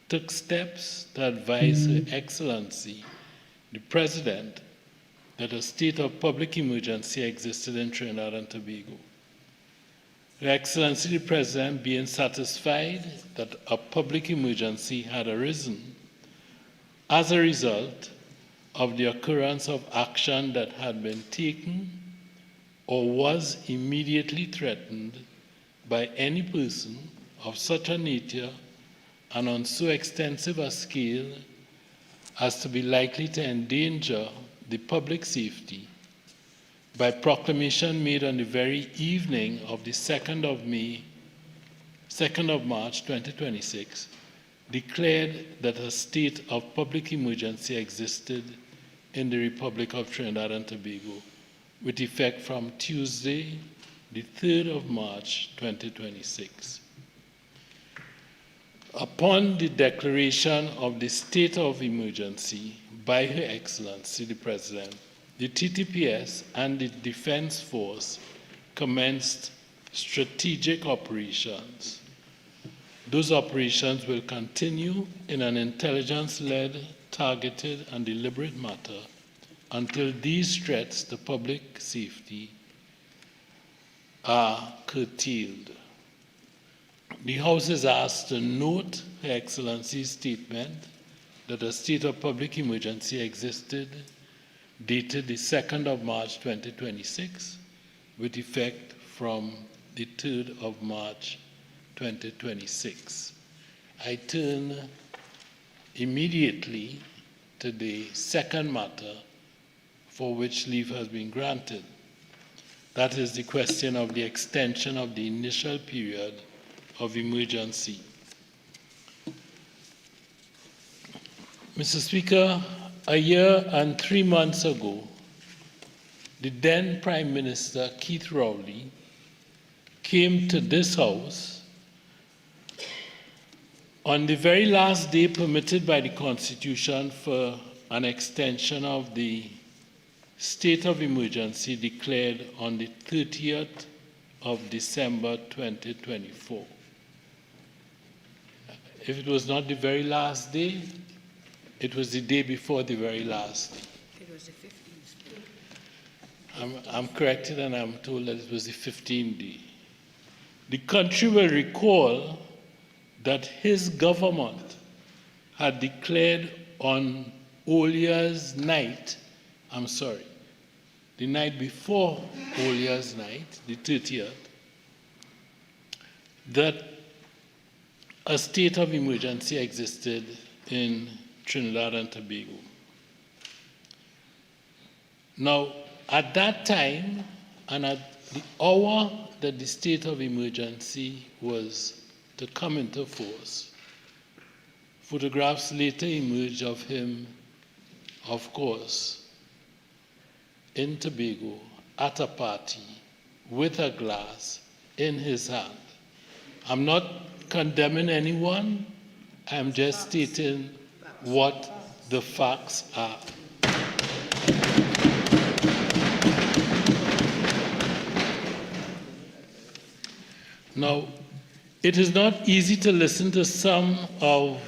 took steps to advise Her Excellency, the President, that a state of public emergency existed in Trinidad and Tobago. Her Excellency, the President, being satisfied that a public emergency had arisen as a result of the occurrence of action that had been taken or was immediately threatened by any person of such a nature and on so extensive a scale as to be likely to endanger the public safety, by proclamation made on the very evening of the 2nd of March 2026, declared that a state of public emergency existed in the Republic of Trinidad and Tobago, with effect from Tuesday, the 3rd of March 2026. Upon the declaration of the state of emergency by Her Excellency the President, the TTPS and the Defense Force commenced strategic operations. Those operations will continue in an intelligence-led, targeted, and deliberate manner until these threats to public safety are curtailed. The House is asked to note Her Excellency's statement that a state of public emergency existed, dated the 2nd of March 2026, with effect from the 3rd of March 2026. I turn immediately to the second matter for which leave has been granted. That is the question of the extension of the initial period of emergency. Mr. Speaker, a year and 3 months ago, the then Prime Minister, Keith Rowley, came to this House on the very last day permitted by the Constitution for an extension of the state of emergency declared on the 30th of December 2024. If it was not the very last day, it was the day before the very last. It was the 15th. I'm corrected and I'm told that it was the 15th day. The country will recall that his government had declared on All Year's night, the night before All Year's night, the 30th, that a state of emergency existed in Trinidad and Tobago. Now, at that time, and at the hour that the state of emergency was to come into force, photographs later emerged of him, of course, in Tobago, at a party, with a glass in his hand. I'm not condemning anyone, I'm just stating what the facts are. Now, it is not easy to listen to some of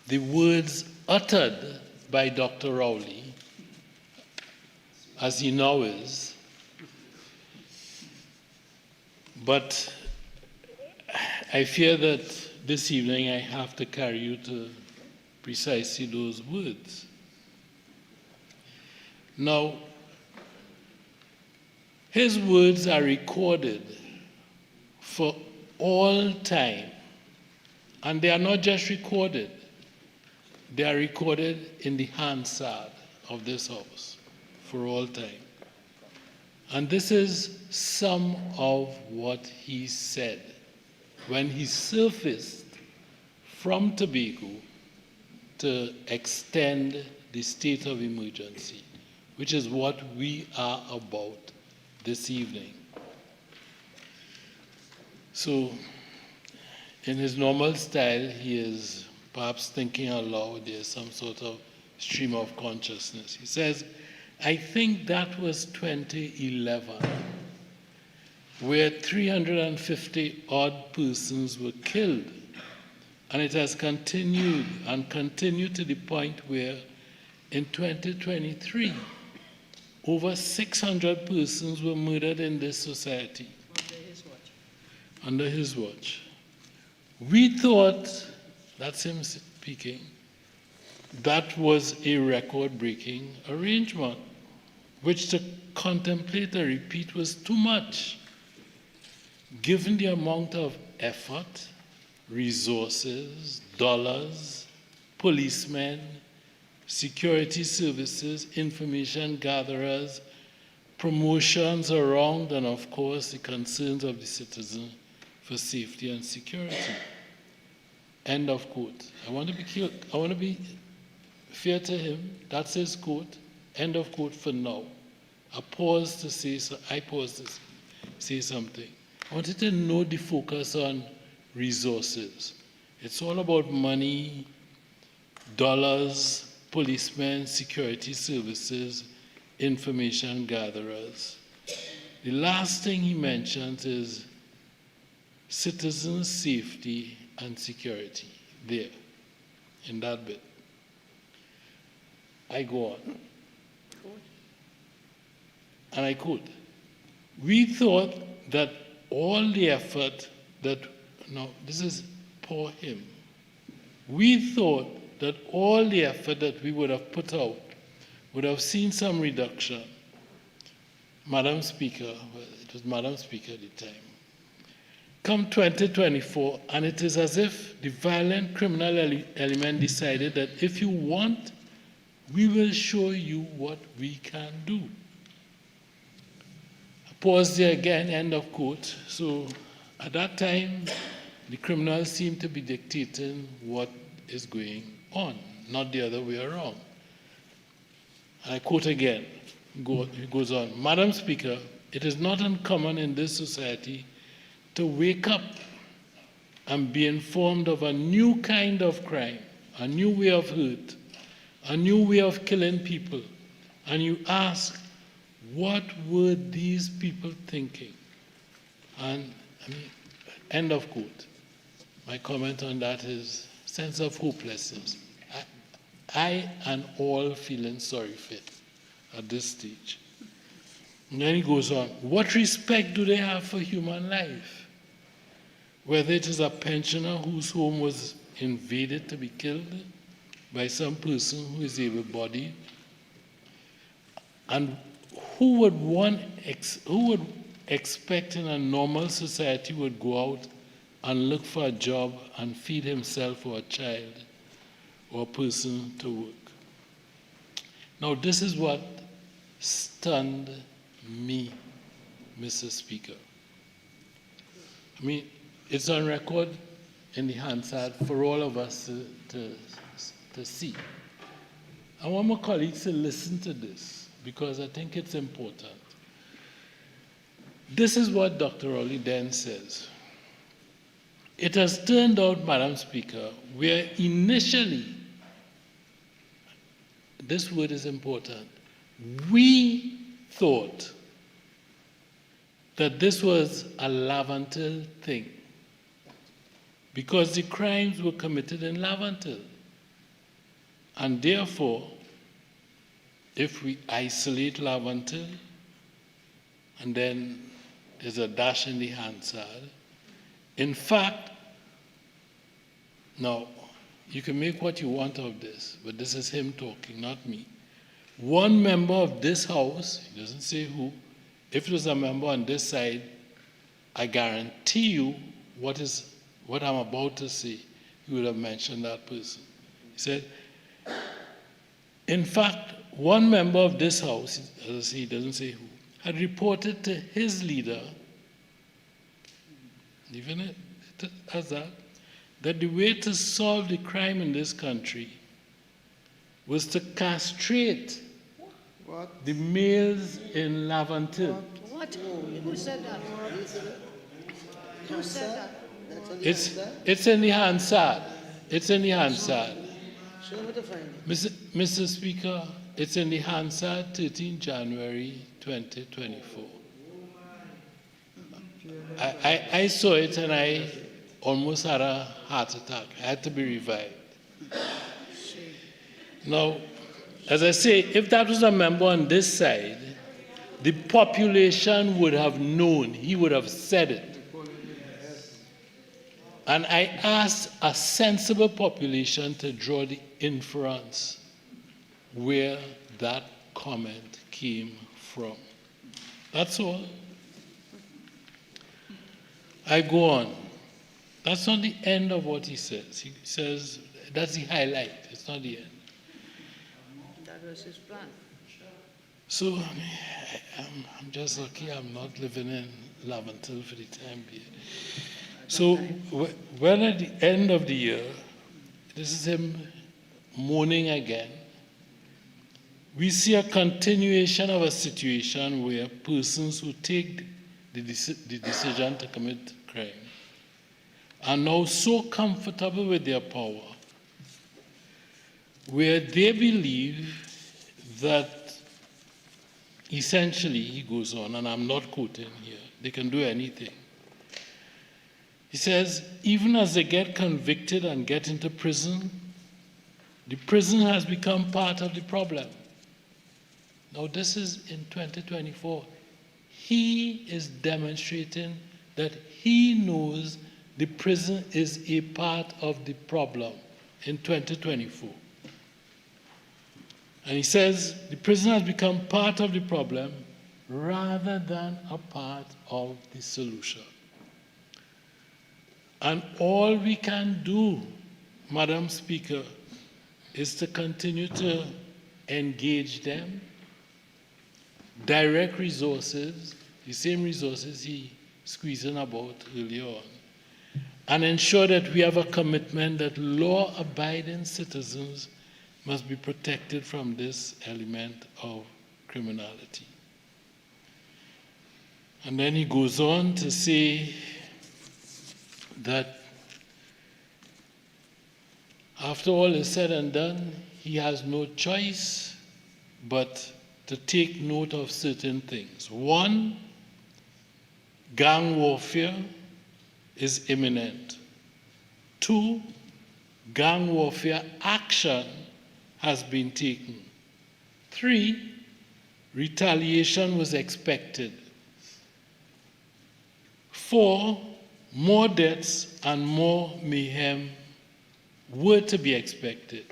the words uttered by Dr. Rowley, as he now is, but I fear that this evening I have to carry you to precisely those words. Now, his words are recorded for all time, and they are not just recorded, they are recorded in the Hansard of this house for all time. And this is some of what he said when he surfaced from Tobago to extend the state of emergency, which is what we are about this evening. So, in his normal style, he is perhaps thinking aloud. There's some sort of stream of consciousness. He says, I think that was 2011, where 350 odd persons were killed. And it has continued and continued to the point where in 2023, over 600 persons were murdered in this society. Under his watch. We thought, that's him speaking, that was a record-breaking arrangement, which to contemplate a repeat was too much, given the amount of effort, resources, dollars, policemen, security services, information gatherers, promotions around, and of course the concerns of the citizen for safety and security. End of quote. I want to be fair to him. That's his quote. End of quote for now. I pause to say something. I wanted to know the focus on resources. It's all about money, dollars, policemen, security services, information gatherers. The last thing he mentions is citizen safety and security, there, in that bit. I go on. And I quote, we thought that all the effort that, now this is for him, we thought that all the effort that we would have put out would have seen some reduction. Madam Speaker, well, it was Madam Speaker at the time. Come 2024, and it is as if the violent criminal element decided that if you want, we will show you what we can do. I pause there again, end of quote. So at that time, the criminals seem to be dictating what is going on, not the other way around. I quote again, he goes on, Madam Speaker, it is not uncommon in this society to wake up and be informed of a new kind of crime, a new way of hurt, a new way of killing people, and you ask, What were these people thinking? And I mean, end of quote. My comment on that is sense of hopelessness. I and all feeling sorry for it at this stage. And then he goes on, what respect do they have for human life? Whether it is a pensioner whose home was invaded to be killed by some person who is able-bodied, and who would expect in a normal society would go out and look for a job and feed himself or a child or a person to work? Now, this is what stunned me, Mr. Speaker. I mean, it's on record in the Hansard for all of us to see. I want my colleagues to listen to this because I think it's important. This is what Dr. Rowley then says. It has turned out, Madam Speaker, where initially, this word is important, we thought that this was a Lavantil thing because the crimes were committed in Lavantil. And therefore, if we isolate Lavantil, and then there's a dash in the Hansard, in fact, now, you can make what you want of this, but this is him talking, not me. One member of this House, he doesn't say who, if it was a member on this side, I guarantee you what I'm about to say, he would have mentioned that person. He said, in fact, one member of this House, as I say, he doesn't say who, had reported to his leader, even it as that the way to solve the crime in this country was to castrate the males in Lavantil. What? Who said that? Who said that? It's in the Hansard. It's in the Hansard. Mr. Speaker, it's in the Hansard, 13 January 2024. I saw it and I almost had a heart attack. I had to be revived. Now, as I say, if that was a member on this side, the population would have known. He would have said it. And I asked a sensible population to draw the inference where that comment came from. That's all. I go on. That's not the end of what he says. He says, that's the highlight. It's not the end. That was his plan. So I'm just lucky I'm not living in Lavantil for the time being. So when at the end of the year, this is him mourning again, we see a continuation of a situation where persons who take the decision to commit crime are now so comfortable with their power where they believe that essentially, he goes on, and I'm not quoting here, they can do anything. He says, even as they get convicted and get into prison, the prison has become part of the problem. Now, this is in 2024. He is demonstrating that he knows the prison is a part of the problem in 2024. And he says the prison has become part of the problem rather than a part of the solution. And all we can do, Madam Speaker, is to continue to engage them, direct resources, the same resources he squeezed in about earlier on, and ensure that we have a commitment that law-abiding citizens must be protected from this element of criminality. And then he goes on to say that after all is said and done, he has no choice but to take note of certain things. One, gang warfare is imminent. Two, gang warfare action has been taken. Three, retaliation was expected. Four, more deaths and more mayhem were to be expected.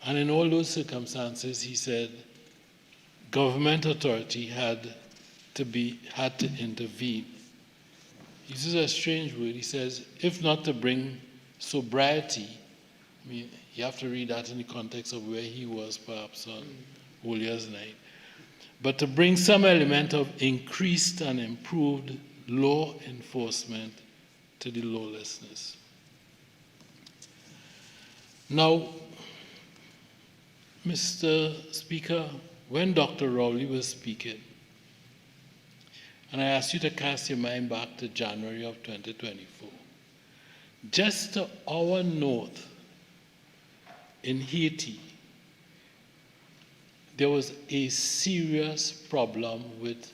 And in all those circumstances, he said, government authority had to intervene. He uses a strange word. He says, if not to bring sobriety, I mean, you have to read that in the context of where he was perhaps on All Year's Night, but to bring some element of increased and improved law enforcement to the lawlessness. Now, Mr. Speaker, when Dr. Rowley was speaking, and I asked you to cast your mind back to January of 2024, just to our north in Haiti, there was a serious problem with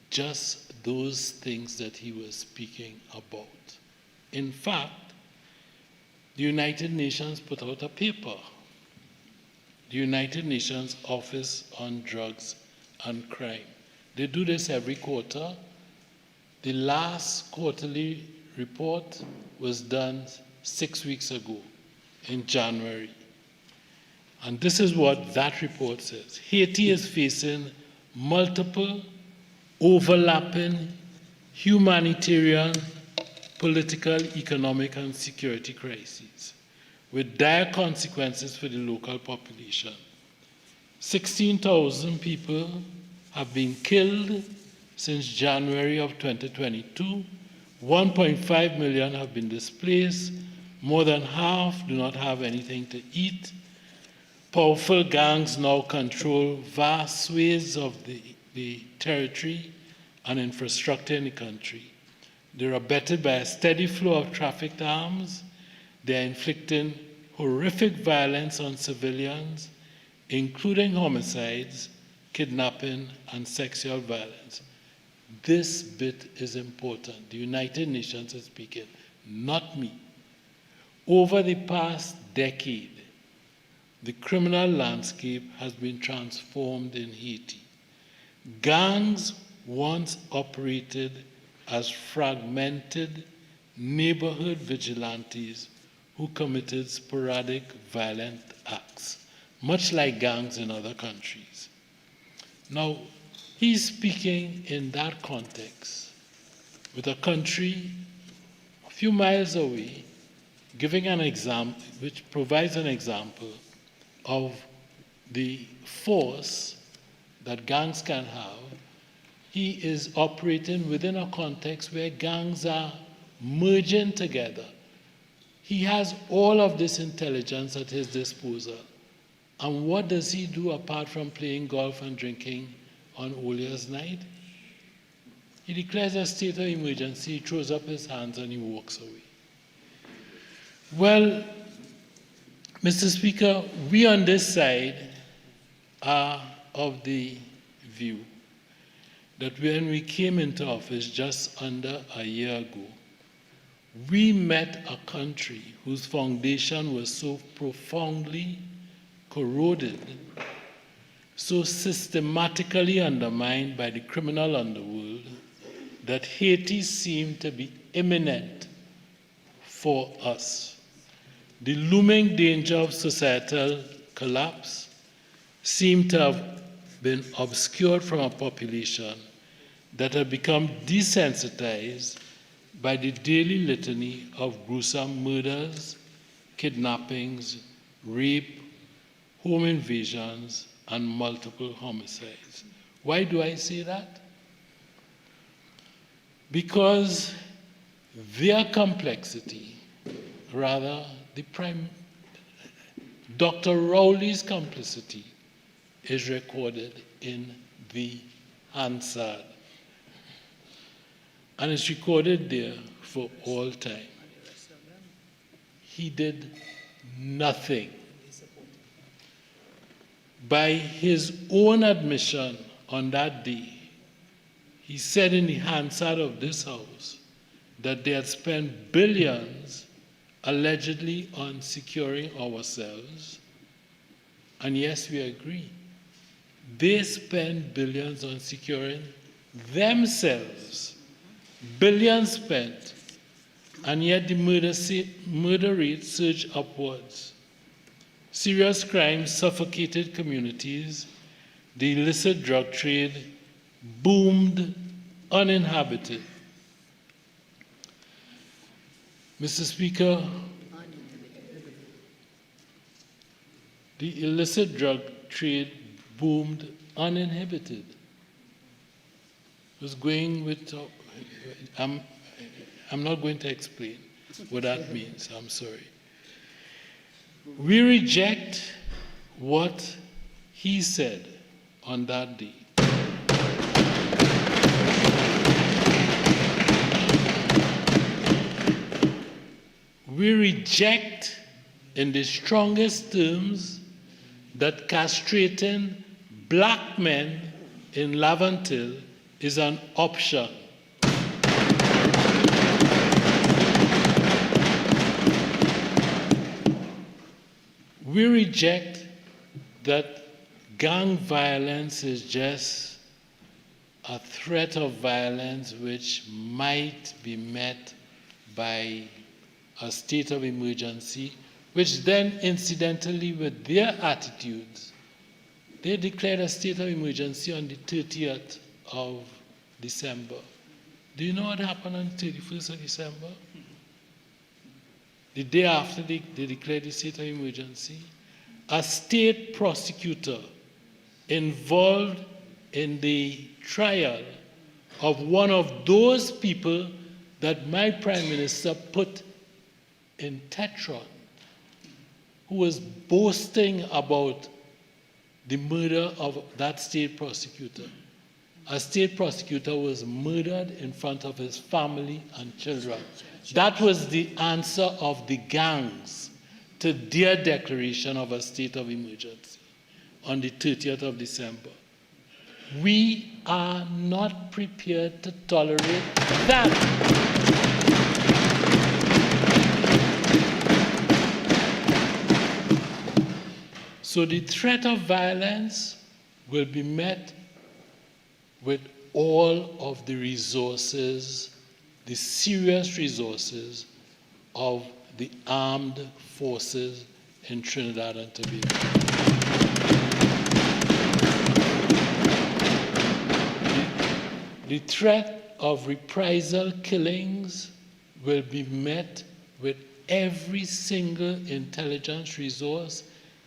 just those things that he was speaking about. In fact, the United Nations put out a paper, the United Nations Office on Drugs and Crime. They do this every quarter. The last quarterly report was done 6 weeks ago in January. And this is what that report says. Haiti is facing multiple overlapping humanitarian, political, economic, and security crises with dire consequences for the local population. 16,000 people have been killed since January of 2022. 1.5 million have been displaced. More than half do not have anything to eat. Powerful gangs now control vast swathes of the territory and infrastructure in the country. They're abetted by a steady flow of trafficked arms. They're inflicting horrific violence on civilians, including homicides, kidnapping, and sexual violence. This bit is important. The United Nations is speaking, not me. Over the past decade, the criminal landscape has been transformed in Haiti. Gangs once operated as fragmented neighborhood vigilantes who committed sporadic violent acts, much like gangs in other countries. Now, he's speaking in that context with a country a few miles away, giving an example, which provides an example of the force that gangs can have. He is operating within a context where gangs are merging together. He has all of this intelligence at his disposal. And what does he do apart from playing golf and drinking on All Year's Night? He declares a state of emergency, he throws up his hands, and he walks away. Well, Mr. Speaker, we on this side are of the view that when we came into office just under a year ago, we met a country whose foundation was so profoundly corroded, so systematically undermined by the criminal underworld, that Haiti seemed to be imminent for us. The looming danger of societal collapse seemed to have been obscured from a population that had become desensitized by the daily litany of gruesome murders, kidnappings, rape, home invasions, and multiple homicides. Why do I say that? Because their complexity, rather, Dr. Rowley's complicity is recorded in the Hansard. And it's recorded there for all time. He did nothing. by his own admission on that day, he said in the Hansard of this House that they had spent billions allegedly on securing ourselves. And yes, we agree. They spent billions on securing themselves. Billions spent. And yet the murder rate surged upwards. Serious crimes suffocated communities. The illicit drug trade boomed uninhabited. Mr. Speaker, the illicit drug trade boomed uninhibited. I was going with, I'm not going to explain what that means, I'm sorry. We reject what he said on that day. We reject in the strongest terms that castrating black men in Laventille is an option. We reject that gang violence is just a threat of violence which might be met by a state of emergency, which then incidentally with their attitudes, they declared a state of emergency on the 30th of December. Do you know what happened on the 31st of December? The day after they declared the state of emergency, a state prosecutor involved in the trial of one of those people that my Prime Minister put in Tetron, who was boasting about the murder of that state prosecutor. A state prosecutor was murdered in front of his family and children. That was the answer of the gangs to their declaration of a state of emergency on the 30th of December. We are not prepared to tolerate that. So the threat of violence will be met with all of the resources, the serious resources of the armed forces in Trinidad and Tobago. The threat of reprisal killings will be met with every single intelligence resource,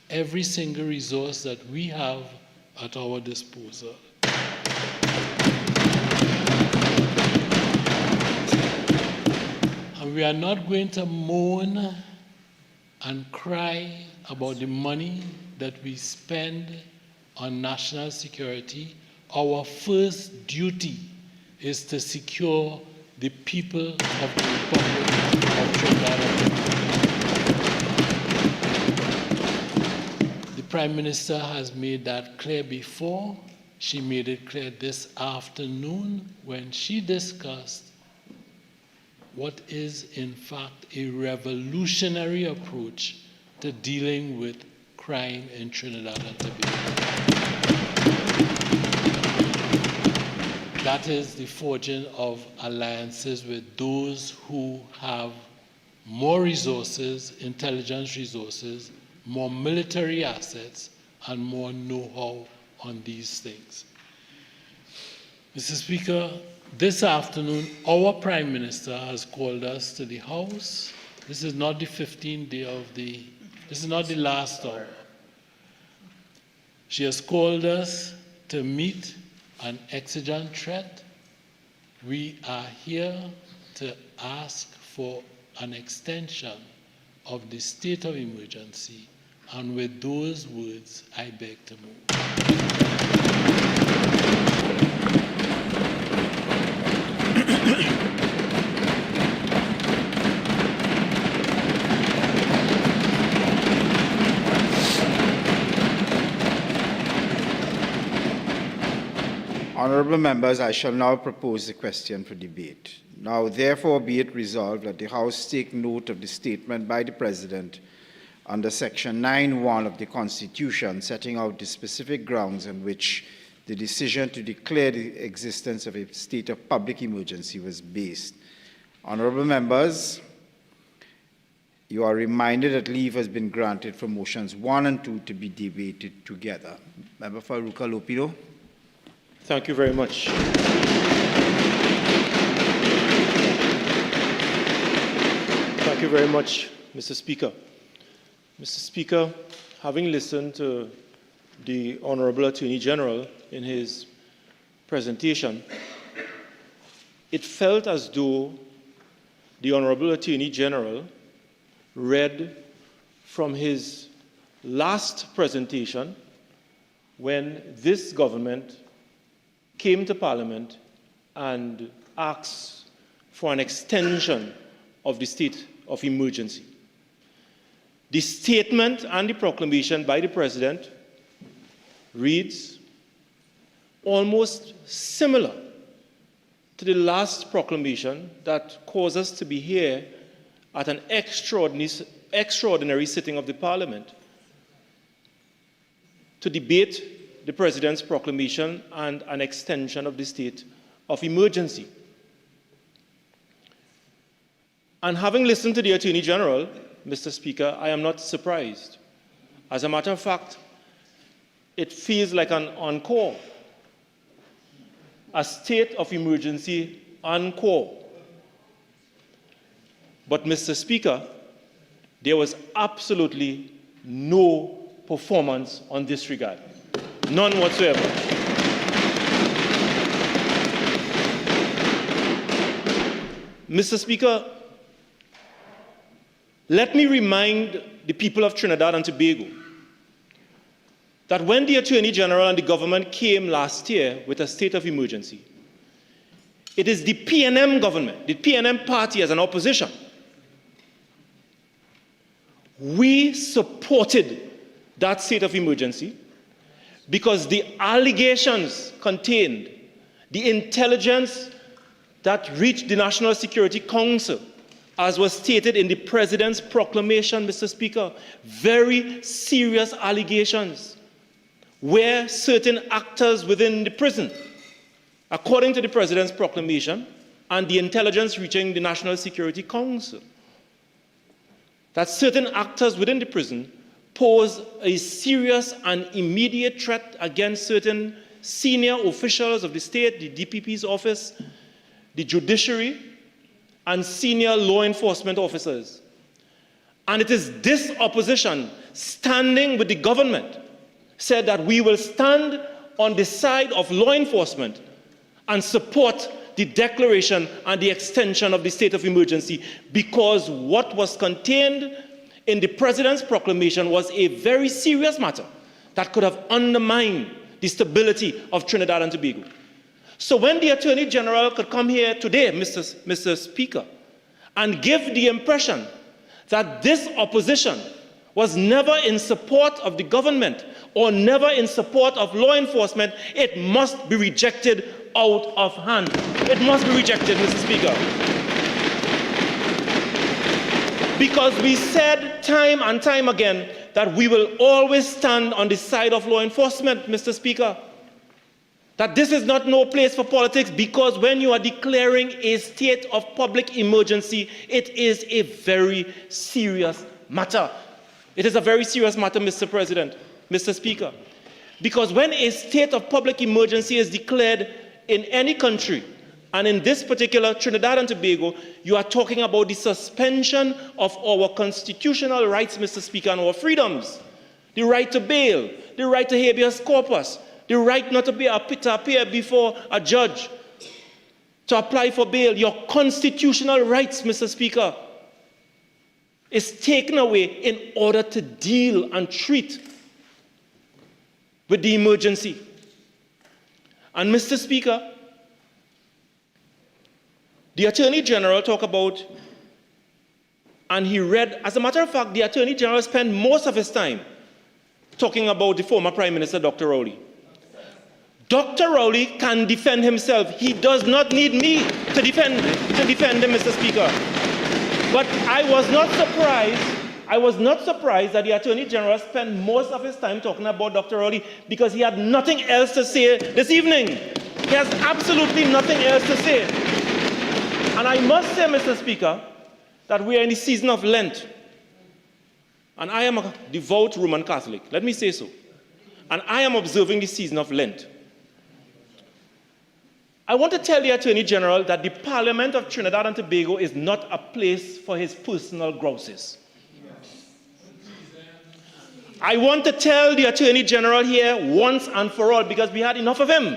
every single resource that we have at our disposal. And we are not going to moan and cry about the money that we spend on national security. Our first duty is to secure the people of the Republic of Trinidad and Tobago. The Prime Minister has made that clear before. She made it clear this afternoon when she discussed what is in fact a revolutionary approach to dealing with crime in Trinidad and Tobago. That is the forging of alliances with those who have more resources, intelligence resources, more military assets, and more know-how on these things. Mr. Speaker, this afternoon, our Prime Minister has called us to the House. This is not the 15th day of this is not the last hour. She has called us to meet an exigent threat. We are here to ask for an extension of the state of emergency, and with those words, I beg to move. Honourable members, I shall now propose the question for debate. Now, therefore, be it resolved that the House take note of the statement by the President under Section 9(1) of the Constitution, setting out the specific grounds on which the decision to declare the existence of a state of public emergency was based. Honourable members, you are reminded that leave has been granted for motions 1 and 2 to be debated together. Member for Roodal Lopido. Thank you very much. Thank you very much, Mr. Speaker. Mr. Speaker, having listened to the Honourable Attorney General in his presentation, it felt as though the Honourable Attorney General read from his last presentation when this government came to Parliament and asked for an extension of the state of emergency. The statement and the proclamation by the President reads almost similar to the last proclamation that caused us to be here at an extraordinary sitting of the Parliament to debate the President's proclamation and an extension of the state of emergency. And having listened to the Attorney General, Mr. Speaker, I am not surprised. As a matter of fact, it feels like an encore, a state of emergency encore. But, Mr. Speaker, there was absolutely no performance on this regard. None whatsoever. Mr. Speaker, let me remind the people of Trinidad and Tobago that when the Attorney General and the government came last year with a state of emergency, it is the PNM government, the PNM party as an opposition. We supported that state of emergency because the allegations contained, the intelligence that reached the National Security Council, as was stated in the President's proclamation, Mr. Speaker, very serious allegations where certain actors within the prison, according to the President's proclamation and the intelligence reaching the National Security Council, that certain actors within the prison pose a serious and immediate threat against certain senior officials of the state, the DPP's office, the judiciary, and senior law enforcement officers. And it is this opposition standing with the government said that we will stand on the side of law enforcement and support the declaration and the extension of the state of emergency, because what was contained in the President's proclamation was a very serious matter that could have undermined the stability of Trinidad and Tobago. So when the Attorney General could come here today, Mr. Speaker, and give the impression that this opposition was never in support of the government or never in support of law enforcement, it must be rejected out of hand. It must be rejected, Mr. Speaker. Because we said time and time again that we will always stand on the side of law enforcement, Mr. Speaker. That this is not no place for politics, because when you are declaring a state of public emergency, it is a very serious matter. It is a very serious matter, Mr. President, Mr. Speaker. Because when a state of public emergency is declared in any country, and in this particular Trinidad and Tobago, you are talking about the suspension of our constitutional rights, Mr. Speaker, and our freedoms. The right to bail, the right to habeas corpus, the right not to appear before a judge, to apply for bail. Your constitutional rights, Mr. Speaker, is taken away in order to deal and treat with the emergency. And Mr. Speaker, the Attorney General talked about, and he read, as a matter of fact, the Attorney General spent most of his time talking about the former Prime Minister, Dr. Rowley. Dr. Rowley can defend himself. He does not need me to defend him, Mr. Speaker. But I was not surprised that the Attorney General spent most of his time talking about Dr. Rowley because he had nothing else to say this evening. He has absolutely nothing else to say. And I must say, Mr. Speaker, that we are in the season of Lent. And I am a devout Roman Catholic. Let me say so. And I am observing the season of Lent. I want to tell the Attorney General that the Parliament of Trinidad and Tobago is not a place for his personal grouses. I want to tell the Attorney General here once and for all, because we had enough of him.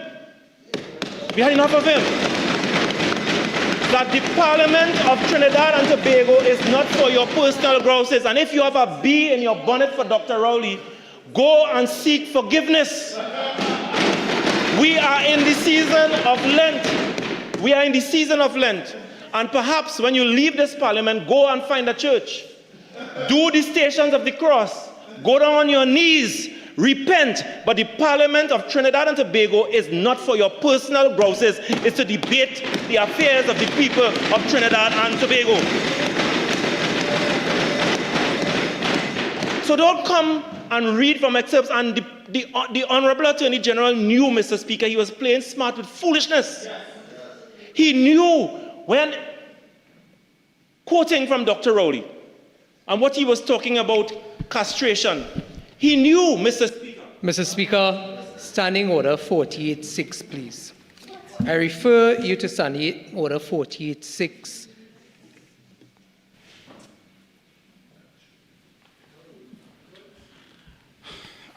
That the Parliament of Trinidad and Tobago is not for your personal grouses. And if you have a bee in your bonnet for Dr. Rowley, go and seek forgiveness. We are in the season of Lent. And perhaps when you leave this Parliament, go and find a church. Do the Stations of the Cross. Go down on your knees. Repent. But the Parliament of Trinidad and Tobago is not for your personal grouses. It's to debate the affairs of the people of Trinidad and Tobago. So don't come and read from excerpts. And the Honorable Attorney General knew, Mr. Speaker, he was playing smart with foolishness. He knew when quoting from Dr. Rowley and what he was talking about castration. He knew, Mr. Speaker. Mr. Speaker, Standing Order 48.6, please. I refer you to Standing Order 48.6.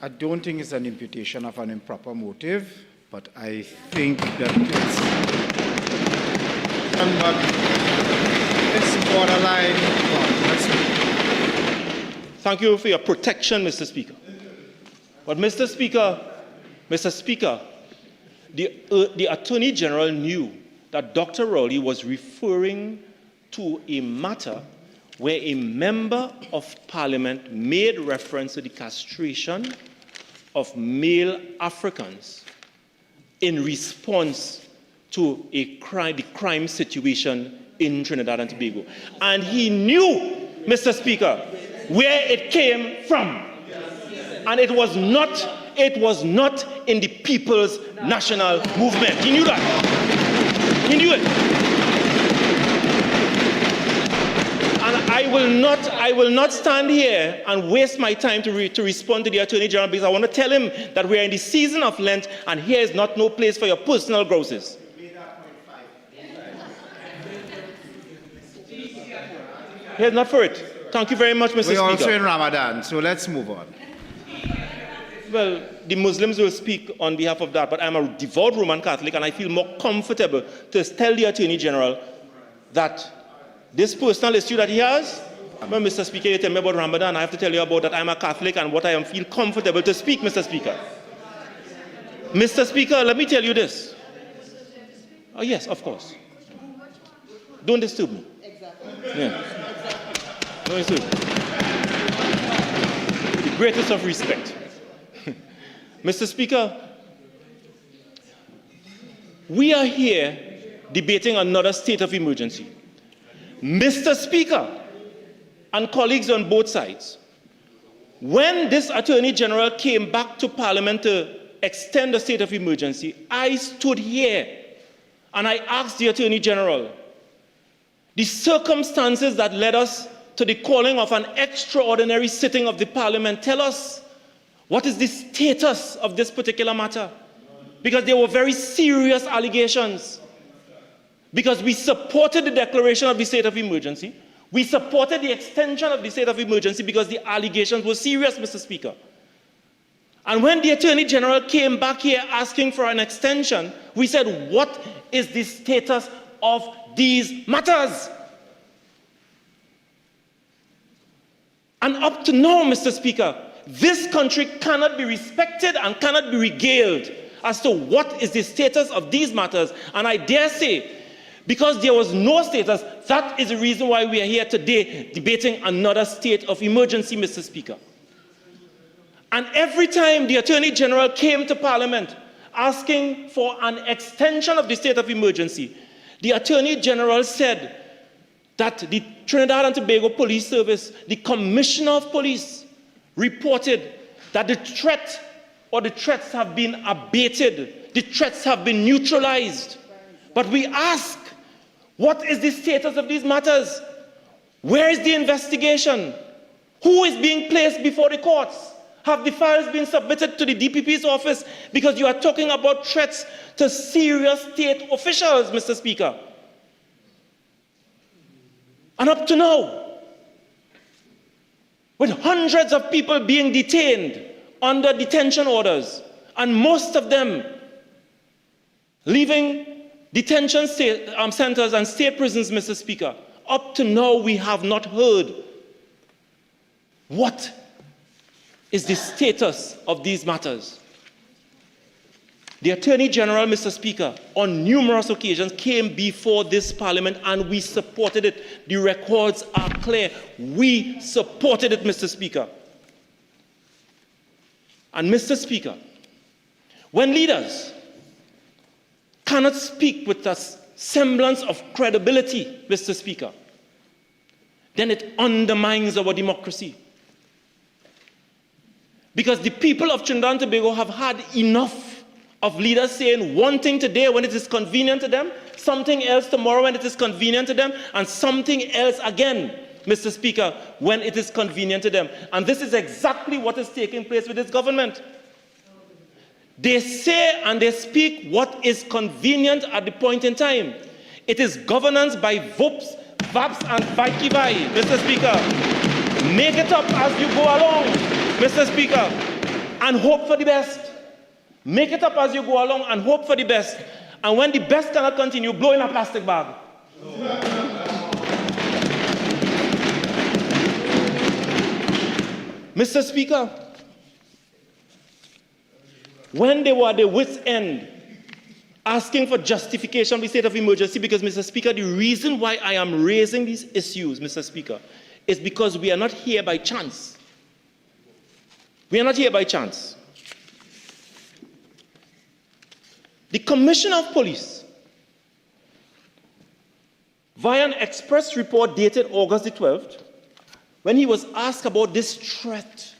I don't think it's an imputation of an improper motive, but I think that it's borderline. Thank you for your protection, Mr. Speaker. But Mr. Speaker, the Attorney General knew that Dr. Rowley was referring to a matter where a member of Parliament made reference to the castration of male Africans in response to the crime situation in Trinidad and Tobago. And he knew, Mr. Speaker, where it came from. And it was not in the People's National Movement. He knew that. He knew it. And I will not stand here and waste my time to respond to the Attorney General, because I want to tell him that we are in the season of Lent, and here is not no place for your personal grouses. Here's not for it. Thank you very much, Mr. Speaker. We're also in Ramadan, so let's move on. Well, the Muslims will speak on behalf of that, but I'm a devout Roman Catholic, and I feel more comfortable to tell the Attorney General that this personal issue that he has, well, Mr. Speaker, you tell me about Ramadan, I have to tell you about that I'm a Catholic and what I feel comfortable to speak, Mr. Speaker. Mr. Speaker, let me tell you this. Oh, yes, of course. Don't disturb me. Yeah. Don't disturb me. The greatest of respect. Mr. Speaker, we are here debating another state of emergency. Mr. Speaker and colleagues on both sides, when this Attorney General came back to Parliament to extend the state of emergency, I stood here and I asked the Attorney General, the circumstances that led us to the calling of an extraordinary sitting of the Parliament, tell us, what is the status of this particular matter? Because there were very serious allegations. Because we supported the declaration of the state of emergency. We supported the extension of the state of emergency because the allegations were serious, Mr. Speaker. And when the Attorney General came back here asking for an extension, we said, what is the status of these matters? And up to now, Mr. Speaker, this country cannot be respected and cannot be regaled as to what is the status of these matters. And I dare say, because there was no status, that is the reason why we are here today debating another state of emergency, Mr. Speaker. And every time the Attorney General came to Parliament asking for an extension of the state of emergency, the Attorney General said that the Trinidad and Tobago Police Service, the Commissioner of Police, reported that the threat or the threats have been abated, the threats have been neutralized. But we ask, what is the status of these matters? Where is the investigation? Who is being placed before the courts? Have the files been submitted to the DPP's office? Because you are talking about threats to serious state officials, Mr. Speaker. And up to now, with hundreds of people being detained under detention orders, and most of them leaving detention centers and state prisons, Mr. Speaker, up to now we have not heard what is the status of these matters. The Attorney General, Mr. Speaker, on numerous occasions came before this Parliament and we supported it. The records are clear. We supported it, Mr. Speaker. And Mr. Speaker, when leaders cannot speak with a semblance of credibility, Mr. Speaker, then it undermines our democracy. Because the people of Trinidad and Tobago have had enough of leaders saying one thing today when it is convenient to them, something else tomorrow when it is convenient to them, and something else again, Mr. Speaker, when it is convenient to them. And this is exactly what is taking place with this government. They say and they speak what is convenient at the point in time. It is governance by VOPs, VAPs, and VIKI-VI, Mr. Speaker. Make it up as you go along, Mr. Speaker, and hope for the best. Make it up as you go along and hope for the best. And when the best cannot continue, blow in a plastic bag. Mr. Speaker, when they were at their wits' end, asking for justification of the state of emergency, because, Mr. Speaker, the reason why I am raising these issues, Mr. Speaker, is because we are not here by chance. We are not here by chance. The Commissioner of Police, via an express report dated August the 12th, when he was asked about this threat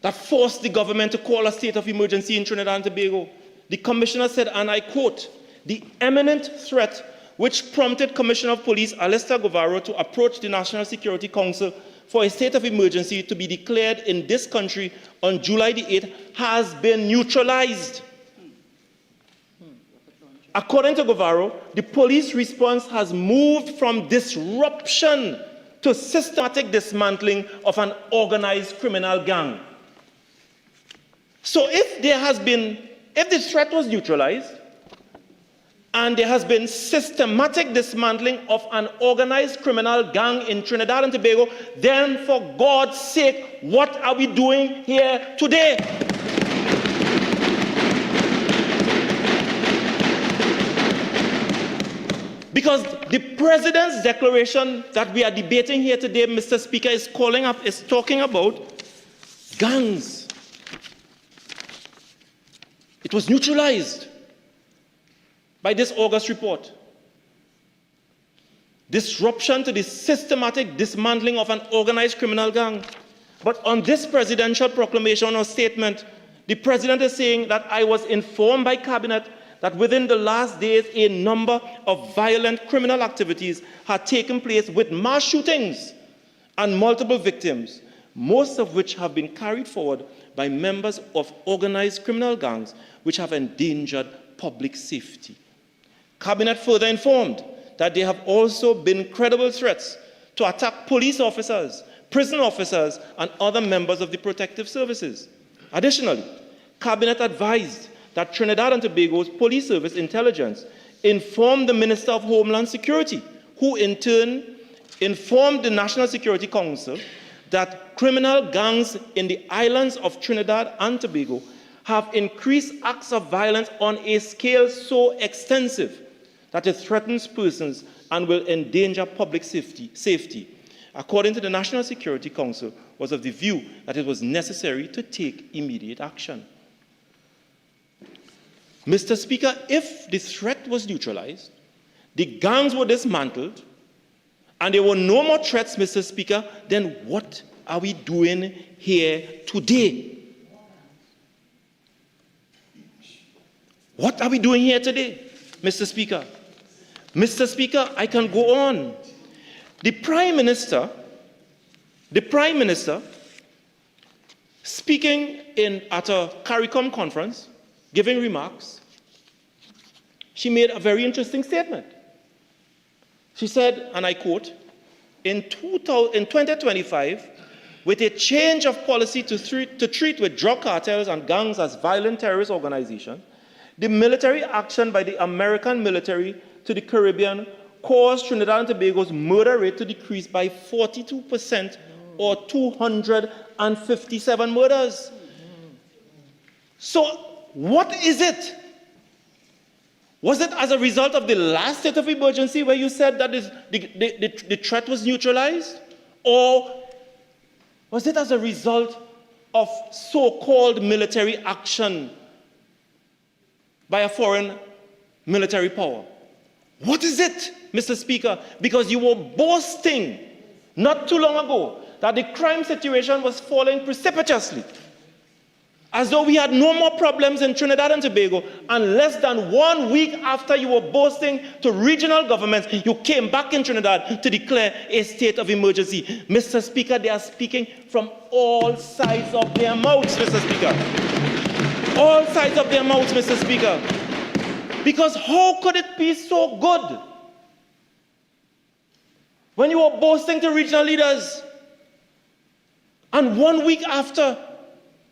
that forced the government to call a state of emergency in Trinidad and Tobago, the Commissioner said, and I quote, "The imminent threat which prompted Commissioner of Police Alistair Guevara to approach the National Security Council for a state of emergency to be declared in this country on July the 8th has been neutralized." According to Guevara, the police response has moved from disruption to systematic dismantling of an organized criminal gang. So if the threat was neutralized, and there has been systematic dismantling of an organized criminal gang in Trinidad and Tobago, then for God's sake, what are we doing here today? Because the President's declaration that we are debating here today, Mr. Speaker, is talking about gangs. It was neutralized by this August report. Disruption to the systematic dismantling of an organized criminal gang. But on this presidential proclamation or statement, the President is saying that I was informed by Cabinet that within the last days, a number of violent criminal activities had taken place with mass shootings and multiple victims, most of which have been carried forward by members of organized criminal gangs which have endangered public safety. Cabinet further informed that there have also been credible threats to attack police officers, prison officers, and other members of the protective services. Additionally, Cabinet advised that Trinidad and Tobago's police service intelligence informed the Minister of Homeland Security, who in turn informed the National Security Council that criminal gangs in the islands of Trinidad and Tobago have increased acts of violence on a scale so extensive that it threatens persons and will endanger public safety. According to the National Security Council, was of the view that it was necessary to take immediate action. Mr. Speaker, if the threat was neutralized, the gangs were dismantled, and there were no more threats, Mr. Speaker, then what are we doing here today? What are we doing here today, Mr. Speaker? Mr. Speaker, I can go on. The Prime Minister, speaking at a CARICOM conference, giving remarks, she made a very interesting statement. She said, and I quote, in 2025, with a change of policy to treat with drug cartels and gangs as violent terrorist organizations, the military action by the American military to the Caribbean caused Trinidad and Tobago's murder rate to decrease by 42%, or 257 murders. So, what is it? Was it as a result of the last state of emergency where you said that the threat was neutralized? Or was it as a result of so-called military action by a foreign military power? What is it, Mr. Speaker? Because you were boasting not too long ago that the crime situation was falling precipitously, as though we had no more problems in Trinidad and Tobago, and less than 1 week after you were boasting to regional governments, you came back in Trinidad to declare a state of emergency. Mr. Speaker, they are speaking from all sides of their mouths, Mr. Speaker. All sides of their mouths, Mr. Speaker. Because how could it be so good when you were boasting to regional leaders, and 1 week after,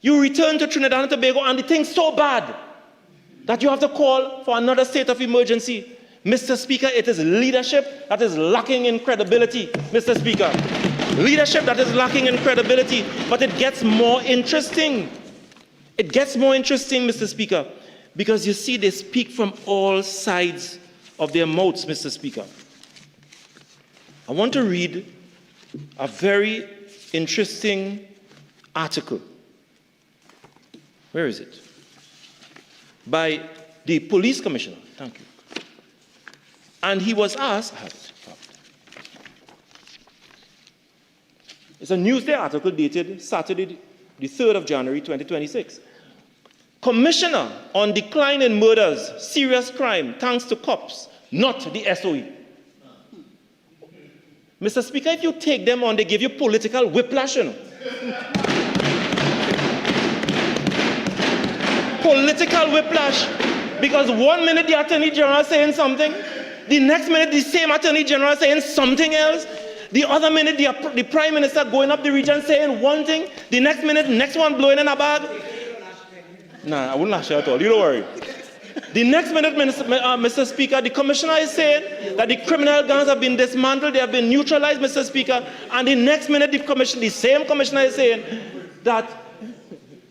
you return to Trinidad and Tobago and the thing's so bad that you have to call for another state of emergency? Mr. Speaker, it is leadership that is lacking in credibility, Mr. Speaker. Leadership that is lacking in credibility. But it gets more interesting. It gets more interesting, Mr. Speaker, because you see they speak from all sides of their mouths, Mr. Speaker. I want to read a very interesting article. Where is it? By the police commissioner. Thank you. And he was asked, it's a Newsday article dated Saturday, the 3rd of January, 2026. Commissioner on decline in murders, serious crime, thanks to cops, not the SOE. Mr. Speaker, if you take them on, they give you political whiplash, you know. Political whiplash. Because 1 minute the Attorney General is saying something, the next minute the same Attorney General is saying something else, the other minute the Prime Minister going up the region saying one thing, the next minute next one blowing in a bag. Nah, I wouldn't lash out at all, you don't worry. The next minute, Mr. Speaker, the Commissioner is saying that the criminal gangs have been dismantled, they have been neutralized, Mr. Speaker, and the next minute the same Commissioner is saying that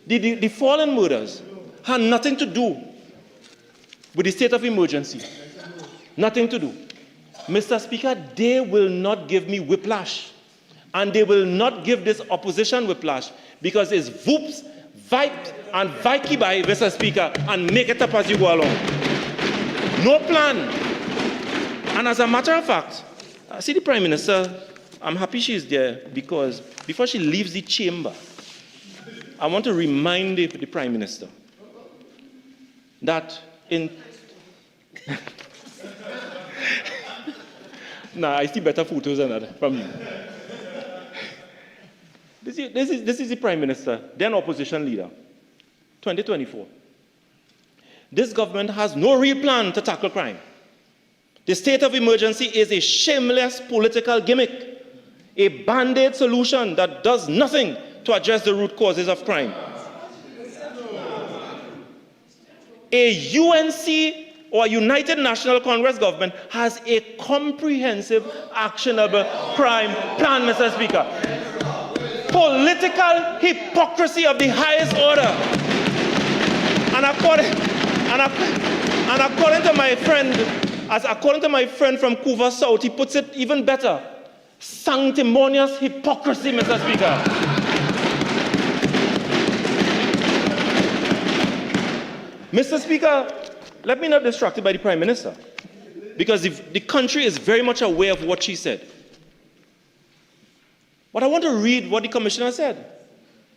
the fallen murders had nothing to do with the state of emergency. Nothing to do. Mr. Speaker, they will not give me whiplash. And they will not give this opposition whiplash because it's whoops, vipes, and vikibai, Mr. Speaker, and make it up as you go along. No plan. And as a matter of fact, I see the Prime Minister, I'm happy she's there because before she leaves the chamber, I want to remind the Prime Minister that in... Nah, I see better photos than that from you. This is the Prime Minister, then opposition leader, 2024. This government has no real plan to tackle crime. The state of emergency is a shameless political gimmick, a band-aid solution that does nothing to address the root causes of crime. A UNC or United National Congress government has a comprehensive, actionable crime plan, Mr. Speaker. Political hypocrisy of the highest order. And according to my friend from Couva South, he puts it even better. Sanctimonious hypocrisy, Mr. Speaker. Mr. Speaker, let me not be distracted by the Prime Minister, because the country is very much aware of what she said. But I want to read what the Commissioner said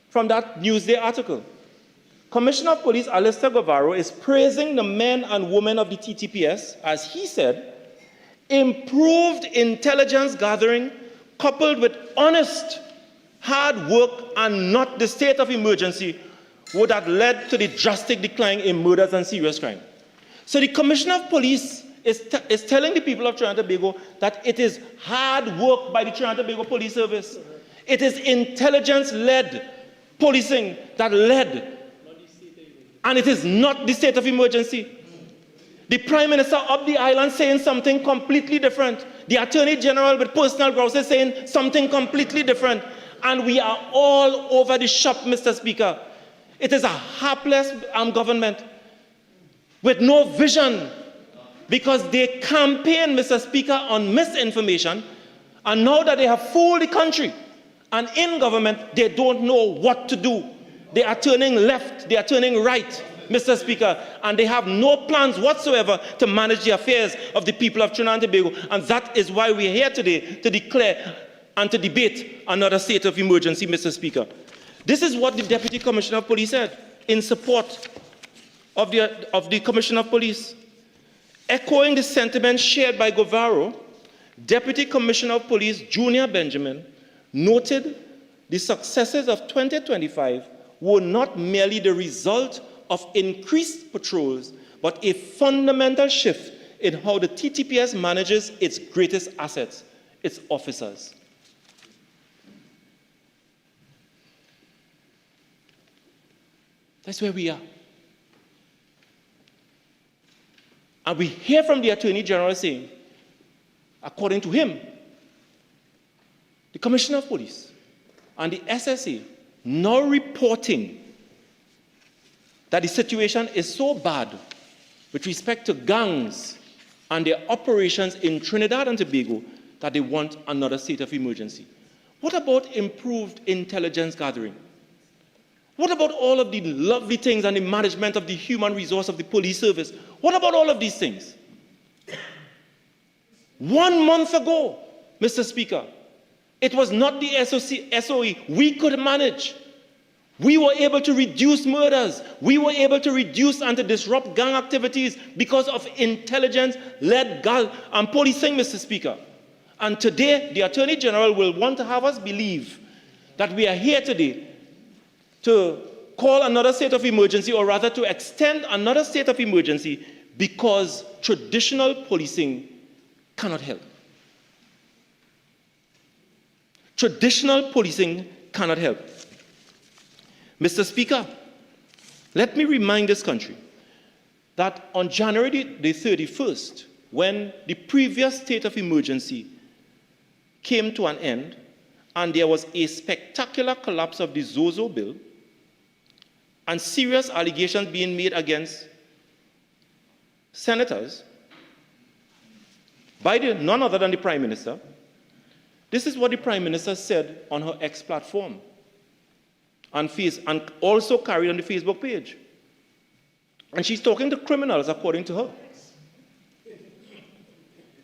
from that Newsday article. Commissioner of Police Alistair Guevara is praising the men and women of the TTPS, as he said, improved intelligence gathering coupled with honest, hard work and not the state of emergency would have led to the drastic decline in murders and serious crime. So the Commissioner of Police is telling the people of Trinidad and Tobago that it is hard work by the Trinidad and Tobago Police Service. It is intelligence-led policing that led, and it is not the state of emergency. The Prime Minister of the island saying something completely different. The Attorney General with personal grounds is saying something completely different. And we are all over the shop, Mr. Speaker. It is a hapless government with no vision, because they campaign, Mr. Speaker, on misinformation, and now that they have fooled the country and in government, they don't know what to do. They are turning left, they are turning right, Mr. Speaker, and they have no plans whatsoever to manage the affairs of the people of Trinidad and Tobago, and that is why we are here today to declare and to debate another state of emergency, Mr. Speaker. This is what the Deputy Commissioner of Police said in support of the Commissioner of Police. Echoing the sentiments shared by Guevara, Deputy Commissioner of Police Junior Benjamin noted the successes of 2025 were not merely the result of increased patrols, but a fundamental shift in how the TTPS manages its greatest assets, its officers. That's where we are. And we hear from the Attorney General saying, according to him, the Commissioner of Police and the SSA now reporting that the situation is so bad with respect to gangs and their operations in Trinidad and Tobago that they want another state of emergency. What about improved intelligence gathering? What about all of the lovely things and the management of the human resource of the police service? What about all of these things? 1 month ago, Mr. Speaker, it was not the SOE we could manage. We were able to reduce murders. We were able to reduce and to disrupt gang activities because of intelligence-led policing, Mr. Speaker. And today, the Attorney General will want to have us believe that we are here today to call another state of emergency, or rather to extend another state of emergency, because traditional policing cannot help. Traditional policing cannot help. Mr. Speaker, let me remind this country that on January the 31st, when the previous state of emergency came to an end, and there was a spectacular collapse of the Zozo bill, and serious allegations being made against senators by none other than the Prime Minister, this is what the Prime Minister said on her X platform and also carried on the Facebook page. And she's talking to criminals, according to her.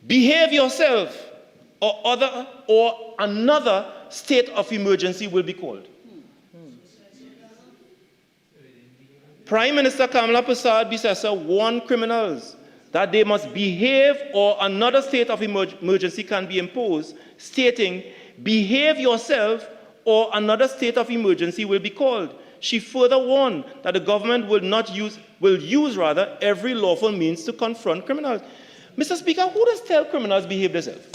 Behave yourself, or another state of emergency will be called. Prime Minister Kamala Persad-Bissessar warned criminals that they must behave or another state of emergency can be imposed, stating, behave yourself or another state of emergency will be called. She further warned that the government will use every lawful means to confront criminals. Mr. Speaker, who does tell criminals behave themselves?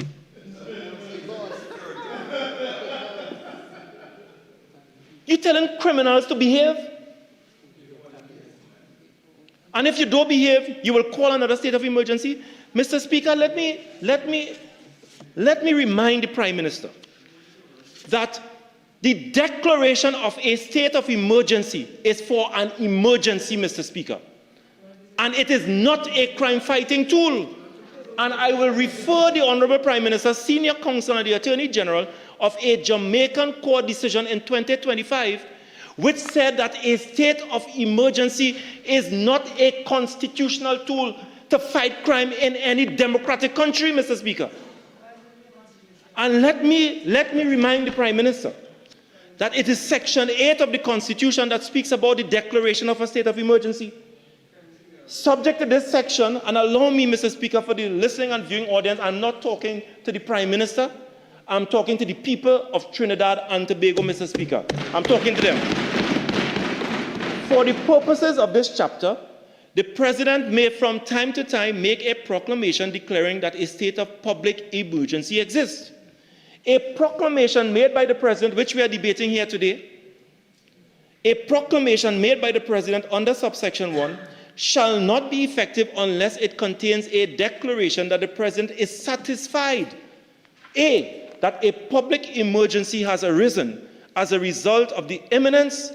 You telling criminals to behave? And if you don't behave, you will call another state of emergency? Mr. Speaker, let me remind the Prime Minister that the declaration of a state of emergency is for an emergency, Mr. Speaker. And it is not a crime-fighting tool. And I will refer the Honorable Prime Minister, Senior Counsel and the Attorney General of a Jamaican court decision in 2025, which said that a state of emergency is not a constitutional tool to fight crime in any democratic country, Mr. Speaker. And let me remind the Prime Minister that it is Section 8 of the Constitution that speaks about the declaration of a state of emergency. Subject to this section, and allow me, Mr. Speaker, for the listening and viewing audience, I'm not talking to the Prime Minister, I'm talking to the people of Trinidad and Tobago, Mr. Speaker. I'm talking to them. For the purposes of this chapter, the President may from time to time make a proclamation declaring that a state of public emergency exists. A proclamation made by the President, which we are debating here today, a proclamation made by the President under subsection 1 shall not be effective unless it contains a declaration that the President is satisfied, A, that a public emergency has arisen as a result of the imminence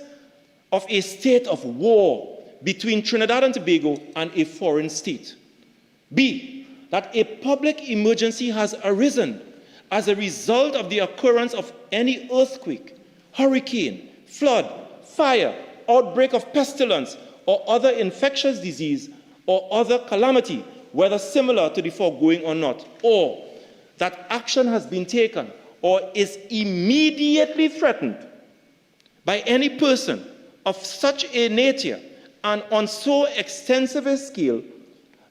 of a state of war between Trinidad and Tobago and a foreign state. B, that a public emergency has arisen as a result of the occurrence of any earthquake, hurricane, flood, fire, outbreak of pestilence, or other infectious disease or other calamity, whether similar to the foregoing or not, or that action has been taken or is immediately threatened by any person of such a nature and on so extensive a scale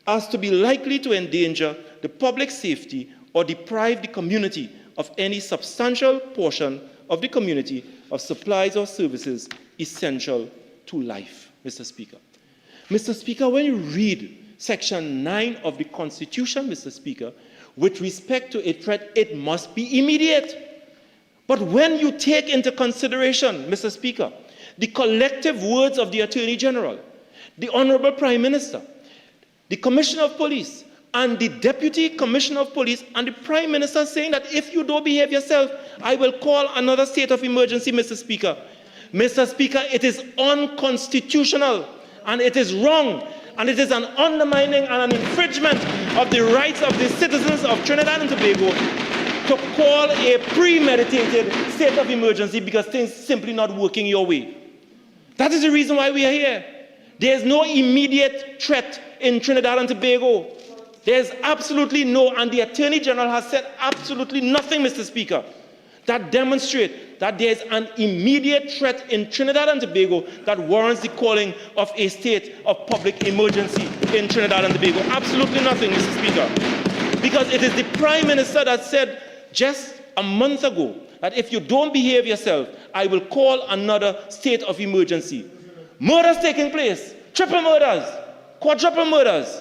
as to be likely to endanger the public safety or deprive the community of any substantial portion of the community of supplies or services essential to life, Mr. Speaker. Mr. Speaker, when you read Section 9 of the Constitution, Mr. Speaker, with respect to a threat, it must be immediate. But when you take into consideration, Mr. Speaker, the collective words of the Attorney General, the Honorable Prime Minister, the Commissioner of Police, and the Deputy Commissioner of Police, and the Prime Minister saying that if you don't behave yourself, I will call another state of emergency, Mr. Speaker. Mr. Speaker, it is unconstitutional, and it is wrong, and it is an undermining and an infringement of the rights of the citizens of Trinidad and Tobago to call a premeditated state of emergency because things simply not working your way. That is the reason why we are here. There is no immediate threat in Trinidad and Tobago. There is absolutely no, and the Attorney General has said absolutely nothing, Mr. Speaker, that demonstrates that there is an immediate threat in Trinidad and Tobago that warrants the calling of a state of public emergency in Trinidad and Tobago. Absolutely nothing, Mr. Speaker. Because it is the Prime Minister that said just a month ago that if you don't behave yourself, I will call another state of emergency. Murders taking place, triple murders, quadruple murders,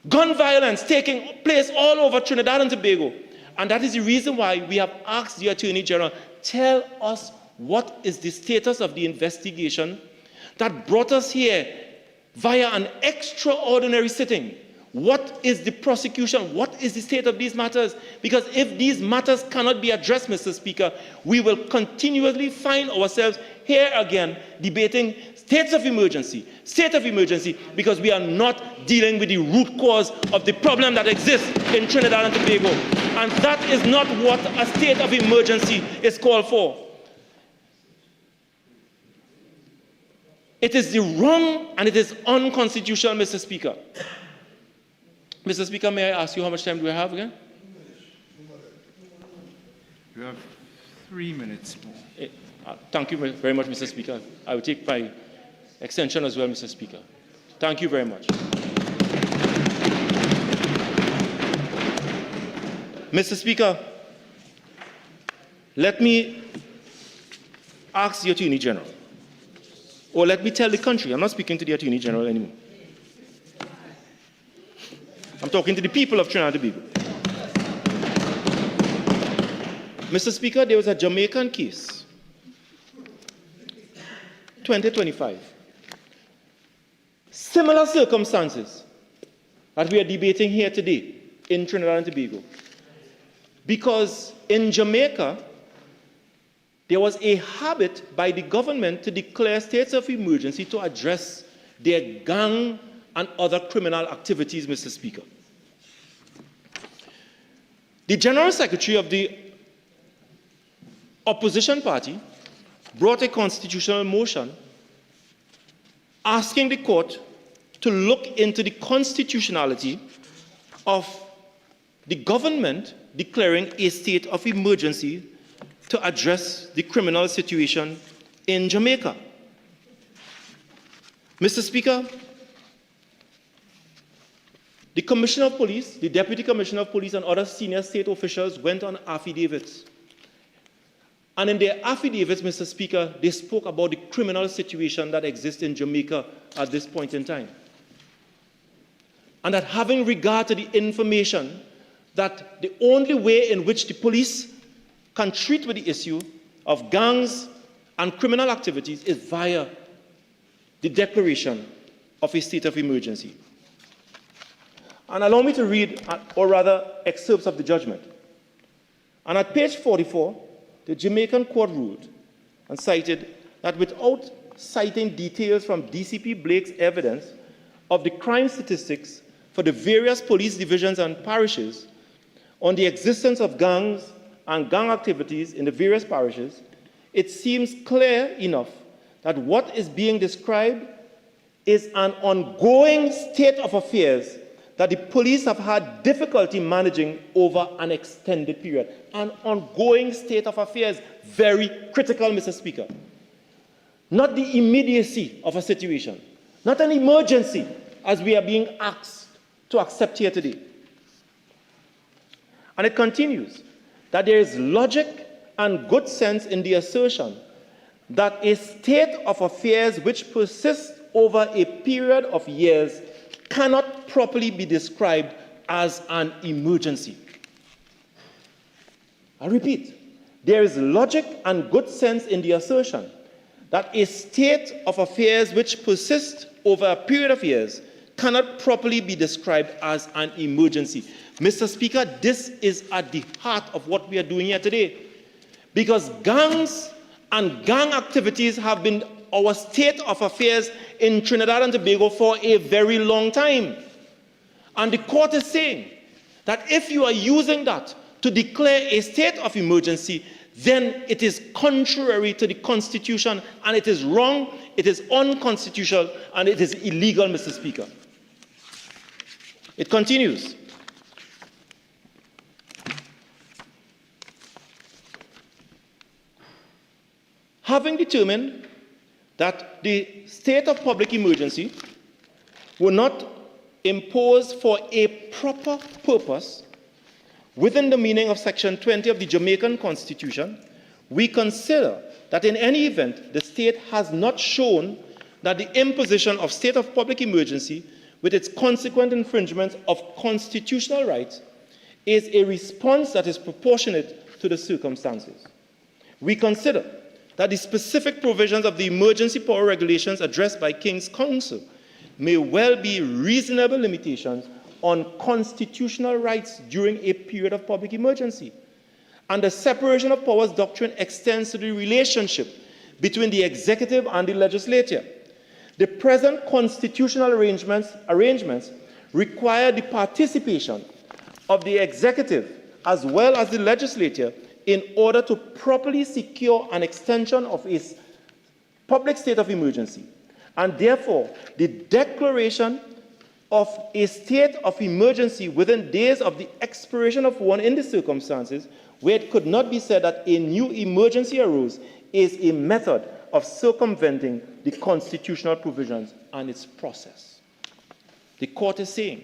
gun violence taking place all over Trinidad and Tobago. And that is the reason why we have asked the Attorney General, tell us what is the status of the investigation that brought us here via an extraordinary sitting. What is the prosecution? What is the state of these matters? Because if these matters cannot be addressed, Mr. Speaker, we will continuously find ourselves here again debating state of emergency, because we are not dealing with the root cause of the problem that exists in Trinidad and Tobago. And that is not what a state of emergency is called for. It is the wrong and it is unconstitutional, Mr. Speaker. Mr. Speaker, may I ask you how much time do we have again? You have 3 minutes more. Thank you very much, Mr. Speaker. I will take my extension as well, Mr. Speaker. Thank you very much. Mr. Speaker, let me ask the Attorney General, or let me tell the country, I'm not speaking to the Attorney General anymore. I'm talking to the people of Trinidad and Tobago. Mr. Speaker, there was a Jamaican case, 2025. Similar circumstances that we are debating here today in Trinidad and Tobago. Because in Jamaica, there was a habit by the government to declare states of emergency to address their gang and other criminal activities, Mr. Speaker. The General Secretary of the opposition party brought a constitutional motion asking the court to look into the constitutionality of the government declaring a state of emergency to address the criminal situation in Jamaica. Mr. Speaker, the Commissioner of Police, the Deputy Commissioner of Police, and other senior state officials went on affidavits. And in their affidavits, Mr. Speaker, they spoke about the criminal situation that exists in Jamaica at this point in time. And that having regard to the information that the only way in which the police can treat with the issue of gangs and criminal activities is via the declaration of a state of emergency. And allow me to read, or rather, excerpts of the judgment. And at page 44, the Jamaican court ruled and cited that without citing details from DCP Blake's evidence of the crime statistics for the various police divisions and parishes on the existence of gangs and gang activities in the various parishes, it seems clear enough that what is being described is an ongoing state of affairs that the police have had difficulty managing over an extended period. An ongoing state of affairs, very critical, Mr. Speaker. Not the immediacy of a situation, not an emergency, as we are being asked to accept here today. And it continues that there is logic and good sense in the assertion that a state of affairs which persists over a period of years cannot properly be described as an emergency. I repeat, there is logic and good sense in the assertion that a state of affairs which persists over a period of years cannot properly be described as an emergency. Mr. Speaker, this is at the heart of what we are doing here today, because gangs and gang activities have been our state of affairs in Trinidad and Tobago for a very long time. And the court is saying that if you are using that to declare a state of emergency, then it is contrary to the Constitution, and it is wrong, it is unconstitutional, and it is illegal, Mr. Speaker. It continues. Having determined that the state of public emergency were not imposed for a proper purpose within the meaning of Section 20 of the Jamaican Constitution, we consider that in any event, the state has not shown that the imposition of state of public emergency with its consequent infringements of constitutional rights is a response that is proportionate to the circumstances. We consider that the specific provisions of the emergency power regulations addressed by King's Counsel may well be reasonable limitations on constitutional rights during a period of public emergency. And the separation of powers doctrine extends to the relationship between the executive and the legislature. The present constitutional arrangements require the participation of the executive as well as the legislature in order to properly secure an extension of a public state of emergency. And therefore, the declaration of a state of emergency within days of the expiration of one in the circumstances where it could not be said that a new emergency arose is a method of circumventing the constitutional provisions and its process. The court is saying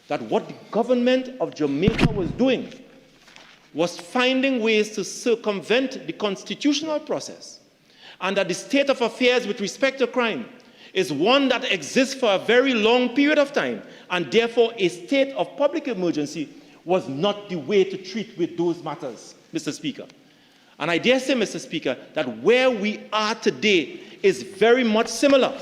that what the government of Jamaica was doing was finding ways to circumvent the constitutional process, and that the state of affairs with respect to crime is one that exists for a very long period of time, and therefore a state of public emergency was not the way to treat with those matters, Mr. Speaker. And I dare say, Mr. Speaker, that where we are today is very much similar,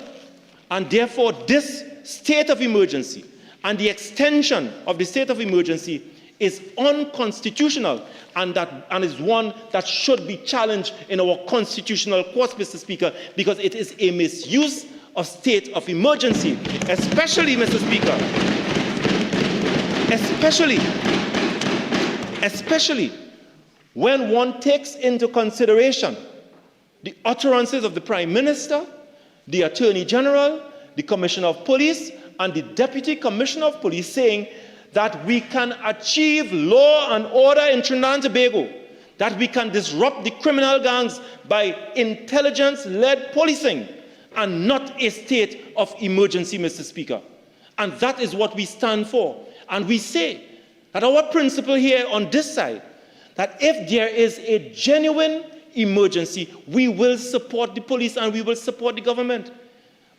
and therefore this state of emergency and the extension of the state of emergency is unconstitutional, and is one that should be challenged in our constitutional courts, Mr. Speaker, because it is a misuse of state of emergency, especially, Mr. Speaker, especially when one takes into consideration the utterances of the Prime Minister, the Attorney General, the Commissioner of Police, and the Deputy Commissioner of Police saying that we can achieve law and order in Trinidad and Tobago, that we can disrupt the criminal gangs by intelligence-led policing and not a state of emergency, Mr. Speaker. And that is what we stand for. And we say that our principle here on this side, that if there is a genuine emergency, we will support the police and we will support the government.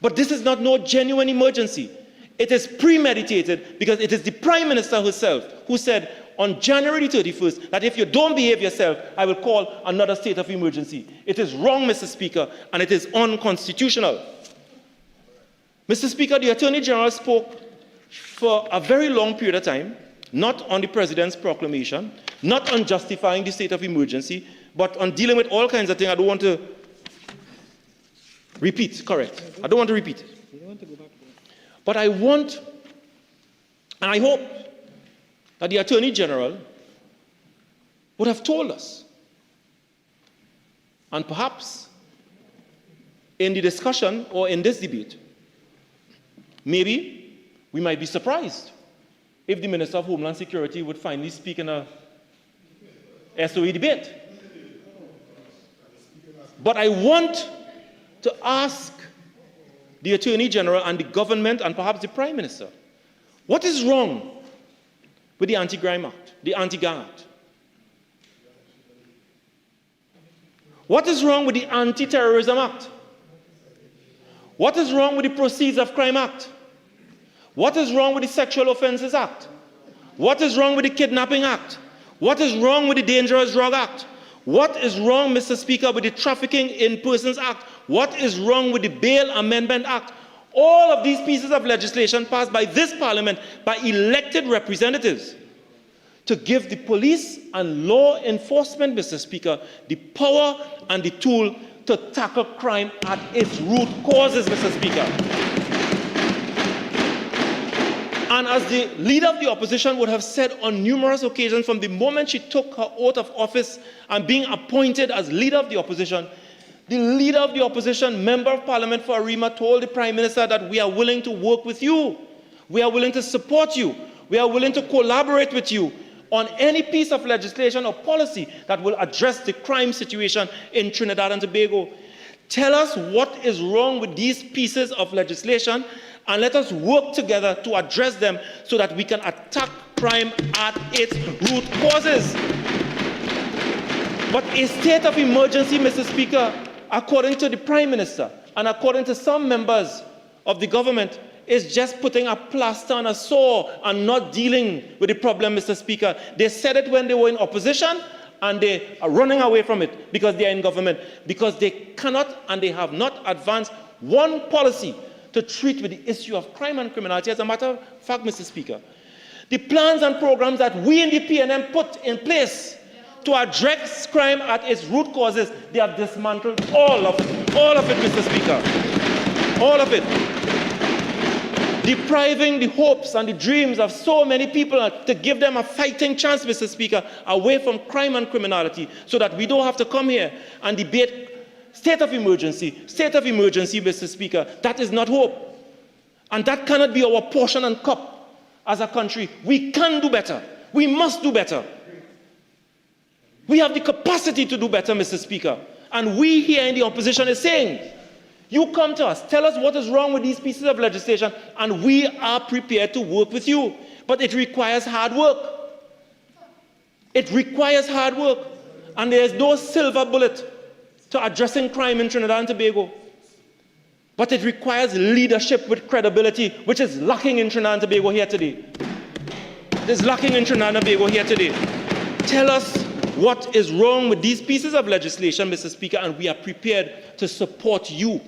But this is not no genuine emergency. It is premeditated because it is the Prime Minister herself who said on January 31st that if you don't behave yourself, I will call another state of emergency. It is wrong, Mr. Speaker, and it is unconstitutional. Mr. Speaker, the Attorney General spoke for a very long period of time, not on the President's proclamation, not on justifying the state of emergency, but on dealing with all kinds of things. I don't want to repeat, correct. I don't want to repeat. But I want, and I hope, that the Attorney General would have told us. And perhaps in the discussion or in this debate, maybe we might be surprised if the Minister of Homeland Security would finally speak in a SOE debate. But I want to ask the Attorney General and the government and perhaps the Prime Minister, what is wrong with the Anti-Crime Act, the Anti-Gang Act? What is wrong with the Anti-Terrorism Act? What is wrong with the Proceeds of Crime Act? What is wrong with the Sexual Offences Act? What is wrong with the Kidnapping Act? What is wrong with the Dangerous Drug Act? What is wrong, Mr. Speaker, with the Trafficking in Persons Act? What is wrong with the Bail Amendment Act? All of these pieces of legislation passed by this Parliament, by elected representatives, to give the police and law enforcement, Mr. Speaker, the power and the tool to tackle crime at its root causes, Mr. Speaker. And as the leader of the opposition would have said on numerous occasions from the moment she took her oath of office and being appointed as leader of the opposition, the leader of the opposition, member of Parliament for Arima, told the Prime Minister that we are willing to work with you. We are willing to support you. We are willing to collaborate with you on any piece of legislation or policy that will address the crime situation in Trinidad and Tobago. Tell us what is wrong with these pieces of legislation and let us work together to address them so that we can attack crime at its root causes. But a state of emergency, Mr. Speaker, according to the Prime Minister and according to some members of the government, is just putting a plaster on a sore and not dealing with the problem, Mr. Speaker. They said it when they were in opposition, and they are running away from it because they are in government, because they cannot and they have not advanced one policy to treat with the issue of crime and criminality. As a matter of fact, Mr. Speaker, the plans and programs that we in the PNM put in place to address crime at its root causes, they have dismantled all of it, Mr. Speaker, all of it. Depriving the hopes and the dreams of so many people to give them a fighting chance, Mr. Speaker, away from crime and criminality, so that we don't have to come here and debate state of emergency, Mr. Speaker. That is not hope. And that cannot be our portion and cup as a country. We can do better. We must do better. We have the capacity to do better, Mr. Speaker. And we here in the opposition is saying, you come to us, tell us what is wrong with these pieces of legislation, and we are prepared to work with you. But it requires hard work. It requires hard work. And there is no silver bullet to addressing crime in Trinidad and Tobago. But it requires leadership with credibility, which is lacking in Trinidad and Tobago here today. It is lacking in Trinidad and Tobago here today. Tell us what is wrong with these pieces of legislation, Mr. Speaker, and we are prepared to support you.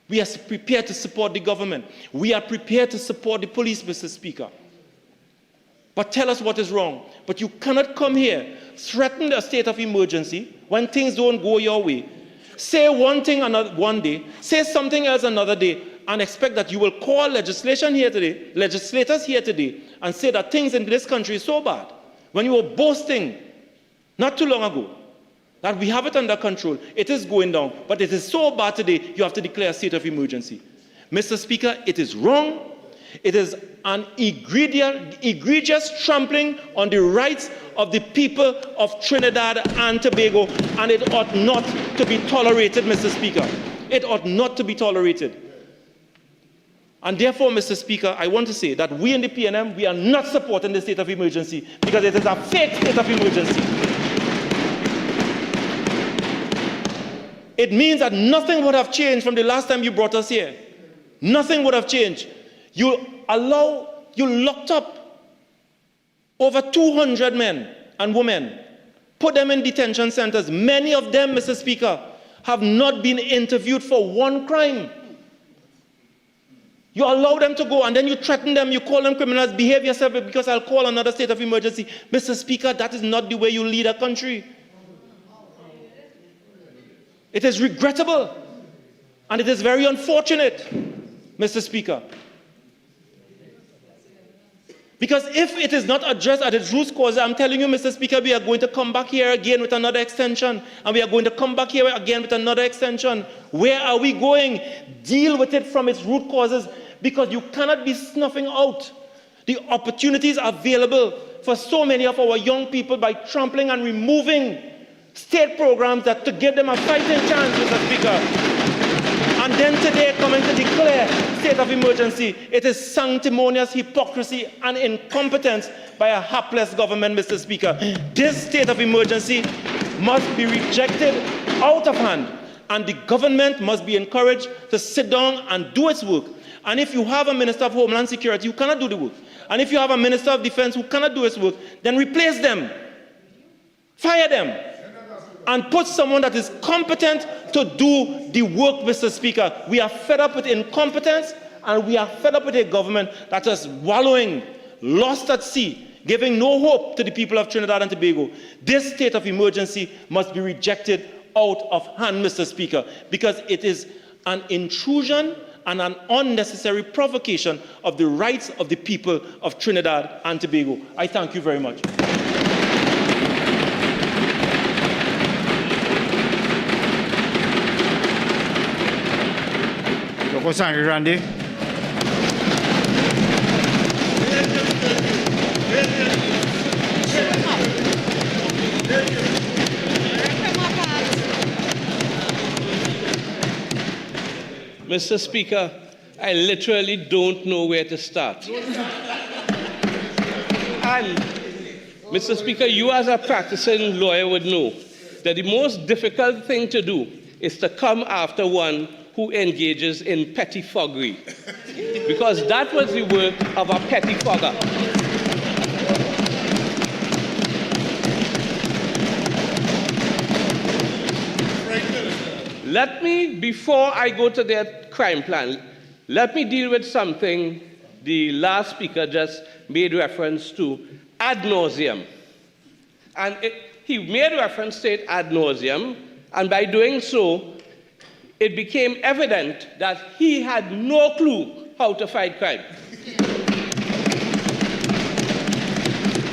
We are prepared to support the government. We are prepared to support the police, Mr. Speaker. But tell us what is wrong. But you cannot come here, threaten a state of emergency when things don't go your way. Say one thing one day, say something else another day, and expect that you will call legislators here today, and say that things in this country is so bad. When you were boasting not too long ago that we have it under control. It is going down, but it is so bad today, you have to declare a state of emergency. Mr. Speaker, it is wrong. It is an egregious trampling on the rights of the people of Trinidad and Tobago, and it ought not to be tolerated, Mr. Speaker. It ought not to be tolerated. And therefore, Mr. Speaker, I want to say that we in the PNM, we are not supporting the state of emergency because it is a fake state of emergency. It means that nothing would have changed from the last time you brought us here. Nothing would have changed. You locked up over 200 men and women, put them in detention centers. Many of them, Mr. Speaker, have not been interviewed for one crime. You allow them to go and then you threaten them, you call them criminals, behave yourself because I'll call another state of emergency. Mr. Speaker, that is not the way you lead a country. It is regrettable and it is very unfortunate, Mr. Speaker. Because if it is not addressed at its root cause, I'm telling you, Mr. Speaker, we are going to come back here again with another extension, and we are going to come back here again with another extension. Where are we going? Deal with it from its root causes, because you cannot be snuffing out the opportunities available for so many of our young people by trampling and removing state programs that to give them a fighting chance, Mr. Speaker. And then today coming to declare state of emergency. It is sanctimonious hypocrisy and incompetence by a hapless government, Mr. Speaker. This state of emergency must be rejected out of hand, and the government must be encouraged to sit down and do its work. And if you have a Minister of Homeland Security who cannot do the work, and if you have a Minister of Defense who cannot do his work, then replace them, fire them, and put someone that is competent to do the work, Mr. Speaker. We are fed up with incompetence, and we are fed up with a government that is wallowing, lost at sea, giving no hope to the people of Trinidad and Tobago. This state of emergency must be rejected out of hand, Mr. Speaker, because it is an intrusion and an unnecessary provocation of the rights of the people of Trinidad and Tobago. I thank you very much. Randy. Mr. Speaker, I literally don't know where to start. And, Mr. Speaker, you as a practicing lawyer would know that the most difficult thing to do is to come after one who engages in pettifoggery, because that was the work of a pettifogger. Let me, before I go to their crime plan, let me deal with something the last speaker just made reference to ad nauseum. And he made reference to it ad nauseum, and by doing so, it became evident that he had no clue how to fight crime.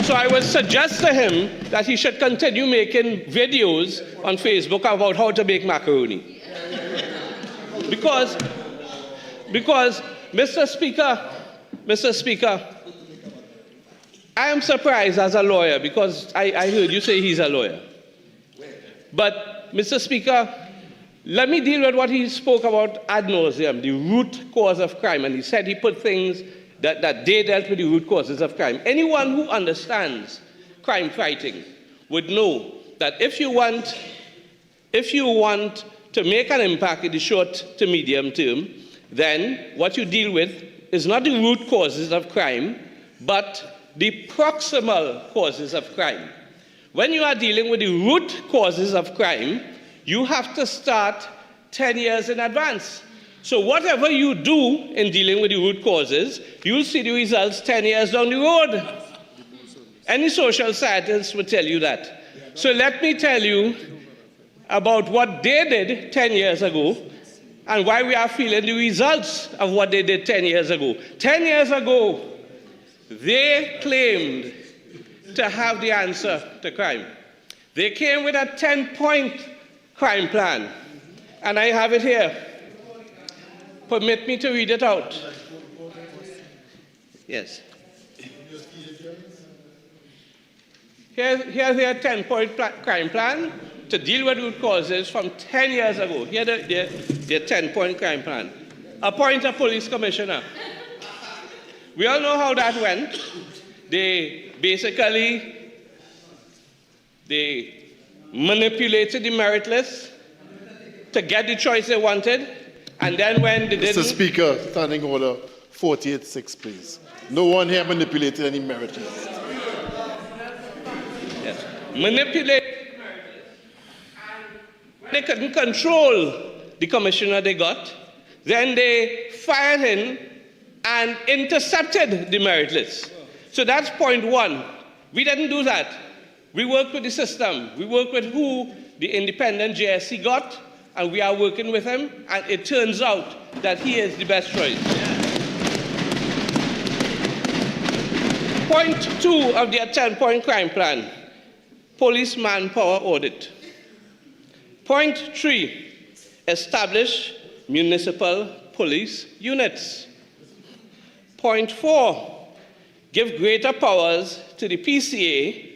So I would suggest to him that he should continue making videos on Facebook about how to make macaroni. Because Mr. Speaker, I am surprised as a lawyer, because I heard you say he's a lawyer. But, Mr. Speaker, let me deal with what he spoke about ad nauseum, the root cause of crime. And he said he put things that they dealt with the root causes of crime. Anyone who understands crime fighting would know that if you want to make an impact in the short to medium term, then what you deal with is not the root causes of crime, but the proximal causes of crime. When you are dealing with the root causes of crime, you have to start 10 years in advance. So whatever you do in dealing with the root causes, you'll see the results 10 years down the road. Any social scientist would tell you that. So let me tell you about what they did 10 years ago and why we are feeling the results of what they did 10 years ago. 10 years ago, they claimed to have the answer to crime. They came with a 10-point crime plan, and I have it here. Permit me to read it out. Yes. Here's their 10-point crime plan to deal with root causes from 10 years ago. Here's their 10-point crime plan. Appoint a police commissioner. We all know how that went. They manipulated the merit list to get the choice they wanted, and then when they didn't... Mr. Speaker, standing order 48-6, please. No one here manipulated any merit list. Yes. Manipulated merit list, and when they couldn't control the commissioner they got, then they fired him and intercepted the merit list. So that's point one. We didn't do that. We worked with the system. We worked with who the independent JSC got, and we are working with him, and it turns out that he is the best choice. Point two of their 10-point crime plan, police manpower audit. Point three, establish municipal police units. Point four, give greater powers to the PCA,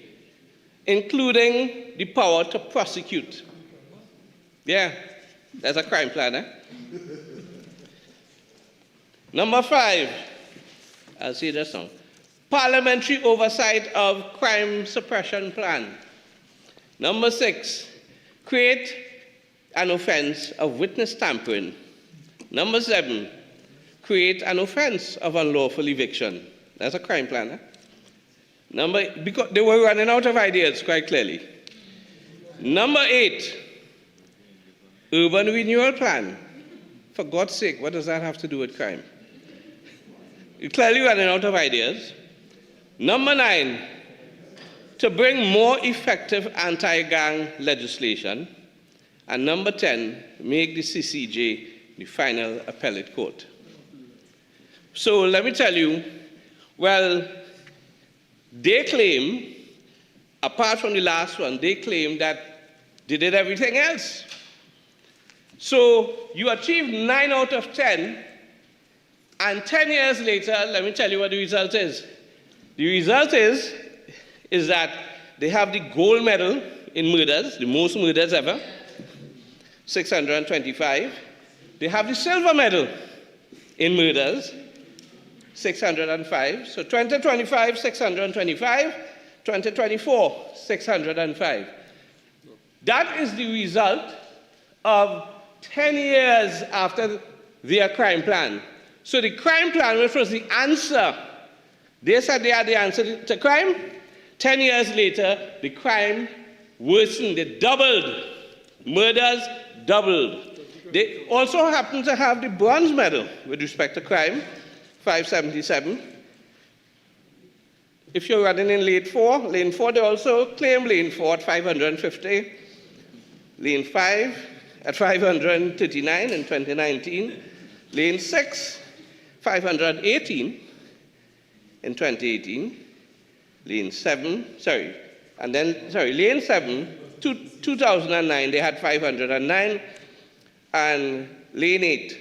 including the power to prosecute. Yeah, that's a crime plan, eh? Number five, I'll see this one. Parliamentary oversight of crime suppression plan. Number six, create an offense of witness tampering. Number seven, create an offense of unlawful eviction. That's a crime plan, eh? Because they were running out of ideas, quite clearly. Number eight, urban renewal plan. For God's sake, what does that have to do with crime? You're clearly running out of ideas. Number nine, to bring more effective anti-gang legislation. And number 10, make the CCJ the final appellate court. So let me tell you, well, they claim, apart from the last one, they claim that they did everything else. So you achieved 9 out of 10, and 10 years later, let me tell you what the result is. The result is that they have the gold medal in murders, the most murders ever, 625. They have the silver medal in murders, 605. So 2025, 625. 2024, 605. That is the result of 10 years after their crime plan. So the crime plan, which was the answer, they said they had the answer to crime. 10 years later, the crime worsened. They doubled. Murders doubled. They also happen to have the bronze medal with respect to crime, 577. If you're running in lane 4, they also claim lane 4 at 550, lane 5 at 539 in 2019, lane 6, 518 in 2018, lane 7, lane 7, 2009, they had 509, and lane 8,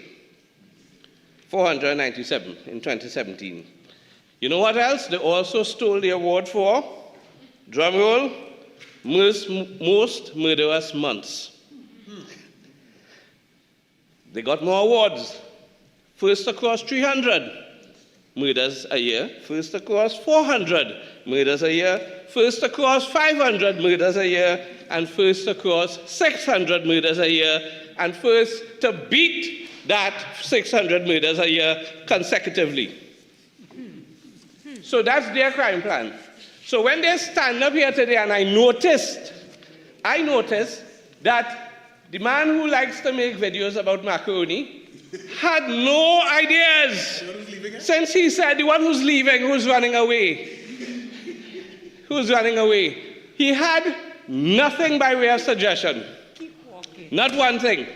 497 in 2017. You know what else? They also stole the award for, drum roll, most murderous months. They got more awards. First across 300 murders a year, first across 400 murders a year, first across 500 murders a year, and first across 600 murders a year, and first to beat that 600 murders a year consecutively. So that's their crime plan. So when they stand up here today, and I noticed that the man who likes to make videos about macaroni had no ideas. Since he said the one who's leaving, who's running away. He had nothing by way of suggestion. Not one thing.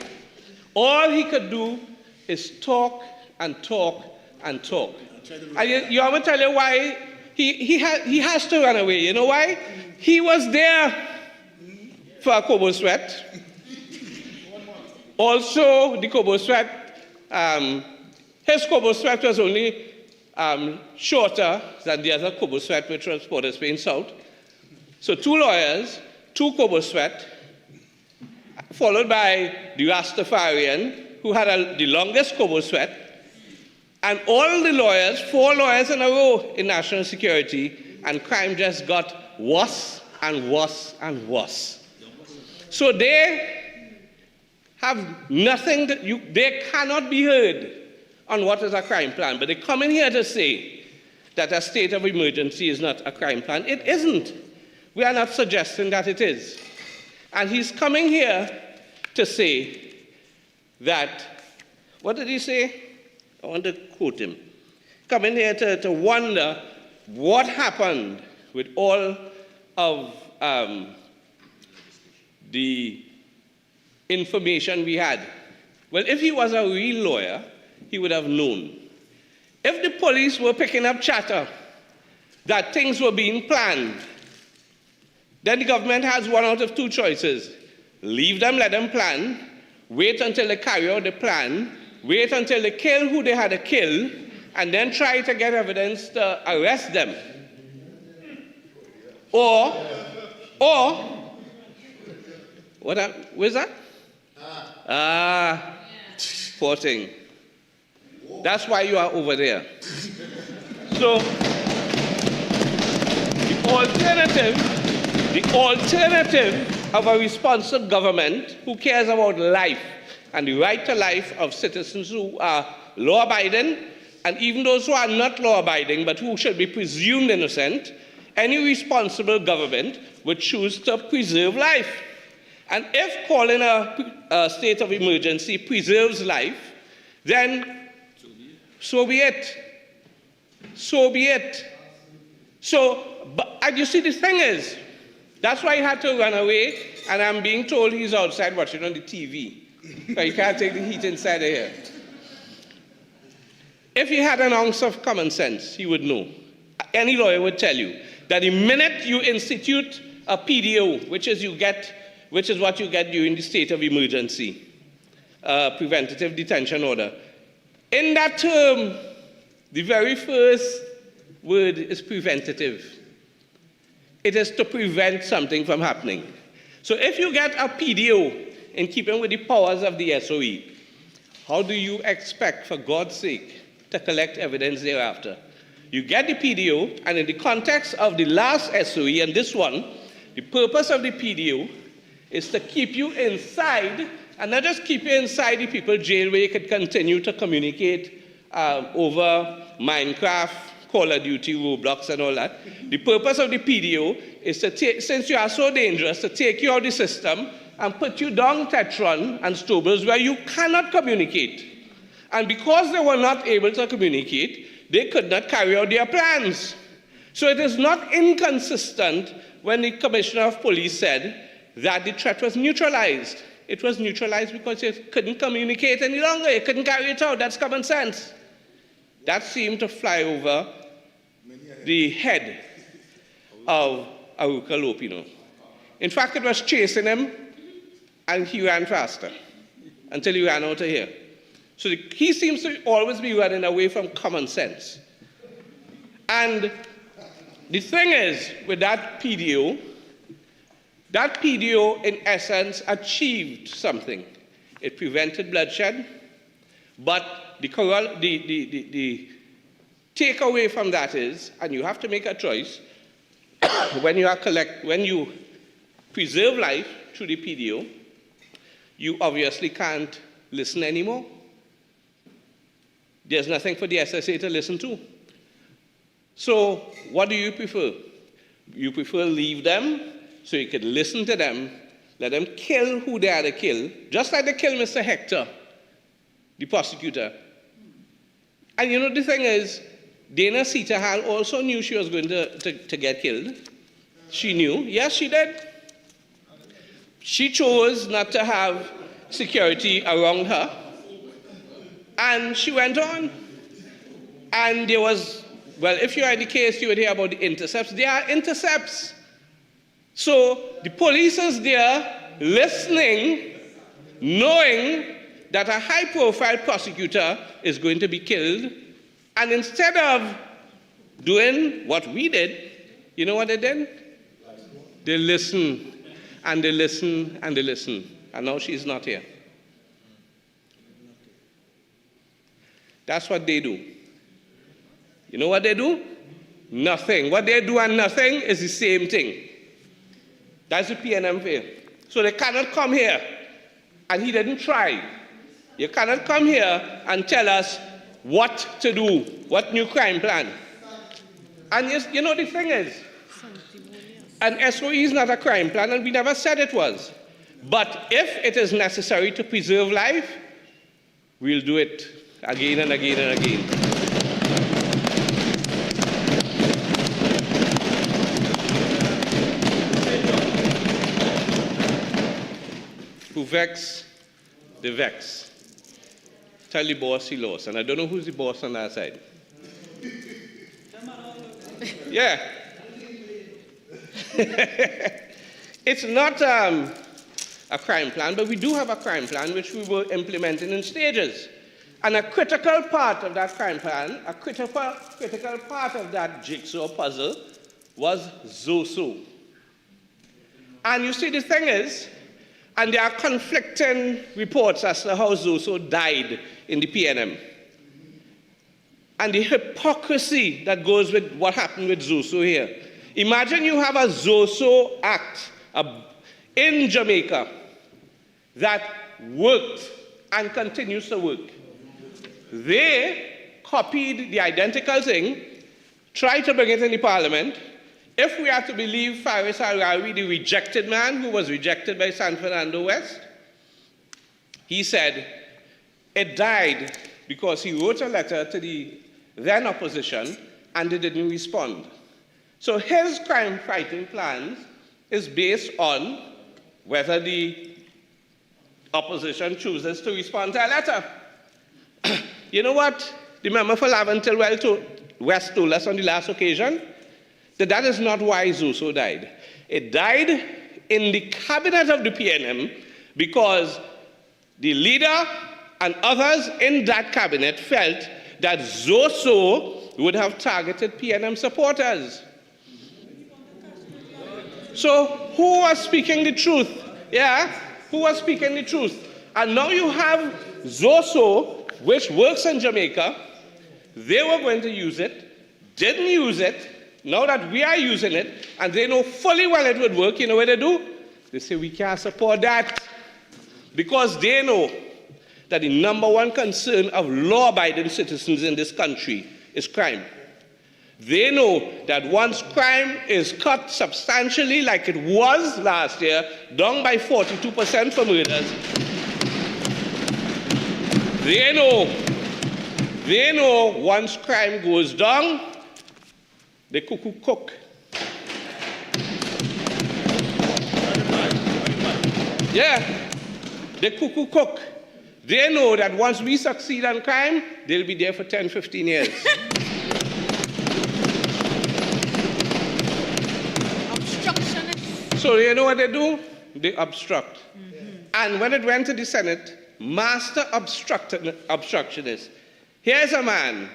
All he could do is talk and talk and talk. You want me to tell you why he has to run away? You know why? He was there. for a Kobo sweat. Also, the Kobo sweat, his Kobo sweat was only shorter than the other Kobo sweat, which was Port of Spain South. So 2 lawyers, 2 Kobo sweat, followed by the Rastafarian, who had the longest Kobo sweat, and all the lawyers, 4 lawyers in a row in national security, and crime just got worse and worse and worse. So they have nothing, they cannot be heard on what is a crime plan, but they come in here to say that a state of emergency is not a crime plan. It isn't. We are not suggesting that it is. And he's coming here to say that, what did he say? I want to quote him. Coming here to wonder what happened with all of the information we had. Well, if he was a real lawyer, he would have known. If the police were picking up chatter that things were being planned, then the government has one out of 2 choices. Leave them, let them plan, wait until they carry out the plan, wait until they kill who they had to kill, and then try to get evidence to arrest them. Or, where's that? Poor thing. That's why you are over there. So, the alternative of a responsive government who cares about life and the right to life of citizens who are law-abiding, and even those who are not law-abiding but who should be presumed innocent, any responsible government would choose to preserve life. And if calling a state of emergency preserves life, then so be it. So be it. And you see, the thing is, that's why he had to run away, and I'm being told he's outside watching on the TV. Because he can't take the heat inside of here. If he had an ounce of common sense, he would know. Any lawyer would tell you that the minute you institute a PDO, which is what you get during the state of emergency, preventative detention order, in that term, the very first word is preventative. It is to prevent something from happening. So if you get a PDO in keeping with the powers of the SOE, how do you expect, for God's sake, to collect evidence thereafter? You get the PDO, and in the context of the last SOE and this one, the purpose of the PDO is to keep you inside, and not just keep you inside the people's jail where you could continue to communicate over Minecraft, Call of Duty, Roblox, and all that. The purpose of the PDO is to take, since you are so dangerous, to take you out of the system and put you down Tetron and Stobels where you cannot communicate. And because they were not able to communicate, they could not carry out their plans. So it is not inconsistent when the Commissioner of Police said that the threat was neutralized. It was neutralized because you couldn't communicate any longer. You couldn't carry it out. That's common sense. That seemed to fly over the head of Aruka Lopino. In fact, it was chasing him, and he ran faster until he ran out of here. So he seems to always be running away from common sense. And the thing is, with that PDO in essence achieved something. It prevented bloodshed, but the takeaway from that is, and you have to make a choice, when you preserve life through the PDO, you obviously can't listen anymore. There's nothing for the SSA to listen to. So what do you prefer? You prefer leave them so you could listen to them, let them kill who they had to kill, just like they killed Mr. Hector, the prosecutor. And you know, the thing is, Dana Sitahal also knew she was going to get killed. She knew. Yes, she did. She chose not to have security around her. And she went on. And there was, well, if you are in the case, you would hear about the intercepts. There are intercepts. So the police is there listening, knowing that a high-profile prosecutor is going to be killed, and instead of doing what we did, you know what they did? They listen, and they listen, and they listen. And now she's not here. That's what they do. You know what they do? Nothing. What they do and nothing is the same thing. That's the PNM for you. So they cannot come here, and he didn't try. You cannot come here and tell us what to do, what new crime plan. And you know the thing is, an SOE is not a crime plan, and we never said it was. But if it is necessary to preserve life, we'll do it again and again and again. Who vex, they vex. Tell the boss he lost, and I don't know who's the boss on that side. Yeah. It's not a crime plan, but we do have a crime plan which we were implementing in stages. And a critical part of that crime plan, a critical part of that jigsaw puzzle was ZOSO. And you see, the thing is, and there are conflicting reports as to how ZOSO died in the PNM. And the hypocrisy that goes with what happened with ZOSO here. Imagine you have a ZOSO act in Jamaica that worked and continues to work. They copied the identical thing, tried to bring it in the parliament. If we are to believe Faris Al-Rawi, the rejected man who was rejected by San Fernando West, he said it died because he wrote a letter to the then opposition and they didn't respond. So his crime-fighting plans is based on whether the opposition chooses to respond to a letter. You know what the member for Laventille West told us on the last occasion? That is not why ZOSO died. It died in the cabinet of the PNM because the leader and others in that cabinet felt that ZOSO would have targeted PNM supporters. So who was speaking the truth? Yeah? Who was speaking the truth? And now you have ZOSO, which works in Jamaica. They were going to use it, didn't use it. Now that we are using it, and they know fully well it would work, you know what they do? They say we can't support that. Because they know that the number one concern of law-abiding citizens in this country is crime. They know that once crime is cut substantially, like it was last year, down by 42% for murders, they know once crime goes down, the cuckoo cook. Yeah, the cuckoo cook. They know that once we succeed on crime, they'll be there for 10, 15 years. So you know what they do? They obstruct. And when it went to the Senate, master obstructionist. Here's a man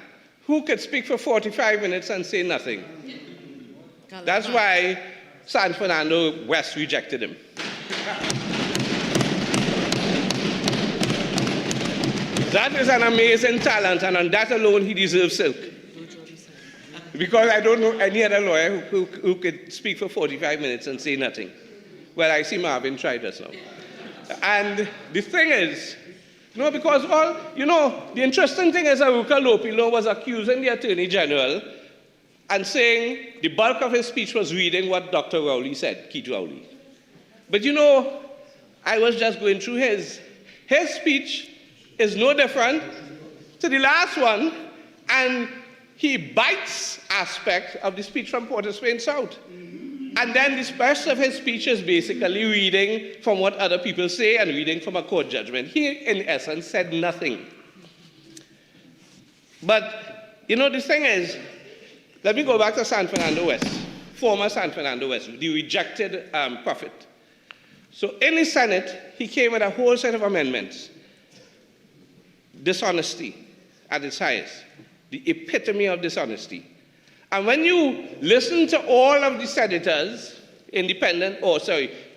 who could speak for 45 minutes and say nothing. That's why San Fernando West rejected him. That is an amazing talent, and on that alone, he deserves silk. Because I don't know any other lawyer who could speak for 45 minutes and say nothing. Well, I see Marvin tried this now. And the thing is, because the interesting thing is Aruka Lopilo was accusing the Attorney General and saying the bulk of his speech was reading what Dr. Rowley said, Keith Rowley. But I was just going through his. His speech is no different to the last one, and he bites aspects of the speech from Port of Spain South. And then the rest of his speech is basically reading from what other people say and reading from a court judgment. He, in essence, said nothing. But, the thing is, let me go back to San Fernando West. former San Fernando West, the rejected prophet. So in the Senate, he came with a whole set of amendments. Dishonesty at its highest, the epitome of dishonesty. And when you listen to all of the senators,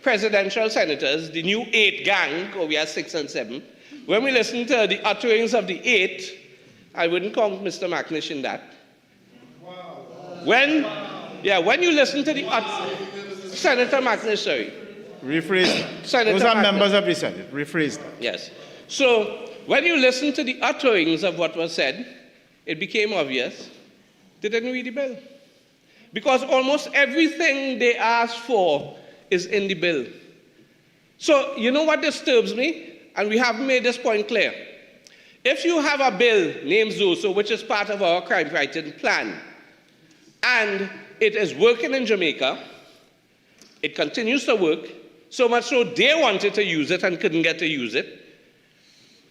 presidential senators, the new 8 gang, or we are 6 and 7, when we listen to the utterings of the 8, I wouldn't count Mr. McNish in that. When you listen to the Senator McNish, sorry. Rephrase. Senator Those are McNish. members of the Senate. Rephrase that. Yes. So when you listen to the utterings of what was said, it became obvious they didn't read the bill. Because almost everything they asked for is in the bill. So you know what disturbs me? And we haven't made this point clear. If you have a bill named ZOSO, which is part of our crime fighting plan, and it is working in Jamaica, it continues to work, so much so they wanted to use it and couldn't get to use it,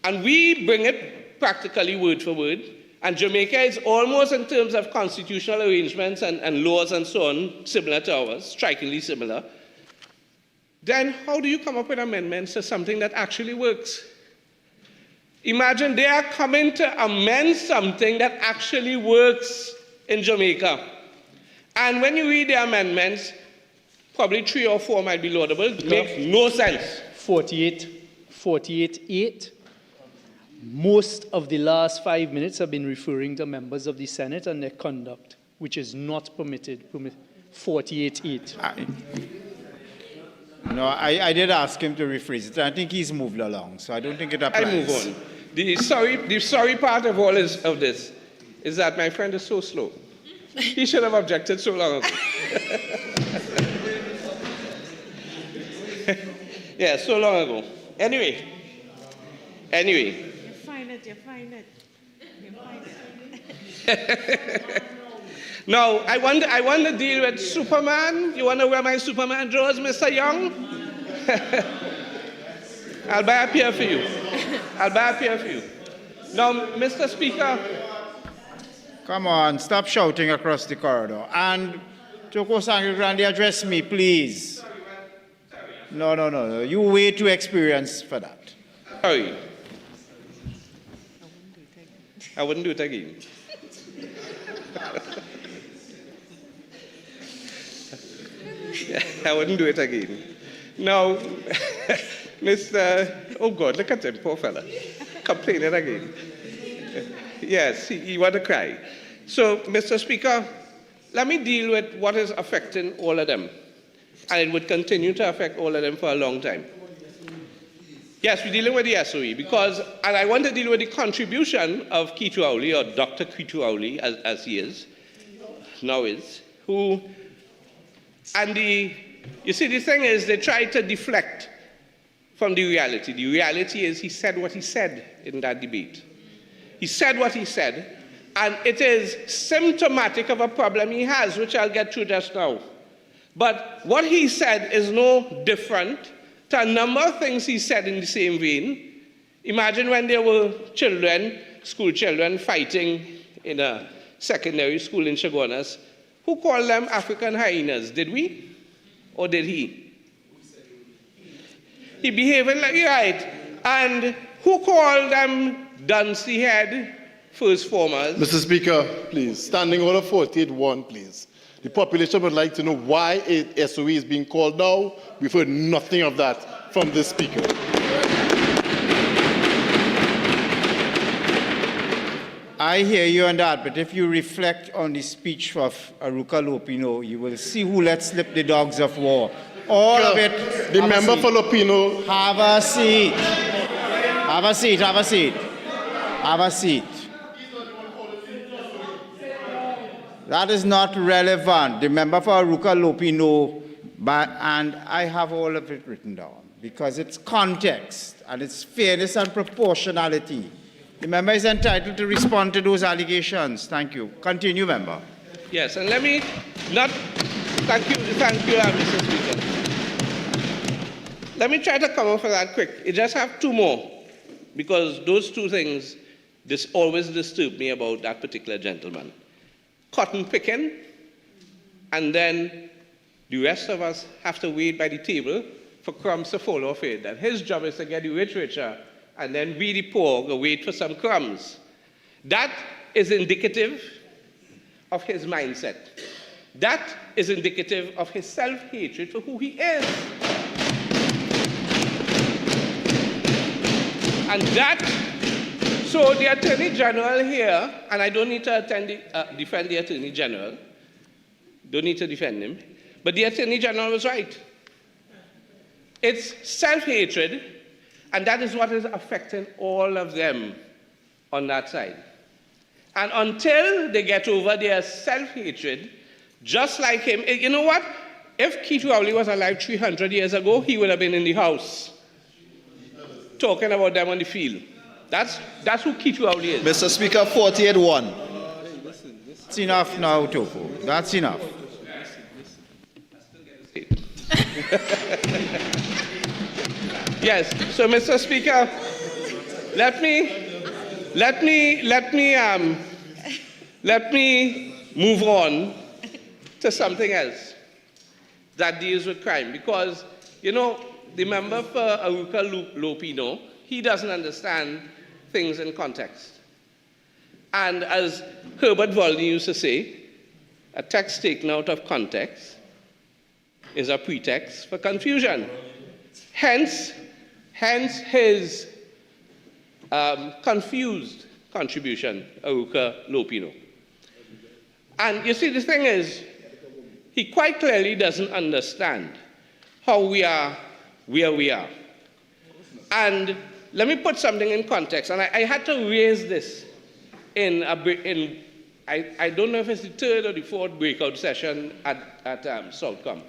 and we bring it practically word for word, and Jamaica is almost in terms of constitutional arrangements and laws and so on, similar to ours, strikingly similar, then how do you come up with amendments to something that actually works? Imagine they are coming to amend something that actually works in Jamaica. And when you read the amendments, probably 3 or 4 might be laudable, makes no sense. 48.8. Most of the last 5 minutes have been referring to members of the Senate and their conduct, which is not permitted. 48.8. No, I did ask him to rephrase it. I think he's moved along, so I don't think it applies. I move on. The sorry part of all of this is that my friend is so slow. He should have objected so long ago. Yeah, so long ago. Anyway. You find it. Now, I want to deal with Superman. You want to wear my Superman drawers, Mr. Young? I'll buy a pair for you. Now, Mr. Speaker. Come on, stop shouting across the corridor. And Toko Sangre Grande, address me, please. No. You're way too experienced for that. Sorry. I wouldn't do it again. I wouldn't do it again. Now, Mr. Oh God, look at him, poor fella. Complaining again. Yes, he want to cry. So, Mr. Speaker, let me deal with what is affecting all of them. And it would continue to affect all of them for a long time. Yes, we're dealing with the SOE and I want to deal with the contribution of Kitu Auli, or Dr. Kitu Auli, as he is, you see, the thing is, they try to deflect from the reality. The reality is he said what he said in that debate. He said what he said, and it is symptomatic of a problem he has, which I'll get to just now. But what he said is no different to a number of things he said in the same vein. Imagine when there were school children, fighting in a secondary school in Chaguanas. Who called them African hyenas? Did we? Or did he? He behaved like right. And who called them Duncy Head first formers? Mr. Speaker, please, standing order 48.1, please. The population would like to know why SOE is being called now. We've heard nothing of that from the Speaker. I hear you on that, but if you reflect on the speech of Aruka Lopino, you will see who let slip the dogs of war. All of it. The member for Lopino. Have a seat. That is not relevant. The member for Aruka Lopino, and I have all of it written down, because it's context, and it's fairness and proportionality. The member is entitled to respond to those allegations. Thank you. Continue, member. Yes, and let me not... Thank you, Mr. Speaker. Let me try to come up for that quick. I just have 2 more, because those 2 things always disturb me about that particular gentleman. Cotton picking and then the rest of us have to wait by the table for crumbs to fall off it. That his job is to get the rich richer, and then we, the poor, go wait for some crumbs. That is indicative of his mindset. That is indicative of his self-hatred for who he is. And that, so the Attorney General here, and I don't need to defend the Attorney General, don't need to defend him, but the Attorney General was right. It's self-hatred, and that is what is affecting all of them on that side. And until they get over their self-hatred, just like him, you know what? If Keith Rowley was alive 300 years ago, he would have been in the house talking about them on the field. That's who Keith Rowley is. Mr. Speaker, 48-1. That's enough now, Topo. That's enough. Yes, so Mr. Speaker, let me move on to something else that deals with crime, because, you know, the member for Aruka Lopino, he doesn't understand things in context. And as Herbert Volney used to say, a text taken out of context is a pretext for confusion. Hence his confused contribution, Aruka Lopino. And you see, the thing is, he quite clearly doesn't understand how we are where we are. And let me put something in context, and I had to raise this I don't know if it's the third or the fourth breakout session at Southcom,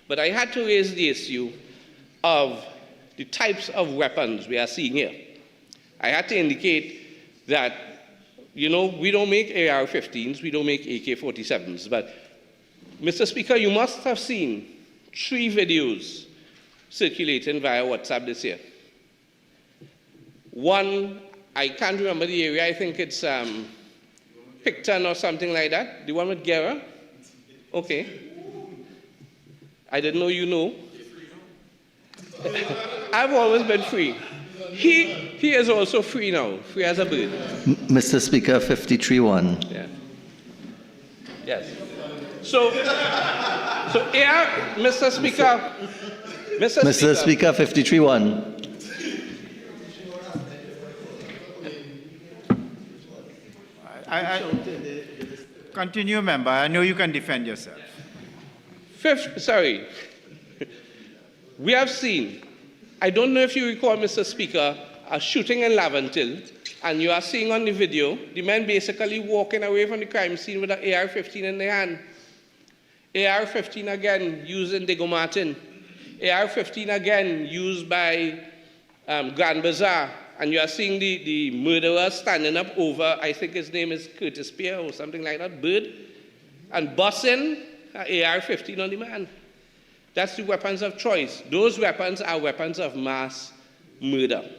but I had to raise the issue of the types of weapons we are seeing here. I had to indicate that, you know, we don't make AR-15s, we don't make AK-47s, but Mr. Speaker, you must have seen 3 videos circulating via WhatsApp this year. One, I can't remember the area, I think it's Picton or something like that. The one with Guerra? Okay. I didn't know you know. I've always been free. He is also free now, free as a bird. Mr. Speaker, 53-1. Yeah. Yes. So Mr. Speaker. Mr. Speaker, 53-1. Continue, member. I know you can defend yourself. We have seen, I don't know if you recall, Mr. Speaker, a shooting in Laventil, and you are seeing on the video the men basically walking away from the crime scene with an AR-15 in their hand. AR-15 again used in Diego Martin. AR-15 again used by Grand Bazaar. And you are seeing the murderer standing up over, I think his name is Curtis Pierre or something like that, Bird, and busting an AR-15 on the man. That's the weapons of choice. Those weapons are weapons of mass murder.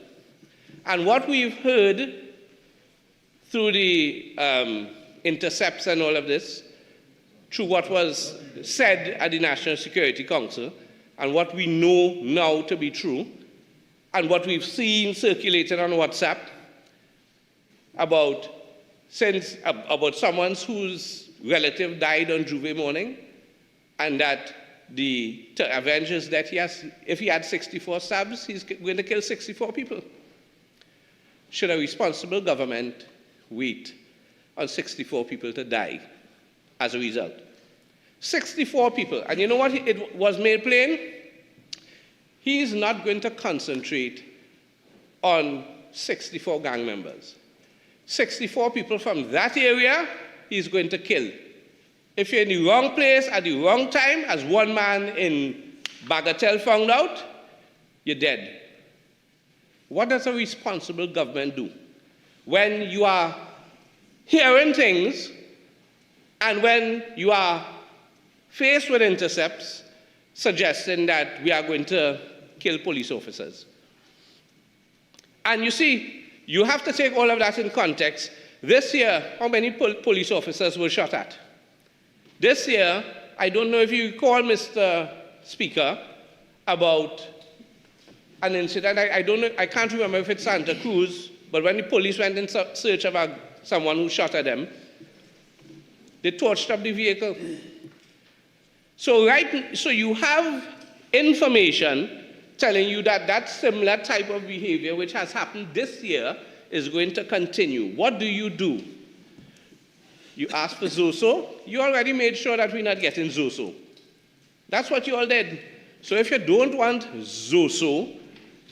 And what we've heard through the intercepts and all of this, through what was said at the National Security Council, and what we know now to be true, and what we've seen circulated on WhatsApp about someone whose relative died on Juve morning, and that to avenge his death, if he had 64 stabs, he's going to kill 64 people. Should a responsible government wait on 64 people to die as a result? 64 people. And you know what it was made plain? He's not going to concentrate on 64 gang members. 64 people from that area he's going to kill. If you're in the wrong place at the wrong time, as one man in Bagatelle found out, you're dead. What does a responsible government do when you are hearing things and when you are faced with intercepts suggesting that we are going to kill police officers? And you see, you have to take all of that in context. This year, how many police officers were shot at? This year, I don't know if you recall, Mr. Speaker, about an incident. I don't know, I can't remember if it's Santa Cruz, but when the police went in search of someone who shot at them, they torched up the vehicle. So you have information telling you that that similar type of behavior which has happened this year is going to continue. What do? You asked for ZOSO. You already made sure that we're not getting ZOSO. That's what you all did. So if you don't want ZOSO,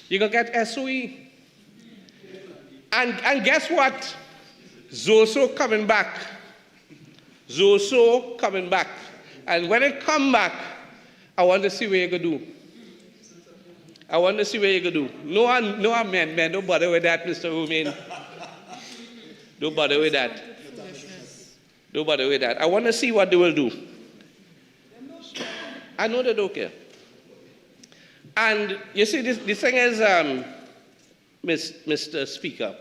you're going to get SOE. And guess what? ZOSO coming back. ZOSO coming back. And when it come back, I want to see what you're going to do. I want to see what you're going to do. No amendment. Don't bother with that, Mr. Romain. Don't bother with that. Don't bother with that. I want to see what they will do. I know they don't care. And you see, the thing is, Mr. Speaker,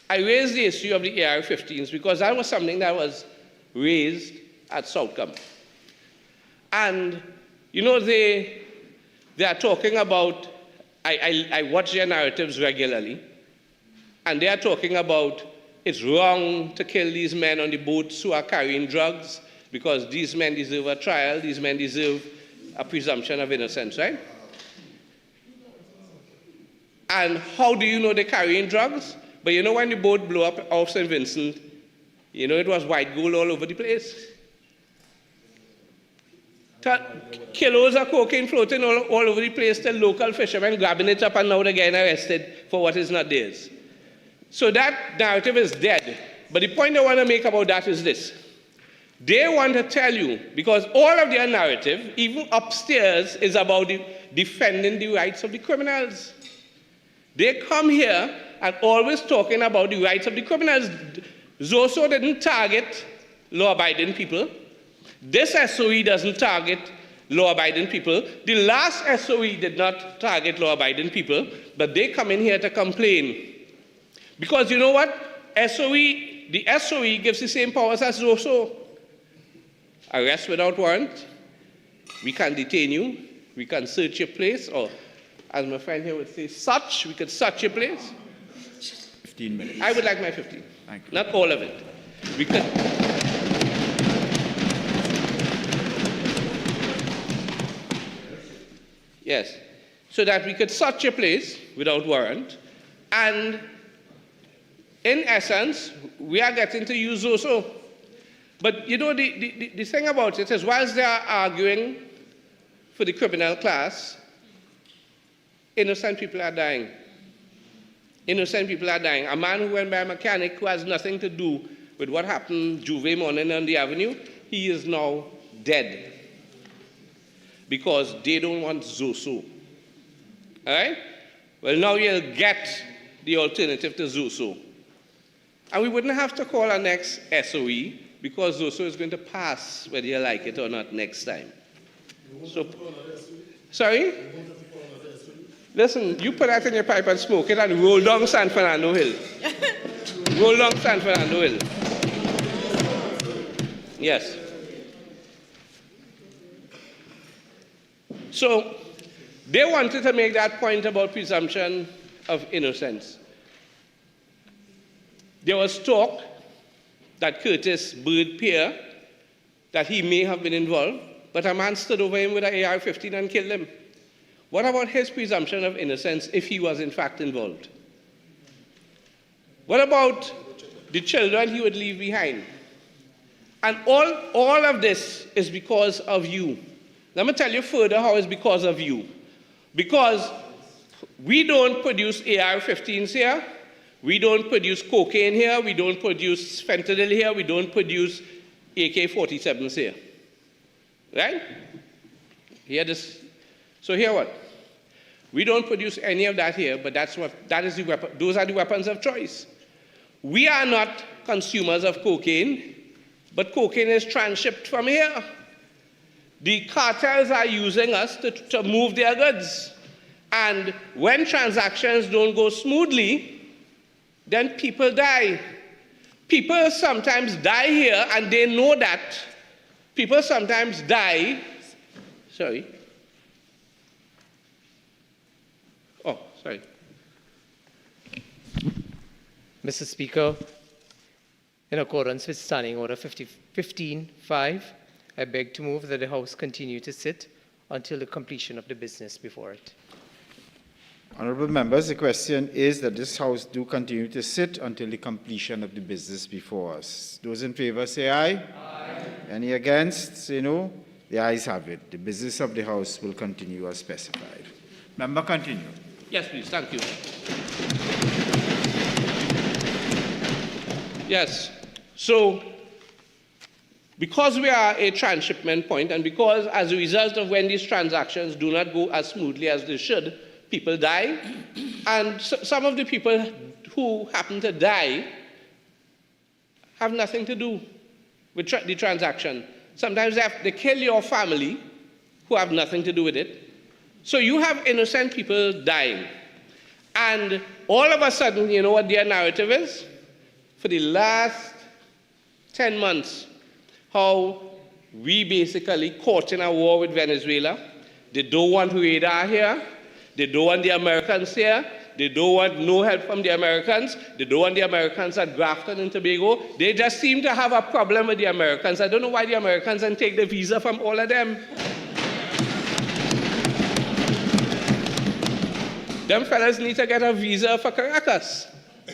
I raised the issue of the AR-15s because that was something that was raised at Southcombe. And, you know, they are talking about, I watch their narratives regularly, and they are talking about it's wrong to kill these men on the boats who are carrying drugs because these men deserve a trial, these men deserve a presumption of innocence, right? And how do you know they're carrying drugs? But you know when the boat blew up off St. Vincent, you know it was white gold all over the place. Kilos of cocaine floating all over the place, the local fishermen grabbing it up and now they're getting arrested for what is not theirs. So that narrative is dead. But the point I want to make about that is this. They want to tell you, because all of their narrative, even upstairs, is about defending the rights of the criminals. They come here and always talking about the rights of the criminals. ZOSO didn't target law-abiding people. This SOE doesn't target law-abiding people. The last SOE did not target law-abiding people, but they come in here to complain. Because you know what? The SOE gives the same powers as ZOSO. Arrest without warrant. We can detain you. We can search your place, or as my friend here would say, we could search your place. 15 minutes. I would like my 15. Thank you. Not all of it. We could. Yes. So that we could search your place without warrant. And in essence, we are getting to use ZOSO. But you know, the thing about it is, whilst they are arguing for the criminal class, innocent people are dying. Innocent people are dying. A man who went by a mechanic who has nothing to do with what happened Juve morning on the avenue, he is now dead. Because they don't want ZOSO. All right? Well, now you'll get the alternative to ZOSO. And we wouldn't have to call our next SOE because ZOSO is going to pass whether you like it or not next time. So, sorry? Listen, you put that in your pipe and smoke it and roll down San Fernando Hill. Roll down San Fernando Hill. Yes. So, they wanted to make that point about presumption of innocence. There was talk that Curtis Bird Pierre, that he may have been involved, but a man stood over him with an AR-15 and killed him. What about his presumption of innocence if he was in fact involved? What about the children he would leave behind? And all of this is because of you. Let me tell you further how it's because of you. Because we don't produce AR-15s here. We don't produce cocaine here. We don't produce fentanyl here. We don't produce AK-47s here. Right? Hear this? So here what? We don't produce any of that here, but that is the weapon. Those are the weapons of choice. We are not consumers of cocaine, but cocaine is transshipped from here. The cartels are using us to move their goods. And when transactions don't go smoothly, then people die. People sometimes die here and they know that. People sometimes die. Sorry. Oh, sorry. Mr. Speaker, in accordance with Standing Order 15.5, I beg to move that the House continue to sit until the completion of the business before it. Honourable members, the question is that this House do continue to sit until the completion of the business before us. Those in favour say aye. Aye. Any against say no. The ayes have it. The business of the House will continue as specified. Member, continue. Yes, please. Thank you. Yes. So, because we are a transshipment point, and because as a result of when these transactions do not go as smoothly as they should, people die, and some of the people who happen to die have nothing to do with the transaction. Sometimes they kill your family who have nothing to do with it. So you have innocent people dying. And all of a sudden, you know what their narrative is? For the last 10 months, how we basically caught in a war with Venezuela. They don't want radar here. They don't want the Americans here. They don't want no help from the Americans. They don't want the Americans at Grafton and Tobago. They just seem to have a problem with the Americans. I don't know why the Americans didn't take the visa from all of them. Them fellas need to get a visa for Caracas.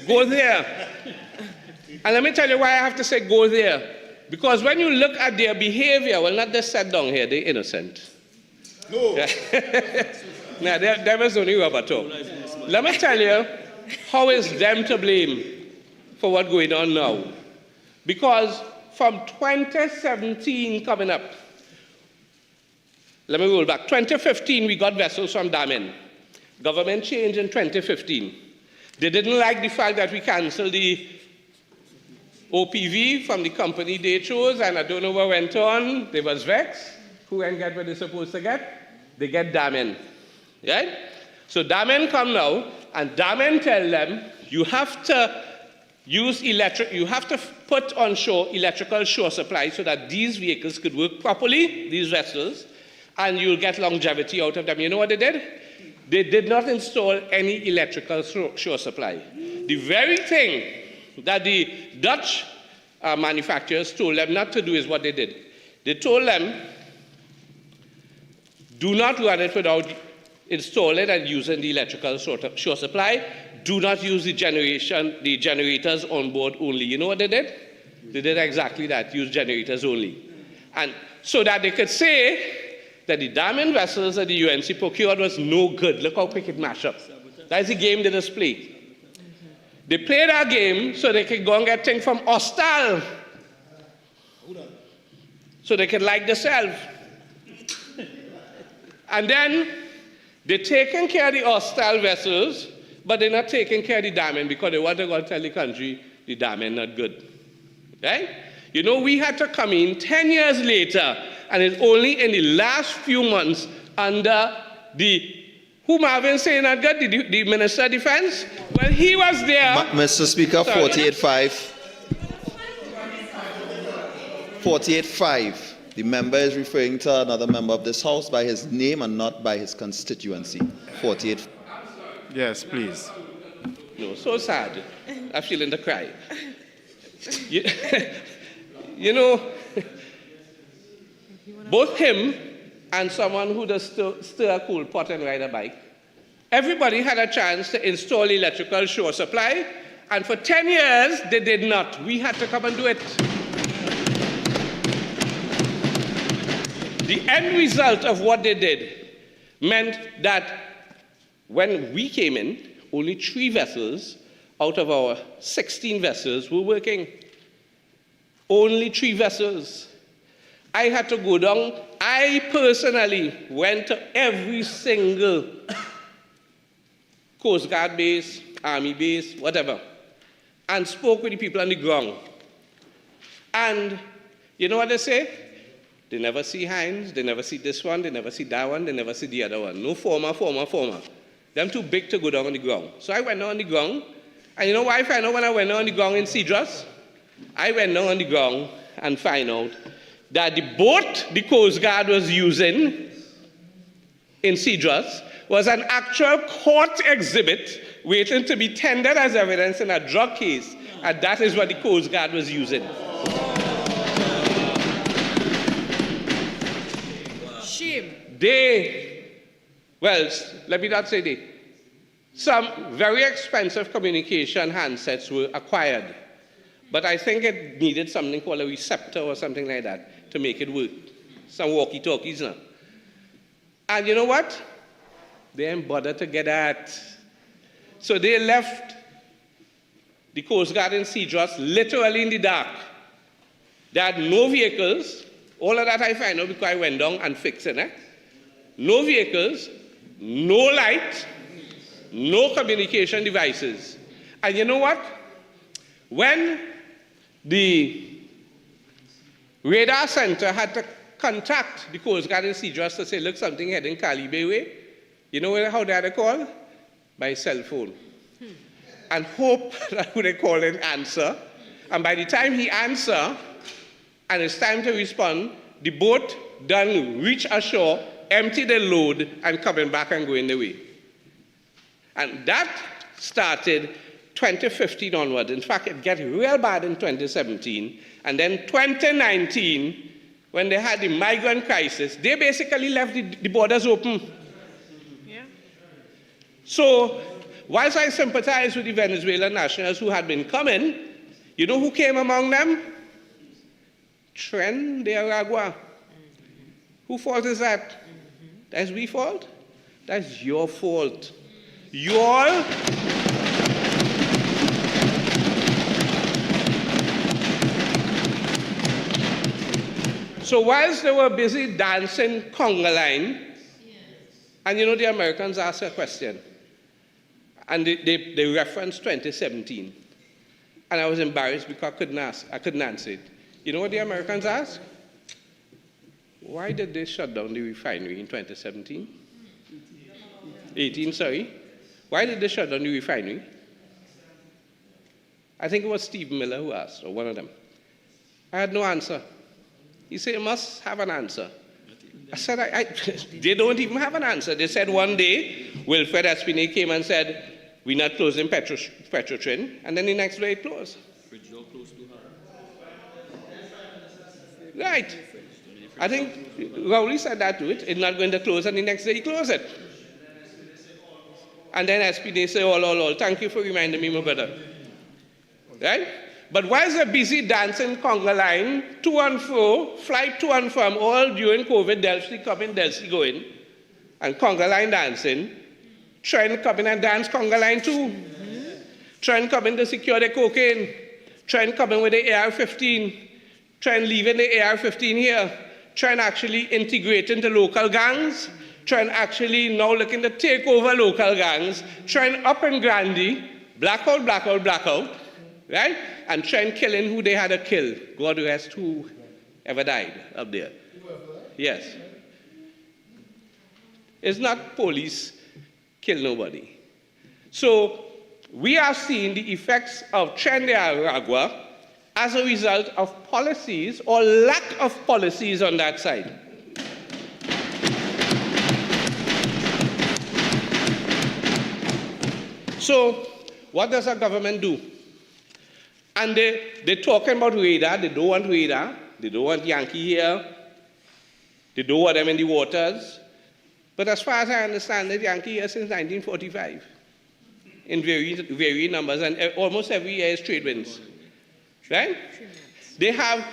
Go there. And let me tell you why I have to say go there. Because when you look at their behavior, well, not just set down here, they're innocent. No. Now, there was only rubber talk. Let me tell you, how is them to blame for what's going on now? Because from 2017 coming up, let me roll back. 2015, we got vessels from Damen. Government changed in 2015. They didn't like the fact that we canceled the OPV from the company they chose, and I don't know what went on. They was vexed. Who ain't get what they're supposed to get? They get Damen. Right? So Damen come now, and Damen tell them, you have to use you have to put on shore electrical shore supply so that these vehicles could work properly, these vessels, and you'll get longevity out of them. You know what they did? They did not install any electrical shore supply. The very thing that the Dutch manufacturers told them not to do is what they did. They told them, do not run it without installing and using the electrical shore supply. Do not use the generators on board only. You know what they did? They did exactly that, use generators only. And so that they could say that the Damen vessels that the UNC procured was no good. Look how quick it mashed up. That's the game they just played. They played our game so they could go and get things from Hostal. So they could like themselves. And then they're taking care of the Hostal vessels, but they're not taking care of the Damen because they want to go and tell the country the Damen not good. Right? You know, we had to come in 10 years later, and it's only in the last few months under who Marvin saying not good, the Minister of Defense? Well, he was there. Mr. Speaker, 48.5. 48.5. The member is referring to another member of this House by his name and not by his constituency. 48. Yes, please. No, so sad. I'm feeling the cry. You know, both him and someone who does stir a cool pot and ride a bike, everybody had a chance to install electrical shore supply, and for 10 years, they did not. We had to come and do it. The end result of what they did meant that when we came in, only 3 vessels out of our 16 vessels were working. Only 3 vessels. I had to go down. I personally went to every single Coast Guard base, Army base, whatever, and spoke with the people on the ground. And you know what they say? They never see Hines, they never see this one, they never see that one, they never see the other one. No former. Them too big to go down on the ground. So I went down on the ground, and you know why I found out when I went down on the ground in Cedros? I went down on the ground and find out that the boat the Coast Guard was using in Cedros was an actual court exhibit waiting to be tendered as evidence in a drug case, and that is what the Coast Guard was using. Shame. Let me not say they. Some very expensive communication handsets were acquired, but I think it needed something called a receptor or something like that to make it work. Some walkie-talkies now. And you know what? They didn't bother to get that. So they left the Coast Guard in Cedros literally in the dark. They had no vehicles. All of that I find out because I went down and fixed it. No vehicles, no light, no communication devices. And you know what? When the radar center had to contact the Coast Guard in Cedros to say, look, something heading Calibe way, you know how they had to call? By cell phone. And hope that when they call and answer. And by the time he answer, and it's time to respond, the boat done reach ashore, empty the load, and coming back and going the way. And that started 2015 onward. In fact, it got real bad in 2017. And then 2019, when they had the migrant crisis, they basically left the borders open. Yeah. So, whilst I sympathize with the Venezuelan nationals who had been coming, you know who came among them? Tren de Aragua. Whose fault is that? That's we fault? That's your fault. You all. So whilst they were busy dancing conga line, and you know the Americans asked a question, and they referenced 2017, and I was embarrassed because I couldn't answer it. You know what the Americans asked? Why did they shut down the refinery in 2017? 18, sorry. Why did they shut down the refinery? I think it was Steve Miller who asked, or one of them. I had no answer. He said, you must have an answer. I said, they don't even have an answer. They said one day, Wilfred Espinay came and said, we're not closing Petrotrin, and then the next day it closed. Right. I think Rowley said that to it. It's not going to close, and the next day he closed it. And then Espinay said, oh, thank you for reminding me, my brother. Right? But whilst they're busy dancing conga line, to and fro, flight to and from, all during COVID, Delphi coming, Delphi going, and conga line dancing, Trent coming and dance conga line too. Trent coming to secure the cocaine. Trent coming with the AR-15. Trent leaving the AR-15 here. Trent actually integrating the local gangs. Trent actually now looking to take over local gangs. Trent up in Grandy, blackout, right? And Trent killing who they had to kill. God rest who ever died up there. Yes. It's not police kill nobody. So we are seeing the effects of Tren de Aragua as a result of policies or lack of policies on that side. So what does our government do? And they're talking about radar. They don't want radar. They don't want Yankee here. They don't want them in the waters. But as far as I understand it, Yankee here since 1945 in varying numbers, and almost every year is trade winds. Right? They have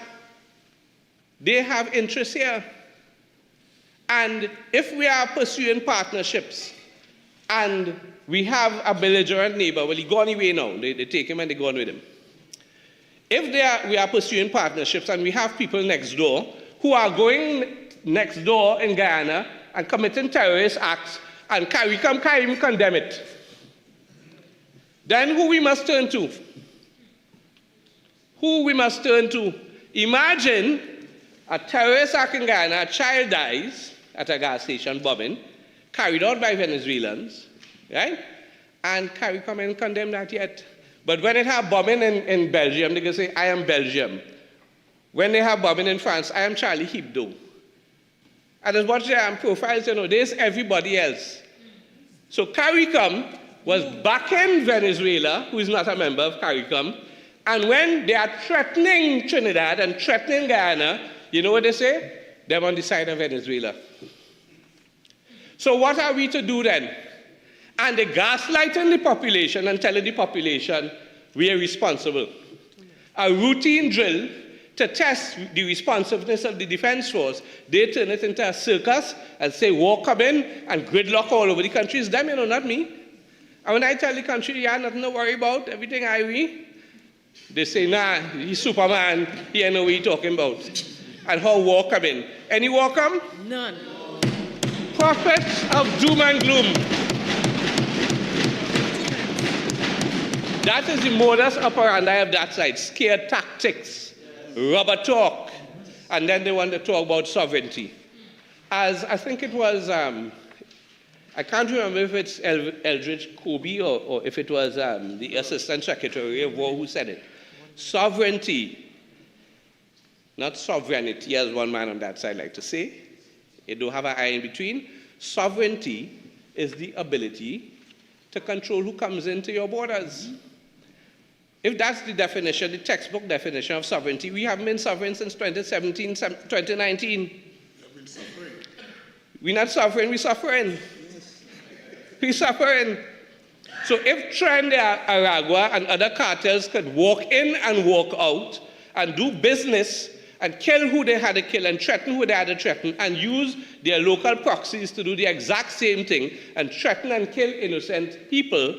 interests here. And if we are pursuing partnerships and we have a belligerent neighbor, well, he gone away now. They take him and they go on with him. If we are pursuing partnerships and we have people next door who are going next door in Guyana and committing terrorist acts and we can't even condemn it, then who we must turn to? Who we must turn to? Imagine a terrorist act in Guyana, a child dies at a gas station bombing, carried out by Venezuelans, right? And Carrie come and condemn that yet. But when it have bombing in Belgium, they can say, I am Belgium. when they have bombing in France, I am Charlie Hebdo. And as much as I am profiles, there's everybody else. So CARICOM was backing Venezuela, who is not a member of CARICOM, and when they are threatening Trinidad and threatening Guyana, you know what they say? They're on the side of Venezuela. So what are we to do then? And they're gaslighting the population and telling the population we are responsible. A routine drill to test the responsiveness of the defense force, they turn it into a circus and say war come in and gridlock all over the country. It's them, not me. And when I tell the country, yeah, nothing to worry about, everything I read, they say, nah, he's Superman, he ain't know what he's talking about. And how war come in. Any war come? None. Prophets of doom and gloom. That is the modus operandi of that side, scare tactics. Rubber talk, and then they want to talk about sovereignty. As I think it was, I can't remember if it's Eldridge Kobe or if it was the Assistant Secretary of War who said it. Sovereignty, not sovereignty, as one man on that side like to say. You don't have an I in between. Sovereignty is the ability to control who comes into your borders. If that's the definition, the textbook definition of sovereignty, we haven't been sovereign since 2017, 2019. We're not sovereign, we're suffering. We're suffering. So if Trend Aragua and other cartels could walk in and walk out and do business and kill who they had to kill and threaten who they had to threaten and use their local proxies to do the exact same thing and threaten and kill innocent people,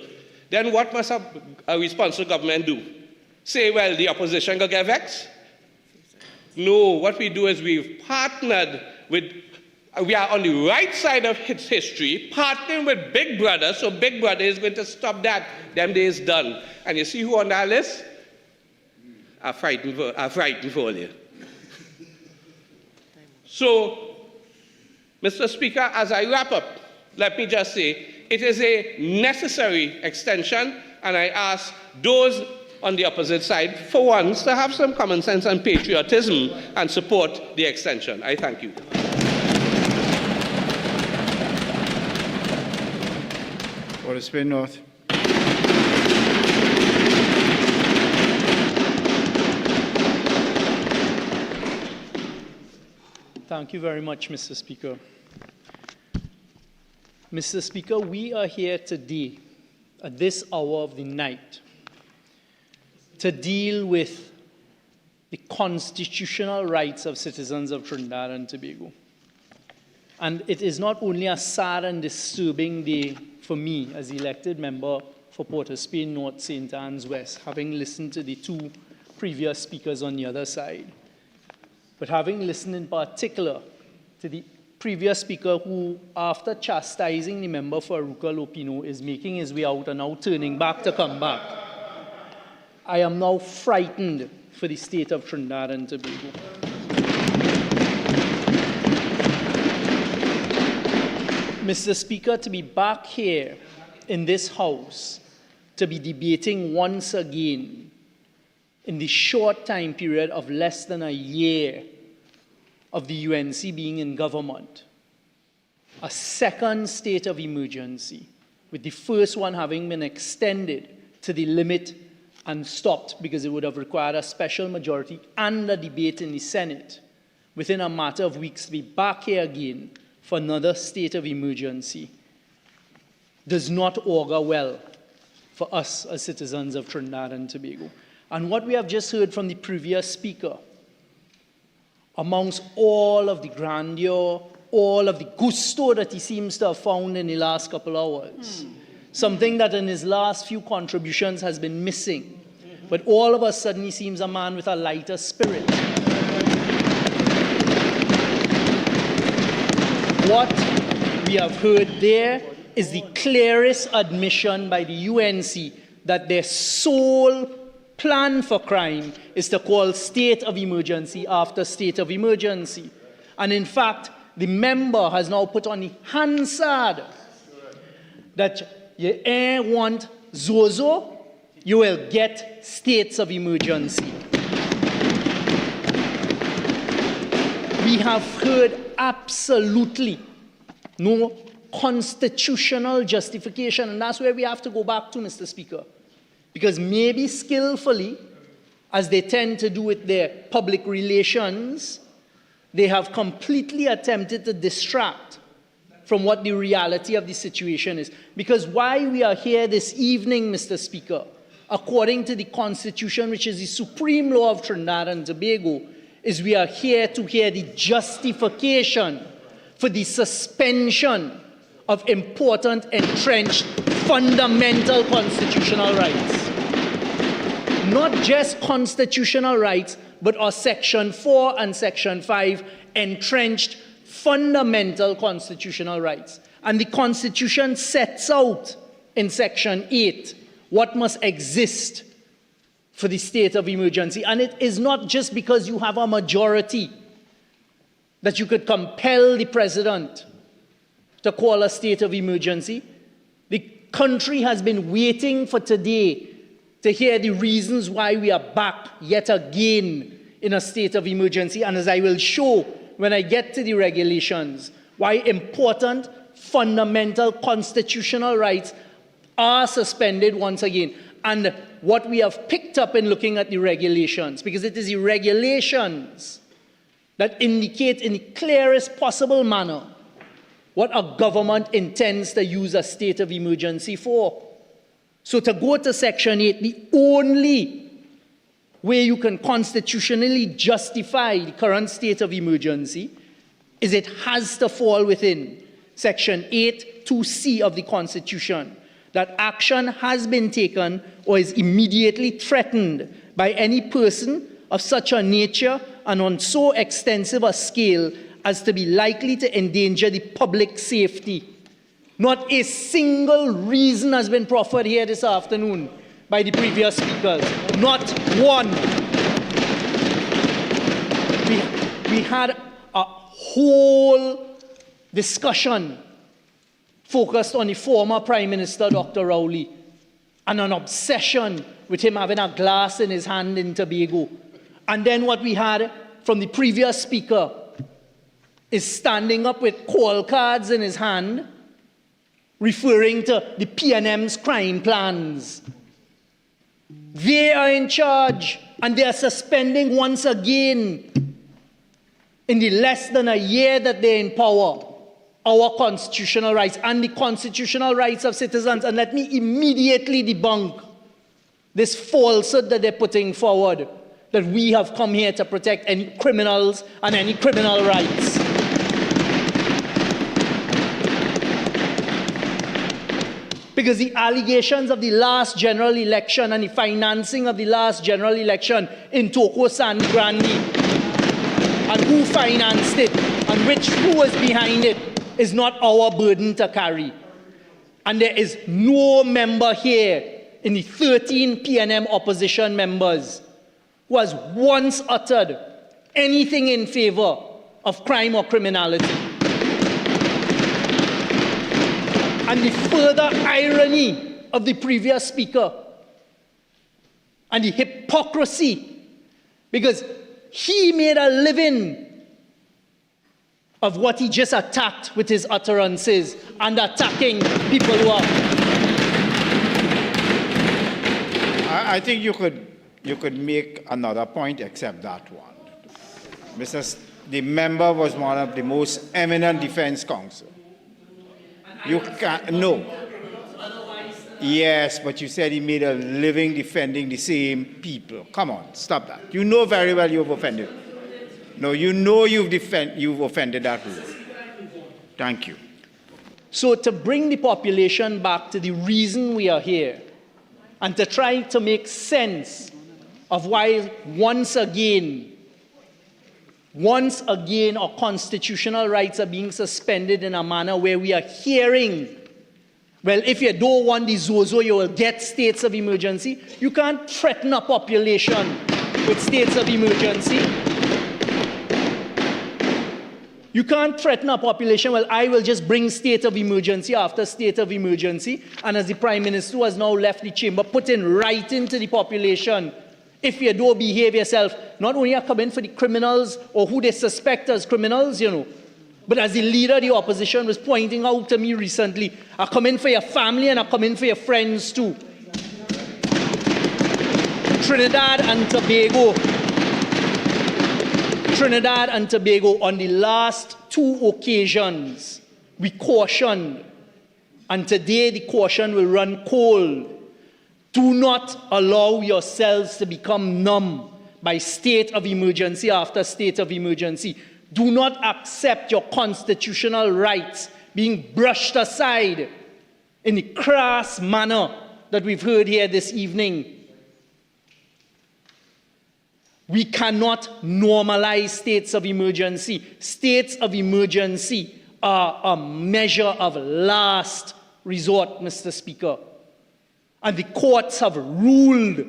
then what must a responsible government do? Say, well, the opposition will get vexed? No, what we do is we've partnered with, we are on the right side of history, partnering with Big Brother, so Big Brother is going to stop that. Them days done. And you see who on that list? I'm frightened for you. So, Mr. Speaker, as I wrap up, let me just say, it is a necessary extension, and I ask those on the opposite side, for once, to have some common sense and patriotism and support the extension. I thank you. Order Spain North. Thank you very much, Mr. Speaker. Mr. Speaker, we are here today, at this hour of the night, to deal with the constitutional rights of citizens of Trinidad and Tobago. And it is not only a sad and disturbing day for me as elected member for Port of Spain North, St. Anne's West, having listened to the two previous speakers on the other side, but having listened in particular to the previous speaker who, after chastising the member for Aruka Lopino, is making his way out and now turning back to come back. I am now frightened for the state of Trinidad and Tobago. Mr. Speaker, to be back here in this House, to be debating once again in the short time period of less than a year of the UNC being in government, a second state of emergency, with the first one having been extended to the limit and stopped because it would have required a special majority and a debate in the Senate, within a matter of weeks to be back here again for another state of emergency, does not augur well for us as citizens of Trinidad and Tobago. And what we have just heard from the previous speaker, amongst all of the grandeur, all of the gusto that he seems to have found in the last couple of hours, something that in his last few contributions has been missing, but all of a sudden he seems a man with a lighter spirit. What we have heard there is the clearest admission by the UNC that their sole plan for crime is to call state of emergency after state of emergency. And in fact, the member has now put on the Hansard that you ain't want Zozo, you will get states of emergency. we have heard absolutely no constitutional justification. And that's where we have to go back to, Mr. Speaker. Because maybe skillfully, as they tend to do with their public relations, they have completely attempted to distract from what the reality of the situation is. Because why we are here this evening, Mr. Speaker, according to the Constitution, which is the supreme law of Trinidad and Tobago, is we are here to hear the justification for the suspension of important, entrenched, fundamental constitutional rights. Not just constitutional rights, but our Section 4 and Section 5 entrenched fundamental constitutional rights. And the Constitution sets out in Section 8 what must exist for the state of emergency. And it is not just because you have a majority that you could compel the president to call a state of emergency. The country has been waiting for today to hear the reasons why we are back yet again in a state of emergency. And as I will show when I get to the regulations, why important fundamental constitutional rights are suspended once again. And what we have picked up in looking at the regulations, because it is the regulations that indicate in the clearest possible manner what a government intends to use a state of emergency for. So to go to Section 8, the only way you can constitutionally justify the current state of emergency is it has to fall within Section 8 2C of the Constitution, that action has been taken or is immediately threatened by any person of such a nature and on so extensive a scale as to be likely to endanger the public safety. Not a single reason has been proffered here this afternoon by the previous speakers. Not one. We had a whole discussion focused on the former Prime Minister, Dr. Rowley, and an obsession with him having a glass in his hand in Tobago. And then what we had from the previous speaker is standing up with call cards in his hand, referring to the PNM's crime plans. They are in charge, and they are suspending once again, in the less than a year that they're in power, our constitutional rights and the constitutional rights of citizens. And let me immediately debunk this falsehood that they're putting forward, that we have come here to protect any criminals and any criminal rights. Because the allegations of the last general election and the financing of the last general election in Toko San Grande, and who financed it and who was behind it, is not our burden to carry. And there is no member here in the 13 PNM opposition members who has once uttered anything in favor of crime or criminality. And the further irony of the previous speaker and the hypocrisy, because he made a living of what he just attacked with his utterances and attacking people who are... I think you could make another point except that one. The member was one of the most eminent defense counsel. You can't, no. Yes, but you said he made a living defending the same people. Come on, stop that. You know very well you've offended. No, you know you've offended that rule. Thank you. So to bring the population back to the reason we are here, and to try to make sense of why once again our constitutional rights are being suspended in a manner where we are hearing, well, if you don't want the Zozo, you will get states of emergency. You can't threaten a population with states of emergency. You can't threaten a population, well, I will just bring state of emergency after state of emergency, and as the Prime Minister who has now left the chamber, put in writing to the population If you don't behave yourself, not only are coming for the criminals or who they suspect as criminals, but as the leader of the opposition was pointing out to me recently, are coming for your family and are coming for your friends too. Trinidad and Tobago, on the last 2 occasions, we cautioned, and today the caution will run cold. Do not allow yourselves to become numb by state of emergency after state of emergency. Do not accept your constitutional rights being brushed aside in the crass manner that we've heard here this evening. We cannot normalize states of emergency. States of emergency are a measure of last resort, Mr. Speaker. And the courts have ruled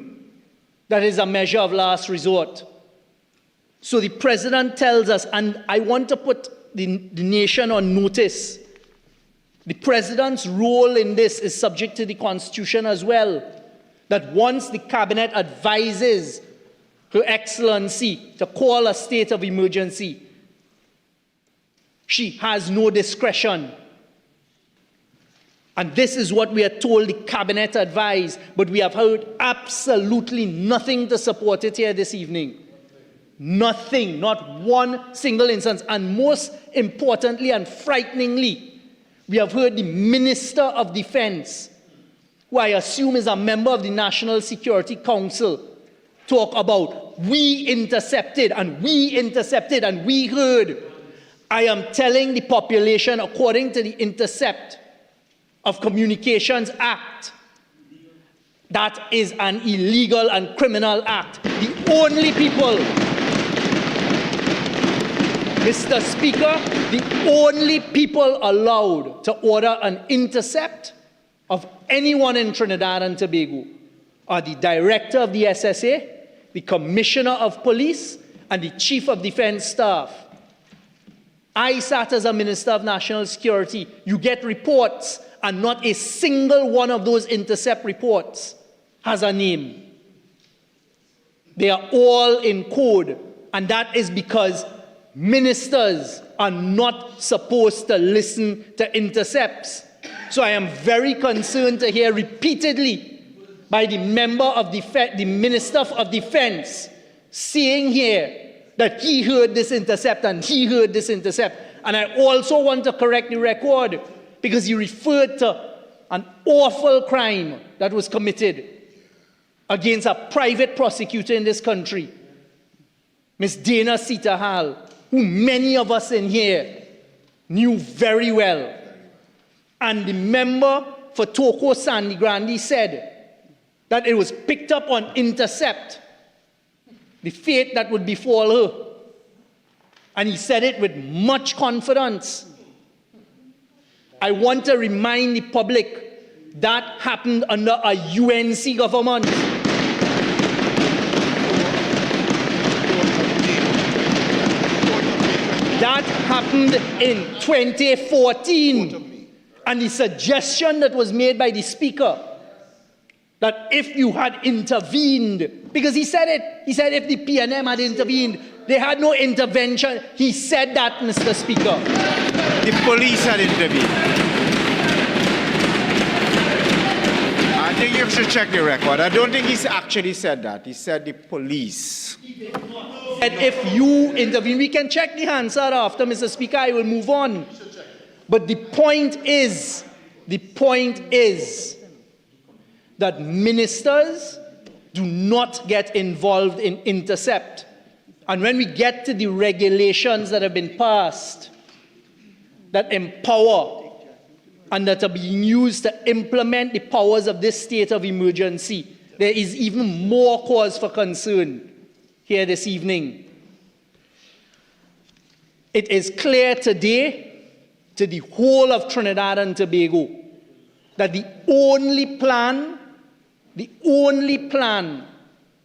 that is a measure of last resort. So the president tells us, and I want to put the nation on notice, the president's role in this is subject to the Constitution as well, that once the cabinet advises Her Excellency to call a state of emergency, she has no discretion. And this is what we are told the cabinet advised, but we have heard absolutely nothing to support it here this evening. Nothing, not one single instance. And most importantly and frighteningly, we have heard the Minister of Defense, who I assume is a member of the National Security Council, talk about we intercepted and we heard. I am telling the population, according to the Intercept of Communications Act, that is an illegal and criminal act. The only people, Mr. Speaker, the only people allowed to order an intercept of anyone in Trinidad and Tobago are the Director of the SSA, the Commissioner of Police, and the Chief of Defense Staff. I sat as a Minister of National Security. You get reports, and not a single one of those intercept reports has a name. They are all in code, and that is because ministers are not supposed to listen to intercepts. So I am very concerned to hear repeatedly by the the Minister of Defense saying here that he heard this intercept and he heard this intercept. And I also want to correct the record because he referred to an awful crime that was committed against a private prosecutor in this country, Ms. Dana Sitahal, who many of us in here knew very well. And the member for Toko Sandy Grandi said that it was picked up on intercept, the fate that would befall her. And he said it with much confidence. I want to remind the public that happened under a UNC government. That happened in 2014. And the suggestion that was made by the Speaker that if you had intervened, because he said if the PNM had intervened, they had no intervention. He said that, Mr. Speaker. The police had intervened. I think you should check the record. I don't think he actually said that. He said the police. And if you intervene, we can check the answer after, Mr. Speaker. I will move on. But the point is that ministers do not get involved in intercept. And when we get to the regulations that have been passed that empower and that are being used to implement the powers of this state of emergency, there is even more cause for concern here this evening. It is clear today to the whole of Trinidad and Tobago that the only plan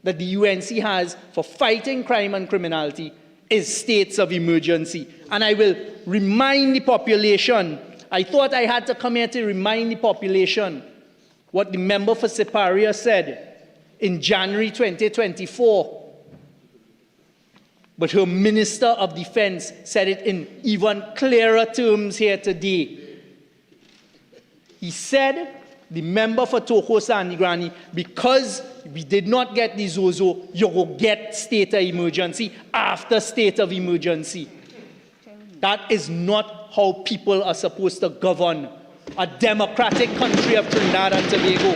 that the UNC has for fighting crime and criminality is states of emergency. And I will remind the population, I thought I had to come here to remind the population what the member for Siparia said in January 2024. But her Minister of Defense said it in even clearer terms here today. He said, the member for Toko Sandigrani, because we did not get the Zozo, you will get state of emergency after state of emergency. That is not how people are supposed to govern a democratic country of Trinidad and Tobago.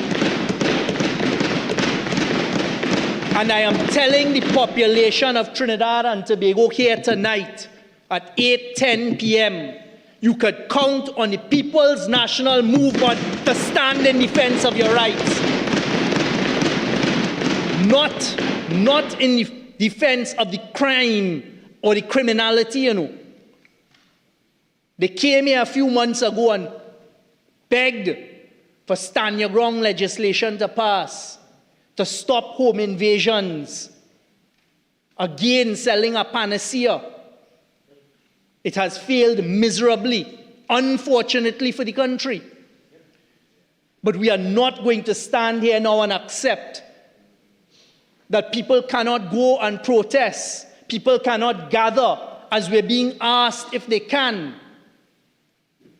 And I am telling the population of Trinidad and Tobago here tonight at 8:10 p.m., you could count on the People's National Movement to stand in defense of your rights. Not in defense of the crime or the criminality, you know. They came here a few months ago and begged for stand your ground legislation to pass, to stop home invasions, again selling a panacea. It has failed miserably, unfortunately for the country. But we are not going to stand here now and accept that people cannot go and protest, people cannot gather as we're being asked if they can.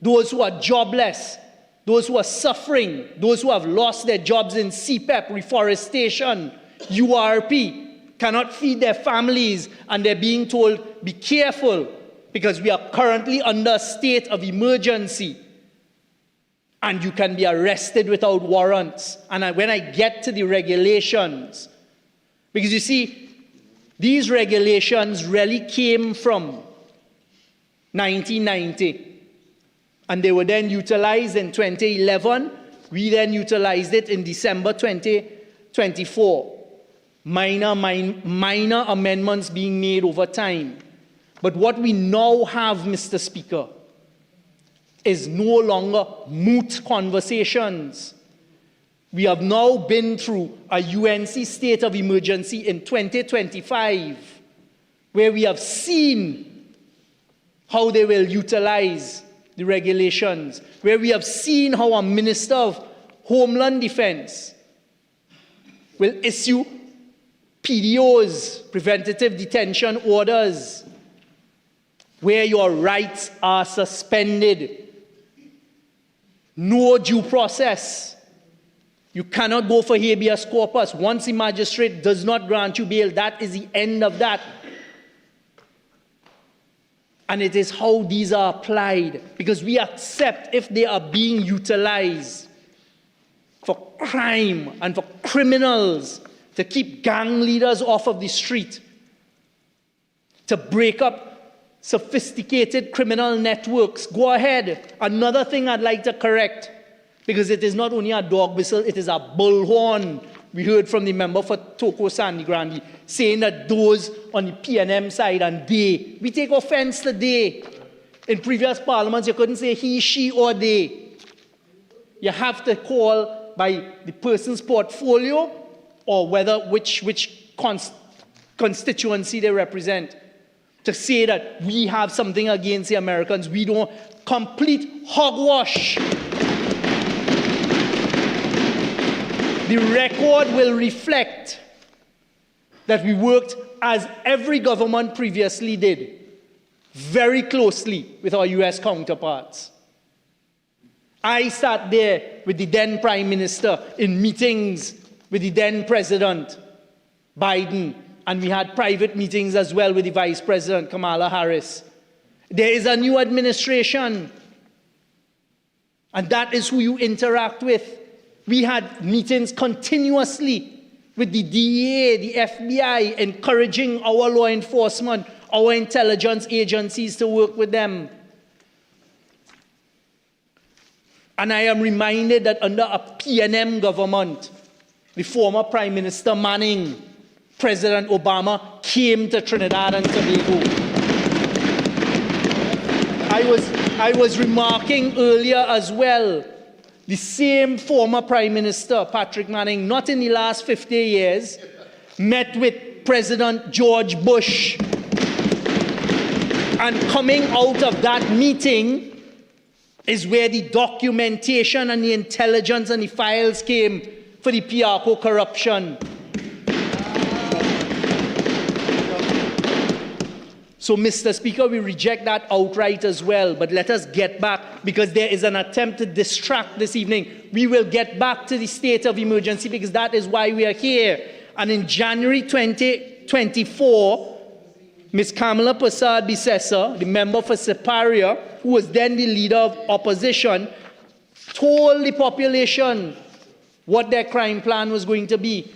Those who are jobless, those who are suffering, those who have lost their jobs in CPEP, reforestation, URP, cannot feed their families, and they're being told, be careful, because we are currently under a state of emergency, and you can be arrested without warrants. And when I get to the regulations, because you see, these regulations really came from 1990. And they were then utilized in 2011. We then utilized it in December 2024. Minor amendments being made over time. But what we now have, Mr. Speaker, is no longer moot conversations. We have now been through a UNC state of emergency in 2025, where we have seen how they will utilize the regulations, where we have seen how a Minister of Homeland Defense will issue PDOs, preventative detention orders, where your rights are suspended. No due process. You cannot go for habeas corpus. Once the magistrate does not grant you bail, that is the end of that. And it is how these are applied, because we accept if they are being utilized for crime and for criminals, to keep gang leaders off of the street, to break up sophisticated criminal networks. Go ahead. Another thing I'd like to correct, because it is not only a dog whistle, it is a bullhorn. We heard from the member for Toko Sandigrani saying that those on the PNM side and they, we take offense to they. In previous parliaments, you couldn't say he, she, or they. You have to call by the person's portfolio or which constituency they represent, to say that we have something against the Americans. We don't. Complete hogwash. The record will reflect that we worked, as every government previously did, very closely with our US counterparts. I sat there with the then Prime Minister in meetings with the then President Biden, and we had private meetings as well with the Vice President Kamala Harris. There is a new administration, and that is who you interact with. We had meetings continuously with the DEA, the FBI, encouraging our law enforcement, our intelligence agencies to work with them. And I am reminded that under a PNM government, the former Prime Minister Manning, President Obama, came to Trinidad and Tobago. I was remarking earlier as well, the same former Prime Minister, Patrick Manning, not in the last 50 years, met with President George Bush. And coming out of that meeting is where the documentation and the intelligence and the files came for the Piarco corruption. So, Mr. Speaker, we reject that outright as well. But let us get back, because there is an attempt to distract this evening. We will get back to the state of emergency because that is why we are here. And in January 2024, Ms. Kamala Prasad Bisesa, the member for Siparia, who was then the leader of opposition, told the population what their crime plan was going to be.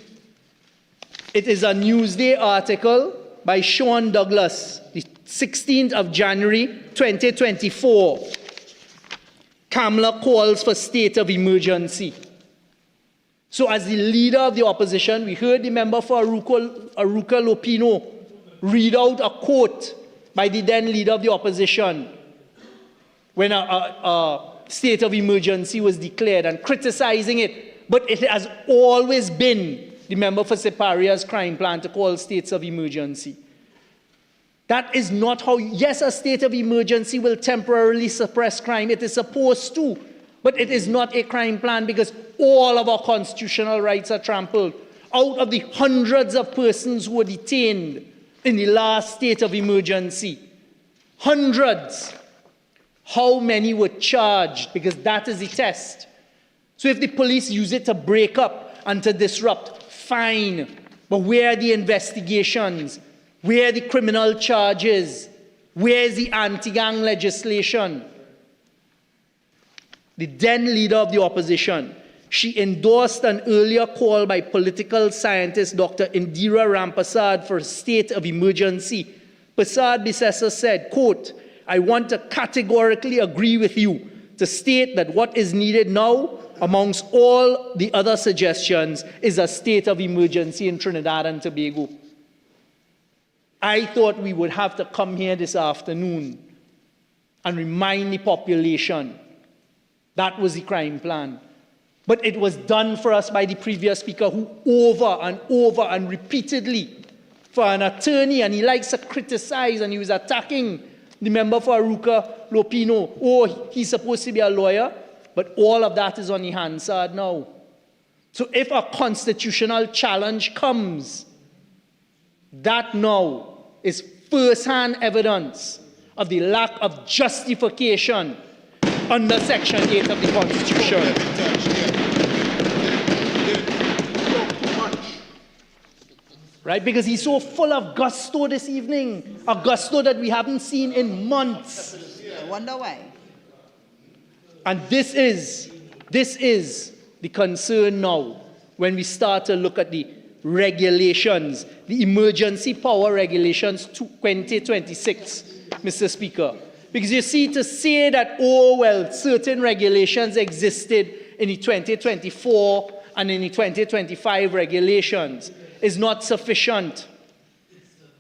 It is a Newsday article by Sean Douglas, the 16th of January 2024. Kamala calls for state of emergency. So as the leader of the opposition, we heard the member for Aruca Lopino read out a quote by the then leader of the opposition when a state of emergency was declared and criticizing it. But it has always been the member for Siparia's crime plan to call states of emergency. That is not how, yes, a state of emergency will temporarily suppress crime. It is supposed to, but it is not a crime plan because all of our constitutional rights are trampled. Out of the hundreds of persons who were detained in the last state of emergency, hundreds, how many were charged? Because that is the test. So if the police use it to break up and to disrupt, fine. But where are the investigations? Where are the criminal charges? Where is the anti-gang legislation? The then leader of the opposition, she endorsed an earlier call by political scientist Dr. Indira Rampasad for a state of emergency. Prasad Bisesa said, quote, "I want to categorically agree with you to state that what is needed now, amongst all the other suggestions, is a state of emergency in Trinidad and Tobago." I thought we would have to come here this afternoon and remind the population that was the crime plan. But it was done for us by the previous speaker who over and repeatedly, for an attorney, and he likes to criticize, and he was attacking the member for Aruca Lopino. Oh, he's supposed to be a lawyer, but all of that is on the Hansard now. So if a constitutional challenge comes, that now is first-hand evidence of the lack of justification under Section 8 of the Constitution. Right? Because he's so full of gusto this evening, a gusto that we haven't seen in months. I wonder why. And this is the concern now when we start to look at the regulations, the emergency power regulations 2026, Mr. Speaker. Because you see, to say that, oh, well, certain regulations existed in the 2024 and in the 2025 regulations is not sufficient.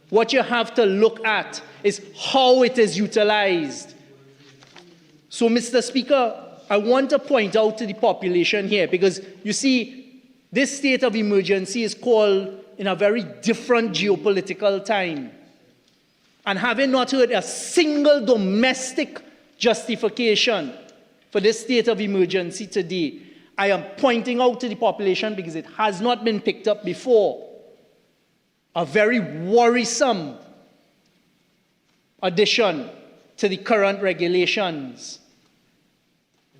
What you have to look at is how it is utilized. So, Mr. Speaker, I want to point out to the population here, because you see, this state of emergency is called in a very different geopolitical time. And having not heard a single domestic justification for this state of emergency today, I am pointing out to the population, because it has not been picked up before, a very worrisome addition to the current regulations.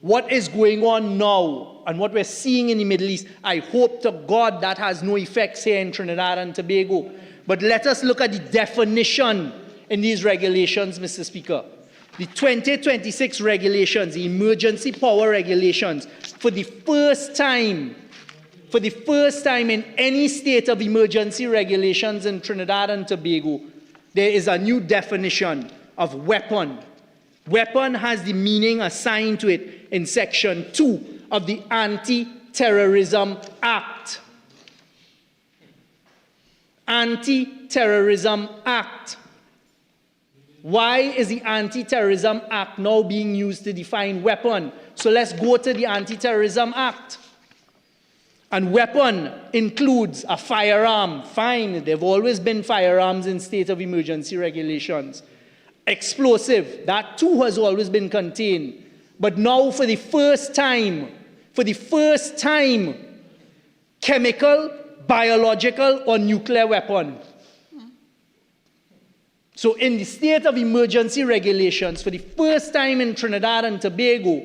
What is going on now and what we're seeing in the Middle East, I hope to God that has no effects here in Trinidad and Tobago. But let us look at the definition in these regulations, Mr. Speaker. The 2026 regulations, the emergency power regulations, for the first time in any state of emergency regulations in Trinidad and Tobago, there is a new definition of weapon. Weapon has the meaning assigned to it in Section 2 of the Anti-Terrorism Act. Anti-Terrorism Act. Why is the Anti-Terrorism Act now being used to define weapon? So let's go to the Anti-Terrorism Act. And weapon includes a firearm. Fine, there have always been firearms in state of emergency regulations. Explosive, that too has always been contained. But now for the first time, chemical, biological, or nuclear weapon. So in the state of emergency regulations, for the first time in Trinidad and Tobago,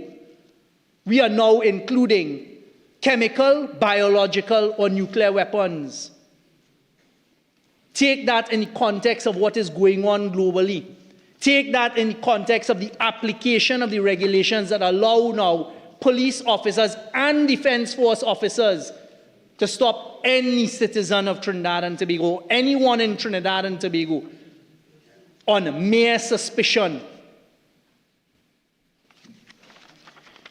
we are now including chemical, biological, or nuclear weapons. Take that in the context of what is going on globally. Take that in the context of the application of the regulations that allow now police officers and defense force officers to stop any citizen of Trinidad and Tobago, anyone in Trinidad and Tobago, on mere suspicion.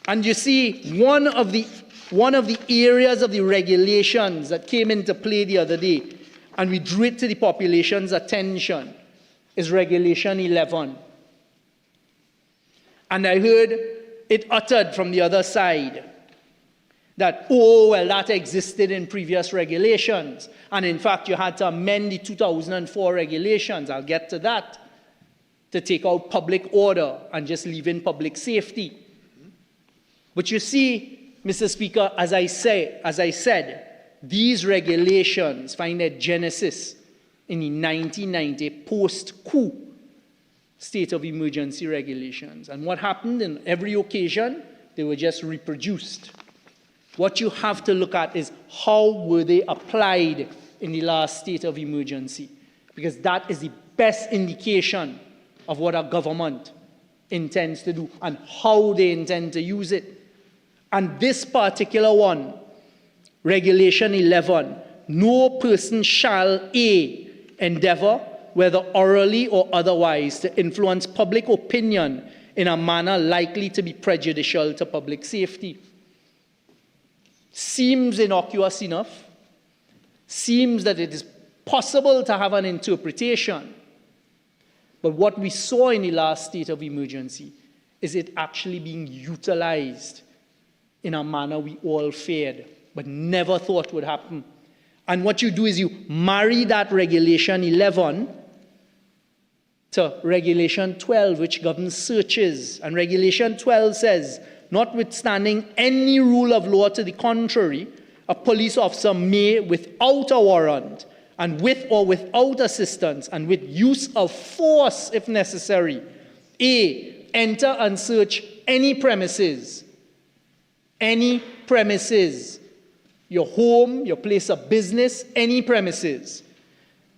And you see, one of the areas of the regulations that came into play the other day, and we drew it to the population's attention, is Regulation 11. And I heard it uttered from the other side that, oh, well, that existed in previous regulations. And in fact, you had to amend the 2004 regulations, I'll get to that, to take out public order and just leave in public safety. But you see, Mr. Speaker, as I said, these regulations find their genesis in the 1990 post-coup state of emergency regulations. And what happened in every occasion, they were just reproduced. What you have to look at is how were they applied in the last state of emergency, because that is the best indication of what a government intends to do and how they intend to use it. And this particular one, Regulation 11, no person shall A, endeavor, whether orally or otherwise, to influence public opinion in a manner likely to be prejudicial to public safety. Seems innocuous enough, seems that it is possible to have an interpretation, but what we saw in the last state of emergency is it actually being utilized in a manner we all feared, but never thought would happen. And what you do is you marry that Regulation 11 to Regulation 12, which governs searches. And Regulation 12 says, notwithstanding any rule of law to the contrary, a police officer may, without a warrant, and with or without assistance, and with use of force if necessary, A, enter and search any premises, your home, your place of business, any premises.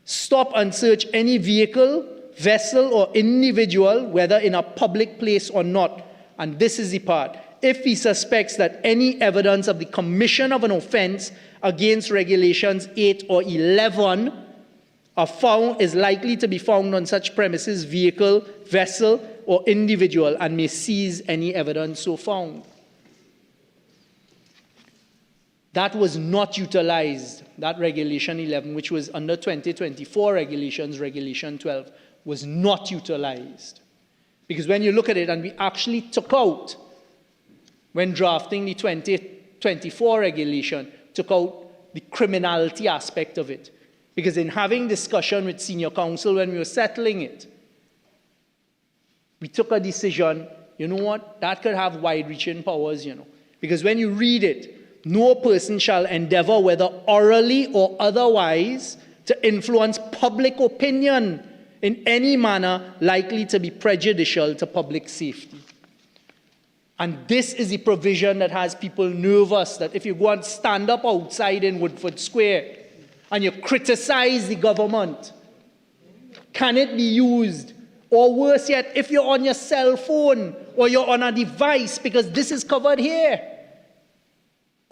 Stop and search any vehicle, vessel, or individual, whether in a public place or not. And this is the part. If he suspects that any evidence of the commission of an offense against Regulations 8 or 11 is likely to be found on such premises, vehicle, vessel, or individual, and may seize any evidence so found. That was not utilized, that Regulation 11, which was under 2024 regulations, Regulation 12, was not utilized. Because when you look at it, and we actually took out, when drafting the 2024 regulation, took out the criminality aspect of it. Because in having discussion with senior counsel when we were settling it, we took a decision, you know what, that could have wide-reaching powers, you know. Because when you read it, no person shall endeavor, whether orally or otherwise, to influence public opinion in any manner likely to be prejudicial to public safety. And this is the provision that has people nervous, that if you go and stand up outside in Woodford Square and you criticize the government, can it be used? Or worse yet, if you're on your cell phone or you're on a device, because this is covered here.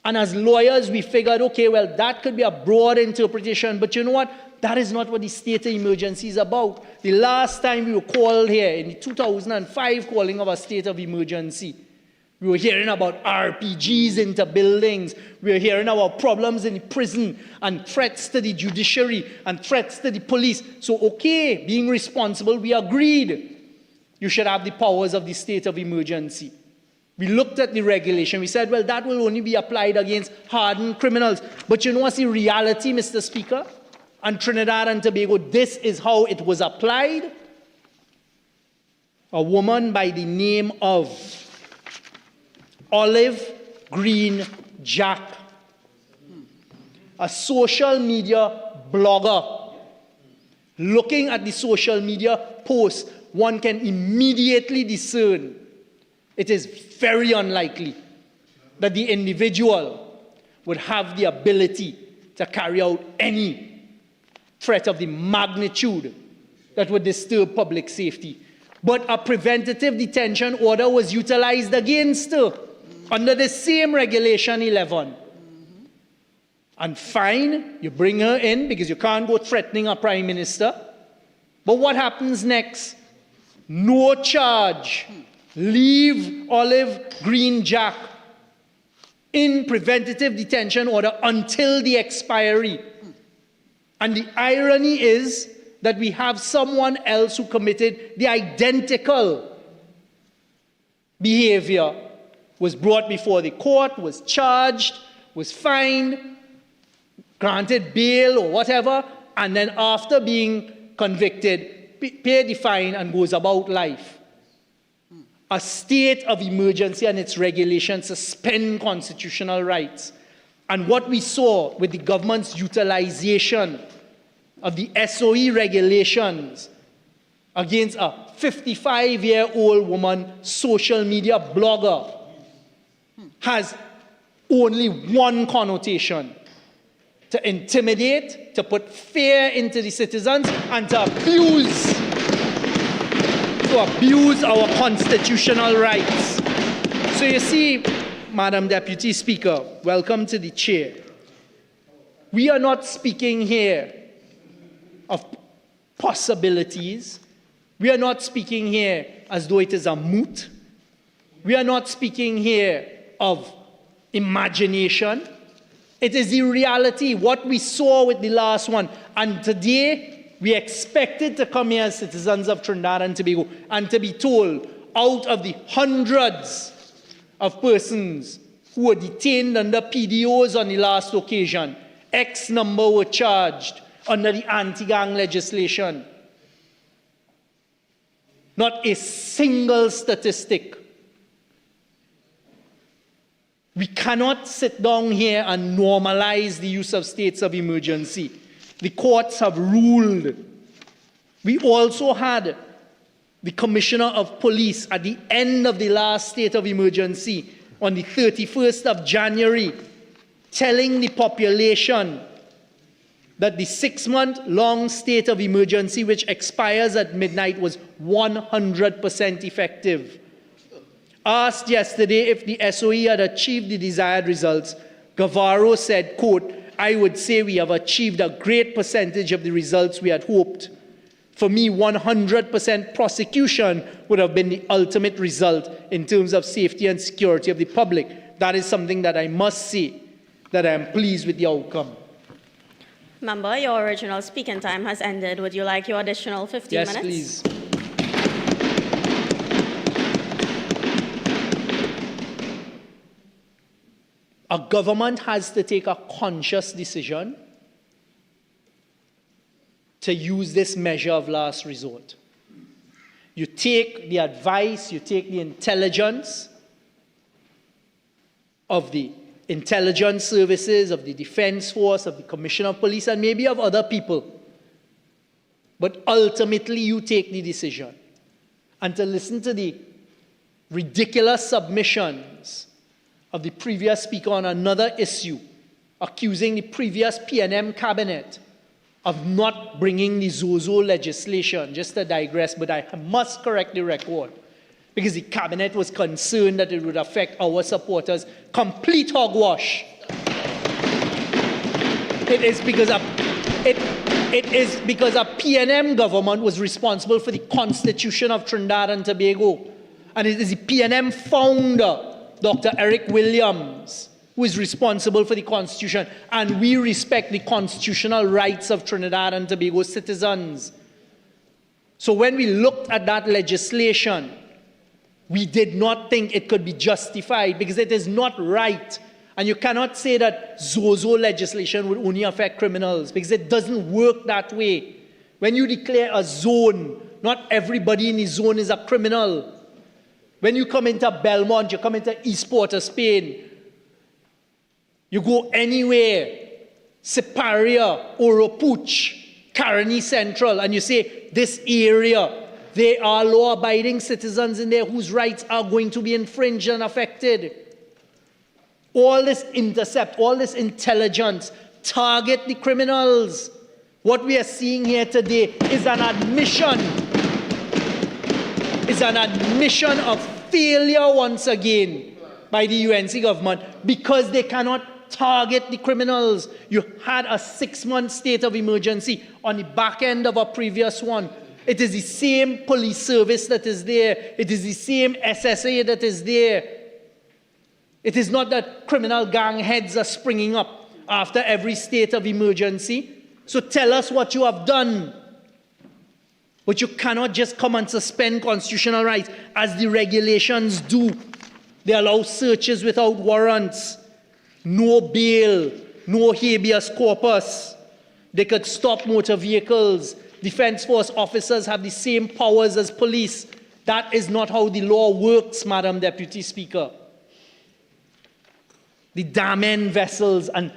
And as lawyers, we figured, okay, well, that could be a broad interpretation, but you know what? That is not what the state of emergency is about. The last time we were called here, in 2005 calling of a state of emergency, we were hearing about RPGs into buildings. We were hearing about problems in the prison and threats to the judiciary and threats to the police. So, okay, being responsible, we agreed. You should have the powers of the state of emergency. We looked at the regulation. We said, well, that will only be applied against hardened criminals. But you know what's the reality, Mr. Speaker? And Trinidad and Tobago, this is how it was applied. A woman by the name of Olive Green Jack, a social media blogger, Looking at the social media posts, one can immediately discern it is very unlikely that the individual would have the ability to carry out any threat of the magnitude that would disturb public safety. But a preventative detention order was utilized against her under the same Regulation 11. And fine, you bring her in because you can't go threatening a prime minister. But what happens next? No charge. Leave Olive Green Jack in preventative detention order until the expiry. And the irony is that we have someone else who committed the identical behavior, was brought before the court, was charged, was fined, granted bail or whatever, and then after being convicted, paid the fine and goes about life. A state of emergency and its regulations suspend constitutional rights. And what we saw with the government's utilization of the SOE regulations against a 55-year-old woman social media blogger has only one connotation: to intimidate, to put fear into the citizens, and to abuse our constitutional rights. So you see, Madam Deputy Speaker, welcome to the chair. We are not speaking here of possibilities. We are not speaking here as though it is a moot. We are not speaking here of imagination. It is the reality, what we saw with the last one. And today, we expected to come here as citizens of Trinidad and Tobago and to be told, out of the hundreds of persons who were detained under PDOs on the last occasion, X number were charged under the anti-gang legislation. Not a single statistic. We cannot sit down here and normalize the use of states of emergency. The courts have ruled. We also had the Commissioner of Police at the end of the last state of emergency on the 31st of January telling the population that the 6-month-long state of emergency, which expires at midnight, was 100% effective. Asked yesterday if the SOE had achieved the desired results, Guevara said, quote, "I would say we have achieved a great percentage of the results we had hoped. For me, 100% prosecution would have been the ultimate result in terms of safety and security of the public." That is something that I must say, that I am pleased with the outcome. Member, your original speaking time has ended. Would you like your additional 15 minutes? Yes, please. A government has to take a conscious decision to use this measure of last resort. You take the advice, you take the intelligence of the intelligence services, of the Defense Force, of the Commissioner of Police, and maybe of other people. But ultimately, you take the decision. And to listen to the ridiculous submissions of the previous speaker on another issue, accusing the previous PNM cabinet of not bringing the Zozo legislation, just to digress, but I must correct the record, because the cabinet was concerned that it would affect our supporters. Complete hogwash. It is because a PNM government was responsible for the Constitution of Trinidad and Tobago. And it is the PNM founder, Dr. Eric Williams, who is responsible for the Constitution. And we respect the constitutional rights of Trinidad and Tobago citizens. So when we looked at that legislation, we did not think it could be justified because it is not right. And you cannot say that Zozo legislation would only affect criminals because it doesn't work that way. When you declare a zone, not everybody in the zone is a criminal. When you come into Belmont, you come into Eastport of Spain, you go anywhere, Siparia, Oropuch, Caroni Central, and you say, this area, there are law-abiding citizens in there whose rights are going to be infringed and affected. All this intercept, all this intelligence, target the criminals. What we are seeing here today is an admission of failure once again by the UNC government because they cannot target the criminals. You had a 6-month state of emergency on the back end of a previous one. It is the same police service that is there. It is the same SSA that is there. It is not that criminal gang heads are springing up after every state of emergency. So tell us what you have done. But you cannot just come and suspend constitutional rights as the regulations do. They allow searches without warrants, no bail, no habeas corpus. They could stop motor vehicles. Defense force officers have the same powers as police. That is not how the law works, Madam Deputy Speaker. The damen vessels, and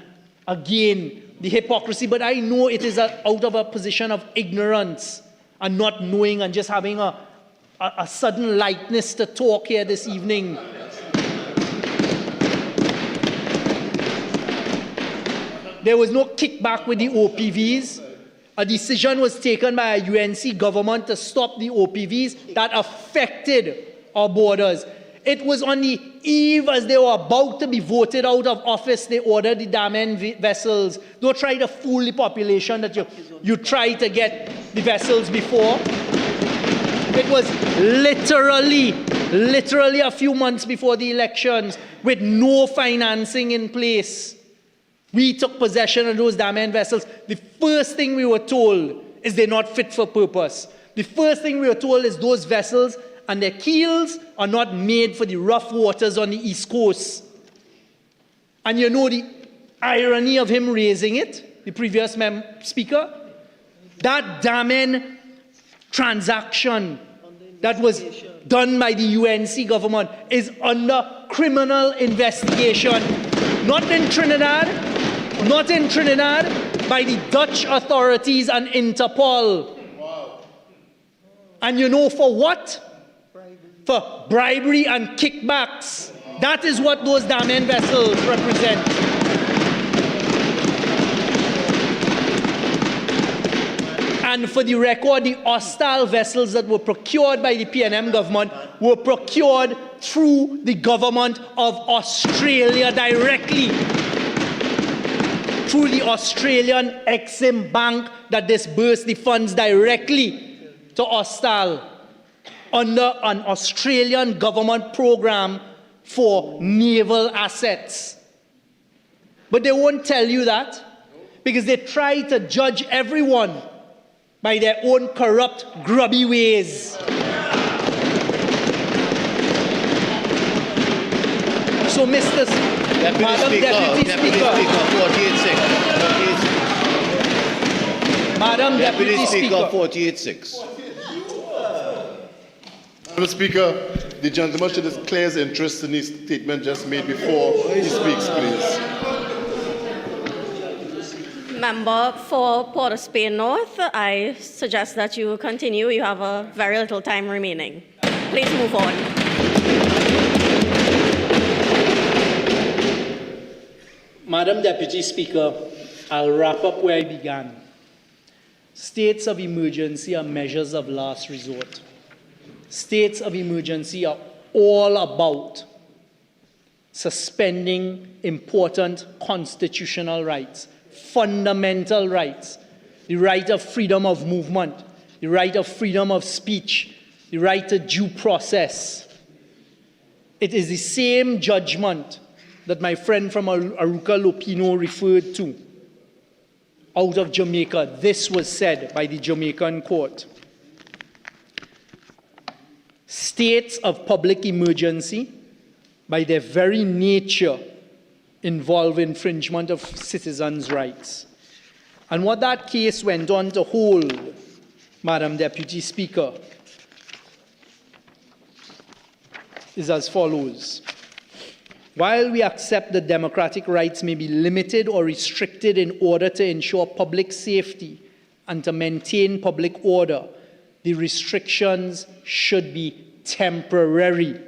again, the hypocrisy, but I know it is out of a position of ignorance and not knowing and just having a sudden lightness to talk here this evening. There was no kickback with the OPVs. A decision was taken by a UNC government to stop the OPVs that affected our borders. It was on the eve as they were about to be voted out of office, they ordered the damen vessels. Don't try to fool the population that you tried to get the vessels before. It was literally a few months before the elections with no financing in place. We took possession of those damen vessels. The first thing we were told is they're not fit for purpose. The first thing we were told is those vessels and their keels are not made for the rough waters on the East Coast. And you know the irony of him raising it, the previous speaker? That damen transaction that was done by the UNC government is under criminal investigation. Not in Trinidad, by the Dutch authorities and Interpol. Wow. And you know for what? For bribery and kickbacks. That is what those damen vessels represent. And for the record, the hostile vessels that were procured by the PNM government were procured through the government of Australia directly. Through the Australian Exim Bank that disbursed the funds directly to hostile under an Australian government program for naval assets. But they won't tell you that because they try to judge everyone by their own corrupt, grubby ways. So, Madam Deputy Speaker, 48-6. Madam Deputy Speaker, 48-6. Madam Speaker, the gentleman should declare his interest in his statement just made before he speaks, please. Member for Port of Spain North, I suggest that you continue. You have a very little time remaining. Please move on. Madam Deputy Speaker, I'll wrap up where I began. States of emergency are measures of last resort. States of emergency are all about suspending important constitutional rights, fundamental rights, the right of freedom of movement, the right of freedom of speech, the right to due process. It is the same judgment that my friend from Aruca Lopino referred to out of Jamaica. This was said by the Jamaican court. States of public emergency, by their very nature, involve infringement of citizens' rights. And what that case went on to hold, Madam Deputy Speaker, is as follows. While we accept that democratic rights may be limited or restricted in order to ensure public safety and to maintain public order, the restrictions should be temporary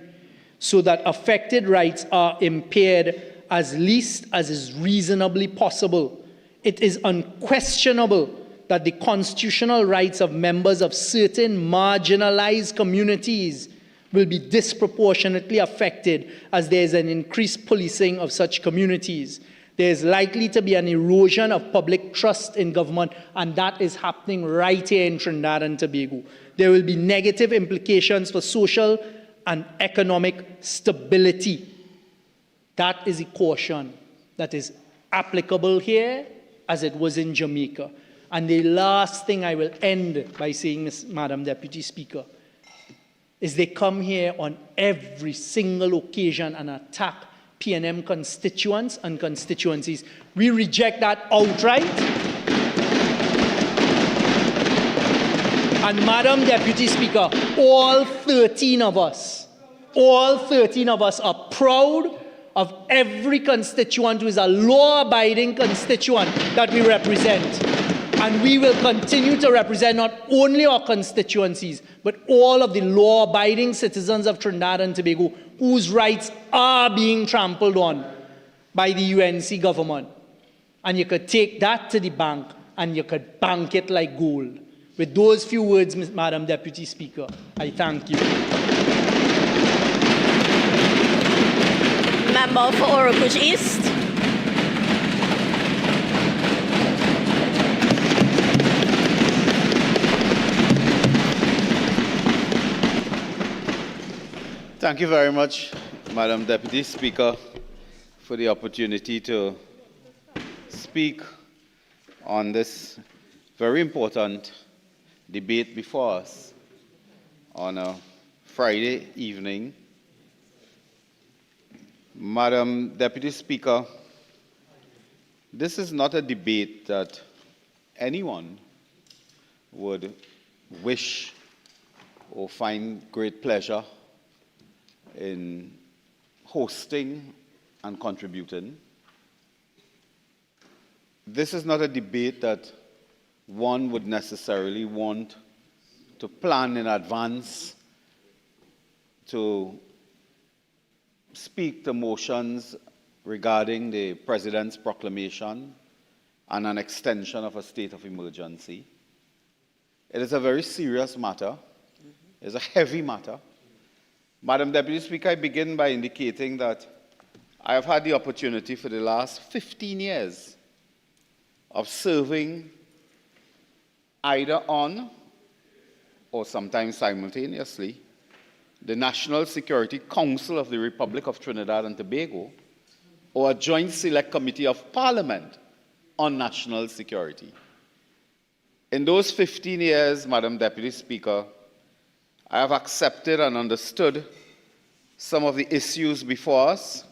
so that affected rights are impaired as least as is reasonably possible. It is unquestionable that the constitutional rights of members of certain marginalized communities will be disproportionately affected as there is an increased policing of such communities. There is likely to be an erosion of public trust in government, and that is happening right here in Trinidad and Tobago. There will be negative implications for social and economic stability. That is a caution that is applicable here as it was in Jamaica. And the last thing I will end by saying, Madam Deputy Speaker, is they come here on every single occasion and attack PNM constituents and constituencies. We reject that outright. And Madam Deputy Speaker, all 13 of us are proud of every constituent who is a law-abiding constituent that we represent. And we will continue to represent not only our constituencies, but all of the law-abiding citizens of Trinidad and Tobago whose rights are being trampled on by the UNC government. And you could take that to the bank and you could bank it like gold. With those few words, Madam Deputy Speaker, I thank you. Member for Oropouche East. Thank you very much, Madam Deputy Speaker, for the opportunity to speak on this very important debate before us on a Friday evening. Madam Deputy Speaker, this is not a debate that anyone would wish or find great pleasure in hosting and contributing. This is not a debate that one would necessarily want to plan in advance, to speak to motions regarding the President's proclamation and an extension of a state of emergency. It is a very serious matter. It is a heavy matter. Madam Deputy Speaker, I begin by indicating that I have had the opportunity for the last 15 years of serving either on or sometimes simultaneously the National Security Council of the Republic of Trinidad and Tobago or a Joint Select Committee of Parliament on National Security. In those 15 years, Madam Deputy Speaker, I have accepted and understood some of the issues before us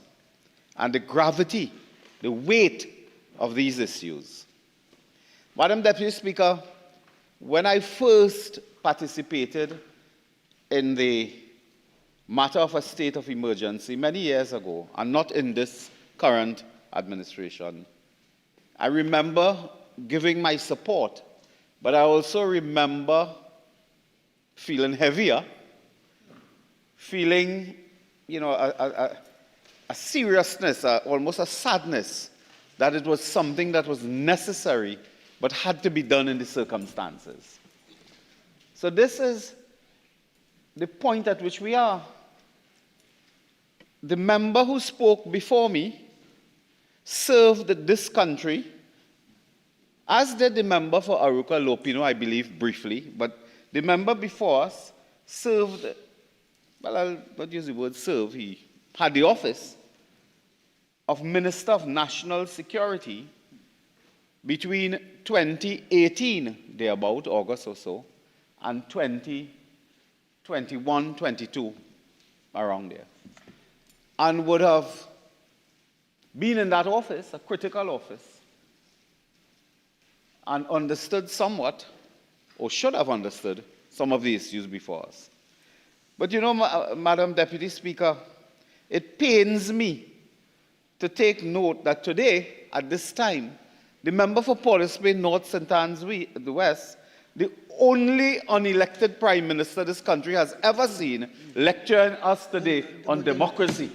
and the gravity, the weight of these issues. Madam Deputy Speaker, when I first participated in the matter of a state of emergency many years ago, and not in this current administration, I remember giving my support, but I also remember feeling heavier, feeling, a seriousness, almost a sadness, that it was something that was necessary but had to be done in the circumstances. So this is the point at which we are. The member who spoke before me served this country, as did the member for Aruka Lopino, I believe, briefly, but the member before us served, well, I'll not use the word serve, he had the office of Minister of National Security between 2018, thereabout, August or so, and 2021, 22, around there. And would have been in that office, a critical office, and understood somewhat, or should have understood, some of the issues before us. But Madam Deputy Speaker, it pains me to take note that today, at this time, the member for Police North St. Anne's West, the only unelected Prime Minister this country has ever seen, lecturing us today on democracy.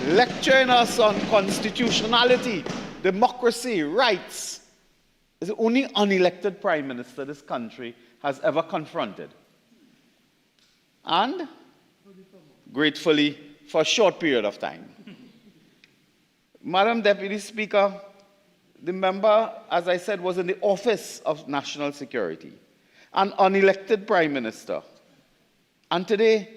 Lecturing us on constitutionality, democracy, rights, is the only unelected Prime Minister this country has ever confronted. And, gratefully, for a short period of time. Madam Deputy Speaker, the member, as I said, was in the Office of National Security, an unelected Prime Minister. And today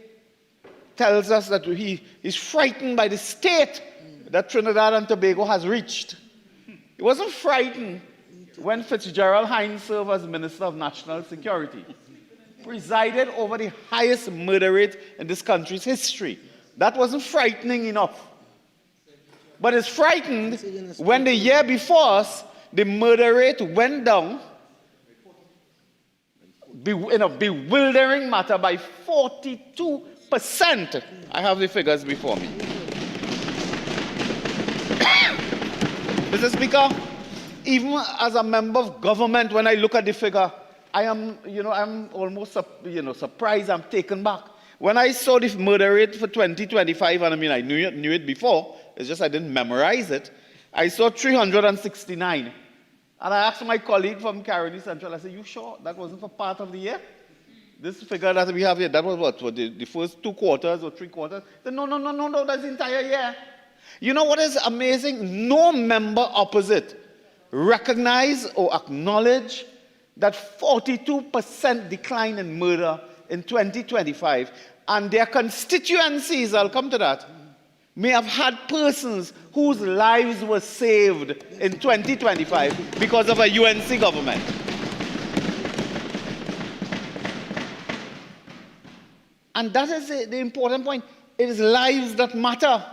tells us that he is frightened by the state that Trinidad and Tobago has reached. He wasn't frightened when Fitzgerald Hines served as Minister of National Security, presided over the highest murder rate in this country's history. That wasn't frightening enough. But it's frightened when the year before us, the murder rate went down in a bewildering matter by 42%. I have the figures before me. Mr. Speaker, even as a member of government, when I look at the figure, I am, I'm almost, surprised. I'm taken back. When I saw the murder rate for 2025, and I knew it before, it's just I didn't memorize it, I saw 369. And I asked my colleague from Caroni Central, I said, you sure that wasn't for part of the year? This figure that we have here, that was what, for the first 2 quarters or 3 quarters? Said, no, that's the entire year. You know what is amazing? No member opposite recognize or acknowledge that 42% decline in murder in 2025, and their constituencies, I'll come to that, may have had persons whose lives were saved in 2025 because of a UNC government. And that is the important point. It is lives that matter.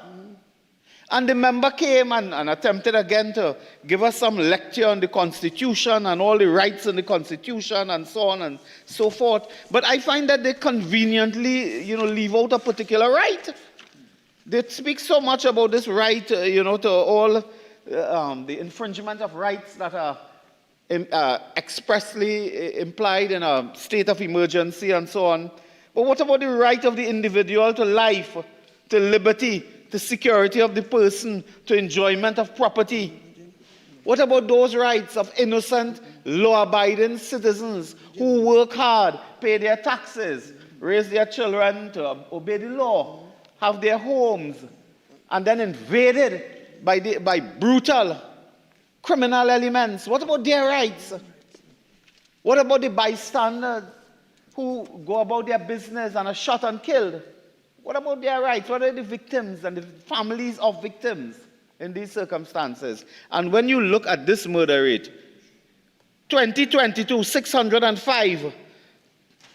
And the member came and attempted again to give us some lecture on the Constitution and all the rights in the Constitution and so on and so forth. But I find that they conveniently, leave out a particular right. They speak so much about this right, to all the infringement of rights that are expressly implied in a state of emergency and so on. But what about the right of the individual to life, to liberty, to security of the person, to enjoyment of property? What about those rights of innocent, law-abiding citizens who work hard, pay their taxes, raise their children to obey the law, have their homes, and then invaded by brutal criminal elements? What about their rights? What about the bystanders who go about their business and are shot and killed? What about their rights? What are the victims and the families of victims in these circumstances? And when you look at this murder rate, 2022, 605.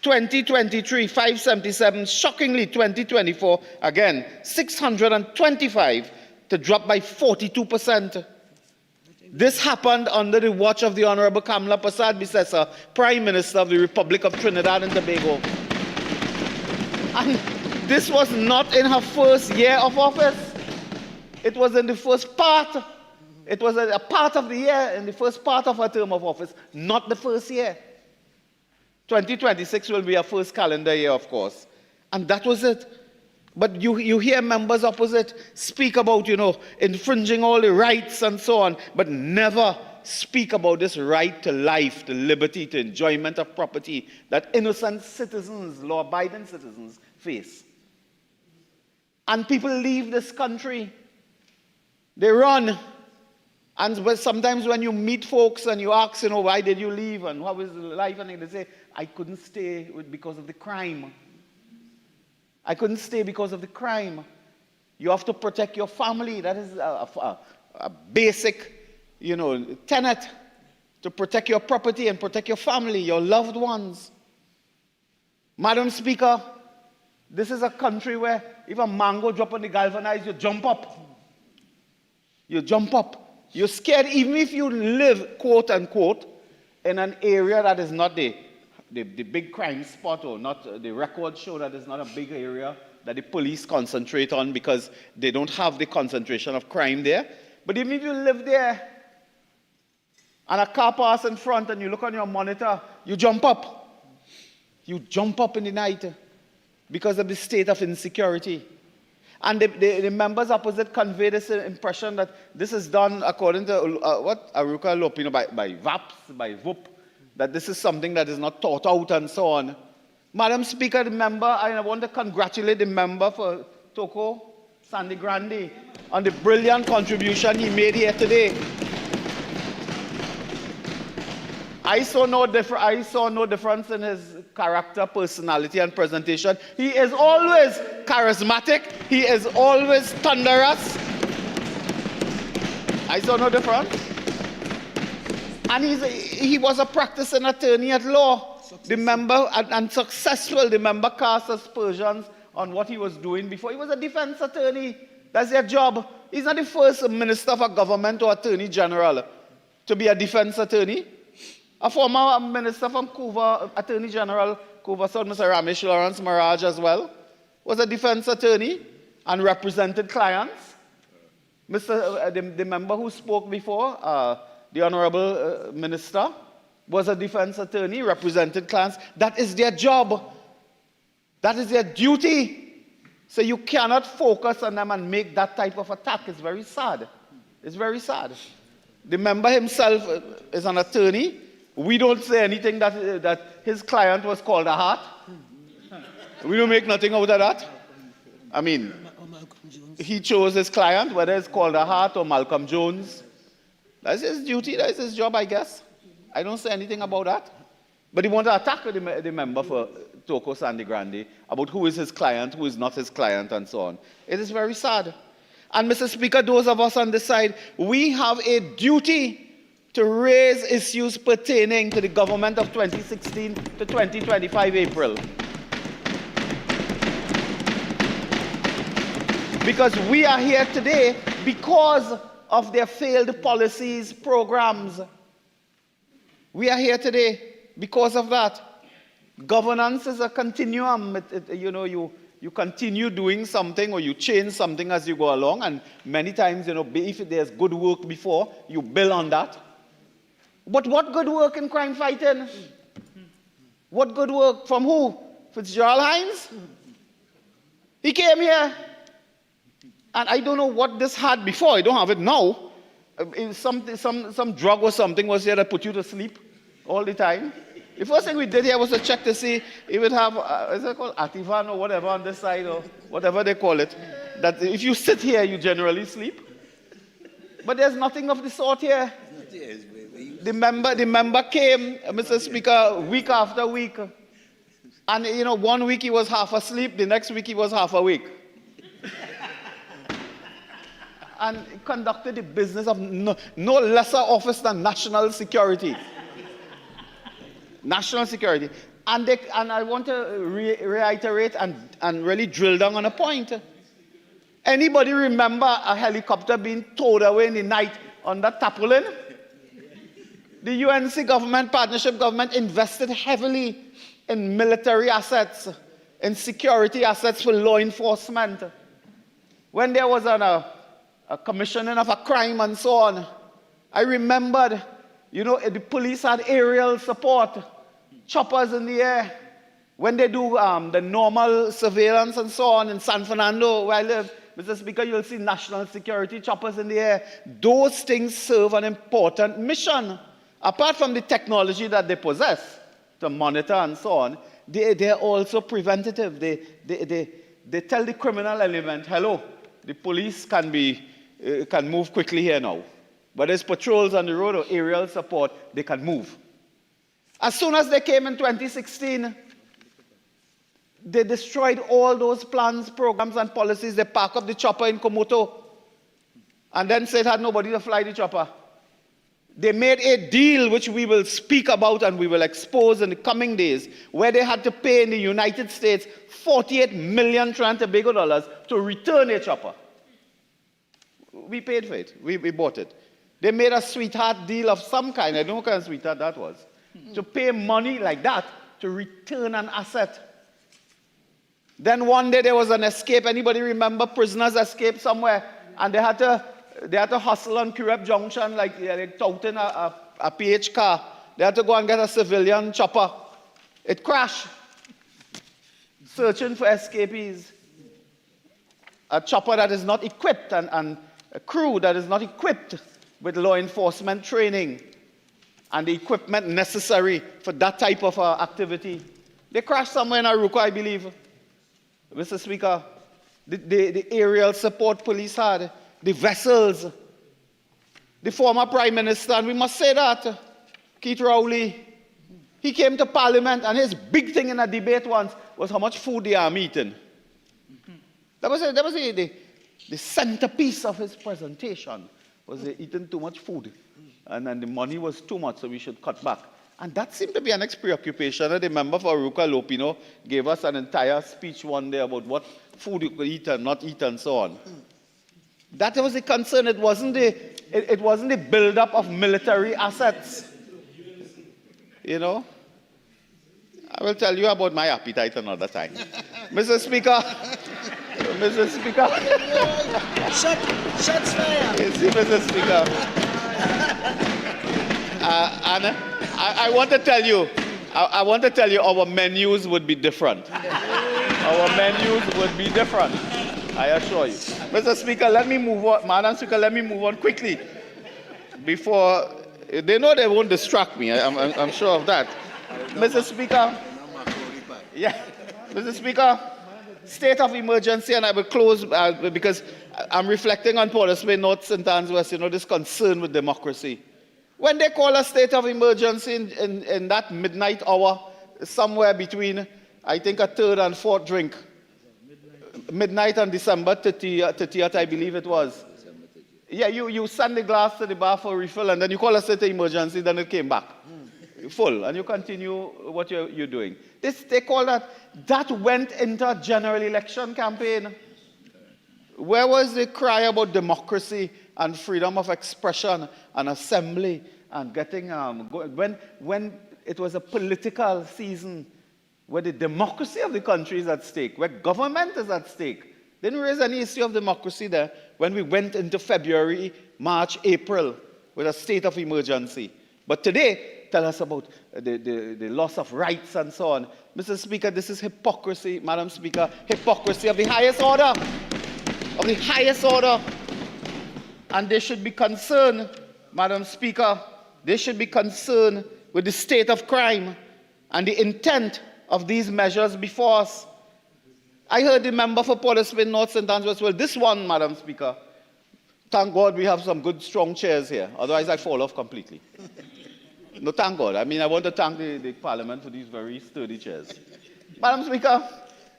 2023, 577. Shockingly, 2024, again, 625, to drop by 42%. This happened under the watch of the Honorable Kamla Persad-Bissessar, Prime Minister of the Republic of Trinidad and Tobago. And this was not in her first year of office. It was in the first part. It was a part of the year, in the first part of her term of office, not the first year. 2026 will be her first calendar year, of course. And that was it. But you hear members opposite speak about, infringing all the rights and so on, but never speak about this right to life, to liberty, to enjoyment of property that innocent citizens, law-abiding citizens, face. And people leave this country. They run. And sometimes when you meet folks and you ask, why did you leave and how was life? And they say, I couldn't stay because of the crime. I couldn't stay because of the crime. You have to protect your family. That is a basic, tenet, to protect your property and protect your family, your loved ones. Madam Speaker, this is a country where if a mango drop on the galvanized, you jump up. You jump up. You're scared even if you live, quote unquote, in an area that is not the the big crime spot, or not, the records show that it's not a big area that the police concentrate on because they don't have the concentration of crime there. But even if you live there and a car passes in front and you look on your monitor, you jump up. You jump up in the night because of the state of insecurity. And the members opposite convey this impression that this is done according to Aruka Lopino by VAPS, by VUP, that this is something that is not thought out and so on. Madam Speaker, the member, I want to congratulate the member for Toko Sandy Grande on the brilliant contribution he made here today. I saw no difference in his character, personality, and presentation. He is always charismatic. He is always thunderous. I saw no difference. And he was a practicing attorney at law. The member, and successful, the member cast aspersions on what he was doing before. He was a defense attorney. That's their job. He's not the first minister of a government or attorney general to be a defense attorney. A former minister from Cuba, Attorney General Cuba South, Mr. Ramesh Lawrence Maharaj as well, was a defense attorney and represented clients. The member who spoke before, the Honorable Minister, was a defense attorney, represented clients. That is their job. That is their duty. So you cannot focus on them and make that type of attack. It's very sad. It's very sad. The member himself is an attorney. We don't say anything that his client was called a heart. We don't make nothing out of that. I mean, he chose his client, whether it's called a heart or Malcolm Jones. That's his duty, that's his job, I guess. I don't say anything about that. But he wanted to attack the member for Toko Sandy Grande about who is his client, who is not his client, and so on. It is very sad. And Mr. Speaker, those of us on this side, we have a duty to raise issues pertaining to the government of 2016 to 2025 April. Because we are here today because of their failed policies, programs. We are here today because of that. Governance is a continuum. You continue doing something or you change something as you go along, and many times, if there's good work before, you build on that. But what good work in crime fighting? What good work? From who? Fitzgerald Hines? He came here, and I don't know what this had before. I don't have it now. Some drug or something was here that put you to sleep all the time. The first thing we did here was to check to see if it have, is it called Ativan or whatever on this side, or whatever they call it, that if you sit here, you generally sleep. But there's nothing of the sort here. The member came, Mr. Speaker, week after week. And, 1 week he was half asleep, the next week he was half awake. And conducted the business of no lesser office than national security. National security. And I want to reiterate and really drill down on a point. Anybody remember a helicopter being towed away in the night on that tarpaulin? The UNC government, partnership government, invested heavily in military assets, in security assets for law enforcement. When there was a commissioning of a crime and so on, I remembered, the police had aerial support, choppers in the air. When they do the normal surveillance and so on in San Fernando, where I live, Mr. Speaker, you'll see national security choppers in the air. Those things serve an important mission. Apart from the technology that they possess to monitor and so on, they're also preventative. They tell the criminal element, hello, the police can move quickly here now. Whether it's patrols on the road or aerial support, they can move. As soon as they came in 2016, they destroyed all those plans, programs, and policies. They parked up the chopper in Komoto and then said had nobody to fly the chopper. They made a deal which we will speak about and we will expose in the coming days, where they had to pay in the United States $48 million Trinidad and Tobago dollars to return a chopper. We paid for it. We bought it. They made a sweetheart deal of some kind. I don't know what kind of sweetheart that was. To pay money like that to return an asset. Then one day there was an escape. Anybody remember prisoners escaped somewhere? And they had to hustle on Kirep Junction like they touting a PH car. They had to go and get a civilian chopper. It crashed. Searching for escapees. A chopper that is not equipped and a crew that is not equipped with law enforcement training and the equipment necessary for that type of activity. They crashed somewhere in Aruka, I believe. Mr. Speaker, the aerial support police had, the vessels, the former Prime Minister, and we must say that, Keith Rowley, he came to Parliament and his big thing in a debate once was how much food they are eating. That was the centerpiece of his presentation, was they eating too much food. And then the money was too much, so we should cut back. And that seemed to be an ex-preoccupation. The member for Aruka Lopino gave us an entire speech one day about what food you could eat and not eat and so on. That was the concern. It wasn't the build-up of military assets. You know? I will tell you about my appetite another time. Mr. Speaker. Mr. Speaker. Shots fired. You see, Mr. Speaker. And I want to tell you, our menus would be different. Our menus would be different, I assure you. Mr. Speaker, let me move on. Madam Speaker, let me move on quickly. Before, they know they won't distract me. I'm sure of that. Mr. Speaker, Mr. Speaker, state of emergency, and I will close because I'm reflecting on Port of Spain, North St. Anne's West, this concern with democracy. When they call a state of emergency in that midnight hour, somewhere between, I think, a third and fourth drink, midnight on December 30th, I believe it was. Yeah, you send the glass to the bar for refill, and then you call a state of emergency, then it came back. Full, and you continue what you're doing. They call that went into a general election campaign. Where was the cry about democracy and freedom of expression and assembly and getting when it was a political season where the democracy of the country is at stake, where government is at stake? Didn't raise any issue of democracy there when we went into February, March, April with a state of emergency. But today, tell us about the loss of rights and so on. Mr. Speaker, this is hypocrisy, Madam Speaker, hypocrisy of the highest order. Of the highest order. And they should be concerned, Madam Speaker, they should be concerned with the state of crime and the intent of these measures before us. I heard the member for Port of Spain, North St. Anne's West. Well, this one, Madam Speaker, thank God we have some good, strong chairs here. Otherwise, I fall off completely. No, thank God. I mean, I want to thank the Parliament for these very sturdy chairs. Madam Speaker,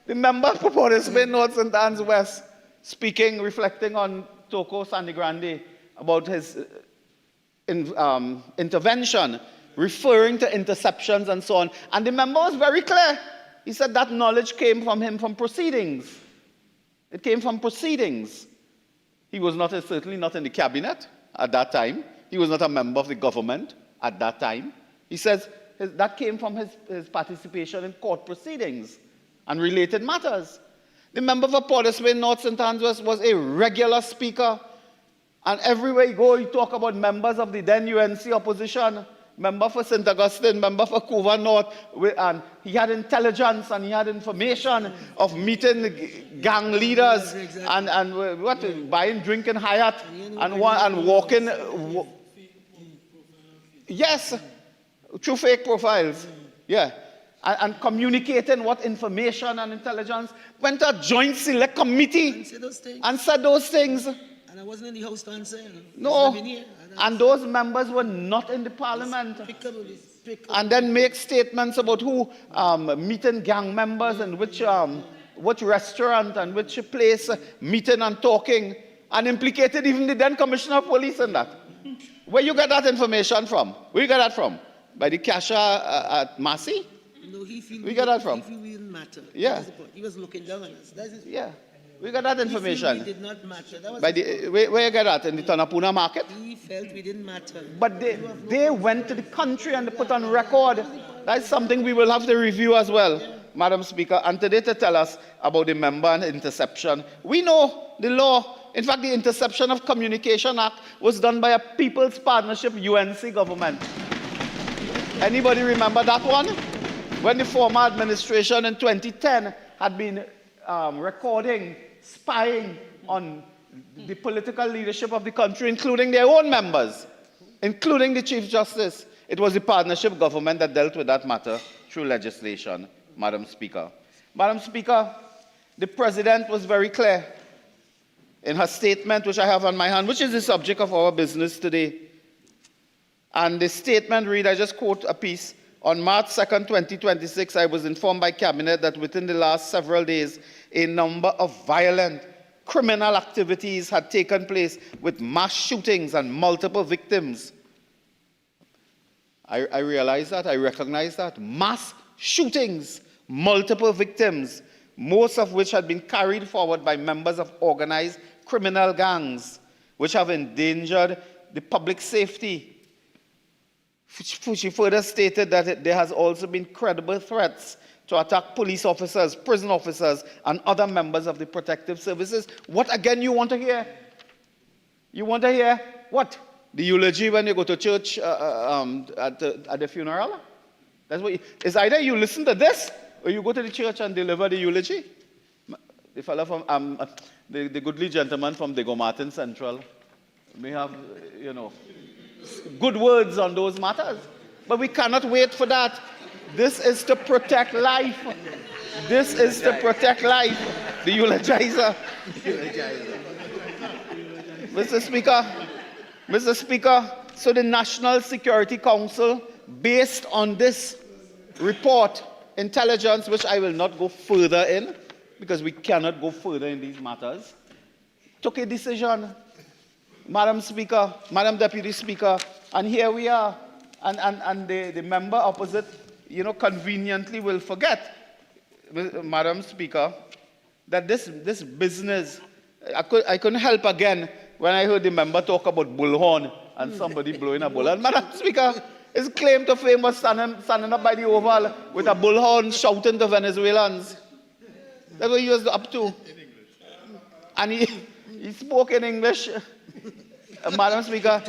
the member for Port of Spain, North St. Anne's West, speaking, reflecting on Toko Sandigrande about his intervention, referring to interceptions and so on. And the member was very clear. He said that knowledge came from him from proceedings. It came from proceedings. He was certainly not in the cabinet at that time. He was not a member of the government at that time. He says that came from his participation in court proceedings and related matters. The member for Port of Spain, North St. Anne's West was a regular speaker. And everywhere you go, you talk about members of the then UNC opposition, member for St. Augustine, member for Couva North, and he had intelligence and he had information of meeting gang leaders and buying drink in Hyatt and walking. Yes, through fake profiles. Yeah. And communicating what information and intelligence, went to a joint select committee and said those things. And I wasn't in the house to answer. No, and those members were not in the Parliament. And then make statements about who meeting gang members and which restaurant and which place meeting and talking, and implicated even the then Commissioner of Police in that. Where you get that information from? Where you get that from? By the cashier at Massey? No, we got that from? He didn't matter. Yeah. He was looking down on us. That's his point. Yeah. We got that information. He did not matter. That was where you get that? In the Tanapuna market? He felt we didn't matter. But they went to the country and they put on record That's something we will have to review as well, Madam Speaker. And today to tell us about the member and interception. We know the law. In fact, the Interception of Communication Act was done by a People's Partnership UNC government. Anybody remember that one? When the former administration in 2010 had been recording, spying on the political leadership of the country, including their own members, including the Chief Justice. It was the partnership government that dealt with that matter through legislation, Madam Speaker. Madam Speaker, the President was very clear in her statement, which I have on my hand, which is the subject of our business today. And the statement read, I just quote a piece, on March 2nd, 2026, I was informed by Cabinet that within the last several days, a number of violent criminal activities had taken place with mass shootings and multiple victims. I realize that, I recognize that. Mass shootings, multiple victims, most of which had been carried forward by members of organized criminal gangs, which have endangered the public safety. She further stated that there has also been credible threats to attack police officers, prison officers, and other members of the protective services. What again you want to hear? You want to hear what? The eulogy when you go to church at the funeral? That's what it's either you listen to this or you go to the church and deliver the eulogy. The fellow from the goodly gentleman from Diego Martin Central may have, good words on those matters. But we cannot wait for that. This is to protect life. This is to protect life. The eulogizer. Mr. Speaker, so the National Security Council, based on this report, intelligence, which I will not go further in, because we cannot go further in these matters, took a decision. Madam Speaker, Madam Deputy Speaker, and here we are. And the member opposite, conveniently will forget, Madam Speaker, that this business, I couldn't help again when I heard the member talk about bullhorn and somebody blowing a bullhorn. Madam Speaker, his claim to fame was standing up by the Oval with a bullhorn shouting to Venezuelans. That's what he was up to. And he spoke in English. Madam Speaker,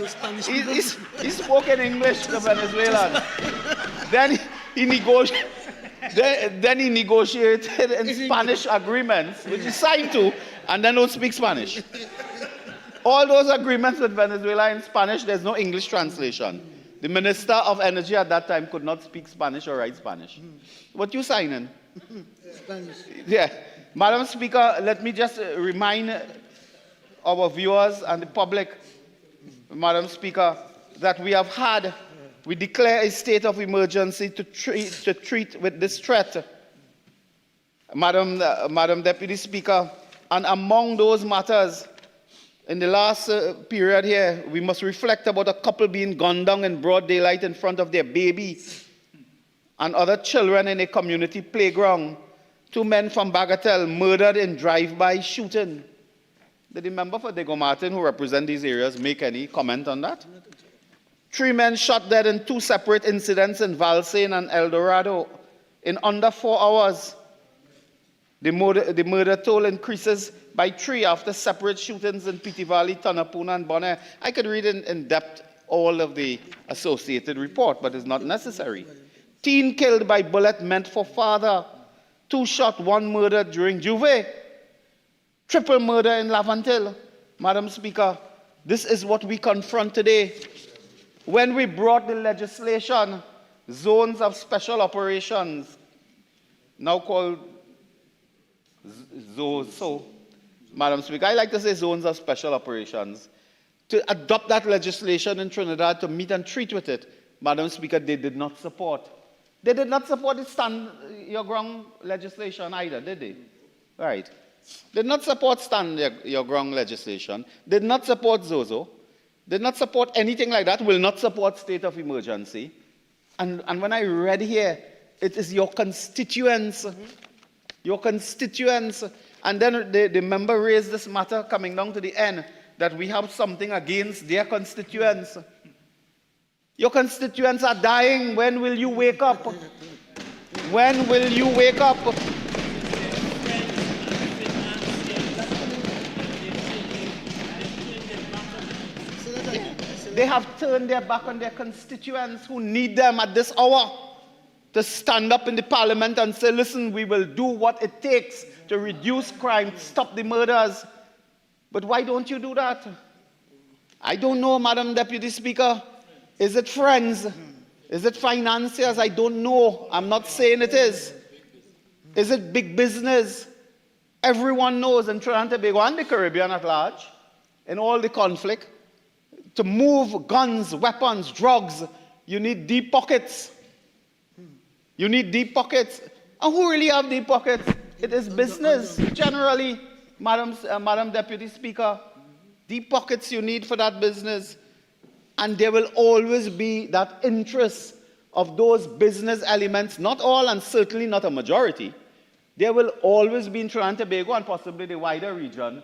he spoke in English to Venezuelans. Then he negotiated in Spanish agreements, which he signed to, and then don't speak Spanish. All those agreements with Venezuela in Spanish, there's no English translation. The Minister of Energy at that time could not speak Spanish or write Spanish. What you signing? Spanish. Yeah. Madam Speaker, let me just remind our viewers and the public, Madam Speaker, that we declare a state of emergency to treat with this threat. Madam Deputy Speaker, and among those matters, in the last period here, we must reflect about a couple being gunned down in broad daylight in front of their baby and other children in a community playground. 2 men from Bagatelle murdered in drive-by shooting. Did the member for Diego Martin, who represent these areas, make any comment on that? 3 men shot dead in 2 separate incidents in Valsain and El Dorado in under 4 hours. The murder toll increases by 3 after separate shootings in Piti Valley, Tanapuna, and Bonaire. I could read in depth all of the associated report, but it's not necessary. Teen killed by bullet meant for father. 2 shot, 1 murdered during Juve. Triple murder in Laventille. Madam Speaker, this is what we confront today. When we brought the legislation, zones of special operations, now called ZOSO, Madam Speaker, I like to say zones of special operations, to adopt that legislation in Trinidad to meet and treat with it, Madam Speaker, they did not support. They did not support the stand your ground legislation either, did they? Right. Did not support stand your ground legislation, did not support ZOSO, did not support anything like that, will not support state of emergency. And when I read here, it is your constituents, and then the member raised this matter coming down to the end, that we have something against their constituents. Your constituents are dying. When will you wake up? When will you wake up? They have turned their back on their constituents who need them at this hour to stand up in the parliament and say, listen, we will do what it takes to reduce crime, stop the murders. But why don't you do that? I don't know, Madam Deputy Speaker. Is it friends? Is it financiers? I don't know. I'm not saying it is. Is it big business? Everyone knows in Trinidad and Tobago and the Caribbean at large, in all the conflict, to move guns, weapons, drugs, you need deep pockets. You need deep pockets. And who really have deep pockets? It is business, generally, Madam Deputy Speaker. Deep pockets you need for that business. And there will always be that interest of those business elements, not all and certainly not a majority. There will always be in Trinidad and Tobago and possibly the wider region,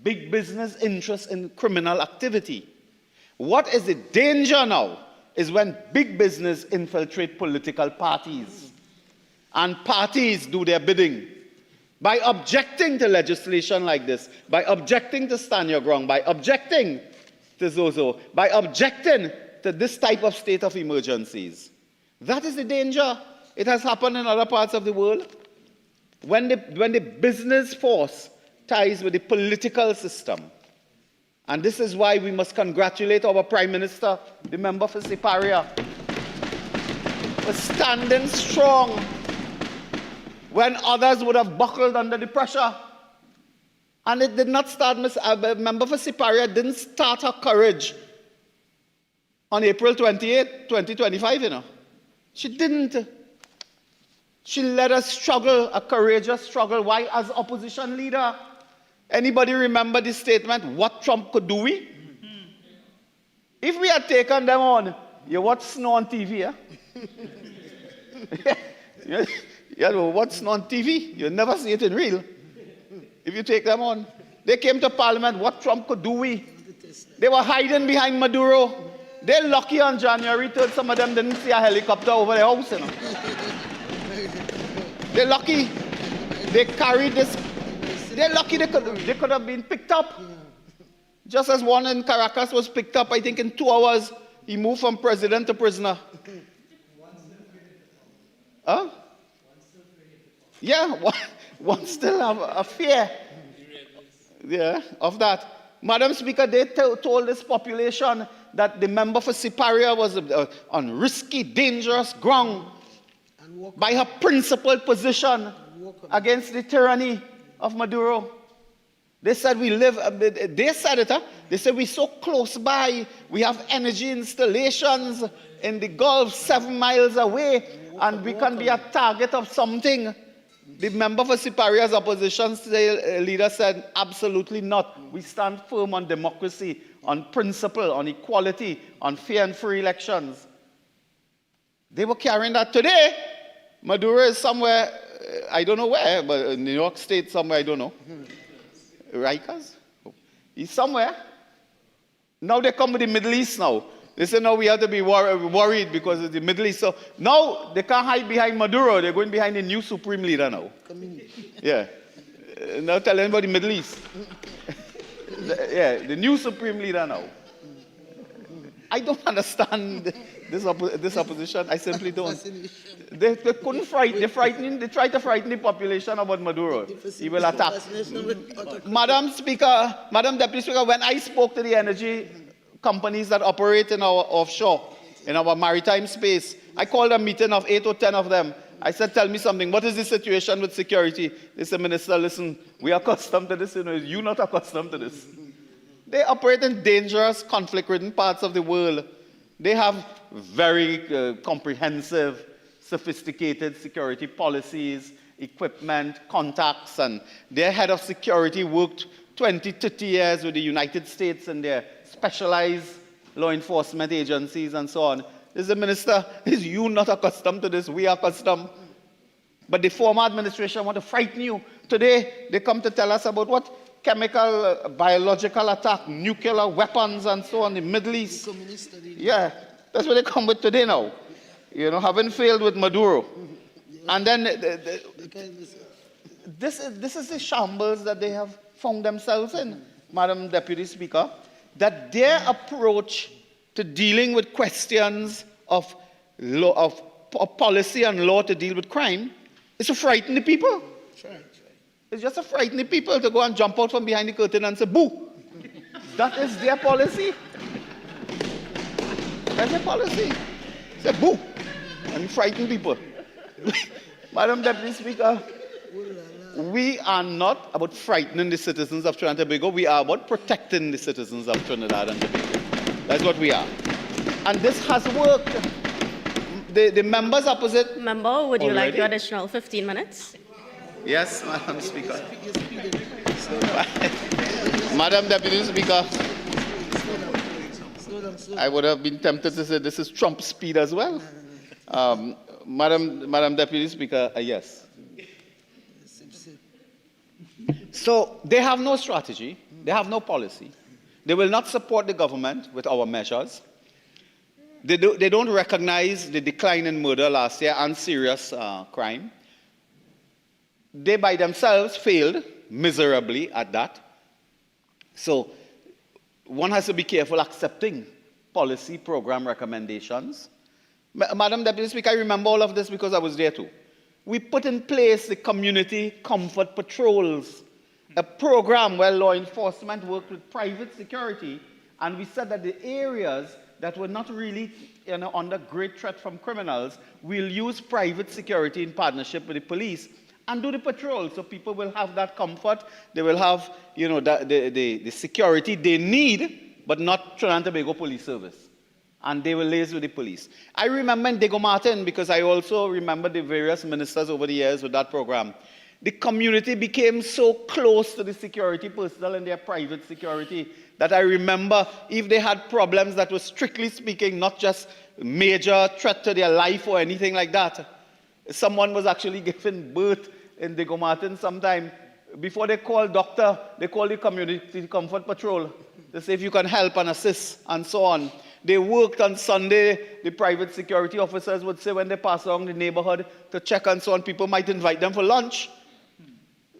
big business interest in criminal activity. What is the danger now is when big business infiltrate political parties and parties do their bidding. By objecting to legislation like this, by objecting to stand your ground, by objecting to Zozo, by objecting to this type of state of emergencies. That is the danger. It has happened in other parts of the world. When the business force ties with the political system. And this is why we must congratulate our Prime Minister, the member for Siparia, for standing strong when others would have buckled under the pressure. And it did not start, member for Siparia didn't start her courage on April 28, 2025, you know. She didn't. She led a struggle, a courageous struggle. Why? As opposition leader. Anybody remember the statement, what Trump could do we? If we had taken them on, you watch Snow on TV, yeah? You watch Snow on TV, you'll never see it in real. If you take them on. They came to Parliament, what Trump could do we? They were hiding behind Maduro. They're lucky on January 3rd, some of them didn't see a helicopter over their house, you know. They're lucky. They carried this. They're lucky they could have been picked up. Just as one in Caracas was picked up, I think in 2 hours, he moved from president to prisoner. Huh? Yeah, one still have a fear, yeah, of that. Madam Speaker, they told this population that the member for Siparia was on risky, dangerous ground by her principled position against the tyranny of Maduro. They said we live, they said it, huh? They said we're so close by, we have energy installations in the Gulf 7 miles away, and we can be a target of something. The member for Siparia's opposition leader said, absolutely not. We stand firm on democracy, on principle, on equality, on fair and free elections. They were carrying that. Today, Maduro is somewhere, I don't know where, but in New York State somewhere, I don't know. Rikers? He's somewhere. Now they come with the Middle East now. They say now we have to be worried because of the Middle East. So now they can't hide behind Maduro. They're going behind the new supreme leader now. Yeah. Now tell anybody Middle East. Yeah, the new supreme leader now. I don't understand this opposition. I simply don't. They couldn't frighten. They tried to frighten the population about Maduro. He will attack. Madam Deputy Speaker, when I spoke to the energy companies that operate in our offshore, in our maritime space, I called a meeting of 8 or 10 of them. I said, tell me something. What is the situation with security? They said, Minister, listen, we are accustomed to this. You're not accustomed to this. They operate in dangerous, conflict-ridden parts of the world. They have very comprehensive, sophisticated security policies, equipment, contacts, and their head of security worked 20, 30 years with the United States and their specialized law enforcement agencies and so on. Is the minister, is you not accustomed to this? We are accustomed. But the former administration want to frighten you. Today, they come to tell us about what? Chemical, biological attack, nuclear weapons and so on in the Middle East. Yeah. That's what they come with today now. You know, having failed with Maduro. And then this is the shambles that they have found themselves in, Madam Deputy Speaker, that their approach to dealing with questions of policy and law to deal with crime is to frighten the people. It's just to frighten the people to go and jump out from behind the curtain and say, boo. That is their policy. That's their policy. Say, boo. And frighten people. Madam Deputy Speaker, we are not about frightening the citizens of Trinidad and Tobago. We are about protecting the citizens of Trinidad and Tobago. That's what we are. And this has worked. The members opposite... Member, would you like already? your additional 15 minutes? Yes, Madam Speaker. Madam Deputy Speaker, I would have been tempted to say this is Trump speed as well. Madam Deputy Speaker, yes. So they have no strategy. They have no policy. They will not support the government with our measures. They don't recognize the decline in murder last year and serious crime. They by themselves failed miserably at that. So one has to be careful accepting policy program recommendations. Madam Deputy Speaker, I remember all of this because I was there too. We put in place the community comfort patrols, a program where law enforcement worked with private security, and we said that the areas that were not really under great threat from criminals, we'll use private security in partnership with the police and do the patrol, so people will have that comfort. They will have, the security they need, but not Trinidad and Tobago Police Service. And they will liaise with the police. I remember in Diego Martin, because I also remember the various ministers over the years with that program. The community became so close to the security personnel and their private security that I remember if they had problems that were strictly speaking, not just major threat to their life or anything like that. Someone was actually given birth in Diego Martin sometime. Before they called doctor, they called the community comfort patrol to say if you can help and assist and so on. They worked on Sunday. The private security officers would say when they pass along the neighborhood to check and so on, people might invite them for lunch.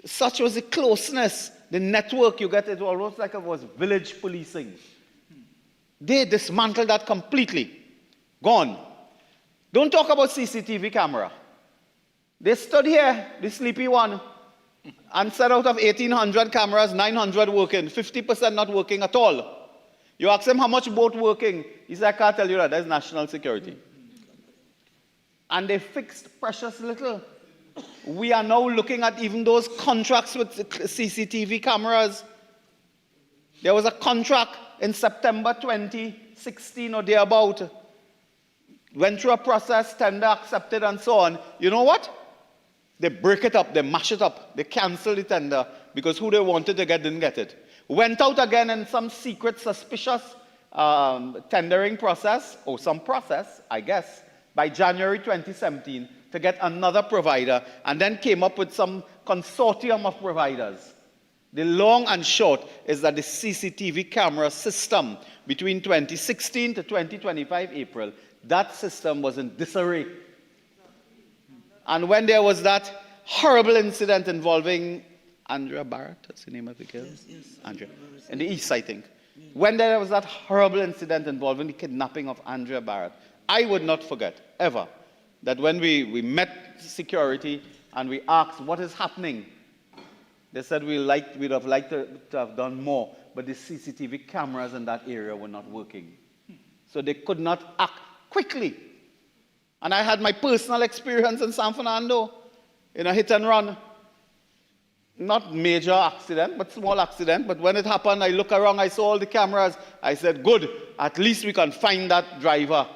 Such was the closeness, the network you get. It almost like it was village policing. They dismantled that completely. Gone. Don't talk about CCTV camera. They stood here, the sleepy one, and said out of 1,800 cameras, 900 working, 50% not working at all. You ask him how much both working. He said, I can't tell you that. That's national security. And they fixed precious little. We are now looking at even those contracts with CCTV cameras. There was a contract in September 2016 or thereabout. Went through a process, tender accepted and so on. You know what? They break it up, they mash it up, they cancel the tender because who they wanted to get didn't get it. Went out again in some secret, suspicious tendering process, or some process, I guess, by January 2017 to get another provider, and then came up with some consortium of providers. The long and short is that the CCTV camera system between 2016 to 2025 April, that system was in disarray. And when there was that horrible incident involving Andrea Barrett, that's the name of the girl? Yes. Andrea. In the East, I think. When there was that horrible incident involving the kidnapping of Andrea Barrett, I would not forget, ever, that when we met security and we asked what is happening, they said we'd have liked to have done more, but the CCTV cameras in that area were not working. So they could not act quickly. And I had my personal experience in San Fernando in a hit and run. Not major accident, but small accident. But when it happened, I look around, I saw all the cameras. I said, good, at least we can find that driver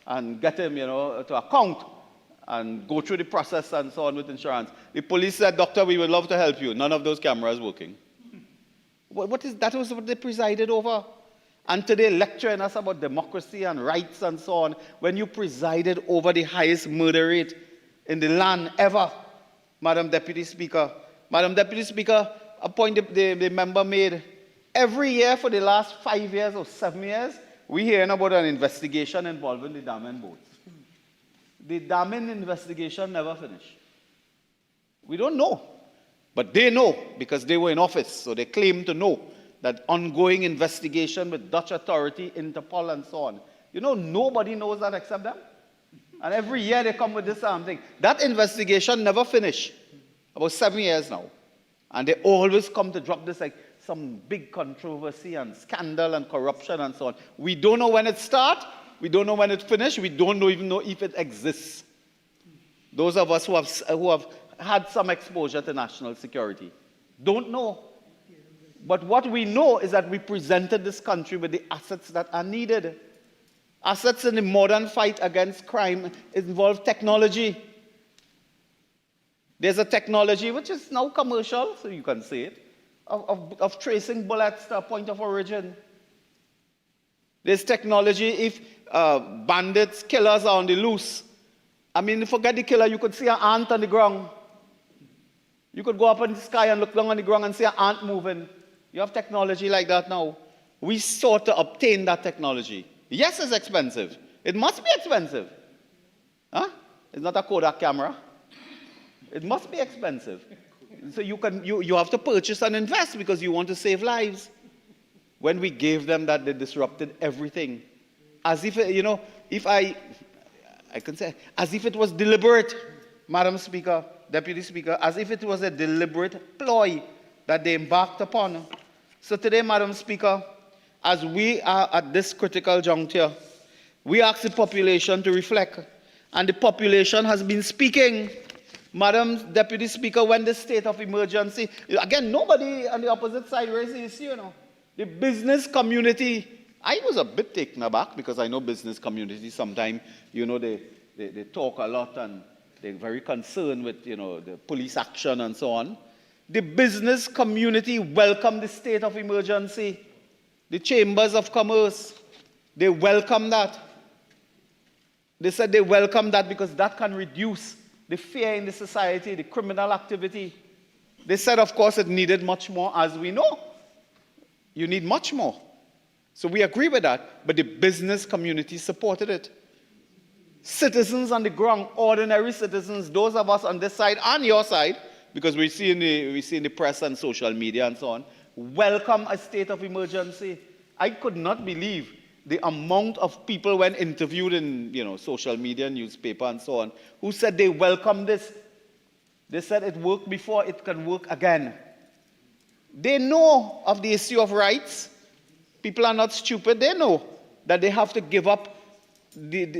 and get him, to account and go through the process and so on with insurance. The police said, doctor, we would love to help you. None of those cameras working. That was what they presided over. And today lecturing us about democracy and rights and so on, when you presided over the highest murder rate in the land ever, Madam Deputy Speaker. Madam Deputy Speaker, a point the member made, every year for the last 5 years or 7 years, we hearing about an investigation involving the damming boats. The damming investigation never finished. We don't know. But they know because they were in office. So they claim to know that ongoing investigation with Dutch authority, Interpol, and so on. You know, nobody knows that except them. And every year they come with this thing. That investigation never finished. About 7 years now. And they always come to drop this like some big controversy and scandal and corruption and so on. We don't know when it starts. We don't know when it finished. We don't even know if it exists. Those of us who have had some exposure to national security don't know. But what we know is that we presented this country with the assets that are needed. Assets in the modern fight against crime involve technology. There's a technology which is now commercial, so you can say it, of tracing bullets to a point of origin. There's technology if bandits, killers are on the loose. I mean, forget the killer, you could see an ant on the ground. You could go up in the sky and look down on the ground and see an ant moving. You have technology like that now. We sought to obtain that technology. Yes, it's expensive. It must be expensive. Huh? It's not a Kodak camera. It must be expensive. So you have to purchase and invest because you want to save lives. When we gave them that, they disrupted everything. As if, you know, I can say, as if it was deliberate, Madam Speaker, Deputy Speaker, as if it was a deliberate ploy that they embarked upon. So today, Madam Speaker, as we are at this critical juncture, we ask the population to reflect. And the population has been speaking. Madam Deputy Speaker, when the state of emergency, again, nobody on the opposite side raised the issue, you know. The business community, I was a bit taken aback because I know business community sometimes, you know, they talk a lot and they're very concerned with, you know, the police action and so on. The business community welcomed the state of emergency. The chambers of commerce, they welcome that. They said they welcome that because that can reduce the fear in the society, the criminal activity. They said, of course, it needed much more, as we know. You need much more. So we agree with that, but the business community supported it. Citizens on the ground, ordinary citizens, those of us on this side and your side, because we see in the press and social media and so on, welcome a state of emergency. I could not believe the amount of people when interviewed in, you know, social media, newspaper and so on, who said they welcome this. They said it worked before, it can work again. They know of the issue of rights. People are not stupid. They know that they have to give up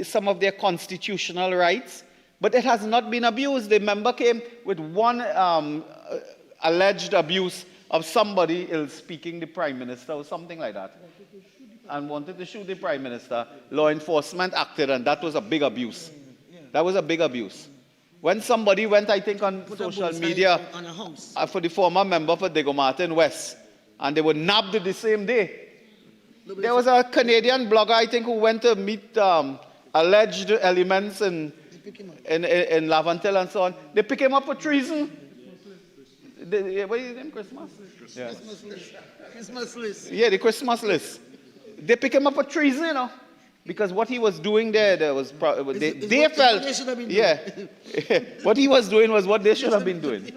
some of their constitutional rights, but it has not been abused. The member came with one alleged abuse of somebody ill-speaking the Prime Minister or something like that, and wanted to shoot the Prime Minister. Law enforcement acted, and that was a big abuse. That was a big abuse. When somebody went, I think, on social media for the former member for Diego Martin West, and they were nabbed the same day. There was a Canadian blogger, I think, who went to meet alleged elements in Lavantil and so on. They pick him up for treason. What is his name? Christmas? Yeah. Christmas list. Yeah, the Christmas list. They pick him up for treason, you know, because what he was doing there was they felt, yeah, what he was doing was what they should have been doing,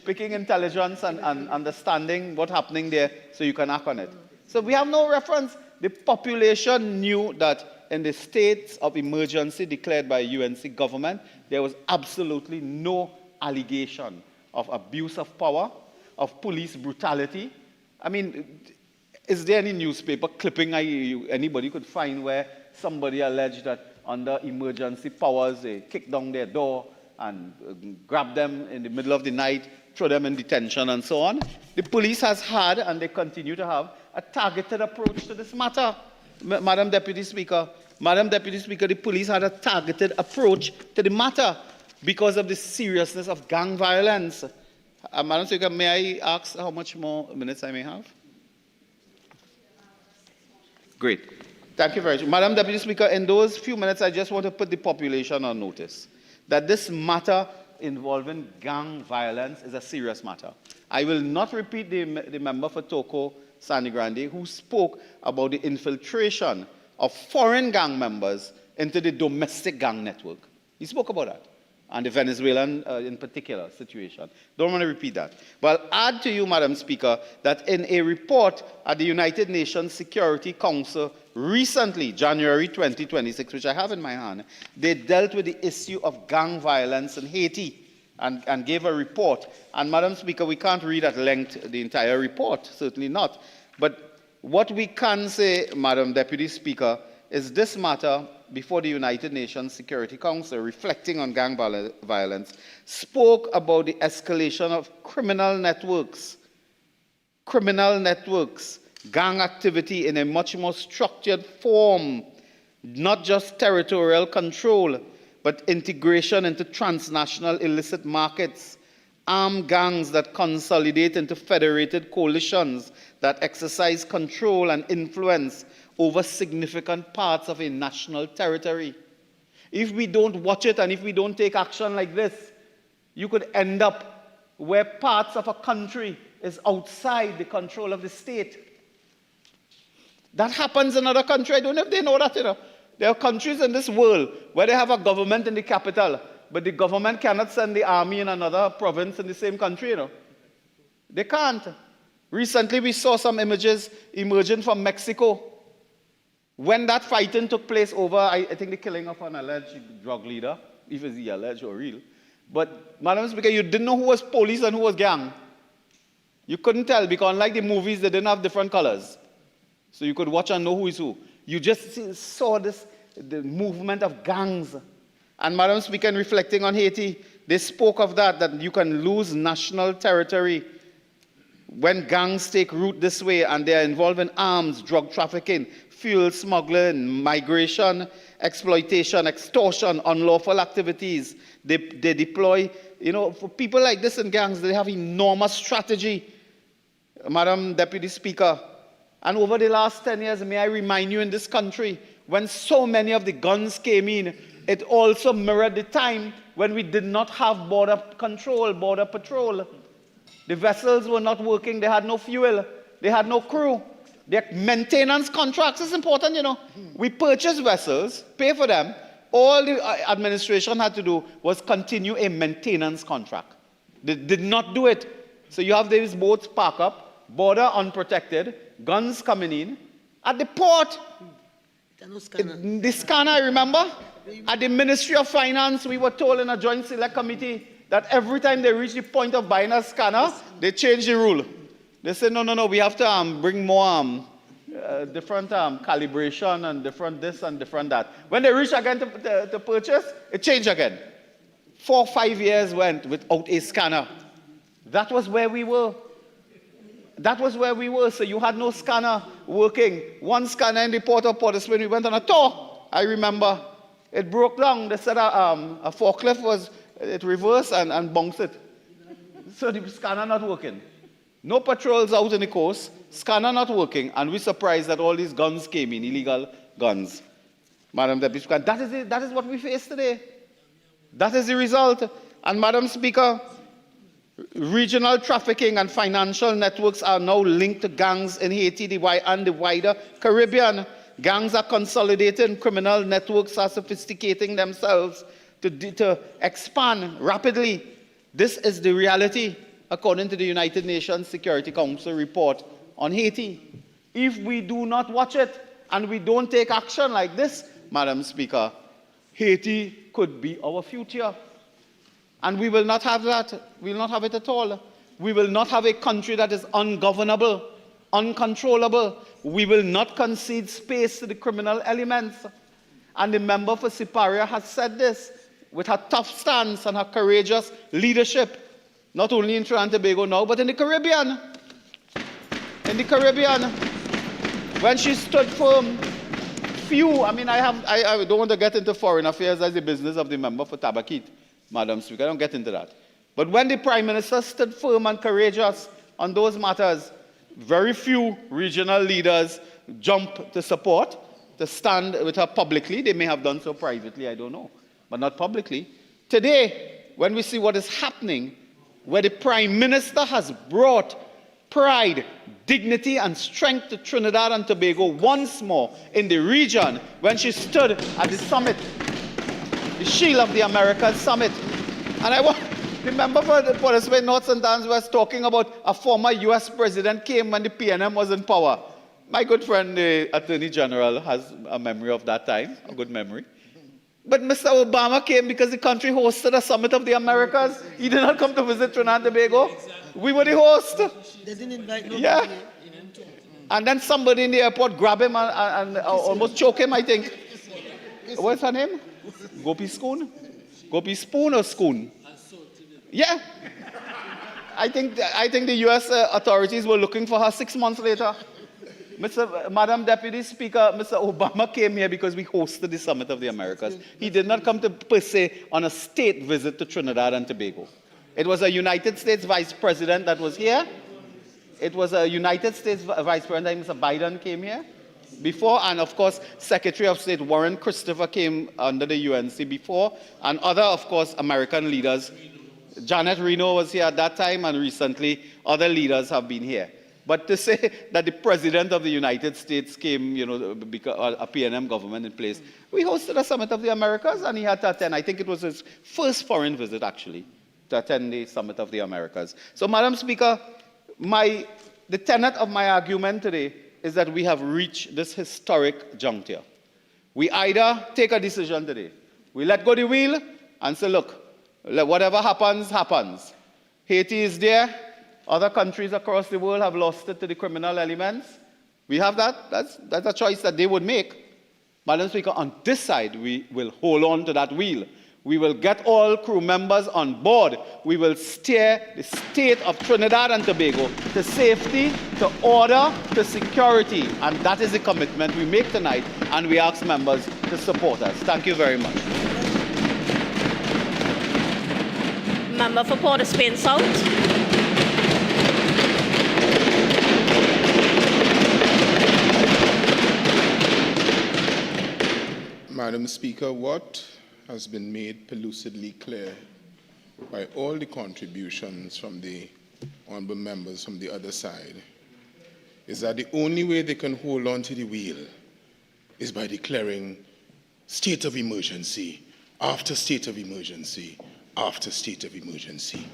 picking intelligence and understanding what's happening there, so you can act on it. So we have no reference. The population knew that in the states of emergency declared by UNC government, there was absolutely no allegation of abuse of power, of police brutality. I mean, is there any newspaper clipping anybody could find where somebody alleged that under emergency powers they kicked down their door and grabbed them in the middle of the night, throw them in detention and so on? The police has had, and they continue to have, a targeted approach to this matter. Madam Deputy Speaker, the police had a targeted approach to the matter because of the seriousness of gang violence. Madam Speaker, may I ask how much more minutes I may have? Great. Thank you very much. Madam Deputy Speaker, in those few minutes, I just want to put the population on notice that this matter involving gang violence is a serious matter. I will not repeat the member for Toko Sani Grande, who spoke about the infiltration of foreign gang members into the domestic gang network. He spoke about that, and the Venezuelan in particular situation. Don't want to repeat that. But I'll add to you, Madam Speaker, that in a report at the United Nations Security Council recently, January 2026, which I have in my hand, they dealt with the issue of gang violence in Haiti and gave a report. And Madam Speaker, we can't read at length the entire report, certainly not. But what we can say, Madam Deputy Speaker, is this matter before the United Nations Security Council, reflecting on gang violence, spoke about the escalation of criminal networks, gang activity in a much more structured form, not just territorial control, but integration into transnational illicit markets, armed gangs that consolidate into federated coalitions that exercise control and influence over significant parts of a national territory. If we don't watch it and if we don't take action like this, you could end up where parts of a country is outside the control of the state. That happens in other countries. I don't know if they know that, you know. There are countries in this world where they have a government in the capital, but the government cannot send the army in another province in the same country, you know. They can't. Recently, we saw some images emerging from Mexico. When that fighting took place over, I think the killing of an alleged drug leader, if it's alleged or real. But, Madam Speaker, you didn't know who was police and who was gang. You couldn't tell because unlike the movies, they didn't have different colors. So you could watch and know who is who. You just saw the movement of gangs. And Madam Speaker, in reflecting on Haiti, they spoke of that you can lose national territory when gangs take root this way and they are involved in arms, drug trafficking, fuel smuggling, migration, exploitation, extortion, unlawful activities. They deploy, you know, for people like this in gangs, they have enormous strategy, Madam Deputy Speaker. And over the last 10 years, may I remind you, in this country, when so many of the guns came in, it also mirrored the time when we did not have border control, border patrol. The vessels were not working, they had no fuel, they had no crew. Their maintenance contracts is important, you know. We purchase vessels, pay for them. All the administration had to do was continue a maintenance contract. They did not do it. So you have these boats park up, border unprotected, guns coming in. At the port, the scanner, I remember, at the Ministry of Finance, we were told in a joint select committee that every time they reach the point of buying a scanner, they change the rule. They said, no, we have to bring more different calibration and different this and different that. When they reach again to purchase, it changed again. 4 or 5 years went without a scanner. That was where we were. So you had no scanner working. One scanner in the port of Port of Spain, we went on a tour, I remember. It broke down. They said a forklift it reversed and bounced it. So the scanner not working. No patrols out in the coast, scanner not working, and we're surprised that all these guns came in, illegal guns. Madam Deputy Speaker, that is what we face today. That is the result. And Madam Speaker, regional trafficking and financial networks are now linked to gangs in Haiti and the wider Caribbean. Gangs are consolidating, criminal networks are sophisticating themselves to expand rapidly. This is the reality, according to the United Nations Security Council report on Haiti. If we do not watch it and we don't take action like this, Madam Speaker, Haiti could be our future. And we will not have that. We will not have it at all. We will not have a country that is ungovernable, uncontrollable. We will not concede space to the criminal elements. And the member for Siparia has said this with her tough stance and her courageous leadership, not only in Trinidad and Tobago now, but in the Caribbean. In the Caribbean, when she stood firm, I don't want to get into foreign affairs as the business of the member for Tabakit, Madam Speaker. I don't get into that. But when the Prime Minister stood firm and courageous on those matters, very few regional leaders jumped to support, to stand with her publicly. They may have done so privately, I don't know, but not publicly. Today, when we see what is happening, where the Prime Minister has brought pride, dignity, and strength to Trinidad and Tobago once more in the region when she stood at the summit, the Shield of the Americas summit. And I remember for the way North St. Anne's was talking about a former US president came when the PNM was in power. My good friend, the Attorney General, has a memory of that time, a good memory. But Mr. Obama came because the country hosted a summit of the Americas. He did not come to visit Trinidad and Tobago. We were the host. They didn't invite nobody. Yeah. And then somebody in the airport grabbed him and almost choke him, I think. What's her name? Gopi Spoon? Gopi Spoon or Schoon? Yeah. I think the U.S. authorities were looking for her 6 months later. Madam Deputy Speaker, Mr. Obama came here because we hosted the Summit of the Americas. He did not come to, per se, on a state visit to Trinidad and Tobago. It was a United States Vice President that was here. It was a United States Vice President, Mr. Biden, came here before, and of course, Secretary of State Warren Christopher came under the UNC before, and other, of course, American leaders. Janet Reno was here at that time, and recently, other leaders have been here. But to say that the President of the United States came, because a PNM government in place, we hosted a Summit of the Americas, and he had to attend. I think it was his first foreign visit, actually, to attend the Summit of the Americas. So, Madam Speaker, the tenet of my argument today is that we have reached this historic juncture. We either take a decision today. We let go the wheel and say, look, whatever happens, happens. Haiti is there. Other countries across the world have lost it to the criminal elements. We have that. That's a choice that they would make. Madam Speaker, on this side, we will hold on to that wheel. We will get all crew members on board. We will steer the state of Trinidad and Tobago to safety, to order, to security. And that is the commitment we make tonight, and we ask members to support us. Thank you very much. Member for Port of Spain South. Madam Speaker, what has been made pellucidly clear by all the contributions from the honourable members from the other side is that the only way they can hold on to the wheel is by declaring state of emergency after state of emergency after state of emergency.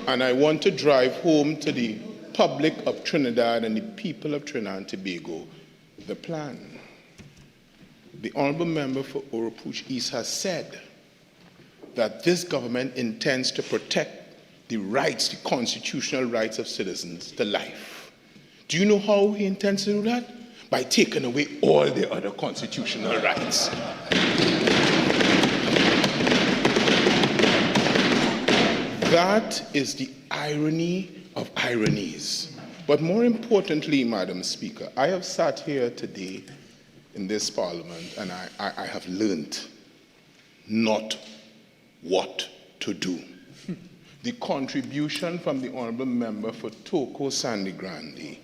And I want to drive home to the public of Trinidad and the people of Trinidad and Tobago the plan. The honourable member for Oropouche East has said that this government intends to protect the rights, the constitutional rights of citizens to life. Do you know how he intends to do that? By taking away all the other constitutional rights. That is the irony of ironies. But more importantly, Madam Speaker, I have sat here today in this Parliament and I have learned not what to do. The contribution from the Honourable Member for Toko Sandy Grande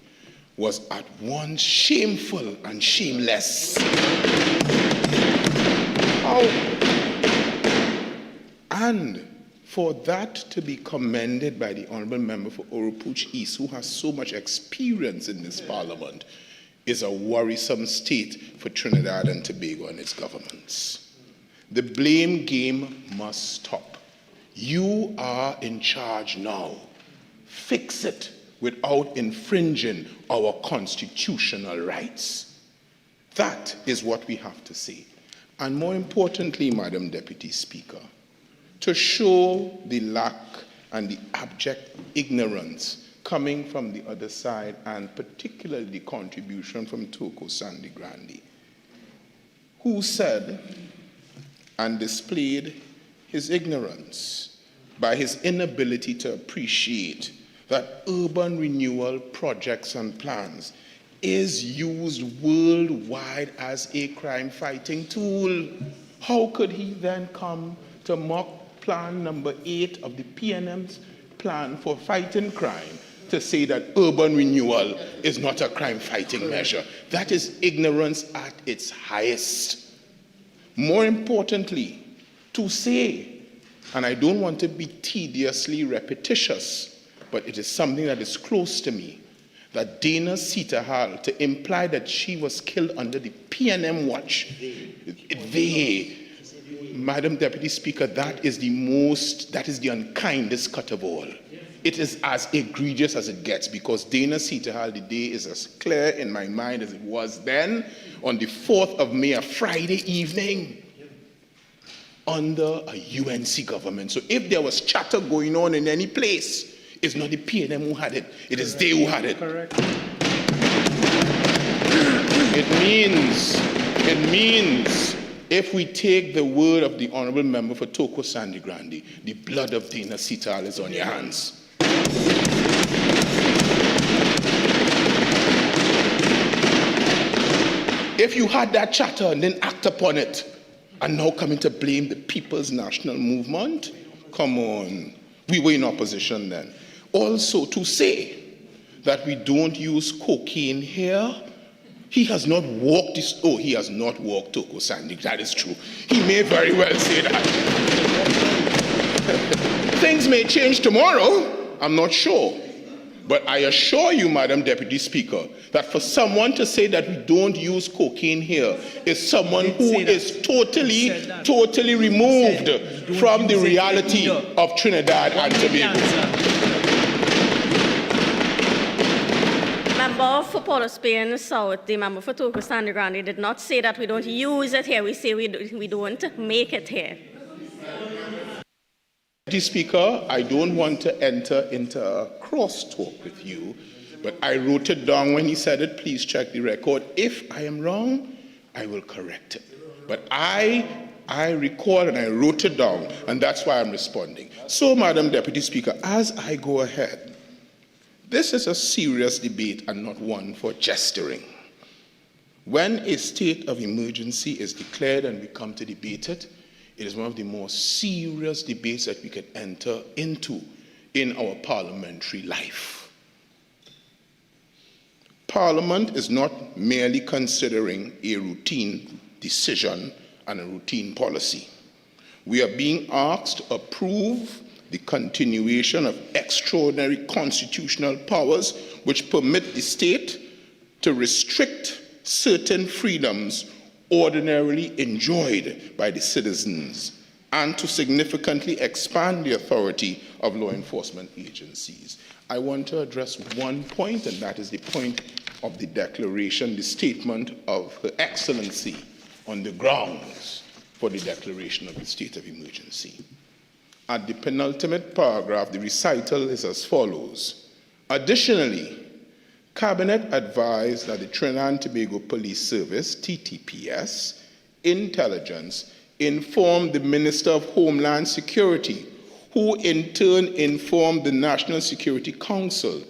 was at once shameful and shameless. And for that to be commended by the Honourable Member for Oropouche East, who has so much experience in this Parliament, is a worrisome state for Trinidad and Tobago and its governments. The blame game must stop. You are in charge now. Fix it without infringing our constitutional rights. That is what we have to say. And more importantly, Madam Deputy Speaker, to show the lack and the abject ignorance coming from the other side, and particularly the contribution from Toko Sandy Grande, who said and displayed his ignorance by his inability to appreciate that urban renewal projects and plans is used worldwide as a crime-fighting tool. How could he then come to mock Plan number 8 of the PNM's plan for fighting crime to say that urban renewal is not a crime-fighting measure? That is ignorance at its highest. More importantly, to say And I don't want to be tediously repetitious, but it is something that is close to me, that Dana Sitahal, to imply that she was killed under the PNM watch, Madam Deputy Speaker, that is the unkindest cut of all. It is as egregious as it gets, because Dana Sitahal, the day is as clear in my mind as it was then, on the 4th of May, a Friday evening, under a UNC government. So if there was chatter going on in any place, it's not the PNM who had it, it is they who had it. Correct. It means, if we take the word of the Honourable Member for Toko Sandigrandi, the blood of Dana Sitahal is on your hands. If you had that chatter and then act upon it, and now coming to blame the People's National Movement, come on, we were in opposition then. Also, to say that we don't use cocaine here, he has not walked this, he has not walked Toko Sandig, that is true. He may very well say that. Things may change tomorrow, I'm not sure. But I assure you, Madam Deputy Speaker, that for someone to say that we don't use cocaine here is someone who is totally removed from the reality of Trinidad and Tobago. Member for Port of Spain South, the member for Toko Sandigrandi, did not say that we don't use it here. We say we don't make it here. Deputy Speaker, I don't want to enter into a crosstalk with you, but I wrote it down when he said it. Please check the record. If I am wrong, I will correct it. But I recall and I wrote it down, and that's why I'm responding. So, Madam Deputy Speaker, as I go ahead, this is a serious debate and not one for gesturing. When a state of emergency is declared and we come to debate it, it is one of the most serious debates that we can enter into in our parliamentary life. Parliament is not merely considering a routine decision and a routine policy. We are being asked to approve the continuation of extraordinary constitutional powers which permit the state to restrict certain freedoms ordinarily enjoyed by the citizens and to significantly expand the authority of law enforcement agencies. I want to address one point, and that is the point of the declaration, the statement of Her Excellency on the grounds for the declaration of the state of emergency. At the penultimate paragraph, the recital is as follows. Additionally, Cabinet advised that the Trinidad and Tobago Police Service, TTPS, intelligence, informed the Minister of Homeland Security, who in turn informed the National Security Council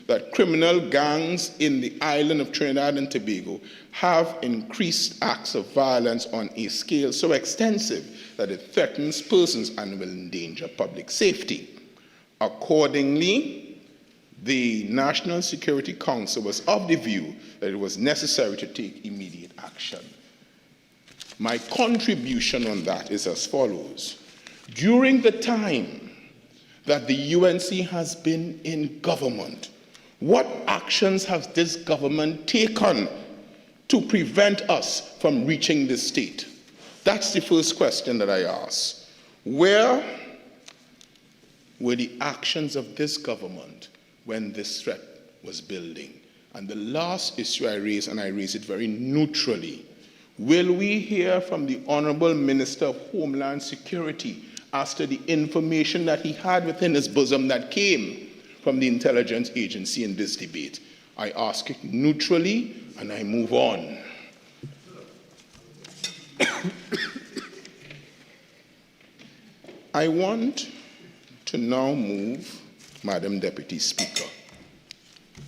that criminal gangs in the island of Trinidad and Tobago have increased acts of violence on a scale so extensive that it threatens persons and will endanger public safety. Accordingly, the National Security Council was of the view that it was necessary to take immediate action. My contribution on that is as follows. During the time that the UNC has been in government, what actions has this government taken to prevent us from reaching this state? That's the first question that I ask. Where were the actions of this government when this threat was building? And the last issue I raise, and I raise it very neutrally, will we hear from the Honourable Minister of Homeland Security as to the information that he had within his bosom that came from the intelligence agency in this debate? I ask it neutrally, and I move on. I want to now move, Madam Deputy Speaker,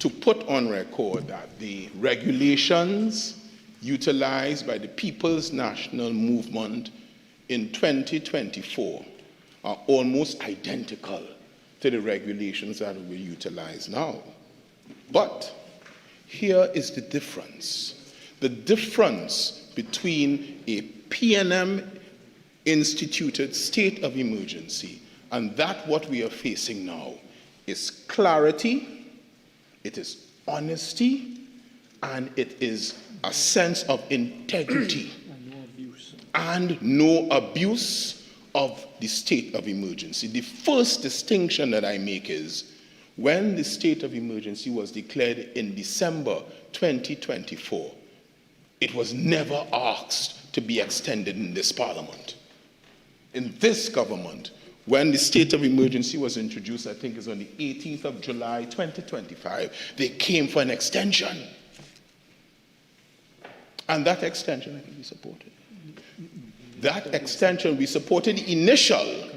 to put on record that the regulations utilized by the People's National Movement in 2024 are almost identical to the regulations that we utilize now. But here is the difference. The difference between a PNM instituted state of emergency, and that what we are facing now is clarity, it is honesty, and it is a sense of integrity and no abuse of the state of emergency. The first distinction that I make is when the state of emergency was declared in December 2024, it was never asked to be extended in this parliament. In this government, when the state of emergency was introduced, I think it's on the 18th of July 2025, they came for an extension. And that extension, I think we supported. That extension, we supported the initial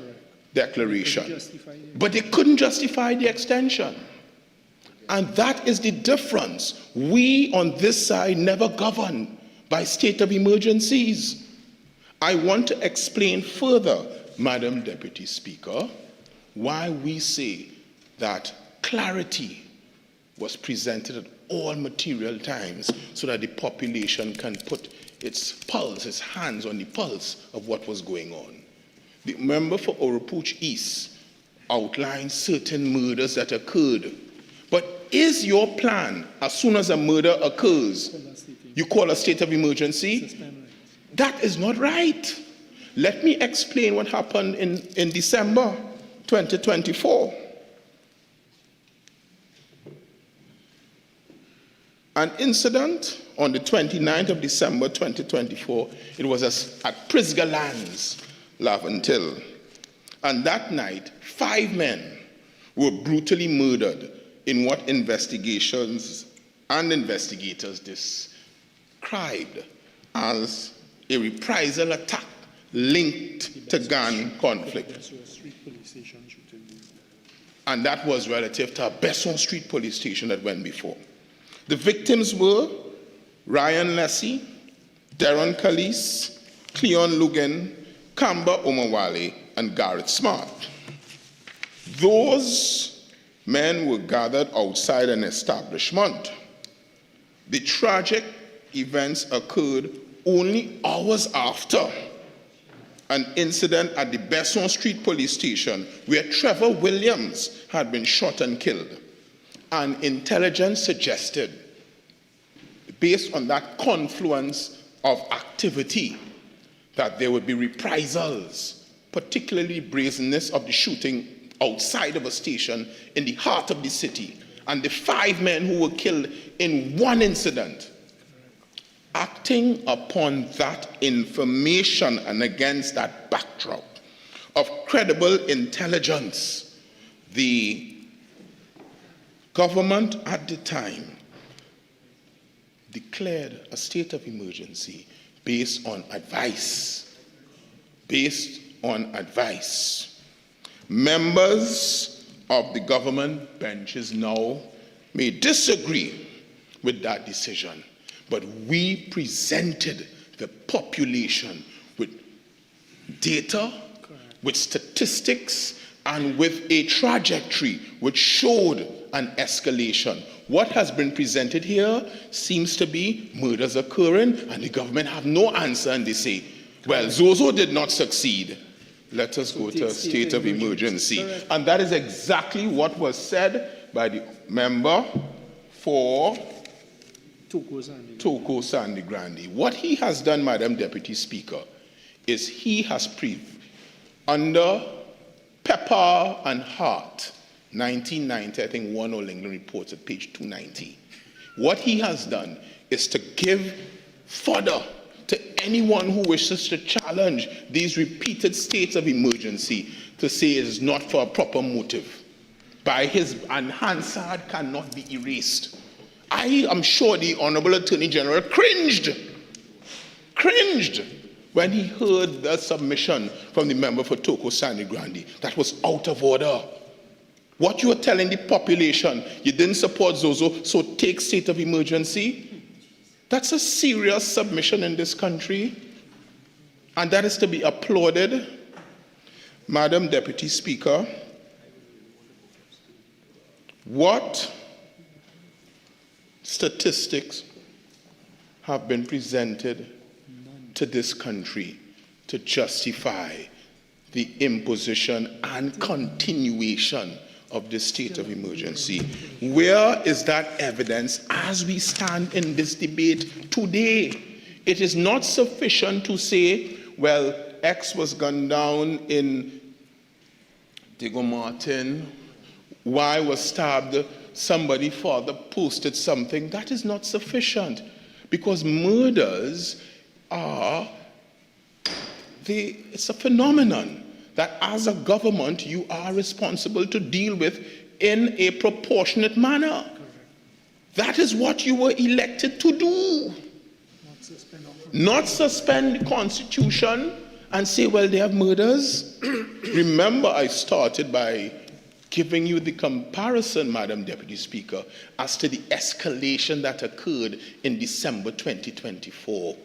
declaration, but they couldn't justify the extension. And that is the difference. We on this side never govern by state of emergencies. I want to explain further, Madam Deputy Speaker, why we say that clarity was presented at all material times so that the population can put its pulse, its hands on the pulse of what was going on. The member for Oropouche East outlined certain murders that occurred. But is your plan, as soon as a murder occurs, you call a state of emergency? That is not right. Let me explain what happened in December 2024. An incident on the 29th of December 2024, it was at Prisga Lands, Laventille. And that night, 5 men were brutally murdered in what investigations and investigators described as a reprisal attack linked to gang conflict. And that was relative to a Besson Street police station that went before. The victims were Ryan Lessie, Darren Calise, Cleon Lugan, Kamba Omawale, and Garrett Smart. Those men were gathered outside an establishment. The tragic events occurred only hours after an incident at the Besson Street police station where Trevor Williams had been shot and killed. And intelligence suggested, based on that confluence of activity, that there would be reprisals, particularly brazenness of the shooting outside of a station in the heart of the city, and the 5 men who were killed in one incident. Acting upon that information and against that backdrop of credible intelligence, the government at the time declared a state of emergency based on advice. Based on advice. Members of the government benches now may disagree with that decision, but we presented the population with data, with statistics, and with a trajectory which showed an escalation. What has been presented here seems to be murders occurring, and the government have no answer, and they say, well, Zozo did not succeed. Let us go to a state of emergency. And that is exactly what was said by the member for Toko Sandy Grandi. What he has done, Madam Deputy Speaker, is he has under Pepper and Hart, 1990, I think one All England reports at page 290. What he has done is to give fodder to anyone who wishes to challenge these repeated states of emergency to say it is not for a proper motive. And Hansard cannot be erased. I am sure the Honorable Attorney General cringed when he heard the submission from the member for Toko Sandy Grandi. That was out of order. What you are telling the population, you didn't support Zozo, so take state of emergency. That's a serious submission in this country, and that is to be applauded. Madam Deputy Speaker, what statistics have been presented to this country to justify the imposition and continuation of the state of emergency? Where is that evidence as we stand in this debate today? It is not sufficient to say, well, X was gunned down in Diego Martin, Y was stabbed, somebody further posted something. That is not sufficient, because murders are, it's a phenomenon that as a government you are responsible to deal with in a proportionate manner. That is what you were elected to do. Not suspend the Constitution and say, well, they have murders. Remember, I started by giving you the comparison, Madam Deputy Speaker, as to the escalation that occurred in December 2024.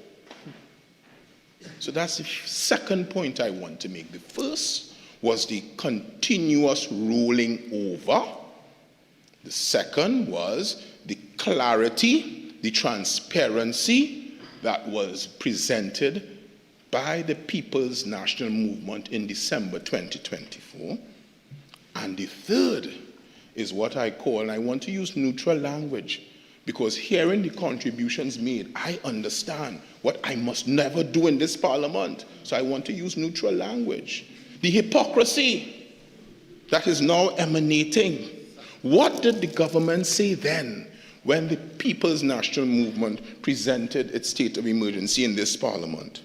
So that's the second point I want to make. The first was the continuous rolling over. The second was the clarity, the transparency that was presented by the People's National Movement in December 2024. And the third is what I call, and I want to use neutral language, because hearing the contributions made, I understand what I must never do in this parliament. So I want to use neutral language. The hypocrisy that is now emanating. What did the government say then when the People's National Movement presented its state of emergency in this parliament?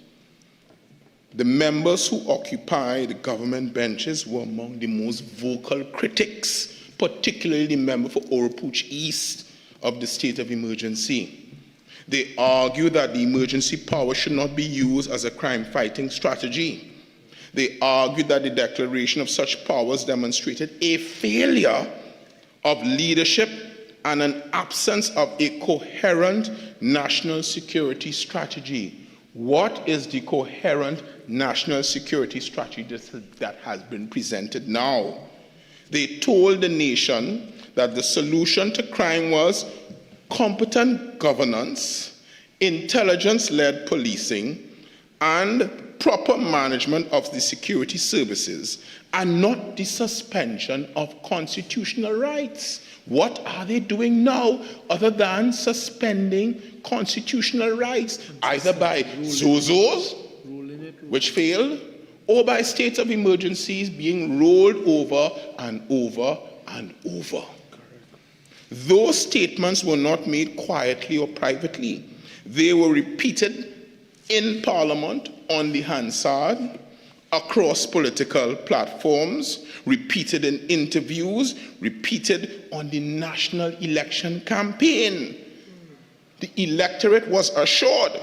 The members who occupy the government benches were among the most vocal critics, particularly the member for Oropouche East of the state of emergency. They argue that the emergency power should not be used as a crime-fighting strategy. They argue that the declaration of such powers demonstrated a failure of leadership and an absence of a coherent national security strategy. What is the coherent national security strategy that has been presented now? They told the nation that the solution to crime was competent governance, intelligence-led policing, and proper management of the security services, and not the suspension of constitutional rights. What are they doing now other than suspending constitutional rights, either by Zozos, which failed, or by states of emergencies being rolled over and over and over? Those statements were not made quietly or privately. They were repeated in Parliament, on the Hansard, across political platforms, repeated in interviews, repeated on the national election campaign. The electorate was assured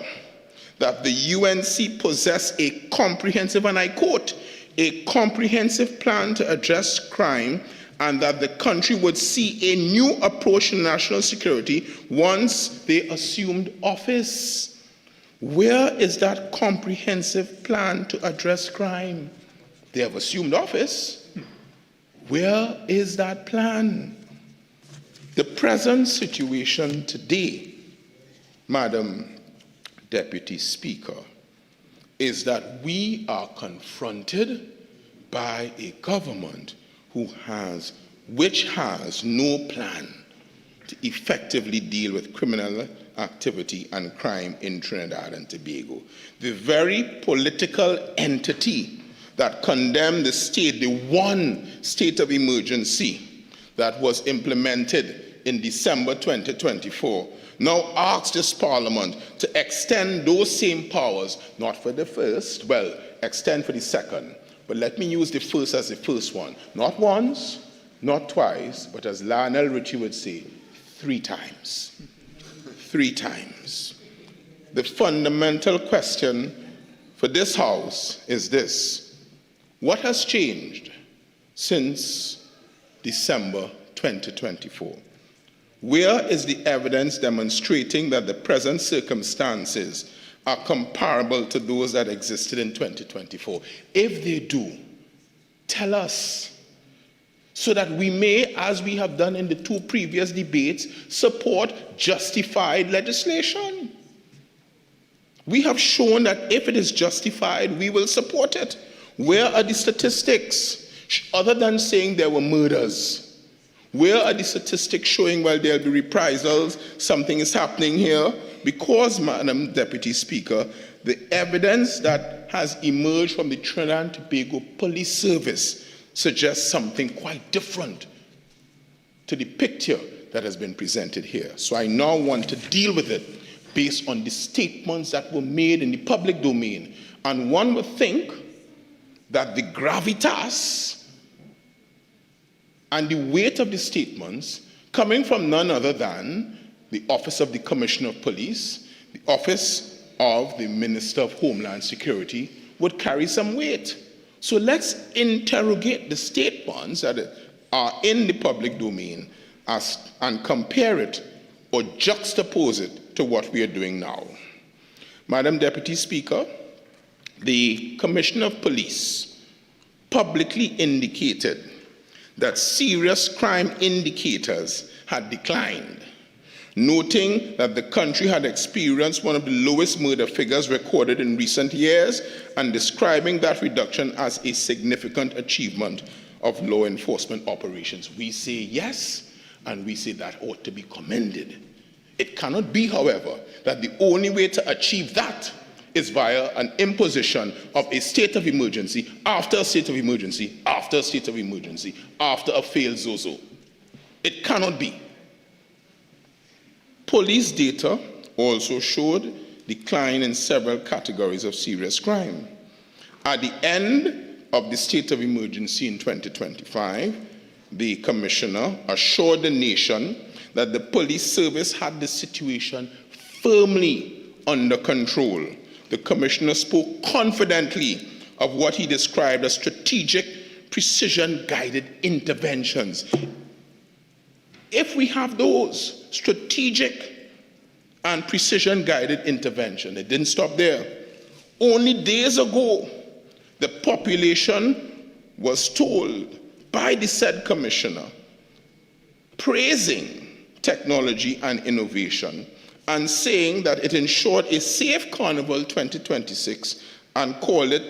that the UNC possessed a comprehensive, and I quote, a comprehensive plan to address crime, and that the country would see a new approach to national security once they assumed office. Where is that comprehensive plan to address crime? They have assumed office. Where is that plan? The present situation today, Madam Deputy Speaker, is that we are confronted by a government which has no plan to effectively deal with criminal activity and crime in Trinidad and Tobago. The very political entity that condemned the state, the one state of emergency that was implemented in December 2024, now asks this parliament to extend those same powers, not for the first, well, extend for the second. But let me use the first as the first one. Not once, not twice, but as Lionel Richie would say, 3 times. 3 times. The fundamental question for this House is this: what has changed since December 2024? Where is the evidence demonstrating that the present circumstances are comparable to those that existed in 2024? If they do, tell us, so that we may, as we have done in the 2 previous debates, support justified legislation. We have shown that if it is justified, we will support it. Where are the statistics? Other than saying there were murders, where are the statistics showing, well, there'll be reprisals, something is happening here? Because, Madam Deputy Speaker, the evidence that has emerged from the Trinidad and Tobago Police Service suggests something quite different to the picture that has been presented here. So I now want to deal with it based on the statements that were made in the public domain. And one would think that the gravitas and the weight of the statements coming from none other than the Office of the Commissioner of Police, the Office of the Minister of Homeland Security would carry some weight. So let's interrogate the statements that are in the public domain and compare it or juxtapose it to what we are doing now. Madam Deputy Speaker, the Commissioner of Police publicly indicated that serious crime indicators had declined, noting that the country had experienced one of the lowest murder figures recorded in recent years and describing that reduction as a significant achievement of law enforcement operations. We say yes, and we say that ought to be commended. It cannot be, however, that the only way to achieve that is via an imposition of a state of emergency after a state of emergency, after a state of emergency, after a failed Zozo. It cannot be. Police data also showed decline in several categories of serious crime. At the end of the state of emergency in 2025, the Commissioner assured the nation that the police service had the situation firmly under control. The Commissioner spoke confidently of what he described as strategic, precision-guided interventions. If we have those strategic and precision-guided intervention, it didn't stop there. Only days ago, the population was told by the said Commissioner, praising technology and innovation, and saying that it ensured a safe Carnival 2026 and called it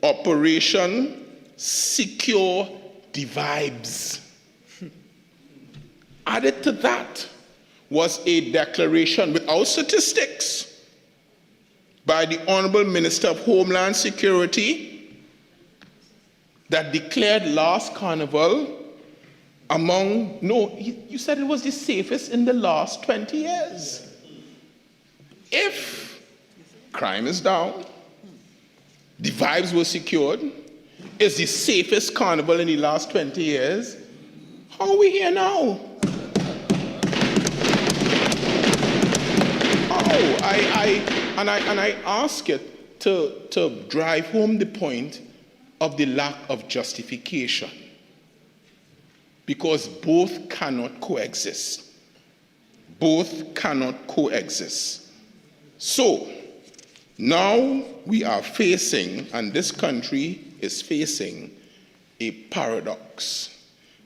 Operation Secure the Vibes. Added to that was a declaration without statistics by the Honorable Minister of Homeland Security that declared last Carnival you said it was the safest in the last 20 years. If crime is down, the vibes were secured, it's the safest carnival in the last 20 years, how are we here now? I ask it to drive home the point of the lack of justification, because both cannot coexist. Both cannot coexist. So, now we are facing, and this country is facing, a paradox.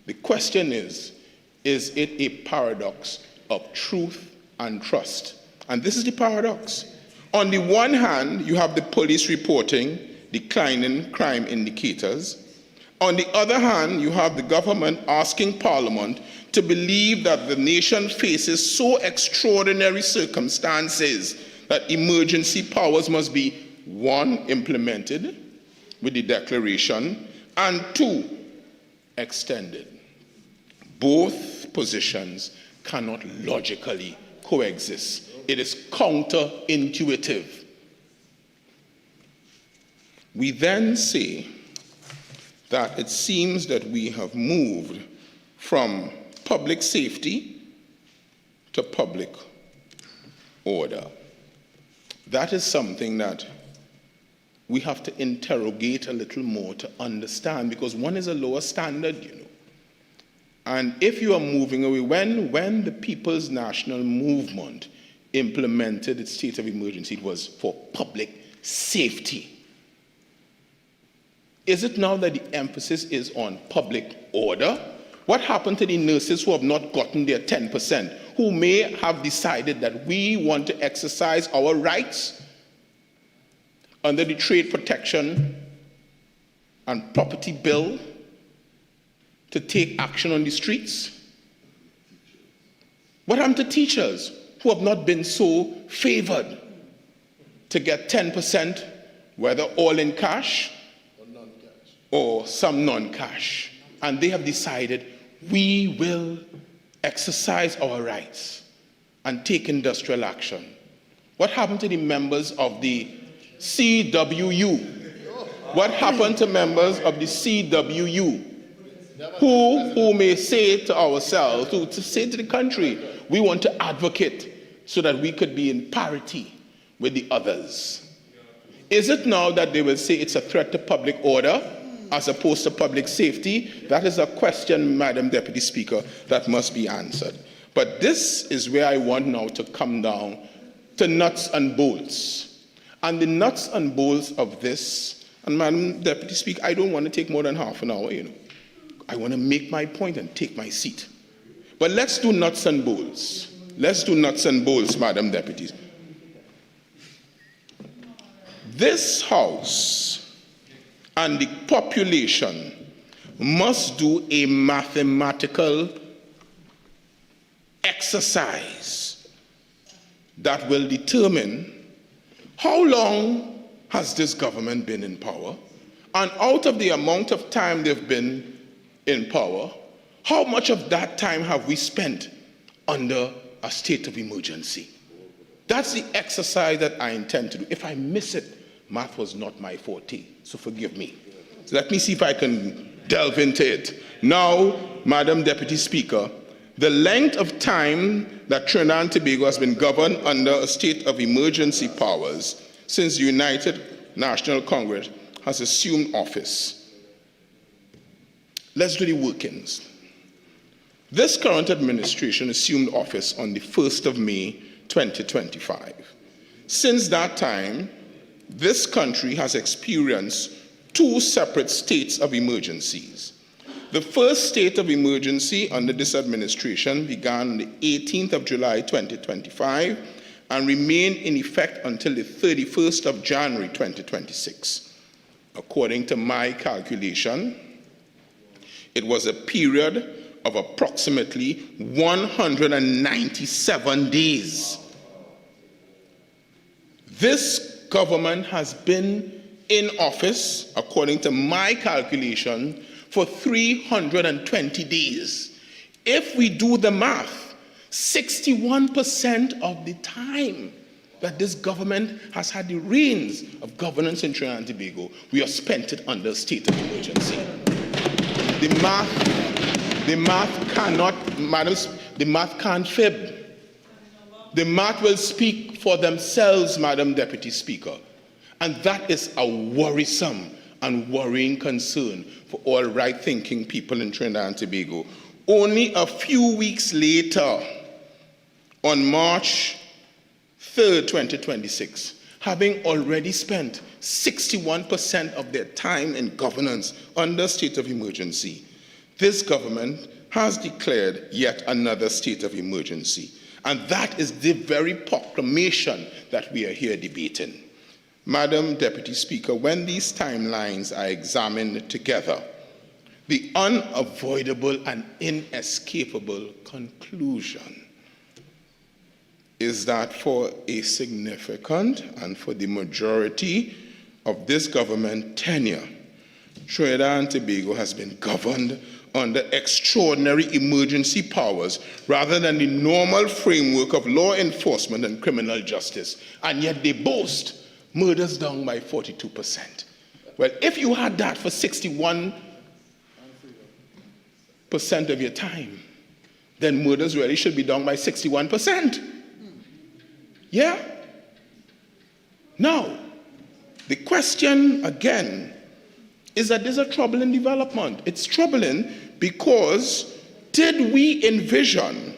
The question is it a paradox of truth and trust? And this is the paradox. On the one hand, you have the police reporting declining crime indicators. On the other hand, you have the government asking Parliament to believe that the nation faces so extraordinary circumstances that emergency powers must be, 1, implemented with the declaration, and 2, extended. Both positions cannot logically coexist. It is counterintuitive. We then say that it seems that we have moved from public safety to public order. That is something that we have to interrogate a little more to understand, because one is a lower standard, you know. And if you are moving away, when the People's National Movement implemented its state of emergency, it was for public safety. Is it now that the emphasis is on public order? What happened to the nurses who have not gotten their 10%, who may have decided that we want to exercise our rights under the Trade Protection and Property Bill to take action on the streets? What happened to teachers who have not been so favored to get 10%, whether all in cash or some non-cash? And they have decided, we will exercise our rights and take industrial action. What happened to the members of the CWU? What happened to members of the CWU who may say to ourselves, to say to the country, we want to advocate so that we could be in parity with the others? Is it now that they will say it's a threat to public order as opposed to public safety? That is a question, Madam Deputy Speaker, that must be answered. But this is where I want now to come down to nuts and bolts. And the nuts and bolts of this, and Madam Deputy Speaker, I don't want to take more than half an hour, I want to make my point and take my seat. But let's do nuts and bolts. Let's do nuts and bolts, Madam Deputy. This House and the population must do a mathematical exercise that will determine how long has this government been in power, and out of the amount of time they've been in power, how much of that time have we spent under a state of emergency? That's the exercise that I intend to do. If I miss it, math was not my forte, so forgive me. So let me see if I can delve into it. Now, Madam Deputy Speaker, the length of time that Trinidad and Tobago has been governed under a state of emergency powers since the United National Congress has assumed office. Let's do the workings. This current administration assumed office on the 1st of May, 2025. Since that time, this country has experienced two separate states of emergencies. The first state of emergency under this administration began on the 18th of July 2025 and remained in effect until the 31st of January 2026. According to my calculation, it was a period of approximately 197 days. This government has been in office, according to my calculation, for 320 days. If we do the math, 61% of the time that this government has had the reins of governance in Trinidad and Tobago, we have spent it under a state of emergency. The math cannot, madams, the math can't fib. The math will speak for themselves, Madam Deputy Speaker. And that is a worrisome and worrying concern for all right-thinking people in Trinidad and Tobago. Only a few weeks later, on March 3rd, 2026, having already spent 61% of their time in governance under state of emergency, this government has declared yet another state of emergency. And that is the very proclamation that we are here debating. Madam Deputy Speaker, when these timelines are examined together, the unavoidable and inescapable conclusion is that for a significant and for the majority of this government tenure, Trinidad and Tobago has been governed under extraordinary emergency powers rather than the normal framework of law enforcement and criminal justice. And yet they boast murders down by 42%. Well, if you had that for 61% of your time, then murders really should be down by 61%. Yeah? Now, the question again is that there's a troubling development. It's troubling because did we envision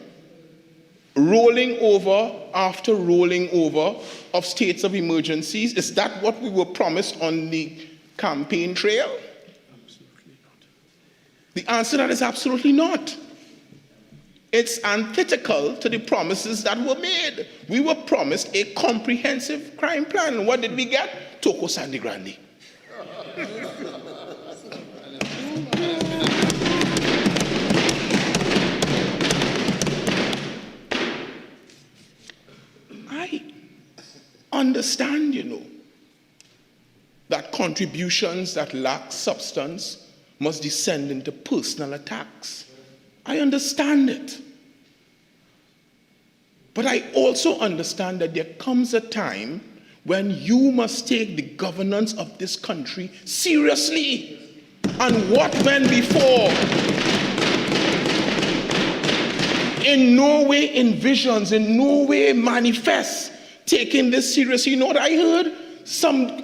rolling over after rolling over of states of emergencies? Is that what we were promised on the campaign trail? Absolutely not. The answer to that is absolutely not. It's antithetical to the promises that were made. We were promised a comprehensive crime plan. What did we get? Toko Sandy Grande. I understand, that contributions that lack substance must descend into personal attacks. I understand it. But I also understand that there comes a time when you must take the governance of this country seriously. And what went before in no way envisions, in no way manifests taking this seriously. You know what I heard? Some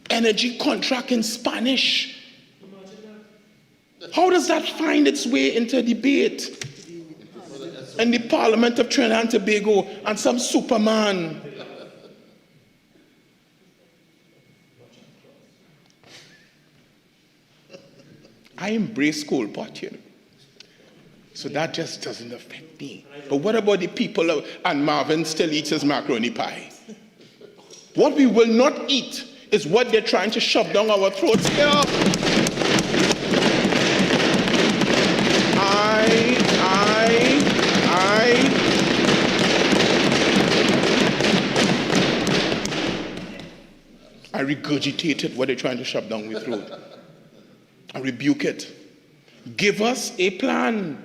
energy contract in Spanish. How does that find its way into debate in the Parliament of Trinidad and Tobago and some Superman? I embrace coal pot, so that just doesn't affect me. But what about the people and Marvin still eats his macaroni pie? What we will not eat is what they're trying to shove down our throats here. I regurgitated what they're trying to shove down my throat. I rebuke it. Give us a plan.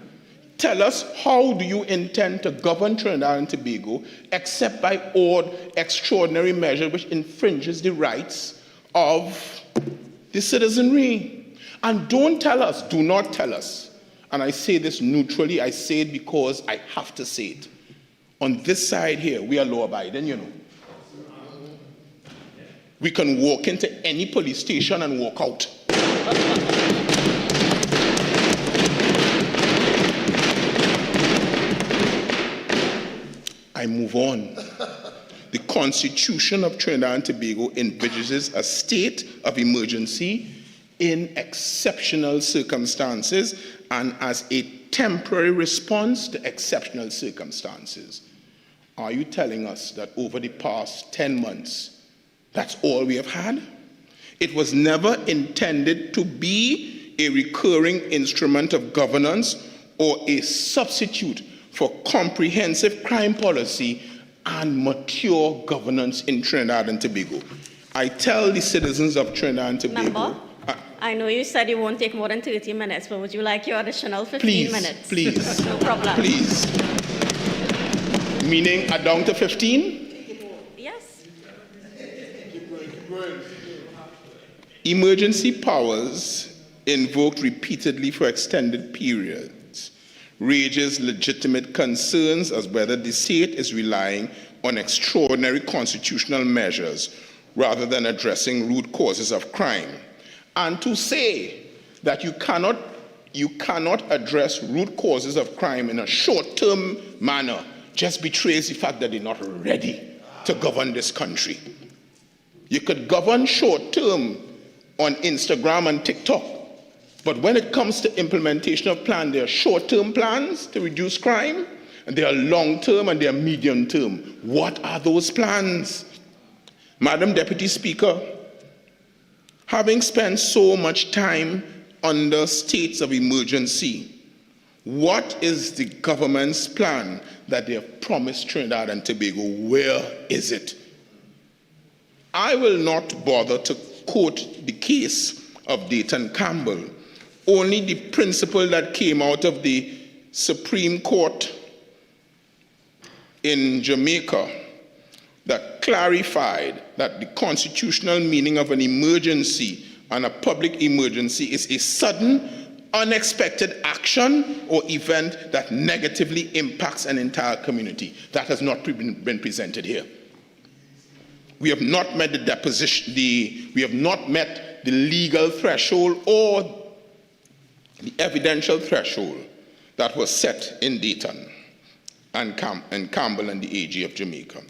Tell us, how do you intend to govern Trinidad and Tobago except by odd, extraordinary measure which infringes the rights of the citizenry? And don't tell us, do not tell us, and I say this neutrally, I say it because I have to say it. On this side here, we are law-abiding, We can walk into any police station and walk out. I move on. The Constitution of Trinidad and Tobago envisages a state of emergency in exceptional circumstances and as a temporary response to exceptional circumstances. Are you telling us that over the past 10 months, that's all we have had? It was never intended to be a recurring instrument of governance or a substitute for comprehensive crime policy and mature governance in Trinidad and Tobago. I tell the citizens of Trinidad and Tobago... Member, I know you said it won't take more than 30 minutes, but would you like your additional 15 minutes? Please. No problem. Please. Meaning down to 15? Yes. Emergency powers invoked repeatedly for extended periods raises legitimate concerns as whether the state is relying on extraordinary constitutional measures rather than addressing root causes of crime. And to say that you cannot address root causes of crime in a short-term manner just betrays the fact that they're not ready to govern this country. You could govern short-term on Instagram and TikTok, but when it comes to implementation of plans, there are short-term plans to reduce crime, and there are long-term and there are medium-term. What are those plans? Madam Deputy Speaker, having spent so much time under states of emergency, what is the government's plan that they have promised Trinidad and Tobago? Where is it? I will not bother to quote the case of Dayton Campbell, only the principle that came out of the Supreme Court in Jamaica that clarified that the constitutional meaning of an emergency and a public emergency is a sudden, unexpected action or event that negatively impacts an entire community. That has not been presented here. We have not met we have not met the legal threshold or the evidential threshold that was set in Dayton and Campbell and the AG of Jamaica.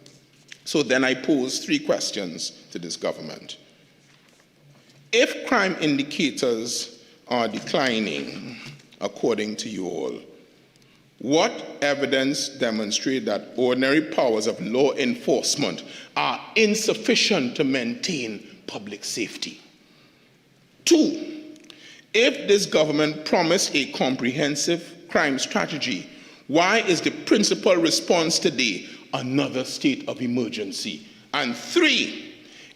So then I pose 3 questions to this government. If crime indicators are declining, according to you all, What evidence demonstrates that ordinary powers of law enforcement are insufficient to maintain public safety? 2, if this government promised a comprehensive crime strategy, why is the principal response today another state of emergency? And 3,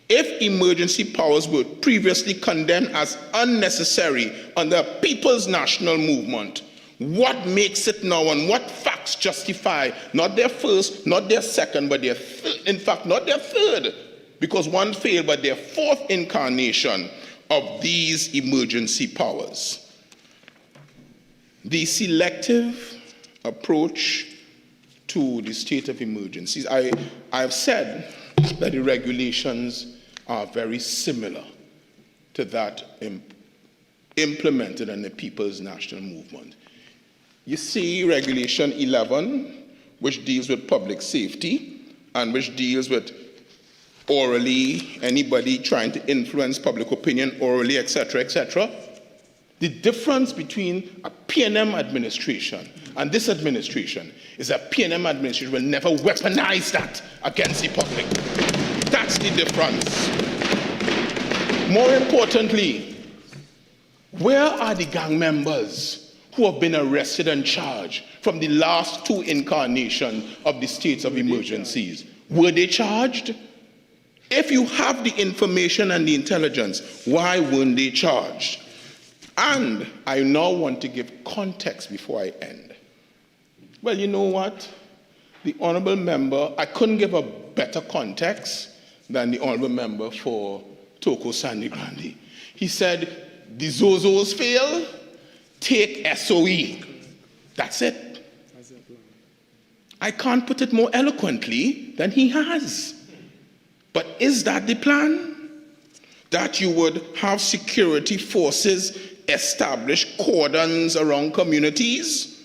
if emergency powers were previously condemned as unnecessary under People's National Movement, what makes it now and what facts justify not their first, not their second, but their third, in fact, not their third, because one failed, but their fourth incarnation of these emergency powers? The selective approach to the state of emergencies, I've said that the regulations are very similar to that implemented in the People's National Movement. You see Regulation 11, which deals with public safety and which deals with orally, anybody trying to influence public opinion orally, etc., etc. The difference between a PNM administration and this administration is that PNM administration will never weaponize that against the public. That's the difference. More importantly, where are the gang members who have been arrested and charged from the last 2 incarnations of the states of emergencies? Were they charged? If you have the information and the intelligence, why weren't they charged? And I now want to give context before I end. Well, you know what? The honorable member, I couldn't give a better context than the honorable member for Toko Sandy Grande. He said, the Zozos fail, take SOE. That's it. I can't put it more eloquently than he has. But is that the plan? That you would have security forces establish cordons around communities?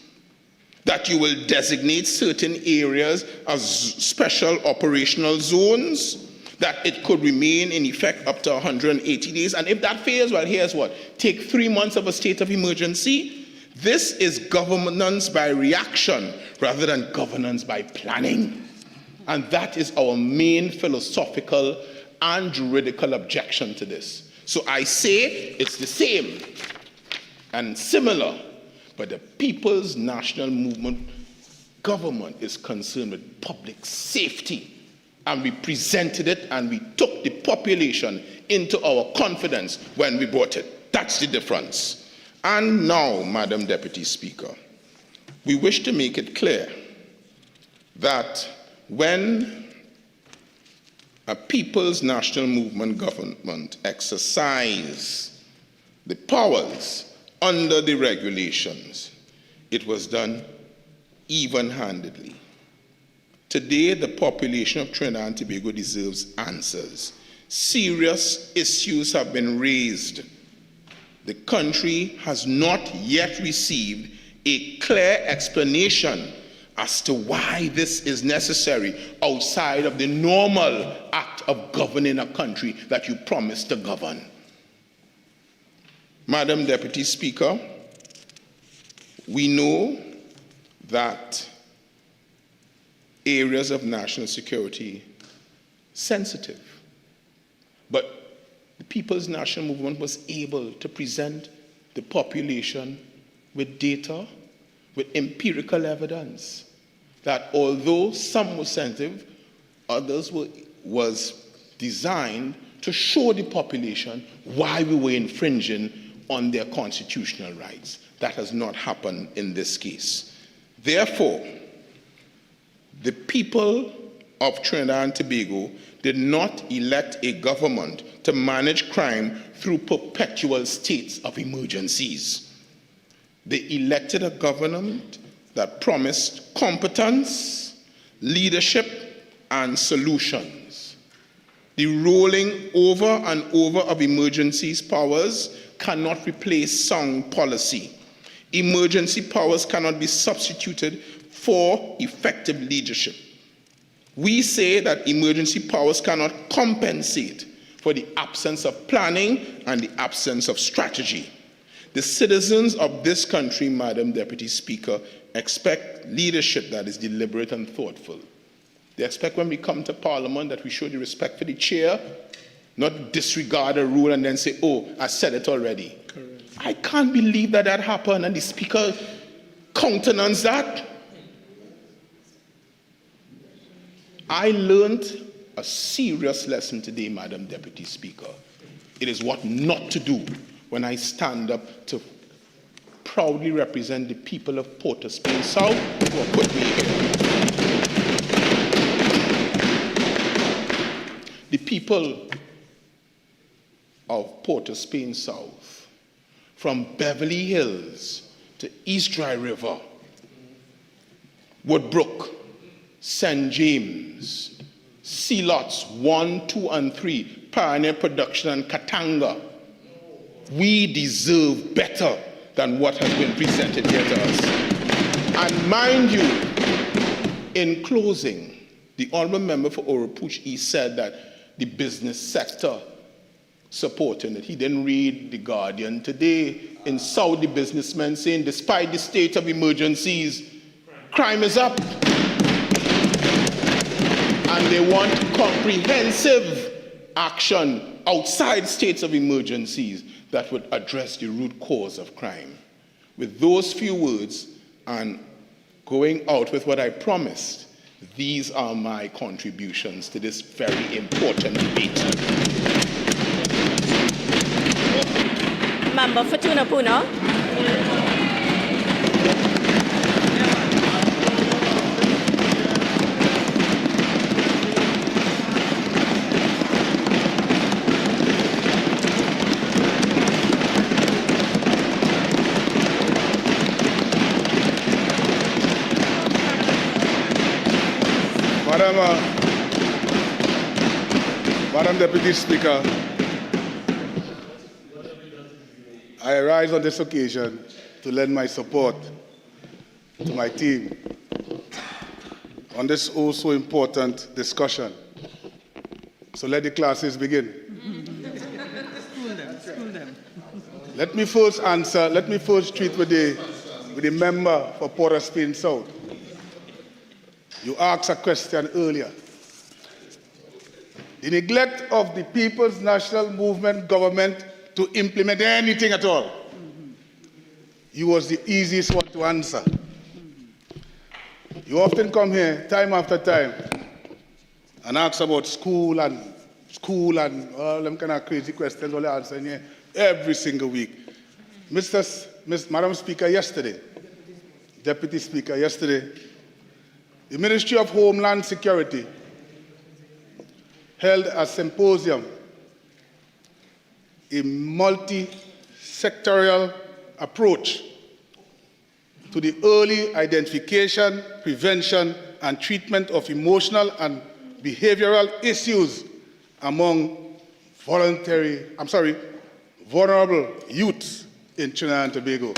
That you will designate certain areas as special operational zones? That it could remain in effect up to 180 days? And if that fails, well, here's what. Take 3 months of a state of emergency. This is governance by reaction rather than governance by planning. And that is our main philosophical and juridical objection to this. So I say it's the same and similar, but the People's National Movement government is concerned with public safety. And we presented it and we took the population into our confidence when we brought it. That's the difference. And now, Madam Deputy Speaker, we wish to make it clear that when a People's National Movement government exercised the powers under the regulations, it was done even-handedly. Today, the population of Trinidad and Tobago deserves answers. Serious issues have been raised. The country has not yet received a clear explanation as to why this is necessary outside of the normal act of governing a country that you promised to govern. Madam Deputy Speaker, we know that areas of national security sensitive, but the People's National Movement was able to present the population with data, with empirical evidence, that although some were sensitive, others was designed to show the population why we were infringing on their constitutional rights. That has not happened in this case. Therefore, the people of Trinidad and Tobago did not elect a government to manage crime through perpetual states of emergencies. They elected a government that promised competence, leadership, and solutions. The rolling over and over of emergencies powers cannot replace sound policy. Emergency powers cannot be substituted for effective leadership. We say that emergency powers cannot compensate for the absence of planning and the absence of strategy. The citizens of this country, Madam Deputy Speaker, expect leadership that is deliberate and thoughtful. They expect when we come to Parliament that we show the respect for the chair, not disregard a rule and then say, oh, I said it already. Correct. I can't believe that happened and the Speaker countenanced that. I learned a serious lesson today, Madam Deputy Speaker. It is what not to do when I stand up to proudly represent the people of Port of Spain South who have put me here. The people of Port of Spain South, from Beverly Hills to East Dry River, Woodbrook, St. James, Sea Lots 1, 2, and 3, Pioneer Production, and Katanga. We deserve better than what has been presented here to us. And mind you, in closing, the Honourable Member for Oropouche East said that the business sector supporting it. He didn't read The Guardian today. In South, the businessmen saying, despite the state of emergencies, crime is up. And they want comprehensive action outside states of emergencies that would address the root cause of crime. With those few words, and going out with what I promised, these are my contributions to this very important debate. Member for Tunapuna. Madam Deputy Speaker, I rise on this occasion to lend my support to my team on this also important discussion. So let the classes begin. School them. Let me first treat with the member for Port of Spain South. You asked a question earlier. The neglect of the People's National Movement government to implement anything at all. You was the easiest one to answer. You often come here time after time and ask about school and all them kind of crazy questions, all the answering here every single week. Madam Speaker, Deputy Speaker, yesterday, the Ministry of Homeland Security held a symposium, a multi-sectorial approach to the early identification, prevention, and treatment of emotional and behavioral issues among vulnerable youths in Trinidad and Tobago.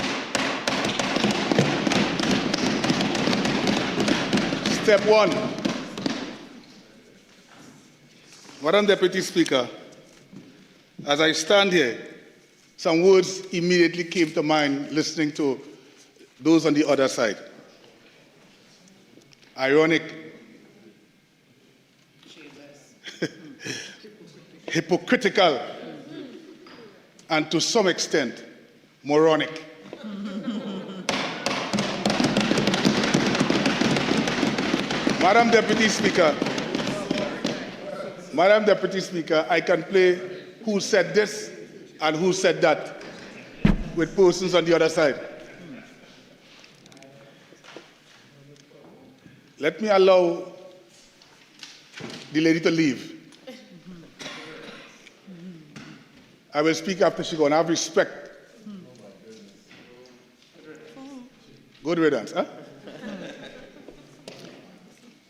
Step one. Madam Deputy Speaker, as I stand here, some words immediately came to mind listening to those on the other side. Ironic, hypocritical, and to some extent, moronic. Madam Deputy Speaker, I can play who said this and who said that with persons on the other side. Let me allow the lady to leave. I will speak after she goes. Have respect. Good riddance, huh?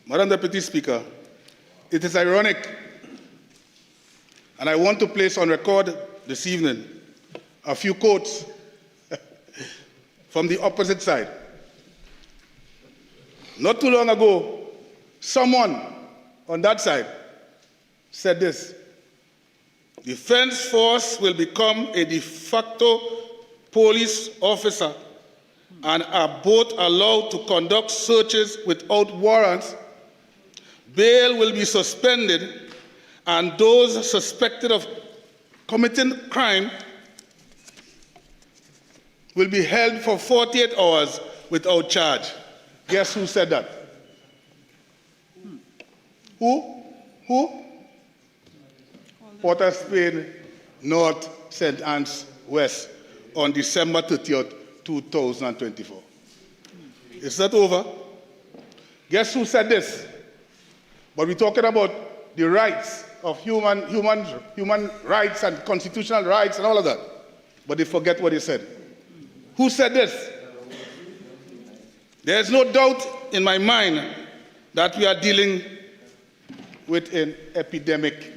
Madam Deputy Speaker, it is ironic, and I want to place on record this evening a few quotes from the opposite side. Not too long ago, someone on that side said this: Defense Force will become a de facto police officer and are both allowed to conduct searches without warrants, bail will be suspended and those suspected of committing crime will be held for 48 hours without charge. Guess who said that? Who? Port of Spain, North, St. Anne's, West, on December 30th, 2024. Is that over? Guess who said this? But we're talking about the rights of human rights and constitutional rights and all of that. But they forget what they said. Who said this? There is no doubt in my mind that we are dealing with an epidemic.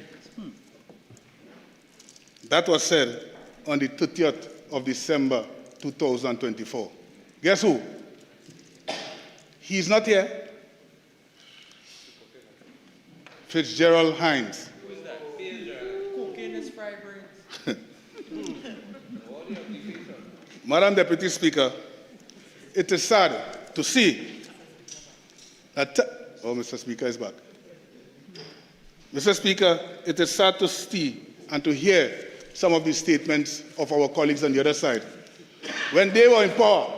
That was said on the 30th of December 2024. Guess who? He's not here. Fitzgerald Hines. Who is that? Cocaine is fried brains. Madam Deputy Speaker, it is sad to see that... Mr. Speaker is back. Mr. Speaker, it is sad to see and to hear some of the statements of our colleagues on the other side. When they were in power,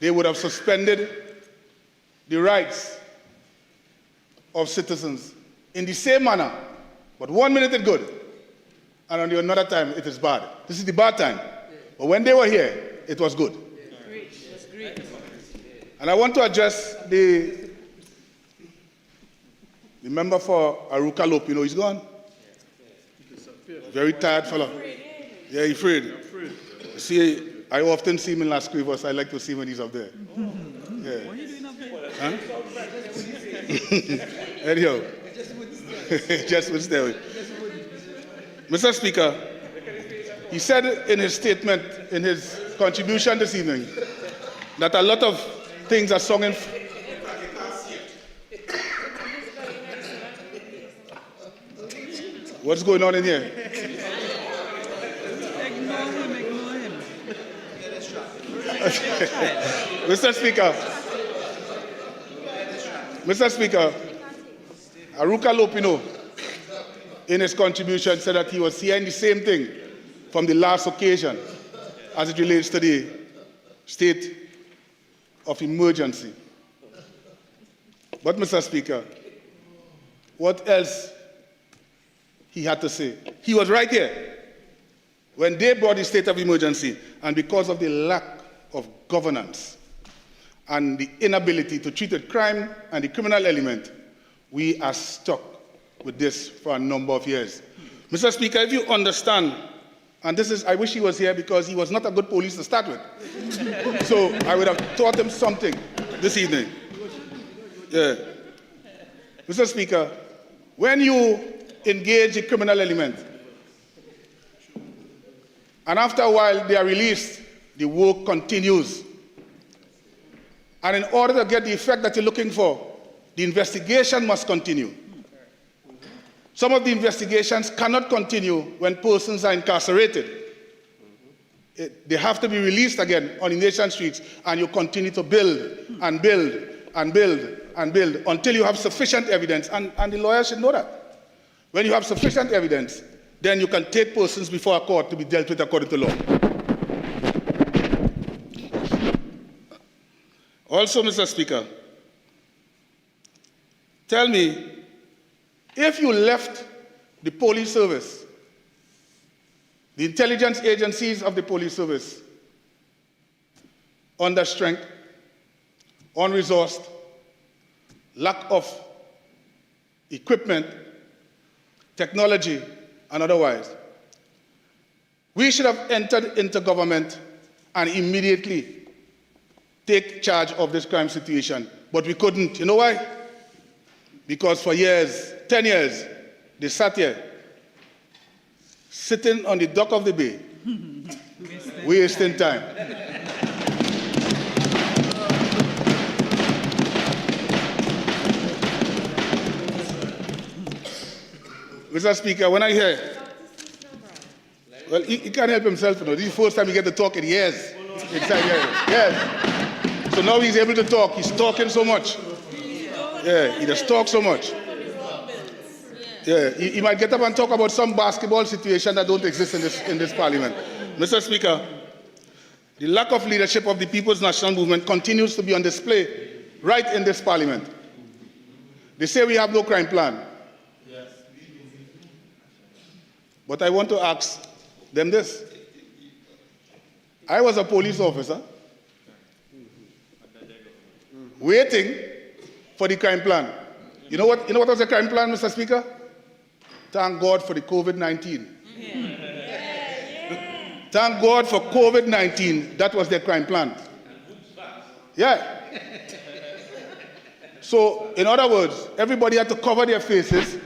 they would have suspended the rights of citizens in the same manner, but 1 minute it's good, and on the another time it is bad. This is the bad time. But when they were here, it was good. And I want to address the member for Aruka Lope. You know, he's gone. Very tired fellow. Yeah, he's afraid. See, I often see him in Las Cuevas. I like to see him when he's up there. Yeah. What are you doing up there? Huh? Anyhow, just would stay. Mr. Speaker, he said in his statement, in his contribution this evening, that a lot of things are sung in... What's going on in here? Ignore him. Mr. Speaker, Aruka Lopino, in his contribution, said that he was hearing the same thing from the last occasion as it relates to the state of emergency. But, Mr. Speaker, what else he had to say? He was right here when they brought the state of emergency, and because of the lack of governance and the inability to treat the crime and the criminal element, we are stuck with this for a number of years. Mr. Speaker, if you understand, and this is, I wish he was here because he was not a good police to start with. So I would have taught him something this evening. Yeah. Mr. Speaker, when you engage the criminal element, and after a while they are released, the work continues. And in order to get the effect that you're looking for, the investigation must continue. Some of the investigations cannot continue when persons are incarcerated. They have to be released again on the nation streets, and you continue to build and build and build and build until you have sufficient evidence, and the lawyers should know that. When you have sufficient evidence, then you can take persons before a court to be dealt with according to law. Also, Mr. Speaker, tell me, if you left the police service, the intelligence agencies of the police service, under strength, unresourced, lack of equipment, technology, and otherwise, we should have entered into government and immediately take charge of this crime situation. But we couldn't. You know why? Because for years, 10 years, they sat here, sitting on the dock of the bay, wasting time. Mr. Speaker, when I hear Well, he can't help himself, you know. This is the first time he gets to talk in years. Inside here. Yes. So now he's able to talk. He's talking so much. Yeah, he just talks so much. Yeah, he might get up and talk about some basketball situation that don't exist in this parliament. Mr. Speaker, the lack of leadership of the People's National Movement continues to be on display right in this parliament. They say we have no crime plan. Yes. But I want to ask them this. I was a police officer waiting for the crime plan. You know what was the crime plan, Mr. Speaker? Thank God for the COVID-19. Thank God for COVID-19. That was their crime plan. Yeah. So, in other words, everybody had to cover their faces,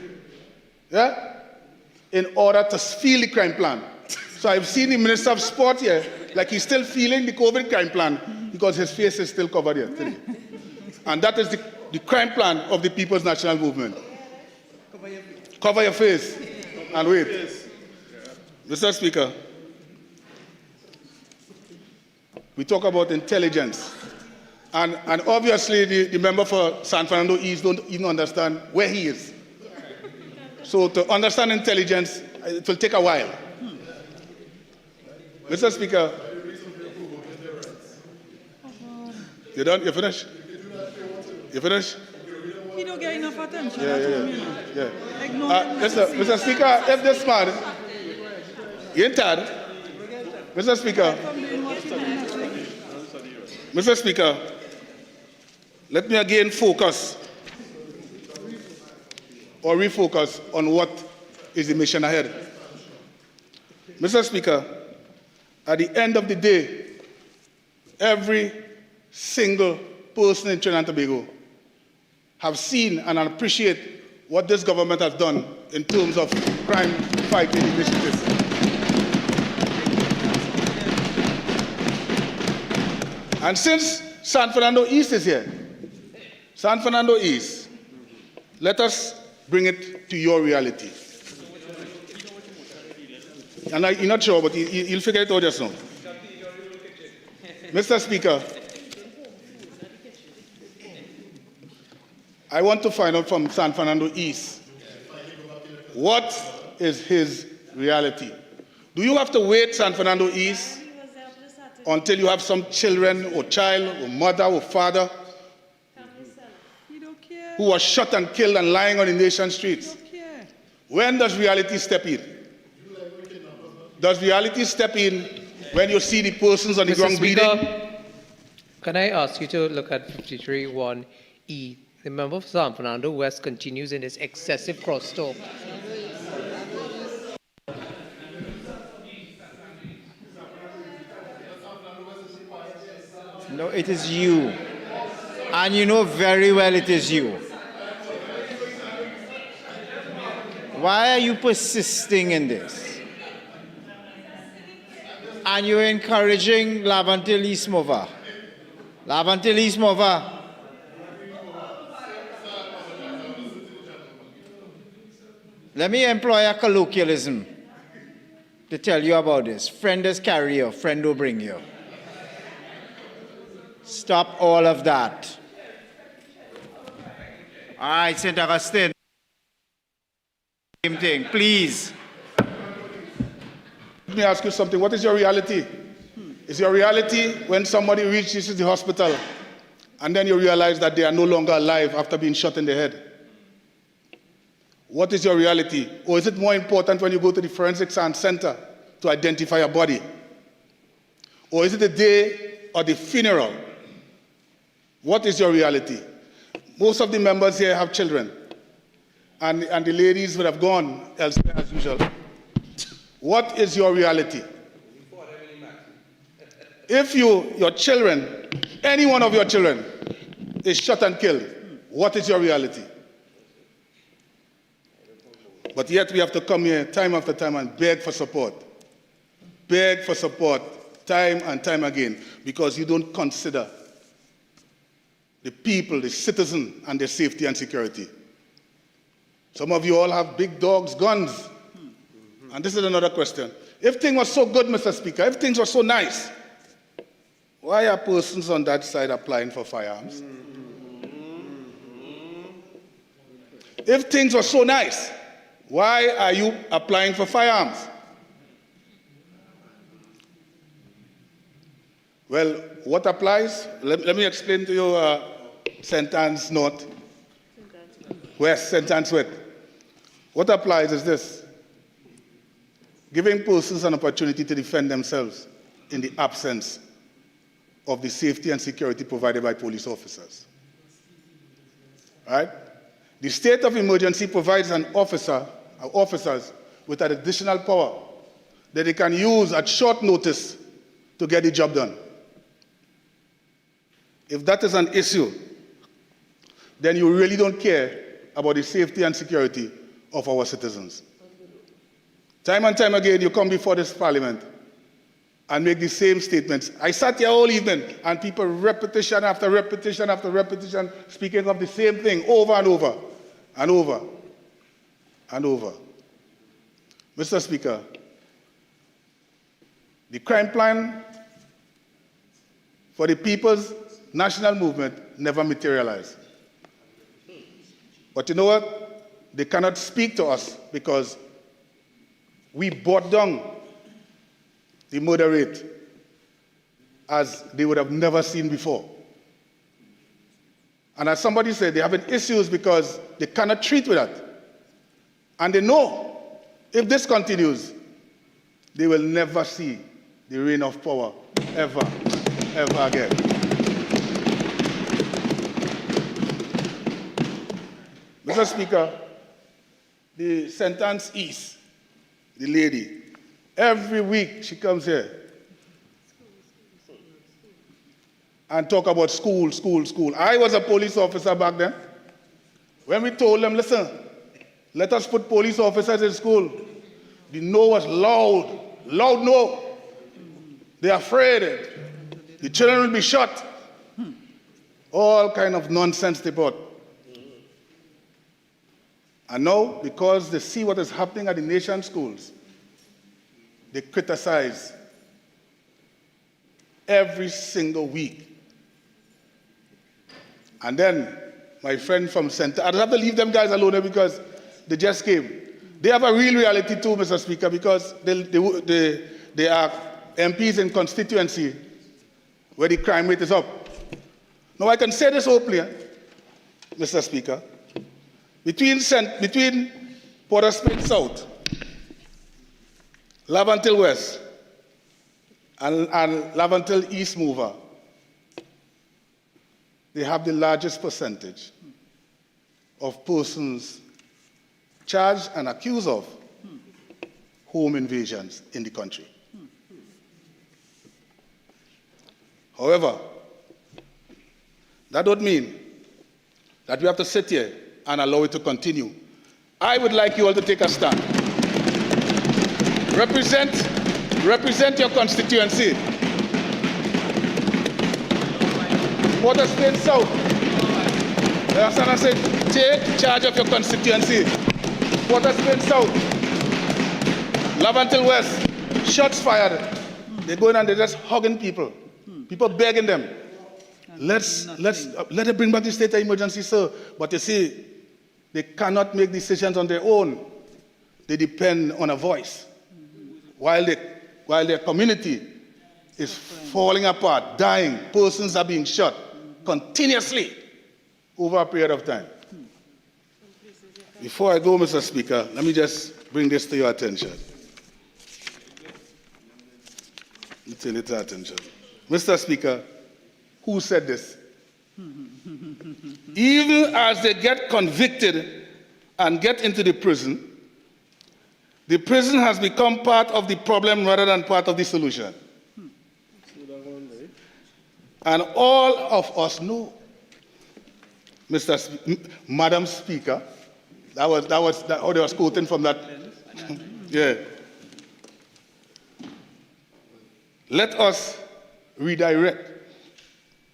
yeah, in order to feel the crime plan. So I've seen the Minister of Sport here, like he's still feeling the COVID crime plan because his face is still covered here today. And that is the crime plan of the People's National Movement. Cover your face and wait. Mr. Speaker, we talk about intelligence. And obviously the member for San Fernando East don't even understand where he is. So to understand intelligence, it will take a while. Mr. Speaker, you done? You finished? You finished? He don't get enough attention. Yeah. Mr. Speaker, if this man, you ain't tired? Mr. Speaker, Mr. Speaker, let me again focus or refocus on what is the mission ahead. Mr. Speaker, at the end of the day, every single person in Trinidad and Tobago have seen and appreciate what this government has done in terms of crime fighting initiatives. And since San Fernando East is here, San Fernando East, let us bring it to your reality. And you're not sure, but you'll figure it out just now. Mr. Speaker, I want to find out from San Fernando East, what is his reality? Do you have to wait, San Fernando East, until you have some children or child or mother or father who was shot and killed and lying on the nation's streets? When does reality step in? Does reality step in when you see the persons on the ground bleeding? Can I ask you to look at 53(1)(e)? The member for San Fernando West continues in his excessive crosstalk. No, it is you. And you know very well it is you. Why are you persisting in this? And you're encouraging Lavantilismova. Lavantilismova. Let me employ a colloquialism to tell you about this. Friend is carrier, friend will bring you. Stop all of that. All right, St. Augustine. Same thing, please. Let me ask you something. What is your reality? Is your reality when somebody reaches the hospital and then you realize that they are no longer alive after being shot in the head? What is your reality? Or is it more important when you go to the forensic science center to identify a body? Or is it the day or the funeral? What is your reality? Most of the members here have children, and the ladies would have gone elsewhere as usual. What is your reality? If your children, any one of your children, is shot and killed, what is your reality? But yet we have to come here time after time and beg for support. Beg for support time and time again because you don't consider the people, the citizen, and their safety and security. Some of you all have big dogs, guns. And this is another question. If things were so good, Mr. Speaker, if things were so nice, why are persons on that side applying for firearms? If things were so nice, why are you applying for firearms? Well, what applies? Let me explain to you sentence north, west, sentence west. What applies is this: giving persons an opportunity to defend themselves in the absence of the safety and security provided by police officers. Right? The state of emergency provides an officer or officers with an additional power that they can use at short notice to get the job done. If that is an issue, then you really don't care about the safety and security of our citizens. Time and time again, you come before this parliament and make the same statements. I sat here all evening, and people repetition after repetition after repetition, speaking of the same thing over and over and over and over. Mr. Speaker, the crime plan for the People's National Movement never materialized. But you know what? They cannot speak to us because we brought down the murder rate as they would have never seen before. And as somebody said, they're having issues because they cannot treat with that. And they know if this continues, they will never see the reign of power ever, ever again. Mr. Speaker, the sentence East, the lady, every week she comes here and talk about school, school, school. I was a police officer back then. When we told them, listen, let us put police officers in school, the no was loud, loud no. They're afraid. The children will be shot. All kind of nonsense they brought. And now, because they see what is happening at the nation's schools, they criticize every single week. And then my friend from Center, I don't have to leave them guys alone because they just came. They have a real reality too, Mr. Speaker, because they are MPs in constituency where the crime rate is up. Now I can say this openly, Mr. Speaker. Between Port of Spain South, Lavantil West, and Lavantil East Mover, they have the largest percentage of persons charged and accused of home invasions in the country. However, that don't mean that we have to sit here and allow it to continue. I would like you all to take a stand. Represent your constituency. Port of Spain South. You understand? I said, take charge of your constituency. Port of Spain South. Lavantil West. Shots fired. They're going and they're just hugging people. People begging them. Let it bring back the state of emergency, sir. But you see, they cannot make decisions on their own. They depend on a voice. While their community is falling apart, dying, persons are being shot continuously over a period of time. Before I go, Mr. Speaker, let me just bring this to your attention. Mr. Speaker, who said this? Even as they get convicted and get into the prison has become part of the problem rather than part of the solution. And all of us know, Madam Speaker, that was quoting from that. Yeah. Let us redirect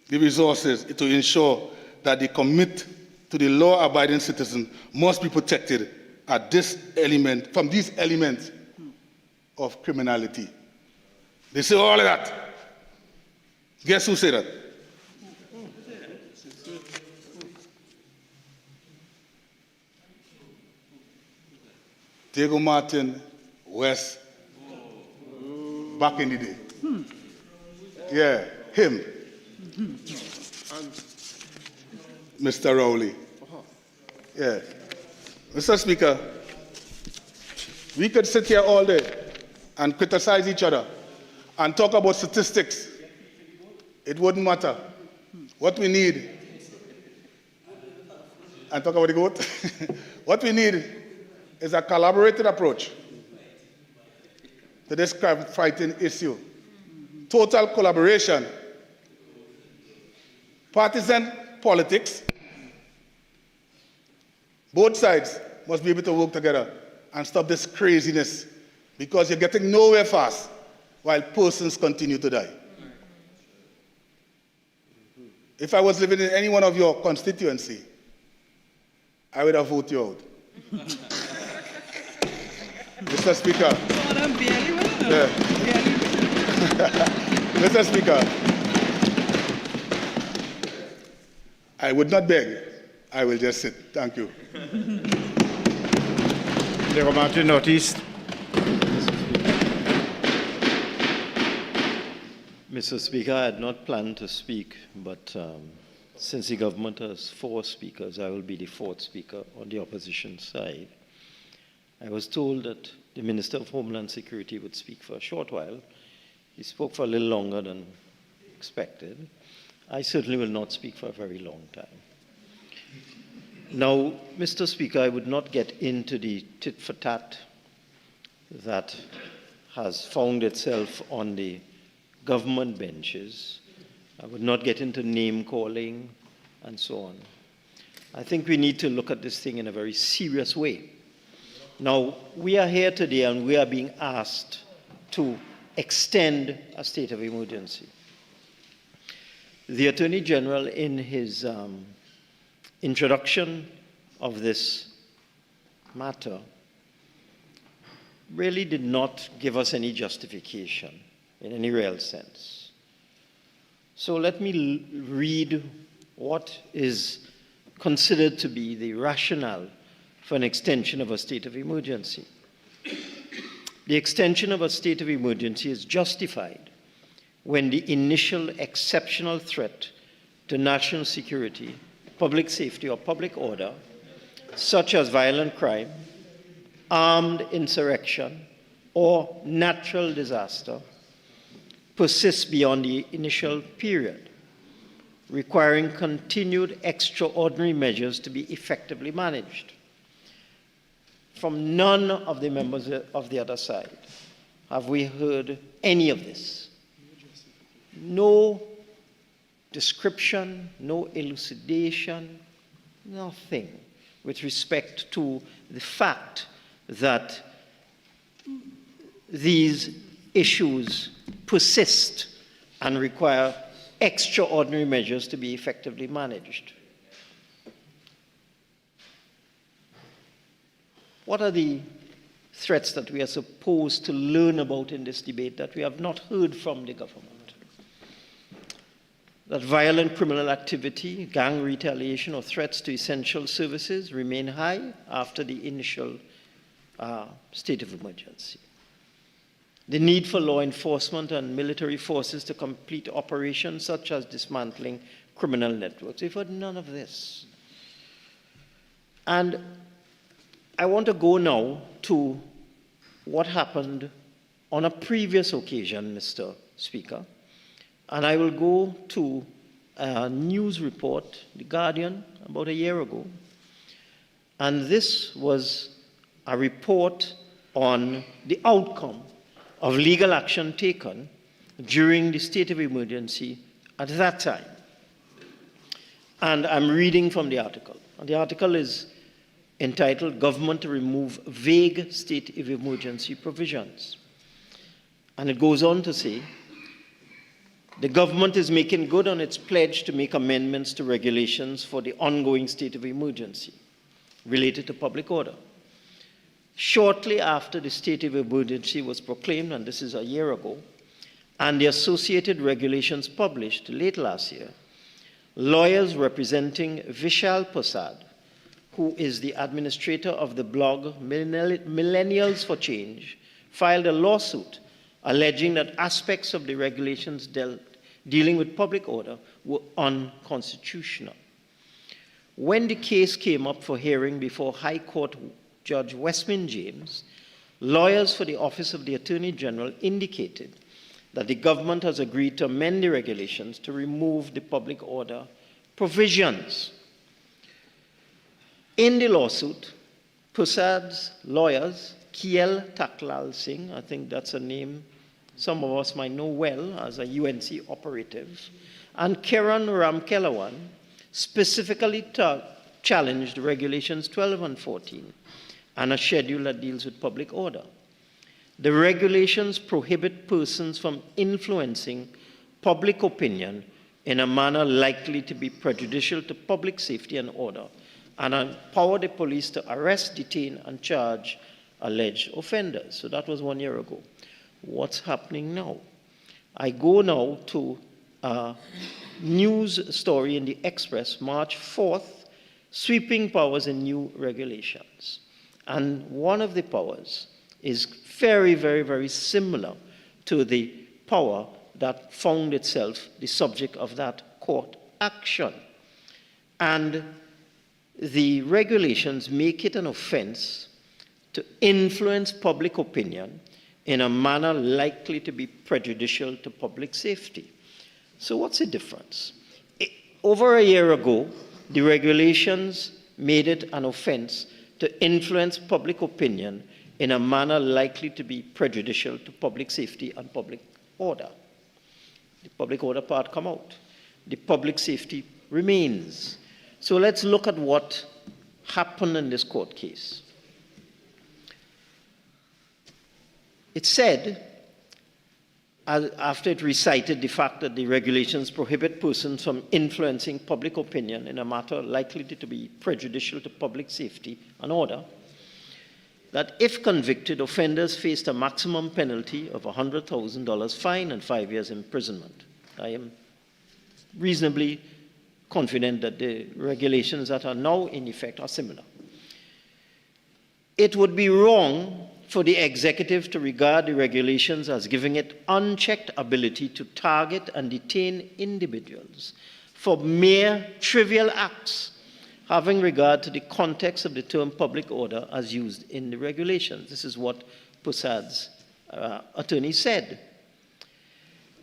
the resources to ensure that the commit to the law-abiding citizen must be protected at this element, from these elements of criminality. They say all of that. Guess who said that? Diego Martin West, back in the day. Yeah, him. Mr. Rowley. Yeah. Mr. Speaker, we could sit here all day and criticize each other and talk about statistics. It wouldn't matter. What we need, and talk about the goat, what we need is a collaborated approach to this crime-fighting issue. Total collaboration. Partisan politics, both sides must be able to work together and stop this craziness, because you're getting nowhere fast while persons continue to die. If I was living in any one of your constituency, I would have voted you out. Mr. Speaker. Yeah. Mr. Speaker, I would not beg. I will just sit. Thank you. Martin Northeast. Mr. Speaker, I had not planned to speak, but since the government has 4 speakers, I will be the 4th speaker on the opposition side. I was told that the Minister of Homeland Security would speak for a short while. He spoke for a little longer than expected. I certainly will not speak for a very long time. Now, Mr. Speaker, I would not get into the tit-for-tat that has found itself on the government benches. I would not get into name-calling and so on. I think we need to look at this thing in a very serious way. Now, we are here today and we are being asked to extend a state of emergency. The Attorney General, in his introduction of this matter, really did not give us any justification in any real sense. So let me read what is considered to be the rationale for an extension of a state of emergency. The extension of a state of emergency is justified when the initial exceptional threat to national security, public safety, or public order, such as violent crime, armed insurrection, or natural disaster, persists beyond the initial period, requiring continued extraordinary measures to be effectively managed. From none of the members of the other side have we heard any of this. No description, no elucidation, nothing with respect to the fact that these issues persist and require extraordinary measures to be effectively managed. What are the threats that we are supposed to learn about in this debate that we have not heard from the government? That violent criminal activity, gang retaliation, or threats to essential services remain high after the initial state of emergency. The need for law enforcement and military forces to complete operations such as dismantling criminal networks. We've heard none of this. And I want to go now to what happened on a previous occasion, Mr. Speaker. And I will go to a news report, The Guardian, about a year ago. And this was a report on the outcome of legal action taken during the state of emergency at that time. And I'm reading from the article. And the article is entitled, Government to Remove Vague State of Emergency Provisions. And it goes on to say, the government is making good on its pledge to make amendments to regulations for the ongoing state of emergency related to public order. shortly after the state of emergency was proclaimed, and this is a year ago, and the associated regulations published late last year, lawyers representing Vishal Prasad, who is the administrator of the blog Millennials for Change, filed a lawsuit alleging that aspects of the regulations dealing with public order were unconstitutional. When the case came up for hearing before High Court Judge Westman James, lawyers for the Office of the Attorney General indicated that the government has agreed to amend the regulations to remove the public order provisions. In the lawsuit, Prasad's lawyers, Kiel Taklal Singh, I think that's a name some of us might know well as a UNC operative, and Kiran Ramkelawan specifically challenged Regulations 12 and 14 and a schedule that deals with public order. The regulations prohibit persons from influencing public opinion in a manner likely to be prejudicial to public safety and order, and empower the police to arrest, detain, and charge alleged offenders. So that was 1 year ago. What's happening now? I go now to a news story in the Express, March 4th, sweeping powers in new regulations. And one of the powers is very, very, very similar to the power that found itself the subject of that court action. And the regulations make it an offense to influence public opinion in a manner likely to be prejudicial to public safety. So what's the difference? Over a year ago, the regulations made it an offense to influence public opinion in a manner likely to be prejudicial to public safety and public order. The public order part come out. The public safety remains. So let's look at what happened in this court case. It said, after it recited the fact that the regulations prohibit persons from influencing public opinion in a matter likely to be prejudicial to public safety and order, that if convicted, offenders faced a maximum penalty of $100,000 fine and 5 years imprisonment. I am reasonably confident that the regulations that are now in effect are similar. It would be wrong for the executive to regard the regulations as giving it unchecked ability to target and detain individuals for mere trivial acts having regard to the context of the term public order as used in the regulations. This is what Prasad's attorney said.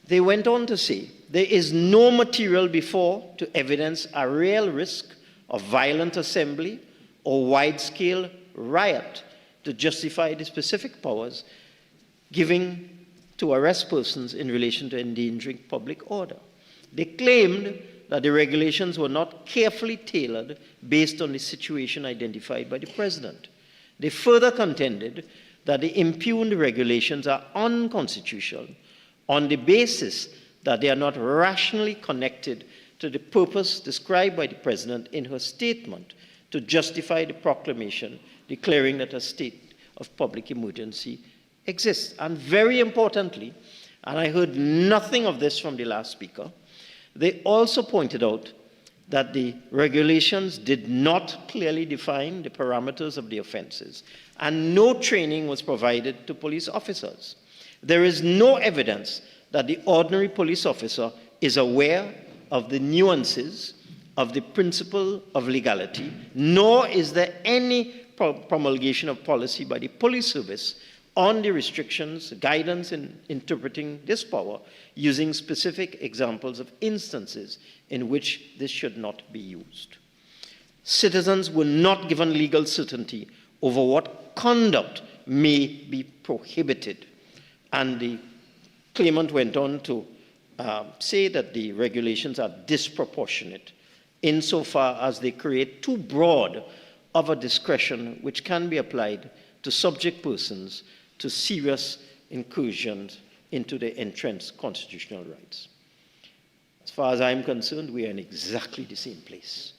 They went on to say, there is no material before to evidence a real risk of violent assembly or wide-scale riot to justify the specific powers giving to arrest persons in relation to endangering public order. They claimed that the regulations were not carefully tailored based on the situation identified by the president. They further contended that the impugned regulations are unconstitutional on the basis that they are not rationally connected to the purpose described by the president in her statement to justify the proclamation declaring that a state of public emergency exists. And very importantly, and I heard nothing of this from the last speaker, they also pointed out that the regulations did not clearly define the parameters of the offenses, and no training was provided to police officers. There is no evidence that the ordinary police officer is aware of the nuances of the principle of legality, nor is there any promulgation of policy by the police service on the restrictions, guidance in interpreting this power, using specific examples of instances in which this should not be used. Citizens were not given legal certainty over what conduct may be prohibited. And the claimant went on to say that the regulations are disproportionate insofar as they create too broad of a discretion which can be applied to subject persons to serious incursions into their entrenched constitutional rights. As far as I'm concerned, we are in exactly the same place.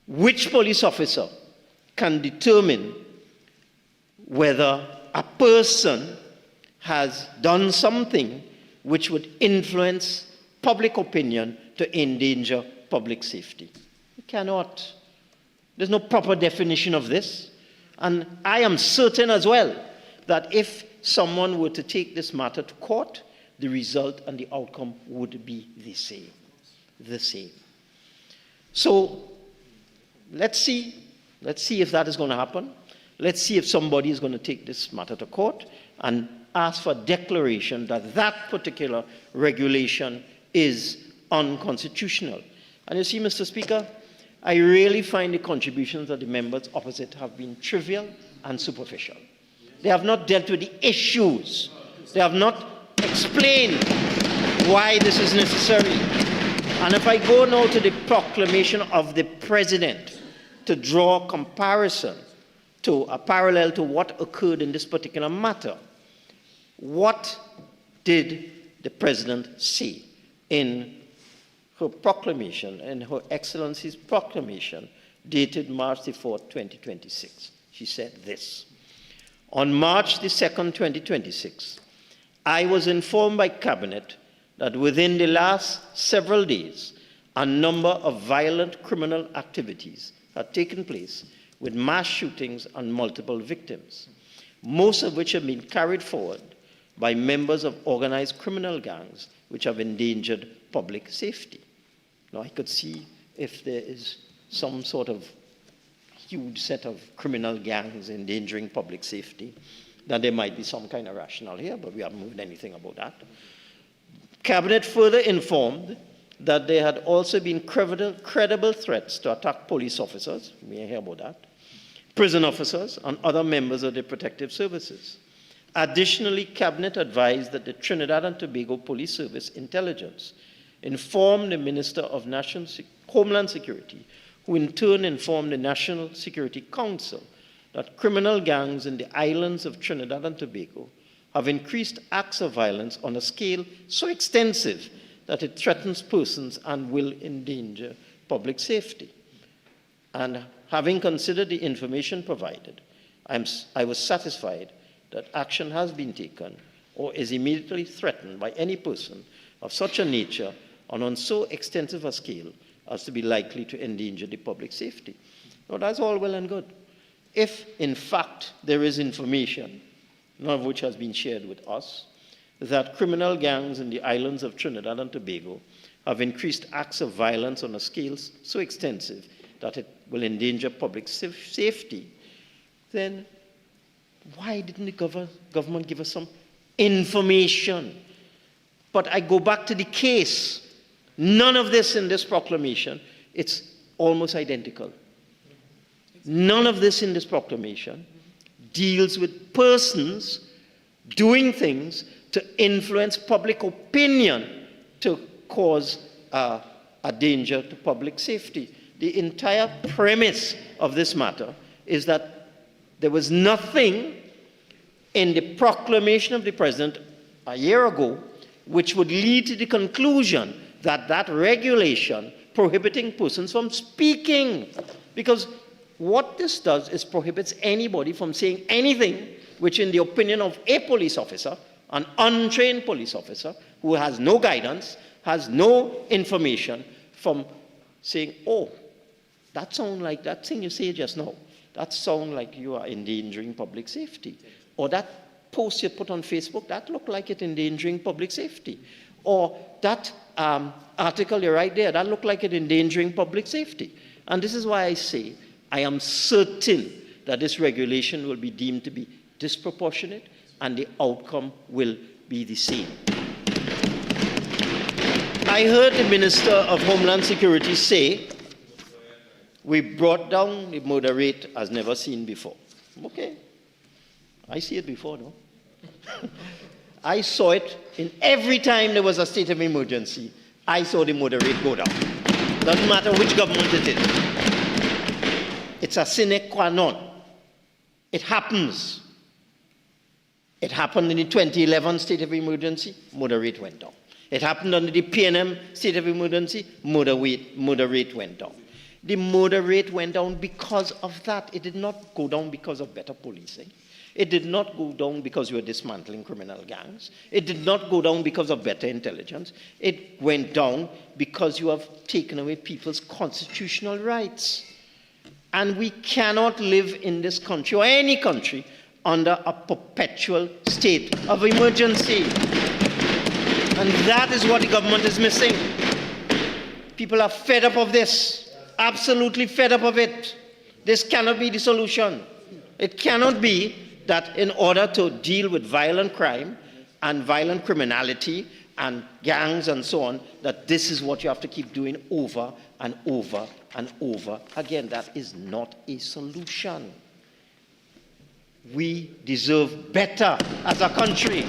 Which police officer can determine whether a person has done something which would influence public opinion to endanger public safety. You cannot. There's no proper definition of this. And I am certain as well that if someone were to take this matter to court, the result and the outcome would be the same. The same. So let's see if that is going to happen. Let's see if somebody is going to take this matter to court and ask for a declaration that that particular regulation is unconstitutional. And you see, Mr. Speaker, I really find the contributions of the members opposite have been trivial and superficial. They have not dealt with the issues. They have not explained why this is necessary. And if I go now to the proclamation of the President to draw a comparison to a parallel to what occurred in this particular matter, what did the President say in her proclamation, in Her Excellency's proclamation, dated March the 4th, 2026? She said this: on March the 2nd, 2026, I was informed by Cabinet that within the last several days, a number of violent criminal activities had taken place with mass shootings and multiple victims, most of which have been carried forward by members of organized criminal gangs which have endangered public safety. Now, I could see if there is some sort of huge set of criminal gangs endangering public safety, that there might be some kind of rationale here, but we haven't moved anything about that. Cabinet further informed that there had also been credible threats to attack police officers, we may hear about that, prison officers, and other members of the protective services. Additionally, Cabinet advised that the Trinidad and Tobago Police Service Intelligence informed the Minister of Homeland Security, who in turn informed the National Security Council that criminal gangs in the islands of Trinidad and Tobago have increased acts of violence on a scale so extensive that it threatens persons and will endanger public safety. And having considered the information provided, I was satisfied that action has been taken or is immediately threatened by any person of such a nature and on so extensive a scale as to be likely to endanger the public safety. Now, that's all well and good. If, in fact, there is information, none of which has been shared with us, that criminal gangs in the islands of Trinidad and Tobago have increased acts of violence on a scale so extensive that it will endanger public safety, then why didn't the government give us some information? But I go back to the case. None of this in this proclamation. It's almost identical. None of this in this proclamation deals with persons doing things to influence public opinion to cause a danger to public safety. The entire premise of this matter is that there was nothing in the proclamation of the President a year ago which would lead to the conclusion that that regulation prohibiting persons from speaking. Because what this does is prohibits anybody from saying anything which, in the opinion of a police officer, an untrained police officer who has no guidance, has no information, from saying, oh, that sounds like that thing you say just now. That sounds like you are endangering public safety. Or that post you put on Facebook, that looked like it endangering public safety. Or that article you're right there, that looked like it endangering public safety. And this is why I say I am certain that this regulation will be deemed to be disproportionate and the outcome will be the same. I heard the Minister of Homeland Security say, we brought down the murder rate as never seen before. Okay. I see it before, no? I saw it in every time there was a state of emergency. I saw the murder rate go down. Doesn't matter which government it is. It's a sine qua non. It happens. It happened in the 2011 state of emergency, murder rate went down. It happened under the PNM state of emergency, murder rate went down. The murder rate went down because of that. It did not go down because of better policing. It did not go down because you were dismantling criminal gangs. It did not go down because of better intelligence. It went down because you have taken away people's constitutional rights. And we cannot live in this country, or any country, under a perpetual state of emergency. And that is what the government is missing. People are fed up of this, absolutely fed up of it. This cannot be the solution. It cannot be that in order to deal with violent crime and violent criminality and gangs and so on, that this is what you have to keep doing over and over and over again. That is not a solution. We deserve better as a country.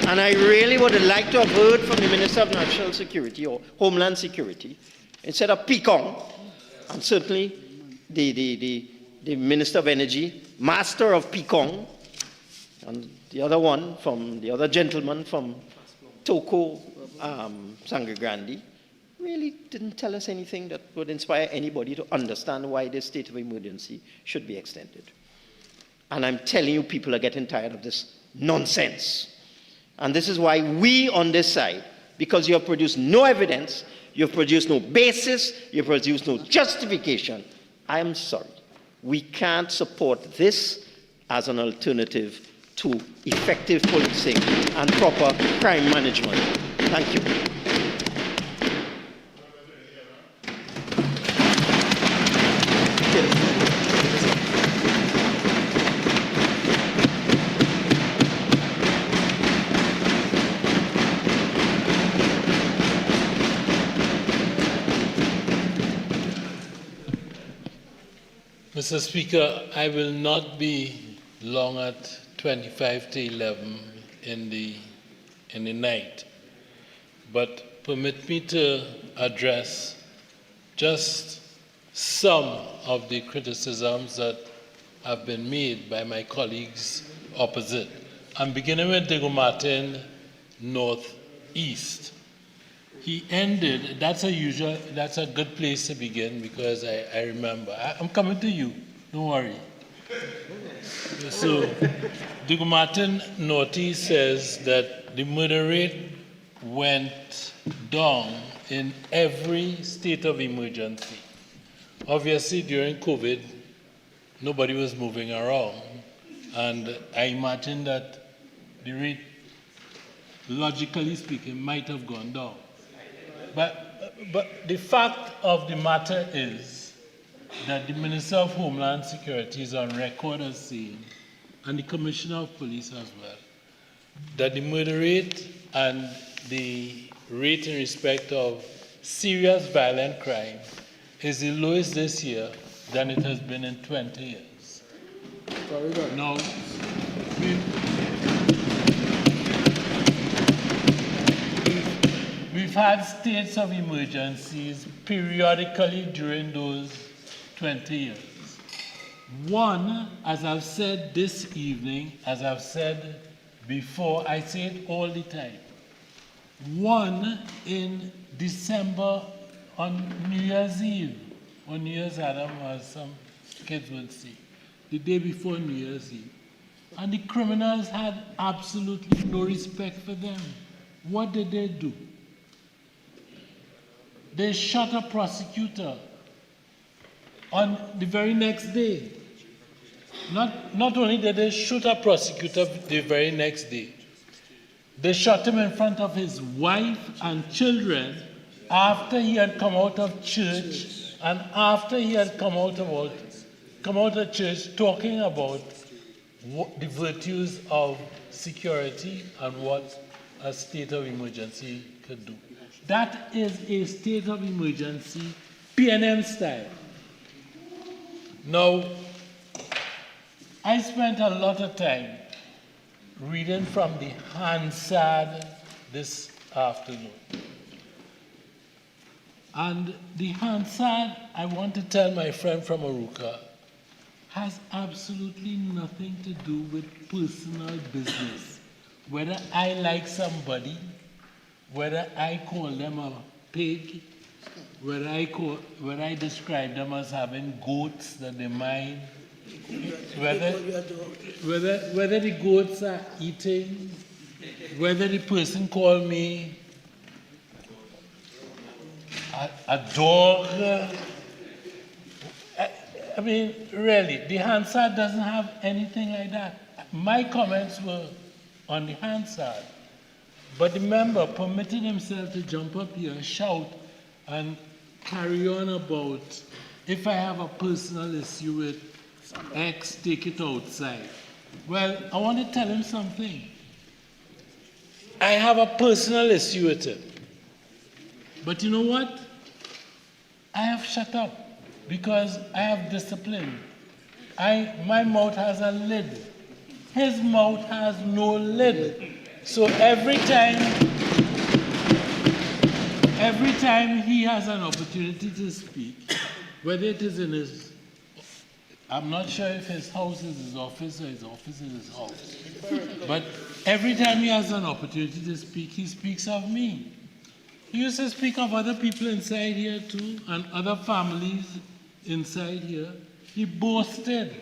And I really would like to have heard from the Minister of National Security or Homeland Security, instead of Pekong, and certainly the Minister of Energy, master of Pekong, and the other one from the other gentleman from Toko Sangre Grande, really didn't tell us anything that would inspire anybody to understand why this state of emergency should be extended. And I'm telling you, people are getting tired of this nonsense. And this is why we on this side, because you have produced no evidence, you have produced no basis, you have produced no justification, I am sorry. We can't support this as an alternative to effective policing and proper crime management. Thank you. Mr. Speaker, I will not be long at 25 to 11 in the night, but permit me to address just some of the criticisms that have been made by my colleagues opposite. I'm beginning with Diego Martin, Northeast. He ended, that's a good place to begin because I remember. I'm coming to you, don't worry. So, Diego Martin Northeast says that the murder rate went down in every state of emergency. Obviously, during COVID, nobody was moving around. And I imagine that the rate, logically speaking, might have gone down. But the fact of the matter is that the Minister of Homeland Security is on record as saying, and the Commissioner of Police as well, that the murder rate and the rate in respect of serious violent crime is the lowest this year than it has been in 20 years. Very good. Now, we've had states of emergencies periodically during those 20 years. One, as I've said this evening, as I've said before, I say it all the time. One in December on New Year's Eve, or New Year's Adam, as some kids would say, the day before New Year's Eve. And the criminals had absolutely no respect for them. What did they do? They shot a prosecutor on the very next day. Not only did they shoot a prosecutor the very next day, they shot him in front of his wife and children after he had come out of church and after he had come out of church talking about the virtues of security and what a state of emergency could do. That is a state of emergency, PNM style. Now, I spent a lot of time reading from the Hansard this afternoon. And the Hansard, I want to tell my friend from Aruka, has absolutely nothing to do with personal business. Whether I like somebody, whether I call them a pig, whether I describe them as having goats that they mind, whether the goats are eating, whether the person called me a dog. I mean, really, the Hansard doesn't have anything like that. My comments were on the Hansard, but the member permitted himself to jump up here, shout, and carry on about, if I have a personal issue with X, take it outside. Well, I want to tell him something. I have a personal issue with him. But you know what? I have shut up because I have discipline. My mouth has a lid. His mouth has no lid. So every time he has an opportunity to speak, whether it is in his, I'm not sure if his house is his office or his office is his house, but every time he has an opportunity to speak, he speaks of me. He used to speak of other people inside here too, and other families inside here. He boasted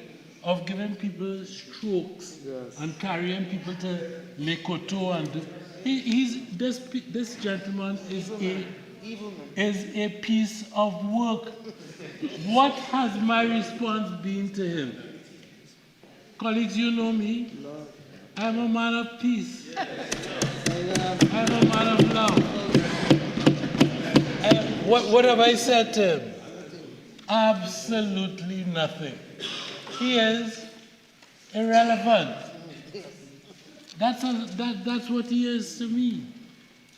of giving people strokes and carrying people to Le Coteau. And this gentleman is a piece of work. What has my response been to him? Colleagues, you know me. I'm a man of peace. I'm a man of love. What have I said to him? Absolutely nothing. He is irrelevant. That's what he is to me.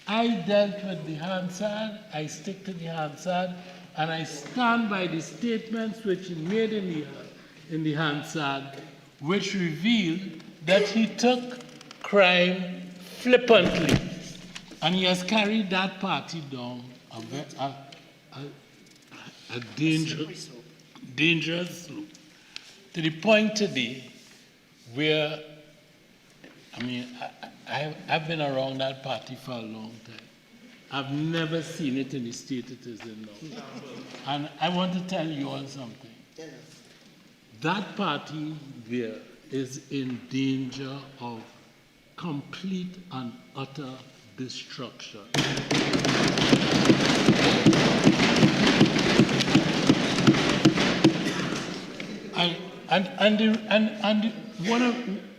I dealt with the Hansard, I stick to the Hansard, and I stand by the statements which he made in the Hansard, which revealed that he took crime flippantly. And he has carried that party down a dangerous slope. To the point today where, I mean, I've been around that party for a long time. I've never seen it in the state it is in now. And I want to tell you all something. That party there is in danger of complete and utter destruction.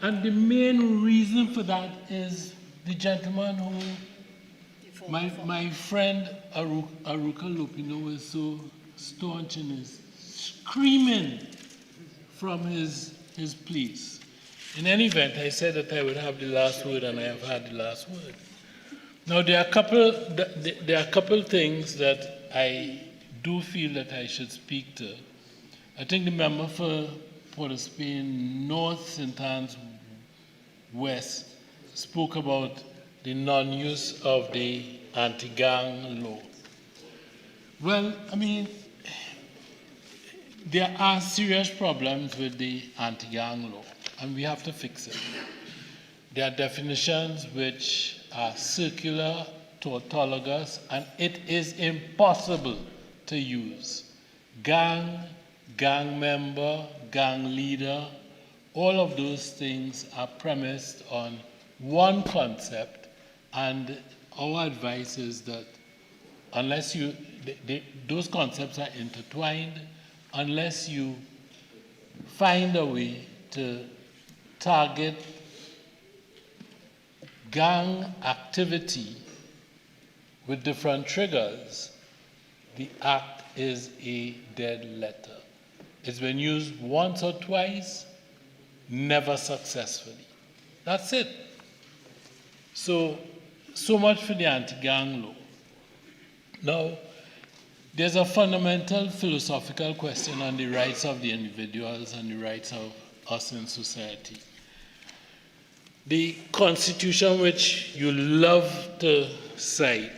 And the main reason for that is the gentleman who, my friend Aruka Lupino, was so staunch in his screaming from his place. In any event, I said that I would have the last word, and I have had the last word. Now, there are a couple things that I do feel that I should speak to. I think the member for Port of Spain North, St. Anne's West, spoke about the non-use of the anti-gang law. Well, I mean, there are serious problems with the anti-gang law, and we have to fix it. There are definitions which are circular, tautologous, and it is impossible to use. Gang member, gang leader, all of those things are premised on one concept, and our advice is that unless those concepts are intertwined, unless you find a way to target gang activity with different triggers, the act is a dead letter. It's been used once or twice, never successfully. That's it. So much for the anti-gang law. Now, there's a fundamental philosophical question on the rights of the individuals and the rights of us in society. The Constitution, which you love to cite,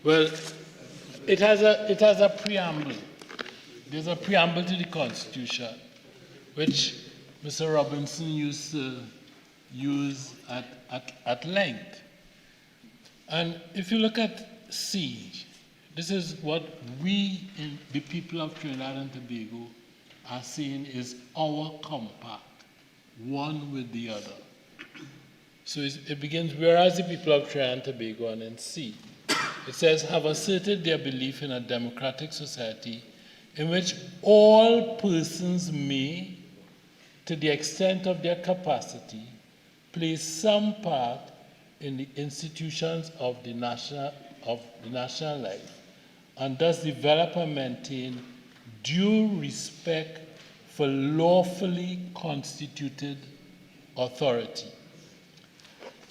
well, it has a preamble. There's a preamble to the Constitution, which Mr. Robinson used to use at length. And if you look at C, this is what we, the people of Trinidad and Tobago, are saying is our compact, one with the other. So it begins, whereas the people of Trinidad and Tobago, and in C, it says, have asserted their belief in a democratic society in which all persons may, to the extent of their capacity, play some part in the institutions of the national life, and thus develop and maintain due respect for lawfully constituted authority.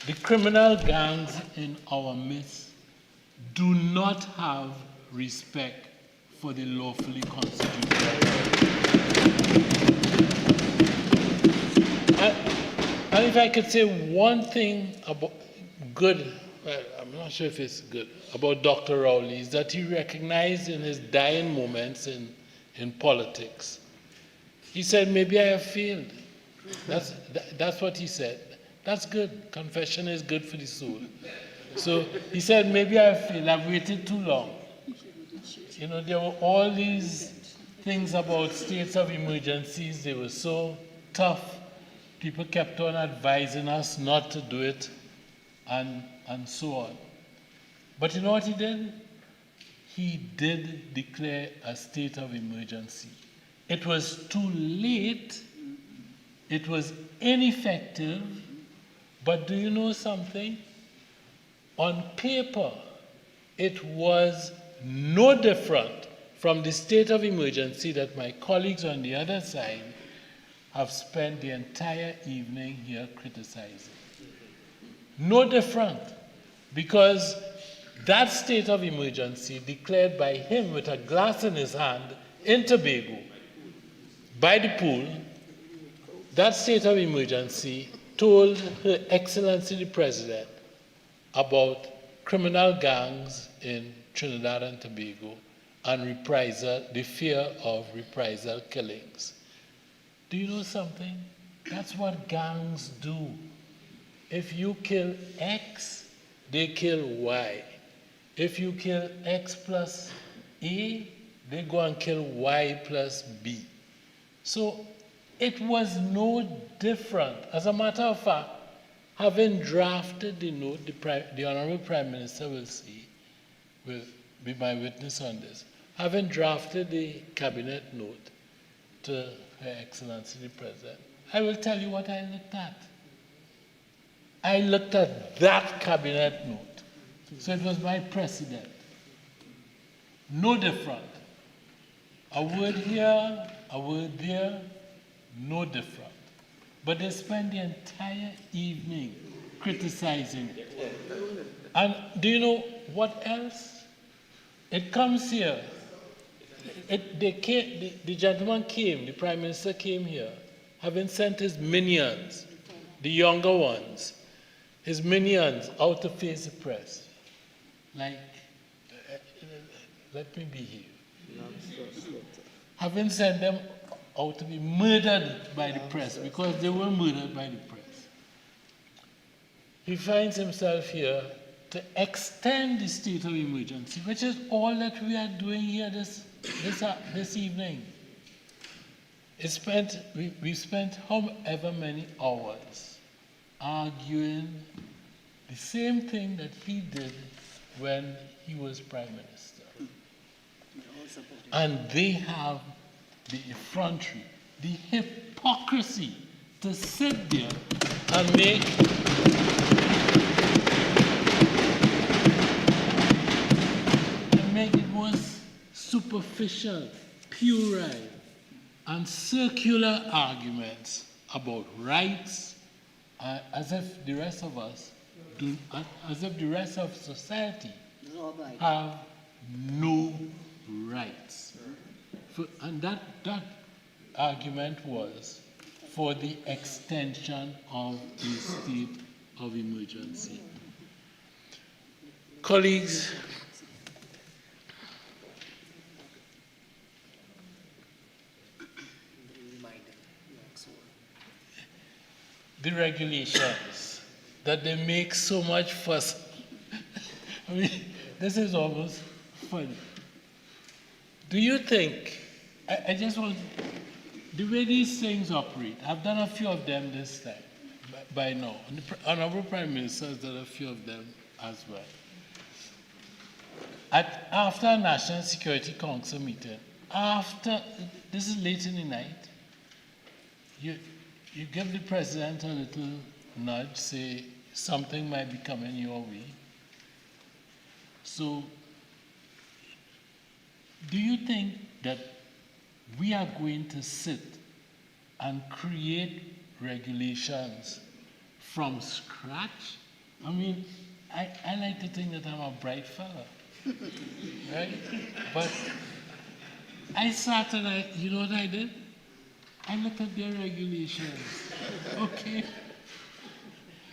The criminal gangs in our midst do not have respect for the lawfully constituted authority. And if I could say one thing about good, well, I'm not sure if it's good, about Dr. Rowley, is that he recognized in his dying moments in politics. He said, maybe I have failed. That's what he said. That's good. Confession is good for the soul. So he said, maybe I have failed. I've waited too long. You know, there were all these things about states of emergencies. They were so tough. People kept on advising us not to do it, and so on. But you know what he did? He did declare a state of emergency. It was too late. It was ineffective. But do you know something? On paper, it was no different from the state of emergency that my colleagues on the other side have spent the entire evening here criticizing. No different, because that state of emergency declared by him with a glass in his hand in Tobago, by the pool, that state of emergency told Her Excellency the President about criminal gangs in Trinidad and Tobago and reprisal, the fear of reprisal killings. Do you know something? That's what gangs do. If you kill X, they kill Y. If you kill X plus A, they go and kill Y plus B. So it was no different. As a matter of fact, having drafted the note, the Honorable Prime Minister will be my witness on this, having drafted the cabinet note to Her Excellency the President, I will tell you what I looked at. I looked at that cabinet note. So it was my precedent. No different. A word here, a word there, no different. But they spent the entire evening criticizing it. And do you know what else? It comes here. The gentleman came, the Prime Minister came here, having sent his minions, the younger ones, his minions out to face the press. Like, let me be here. Having sent them out to be murdered by the press, because they were murdered by the press. He finds himself here to extend the state of emergency, which is all that we are doing here this evening. We spent however many hours arguing the same thing that he did when he was Prime Minister. And they have the effrontery, the hypocrisy to sit there and make it most superficial, puerile, and circular arguments about rights, as if the rest of us do, as if the rest of society have no rights. And that argument was for the extension of the state of emergency. Colleagues, the regulations that they make so much fuss. I mean, this is almost funny. Do you think, I just want the way these things operate, I've done a few of them this time, by now. And the Honorable Prime Minister has done a few of them as well. After a National Security Council meeting, this is late in the night, you give the President a little nudge, say something might be coming your way. So, do you think that we are going to sit and create regulations from scratch? I mean, I like to think that I'm a bright fella, right? But I sat and you know what I did? I looked at their regulations, okay?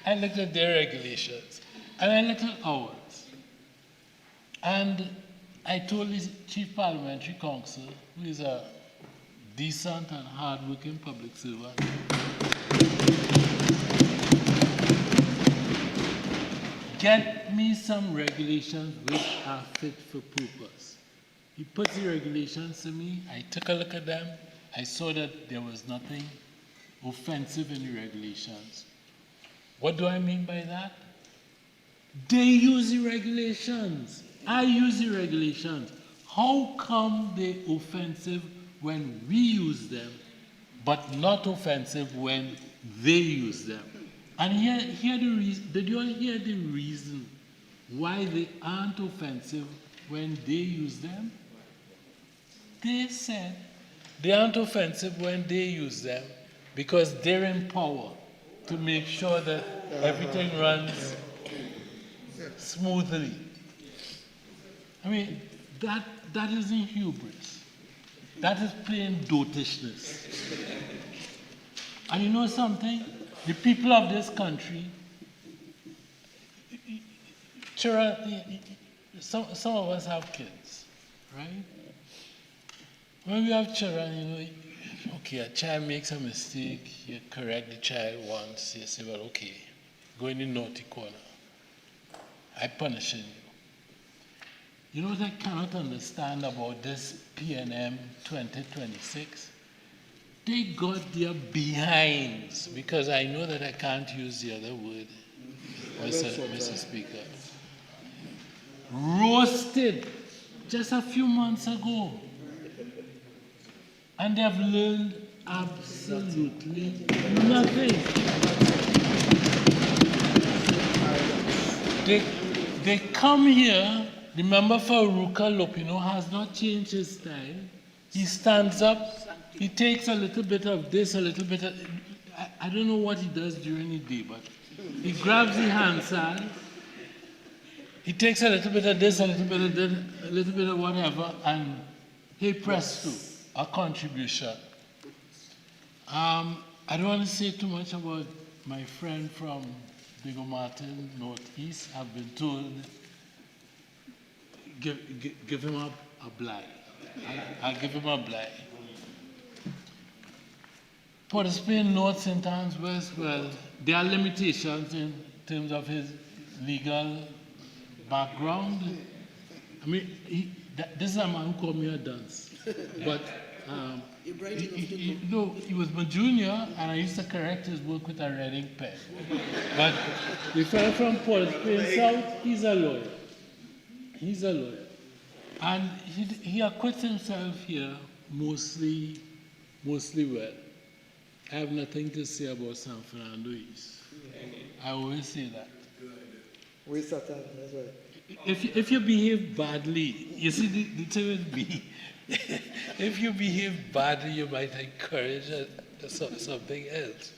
I looked at their regulations, and I looked at ours. And I told the Chief Parliamentary Counsel, who is a decent and hard-working public servant, get me some regulations which are fit for purpose. He put the regulations to me, I took a look at them, I saw that there was nothing offensive in the regulations. What do I mean by that? They use the regulations. I use the regulations. How come they're offensive when we use them, but not offensive when they use them? And here the reason. Did you all hear the reason why they aren't offensive when they use them? They said they aren't offensive when they use them because they're in power to make sure that everything runs smoothly. I mean, that isn't hubris. That is plain dotishness. And you know something? The people of this country, some of us have kids, right? When we have children, you know, okay, a child makes a mistake, you correct the child once, you say, well, okay, go in the naughty corner. I punish you. You know what I cannot understand about this PNM 2026? They got their behinds, because I know that I can't use the other word, Mr. Speaker. Roasted just a few months ago. And they have learned absolutely nothing. They come here, the member for Ruka Lopino has not changed his style. He stands up, he takes a little bit of this, a little bit of, I don't know what he does during the day, but he grabs the Hansard, he takes a little bit of this, a little bit of this, a little bit of whatever, and hey presto, a contribution. I don't want to say too much about my friend from Diego Martin, Northeast. I've been told, give him a blight. I'll give him a blight. Port of Spain, North, St. Anne's West, well, there are limitations in terms of his legal background. I mean, this is a man who called me a dunce. But he was my junior, and I used to correct his work with a reading pen. But the fellow from Port of Spain South, he's a lawyer. He's a lawyer. And he acquits himself here mostly well. I have nothing to say about San Fernando East. I always say that. If you behave badly, you see, the thing with me, if you behave badly, you might encourage something else.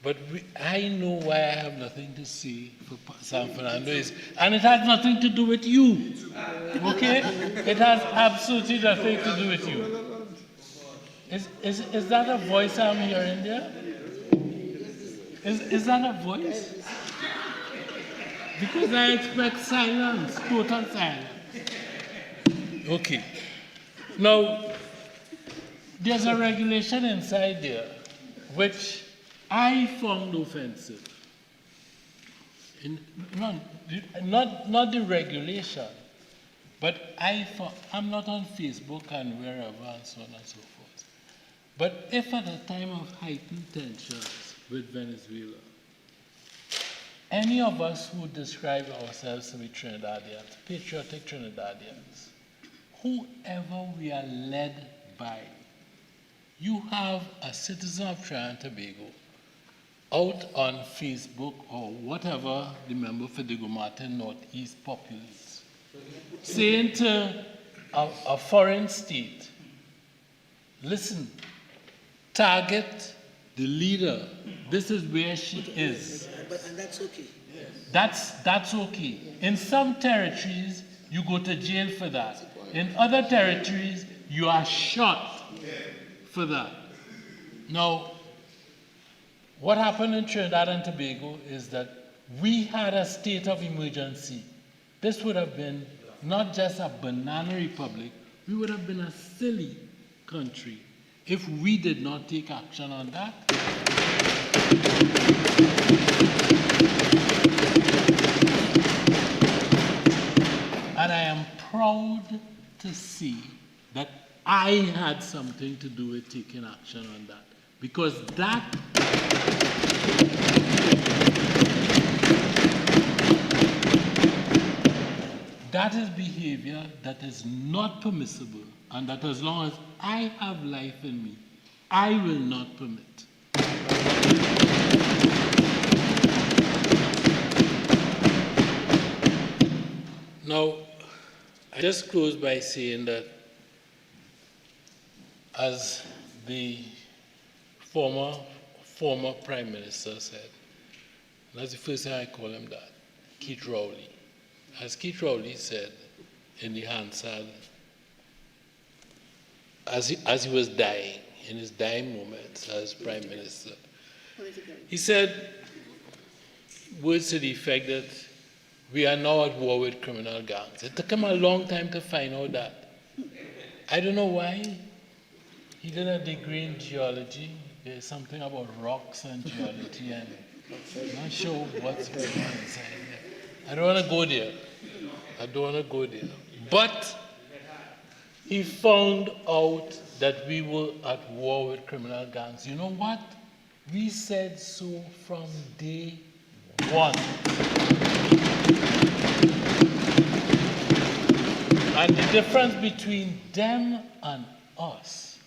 But I know why I have nothing to say for San Fernando East. And it has nothing to do with you. Okay? It has absolutely nothing to do with you. Is that a voice I'm hearing there? Is that a voice? Because I expect silence, total silence. Okay. Now, there's a regulation inside there which I found offensive. Not the regulation, but I'm not on Facebook and wherever and so on and so forth. But if at a time of heightened tensions with Venezuela, any of us who describe ourselves to be Trinidadians, patriotic Trinidadians, whoever we are led by, you have a citizen of Trinidad and Tobago out on Facebook or whatever the member for Diego Martin Northeast populace, saying to a foreign state, listen, target the leader. This is where she is. And that's okay. That's okay. In some territories, you go to jail for that. In other territories, you are shot for that. Now, what happened in Trinidad and Tobago is that we had a state of emergency. This would have been not just a banana republic, we would have been a silly country if we did not take action on that. And I am proud to see that I had something to do with taking action on that. Because that is behavior that is not permissible, and that as long as I have life in me, I will not permit. Now, I just close by saying that as the former Prime Minister said, and that's the first time I call him that, Keith Rowley. As Keith Rowley said in the Hansard, as he was dying, in his dying moments as Prime Minister, he said words to the effect that we are now at war with criminal gangs. It took him a long time to find out that. I don't know why. He did a degree in geology. There's something about rocks and geology, and I'm not sure what's going on inside there. I don't want to go there. But he found out that we were at war with criminal gangs. You know what? We said so from day one. And the difference between them and us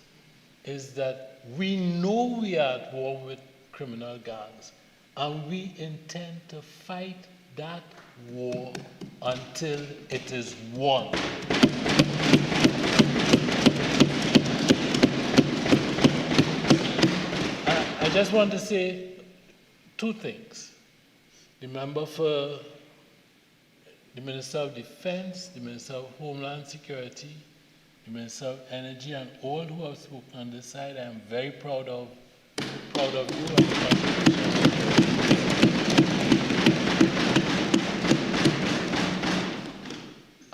is that we know we are at war with criminal gangs, and we intend to fight that war until it is won. I just want to say two things. The member for the Minister of Defense, the Minister of Homeland Security, the Minister of Energy, and all who have spoken on this side, I am very proud of you and the contribution.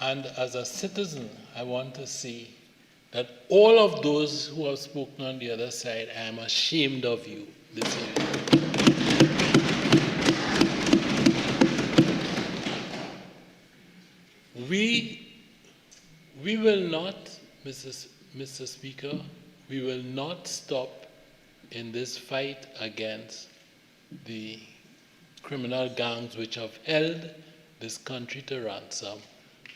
And as a citizen, I want to say that all of those who have spoken on the other side, I am ashamed of you this evening. We will not, Mr. Speaker, we will not stop in this fight against the criminal gangs which have held this country to ransom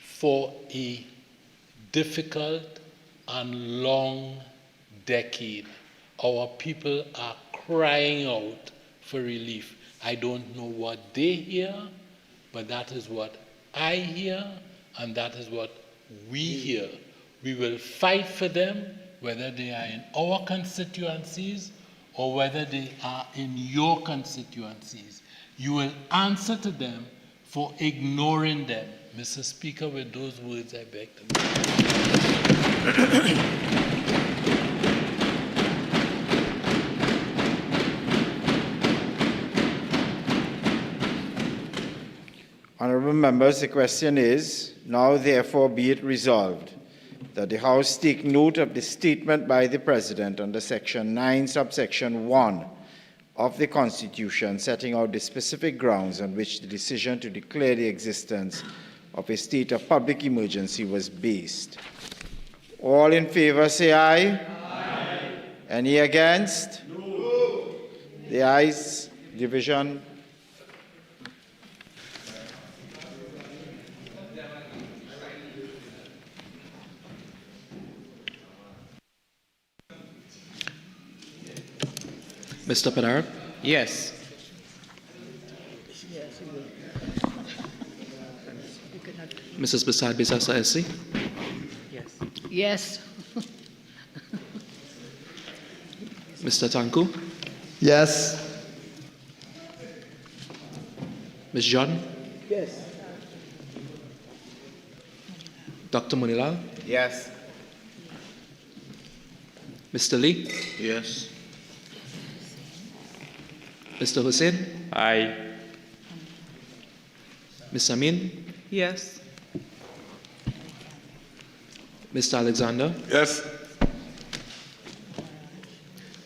for a difficult and long decade. Our people are crying out for relief. I don't know what they hear, but that is what I hear, and that is what we hear. We will fight for them, whether they are in our constituencies or whether they are in your constituencies. You will answer to them for ignoring them. Mr. Speaker, with those words, I beg to Honourable members, the question is, now therefore be it resolved that the House take note of the statement by the President under Section 9, subsection 1 of the Constitution, setting out the specific grounds on which the decision to declare the existence of a state of public emergency was based. All in favour say aye. Aye. Any against? No. The ayes, division. Mr. Penard? Yes. Mrs. Besad Bisasa SC? Yes. Yes. Mr. Tanku? Yes. Ms. John? Yes. Dr. Moonilal? Yes. Mr. Lee? Yes. Mr. Hosein? Aye. Ms. Amin? Yes. Mr. Alexander? Yes.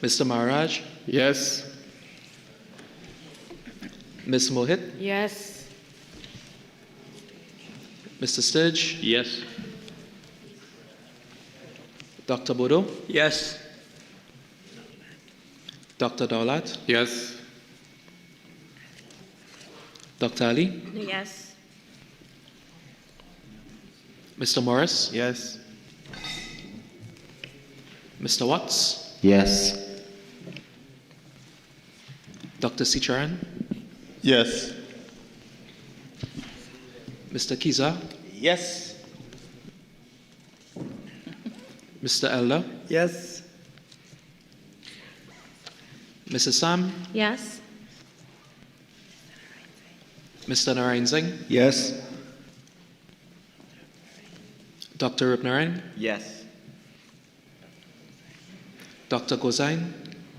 Mr. Maharaj? Yes. Ms. Mohit? Yes. Mr. Sturge? Yes. Dr. Bodo? Yes. Dr. Daulat? Yes. Dr. Ali? Yes. Mr. Morris? Yes. Mr. Watts? Yes. Dr. Sicharan? Yes. Mr. Kiza? Yes. Mr. Elder? Yes. Mrs. Sam? Yes. Mr. Narayan Singh? Yes. Dr. Rupnarayan? Yes. Dr. Hosein?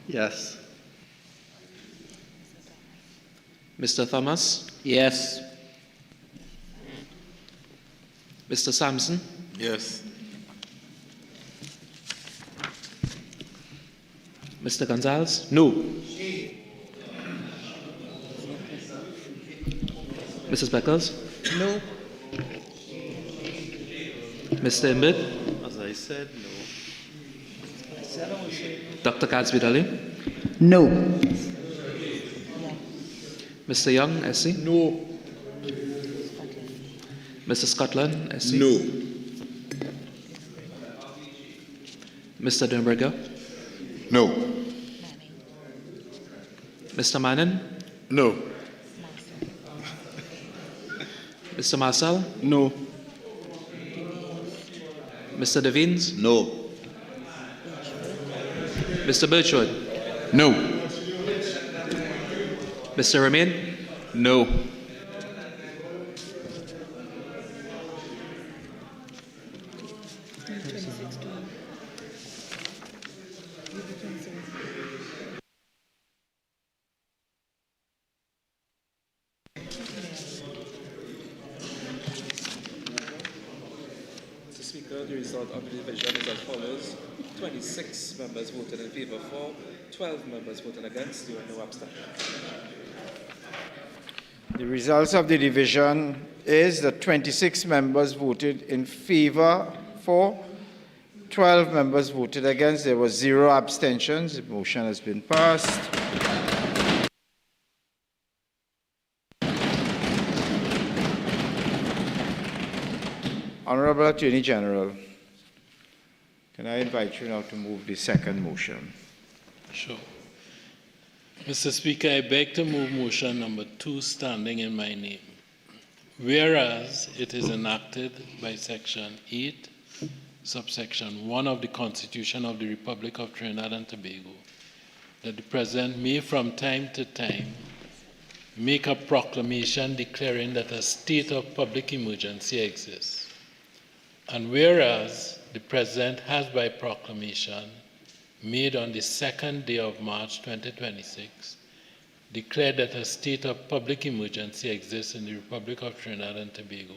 Yes. Mr. Thomas? Yes. Mr. Sampson? Yes. Mr. Gonzales? No. Mrs. Beckles? No. Mr. Imbert? As I said, no. Dr. Katsbidali? No. Mr. Young, SC? No. Mr. Scotland, SC? No. Mr. Dunberger? No. Mr. Manning? No. Mr. Marcel? No. Mr. Devines? No. Mr. Birchwood? No. Mr. Remain? No. Mr. Speaker, the result of the division is as follows. 26 members voted in favour for, 12 members voted against, there were no abstentions. The results of the division is that 26 members voted in favour for, 12 members voted against, there were 0 abstentions. The motion has been passed. Honourable Attorney General, can I invite you now to move the second motion? Sure. Mr. Speaker, I beg to move motion number 2 standing in my name. Whereas it is enacted by Section 8, subsection 1 of the Constitution of the Republic of Trinidad and Tobago, that the President may from time to time make a proclamation declaring that a state of public emergency exists. And whereas the President has by proclamation made on the 2nd day of March 2026 declared that a state of public emergency exists in the Republic of Trinidad and Tobago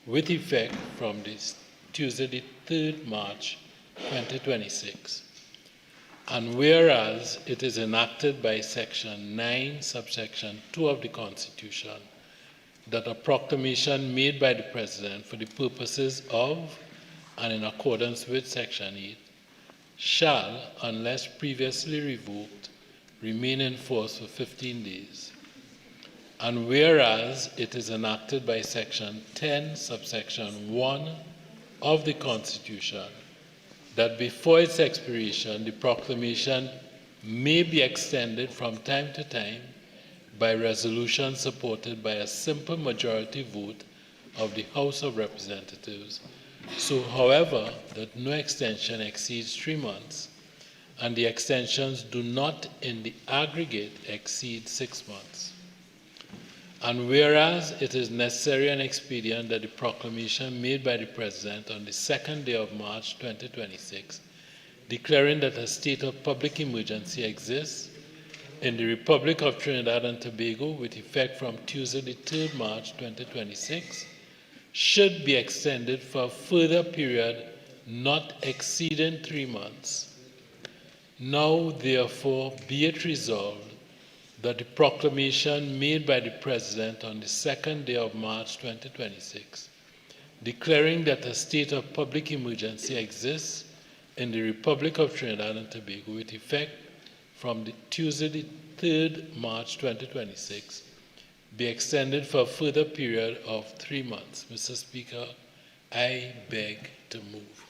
with effect from this Tuesday, the 3rd March 2026. And whereas it is enacted by Section 9, subsection 2 of the Constitution, that a proclamation made by the President for the purposes of and in accordance with Section 8 shall, unless previously revoked, remain in force for 15 days. And whereas it is enacted by Section 10, subsection 1 of the Constitution, that before its expiration, the proclamation may be extended from time to time by resolution supported by a simple majority vote of the House of Representatives, so however that no extension exceeds 3 months, and the extensions do not in the aggregate exceed 6 months. And whereas it is necessary and expedient that the proclamation made by the President on the 2nd day of March 2026, declaring that a state of public emergency exists in the Republic of Trinidad and Tobago with effect from Tuesday, the 3rd March 2026, should be extended for a further period not exceeding 3 months. Now, therefore, be it resolved that the proclamation made by the President on the 2nd day of March 2026, declaring that a state of public emergency exists in the Republic of Trinidad and Tobago with effect from the Tuesday, the 3rd March 2026, be extended for a further period of 3 months. Mr. Speaker, I beg to move.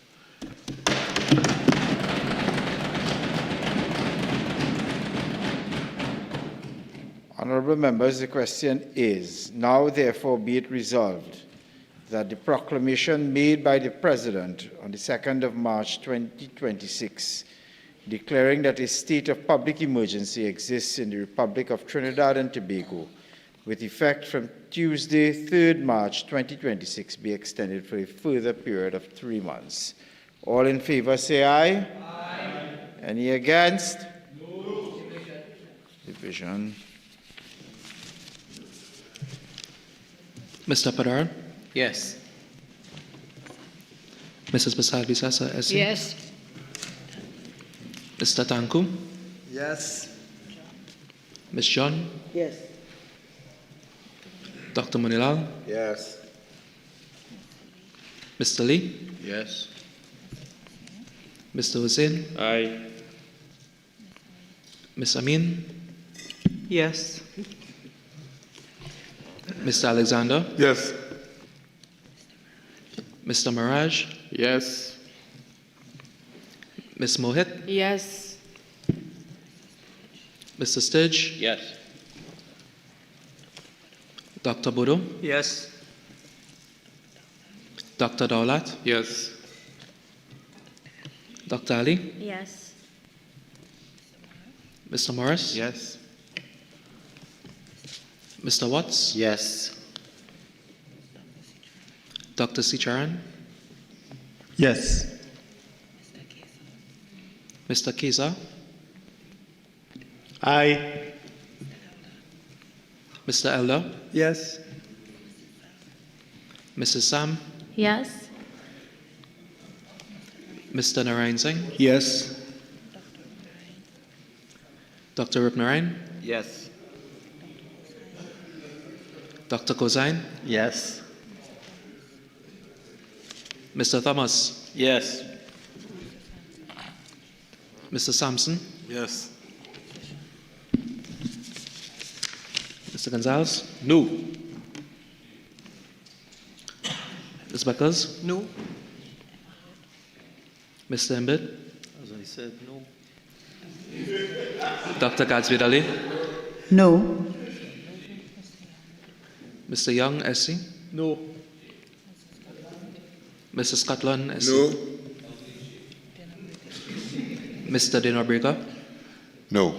Honourable members, the question is, now therefore be it resolved that the proclamation made by the President on the 2nd of March 2026, declaring that a state of public emergency exists in the Republic of Trinidad and Tobago, with effect from Tuesday, 3rd March 2026, be extended for a further period of 3 months. All in favour say aye. Aye. Any against? No. Division. Mr. Padar? Yes. Mrs. Basalvi Sasa, SC? Yes. Mr. Tanku? Yes. Ms. John? Yes. Dr. Moonilal? Yes. Mr. Lee? Yes. Mr. Hosein? Aye. Ms. Amin? Yes. Mr. Alexander? Yes. Mr. Maharaj? Yes. Ms. Mohit? Yes. Mr. Sturge? Yes. Dr. Bodo? Yes. Dr. Daulat? Yes. Dr. Ali? Yes. Mr. Morris? Yes. Mr. Watts? Yes. Dr. Sicharan? Yes. Mr. Keza? Aye. Mr. Elder? Yes. Mrs. Sam? Yes. Mr. Narayan Singh? Yes. Dr. Rupnarayan? Yes. Dr. Hosein? Yes. Mr. Thomas? Yes. Mr. Sampson? Yes. Mr. Gonzales? No. Ms. Beckers? No. Mr. Imbert? As I said, no. Dr. Gadsby Ali? No. Mr. Young, SC? No. Mr. Scotland, SC? No. Mr. Dinobrega? No.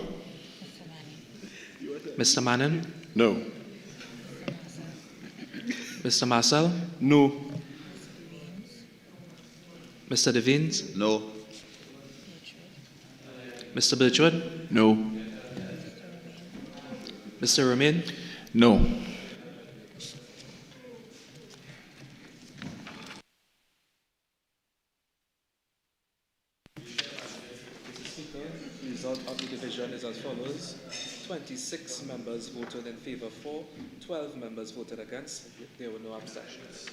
Mr. Manon? No. Mr. Marcel? No. Mr. Devines? No. Mr. Birchwood? No. Mr. Romain? No. The result of the division is as follows. 26 members voted in favour for, 12 members voted against. There were no abstentions.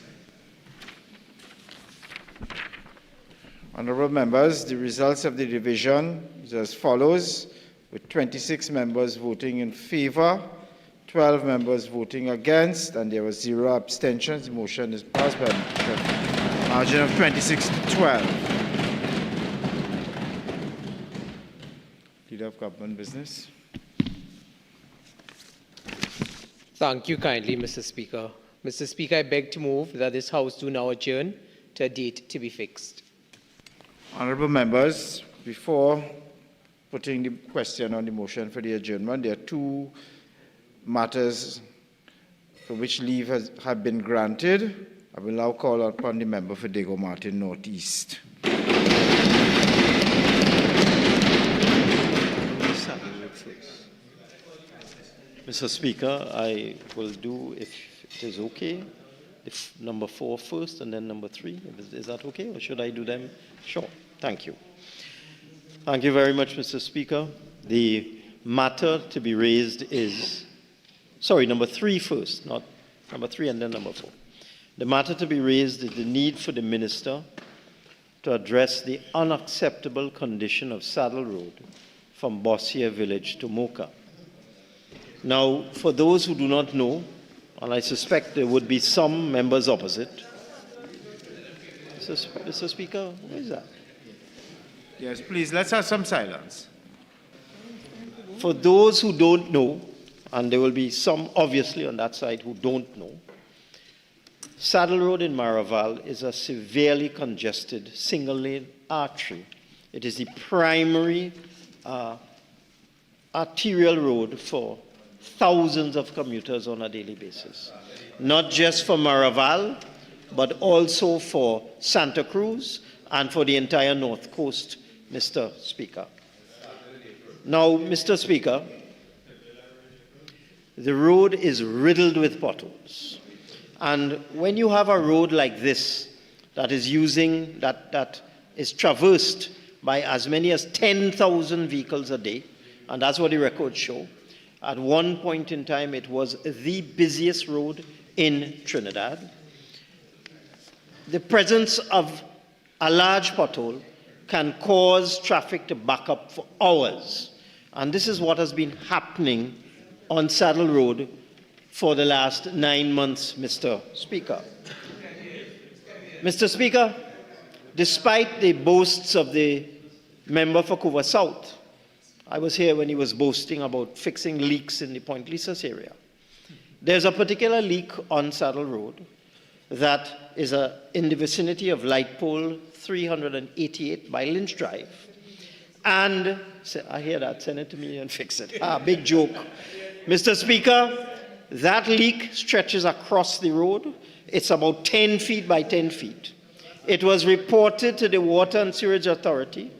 Honourable members, the results of the division is as follows, with 26 members voting in favour, 12 members voting against, and there were 0 abstentions. The motion is passed by a margin of 26 to 12. Leader of Government Business. Thank you kindly, Mr. Speaker. Mr. Speaker, I beg to move that this House do now adjourn to a date to be fixed. Honourable members, before putting the question on the motion for the adjournment, there are 2 matters for which leave have been granted. I will now call upon the member for Diego Martin North East. Mr. Speaker, I will do, if it is okay, number 4 first and then number 3. Is that okay, or should I do them? Sure. Thank you. Thank you very much, Mr. Speaker. The matter to be raised is, sorry, number 3 first, not number 3 and then number 4. The matter to be raised is the need for the Minister to address the unacceptable condition of Saddle Road from Bossier Village to Mocha. Now, for those who do not know, and I suspect there would be some members opposite. Mr. Speaker, who is that? Yes, please, let's have some silence. For those who don't know, and there will be some obviously on that side who don't know, Saddle Road in Maraval is a severely congested single-lane artery. It is the primary arterial road for thousands of commuters on a daily basis, not just for Maraval, but also for Santa Cruz and for the entire North Coast, Mr. Speaker. Now, Mr. Speaker, the road is riddled with potholes. And when you have a road like this that is that is traversed by as many as 10,000 vehicles a day, and that's what the records show, at one point in time, it was the busiest road in Trinidad. The presence of a large pothole can cause traffic to back up for hours. And this is what has been happening on Saddle Road for the last 9 months, Mr. Speaker. Mr. Speaker, despite the boasts of the member for Couva South, I was here when he was boasting about fixing leaks in the Point Lisas area. There's a particular leak on Saddle Road that is in the vicinity of light pole 388 by Lynch Drive. And I hear that, send it to me and fix it. Big joke. Mr. Speaker, that leak stretches across the road. It's about 10 feet by 10 feet. It was reported to the Water and Sewerage Authority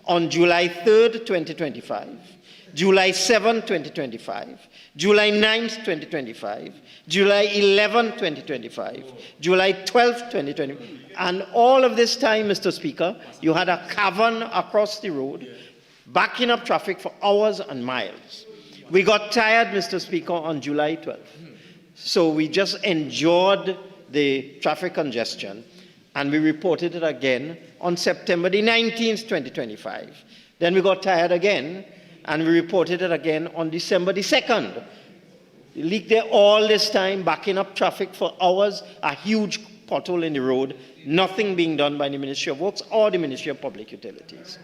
on July 3rd, 2025, July 7th, 2025, July 9th, 2025, July 11th, 2025, July 12th, 2020. And all of this time, Mr. Speaker, you had a cavern across the road, backing up traffic for hours and miles. We got tired, Mr. Speaker, on July 12th. So we just endured the traffic congestion, and we reported it again on September the 19th, 2025. Then we got tired again, and we reported it again on December the 2nd. The leak there all this time, backing up traffic for hours, a huge pothole in the road, nothing being done by the Ministry of Works or the Ministry of Public Utilities.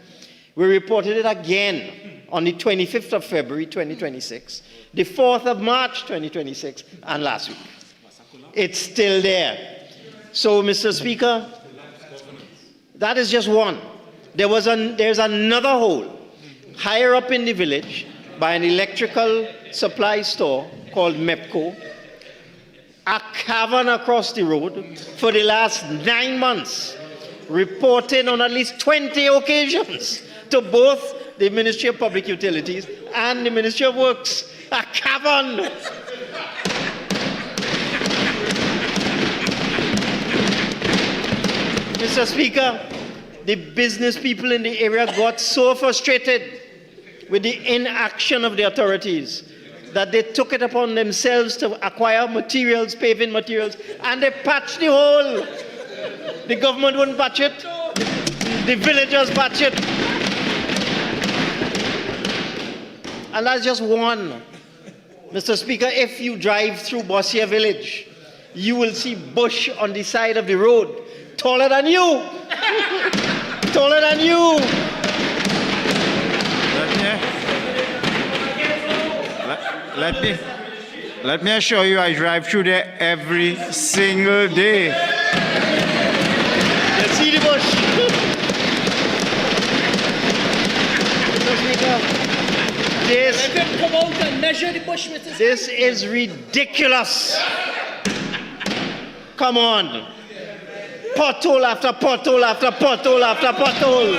We reported it again on the 25th of February, 2026, the 4th of March, 2026, and last week. It's still there. So, Mr. Speaker, that is just one. There's another hole higher up in the village by an electrical supply store called MEPCO, a cavern across the road for the last 9 months, reported on at least 20 occasions to both the Ministry of Public Utilities and the Ministry of Works. A cavern! Mr. Speaker, the business people in the area got so frustrated with the inaction of the authorities that they took it upon themselves to acquire materials, paving materials, and they patched the hole. The government wouldn't patch it. The villagers batch it. And that's just one. Mr. Speaker, if you drive through Bossier village, you will see bush on the side of the road, taller than you. Taller than you. Let me assure you, I drive through there every single day. You see the bush? Mr. Speaker, Come out and measure the bush, Mr. Speaker. this is ridiculous. Come on. Pothole after pothole after pothole after pothole.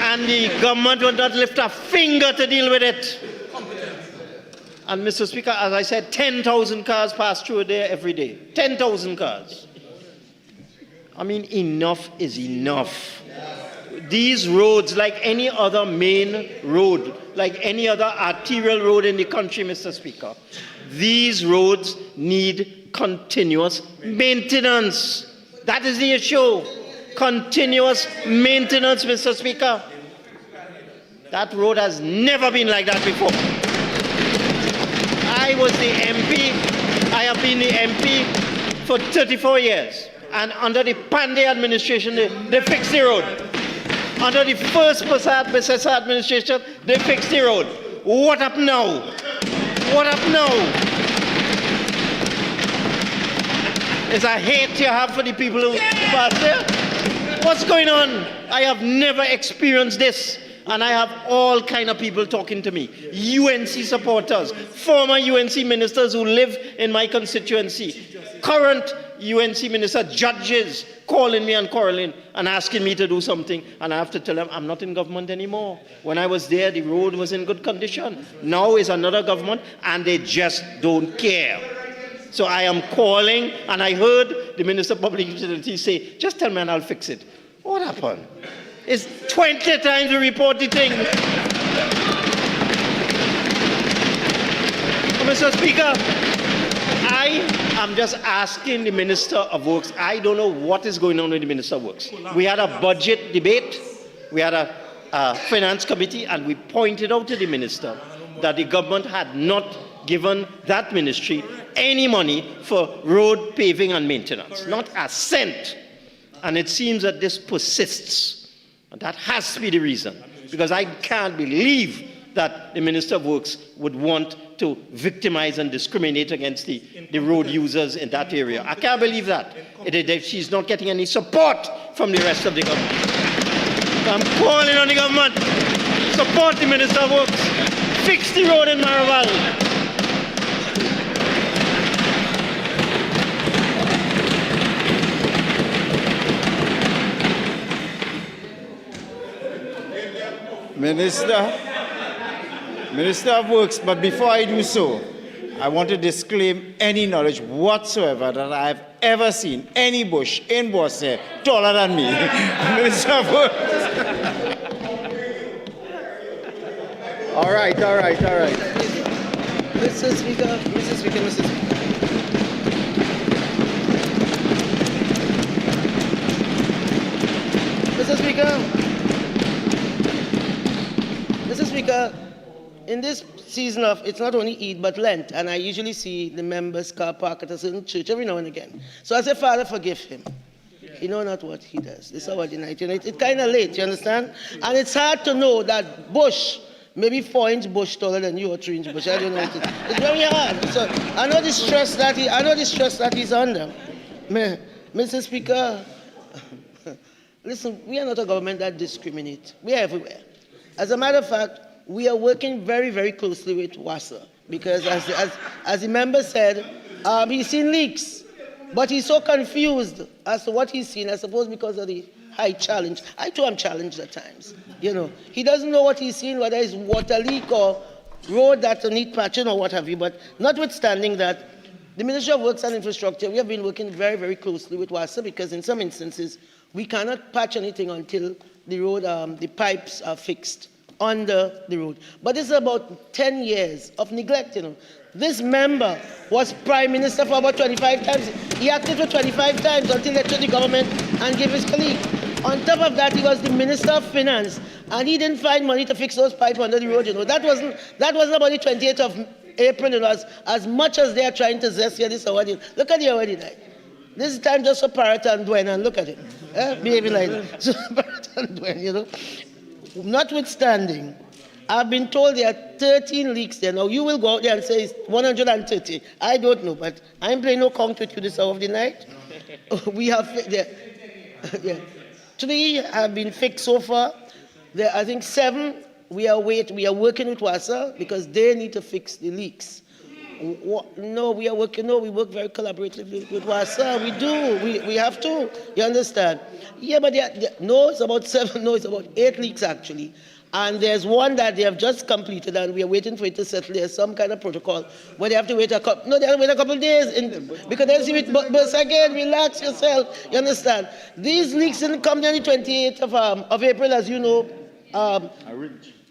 And the government will not lift a finger to deal with it. And Mr. Speaker, as I said, 10,000 cars pass through there every day. 10,000 cars. I mean, enough is enough. These roads, like any other main road, like any other arterial road in the country, Mr. Speaker, these roads need continuous maintenance. That is the issue. Continuous maintenance, Mr. Speaker. That road has never been like that before. I was the MP. I have been the MP for 34 years. And under the Pandey administration, they fixed the road. Under the first Besesa administration, they fixed the road. What happened now? What happened now? Is a hate you have for the people who pass there? What's going on? I have never experienced this. And I have all kind of people talking to me. UNC supporters, former UNC ministers who live in my constituency, current UNC minister, judges calling me and quarreling and asking me to do something. And I have to tell them I'm not in government anymore. When I was there, the road was in good condition. Now is another government and they just don't care. So I am calling, and I heard the Minister of Public Utilities say, just tell me and I'll fix it. What happened? It's 20 times we report the thing. Mr. Speaker, I am just asking the Minister of Works. I don't know what is going on with the Minister of Works. We had a budget debate. We had a finance committee, and we pointed out to the Minister that the government had not given that ministry any money for road paving and maintenance. Not a cent. And it seems that this persists. And that has to be the reason, because I can't believe that the Minister of Works would want to victimize and discriminate against the road users in that area. I can't believe that. She's not getting any support from the rest of the government. So I'm calling on the government, support the Minister of Works, fix the road in Maraval. Minister of Works, but before I do so, I want to disclaim any knowledge whatsoever that I have ever seen any bush in Bosse taller than me. Minister of Works. All right. Mr. Speaker. Mr. Speaker, in this season of, it's not only Eid but Lent, and I usually see the members car park at a certain church every now and again. So I say, Father, forgive him. He know not what he does. This hour the night. It's kind of late, you understand? And it's hard to know that bush, maybe 4-inch bush taller than you or 3-inch bush. I don't know. It's very hard. So I know the stress that he's under. Mr. Speaker, listen, we are not a government that discriminates. We are everywhere. As a matter of fact, we are working very, very closely with WASA because, as the member said, he's seen leaks, but he's so confused as to what he's seen, I suppose because of the high challenge. I too am challenged at times. You know, he doesn't know what he's seen, whether it's water leak or road that need patching or what have you. But notwithstanding that, the Ministry of Works and Infrastructure, we have been working very, very closely with WASA because in some instances, we cannot patch anything until the road, the pipes are fixed under the road. But it's about 10 years of neglect, you know. This member was Prime Minister for about 25 times. He acted for 25 times until he left the government and gave his colleague. On top of that, he was the Minister of Finance, and he didn't find money to fix those pipes under the road, you know. That wasn't about the 28th of April, you know, as much as they are trying to zest here this award. Look at the award tonight. This is time just for Parrot and Dwayne, and look at it. Behaving like that. So Parrot and Dwayne, you know. Notwithstanding, I've been told there are 13 leaks there. Now, you will go out there and say it's 130. I don't know, but I'm playing no count with you this hour of the night. We have, yeah. 3 have been fixed so far. There, I think 7, we are working with WASA because they need to fix the leaks. No, we work very collaboratively with WASA. We do. We have to. You understand? Yeah, but no, it's about 7. No, it's about 8 leaks actually. And there's one that they have just completed, and we are waiting for it to settle. There's some kind of protocol where they have to wait a couple. No, they have to wait a couple of days because they'll see it. But again, relax yourself. You understand? These leaks didn't come on the 28th of April, as you know.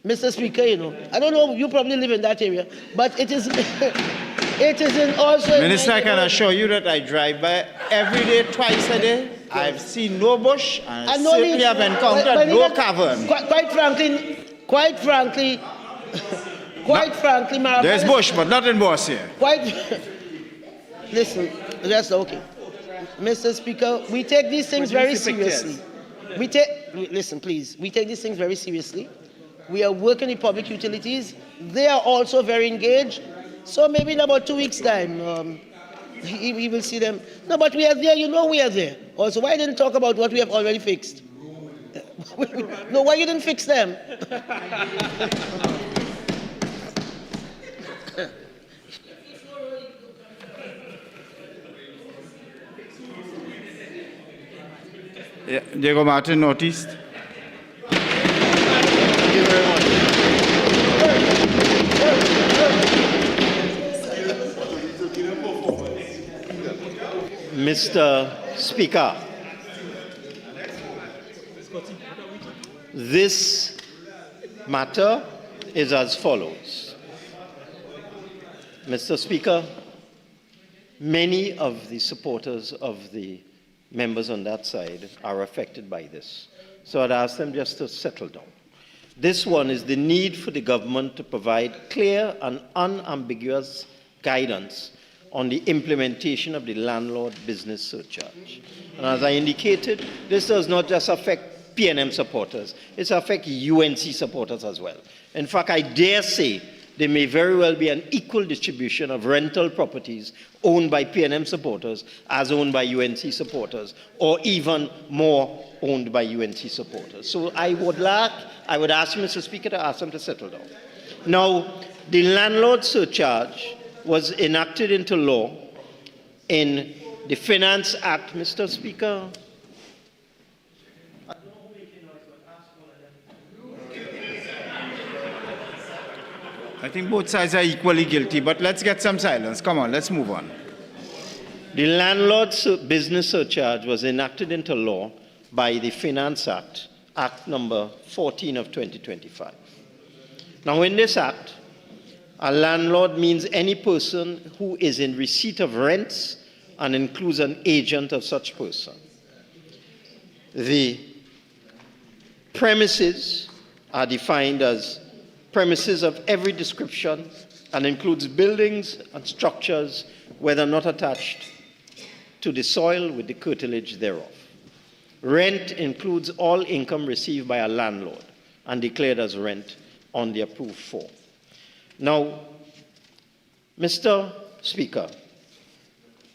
Mr. Speaker, you know, I don't know, you probably live in that area, but it is, it is in also... Minister, I can assure you that I drive by every day, twice a day. I've seen no bush, and I certainly have encountered no cavern. Quite frankly, Marvin... There's bush, but not in Boss here. Listen, that's okay. Mr. Speaker, we take these things very seriously. Listen, please, we take these things very seriously. We are working with public utilities. They are also very engaged. So maybe in about 2 weeks' time, he will see them. No, but we are there. You know we are there. Also, why didn't talk about what we have already fixed? No, why you didn't fix them? Yeah, Diego Martin, Northeast. Thank you very much. Mr. Speaker, this matter is as follows. Mr. Speaker, many of the supporters of the members on that side are affected by this. So I'd ask them just to settle down. This one is the need for the government to provide clear and unambiguous guidance on the implementation of the landlord business surcharge. And as I indicated, this does not just affect PNM supporters, it affects UNC supporters as well. In fact, I dare say there may very well be an equal distribution of rental properties owned by PNM supporters as owned by UNC supporters, or even more owned by UNC supporters. So I would ask you, Mr. Speaker, to ask them to settle down. Now, the landlord surcharge was enacted into law in the Finance Act, Mr. Speaker. I think both sides are equally guilty, but let's get some silence. Come on, let's move on. The landlord business surcharge was enacted into law by the Finance Act, Act number 14 of 2025. Now, in this act, a landlord means any person who is in receipt of rents and includes an agent of such person. The premises are defined as premises of every description and includes buildings and structures, whether not attached to the soil with the curtilage thereof. Rent includes all income received by a landlord and declared as rent on the approved form. Now, Mr. Speaker,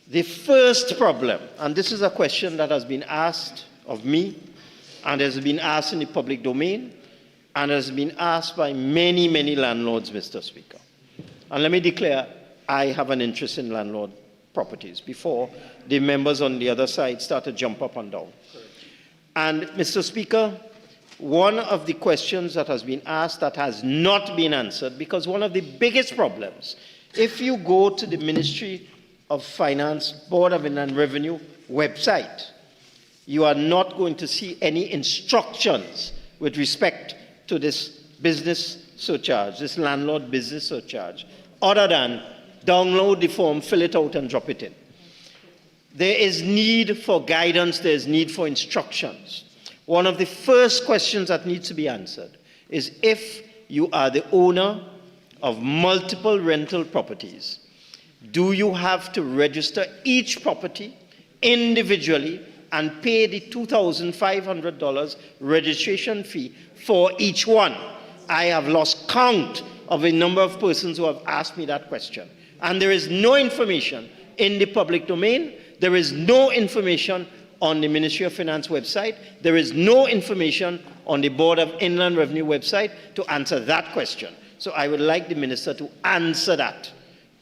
the first problem, and this is a question that has been asked of me and has been asked in the public domain and has been asked by many, many landlords, Mr. Speaker. And let me declare, I have an interest in landlord properties before the members on the other side start to jump up and down. And, Mr. Speaker, one of the questions that has been asked that has not been answered, because one of the biggest problems, if you go to the Ministry of Finance, Board of Inland Revenue website, you are not going to see any instructions with respect to this business surcharge, this landlord business surcharge, other than download the form, fill it out, and drop it in. There is need for guidance, there is need for instructions. One of the first questions that needs to be answered is if you are the owner of multiple rental properties, do you have to register each property individually and pay the $2,500 registration fee for each one? I have lost count of a number of persons who have asked me that question. And there is no information in the public domain. There is no information on the Ministry of Finance website. There is no information on the Board of Inland Revenue website to answer that question. So I would like the Minister to answer that.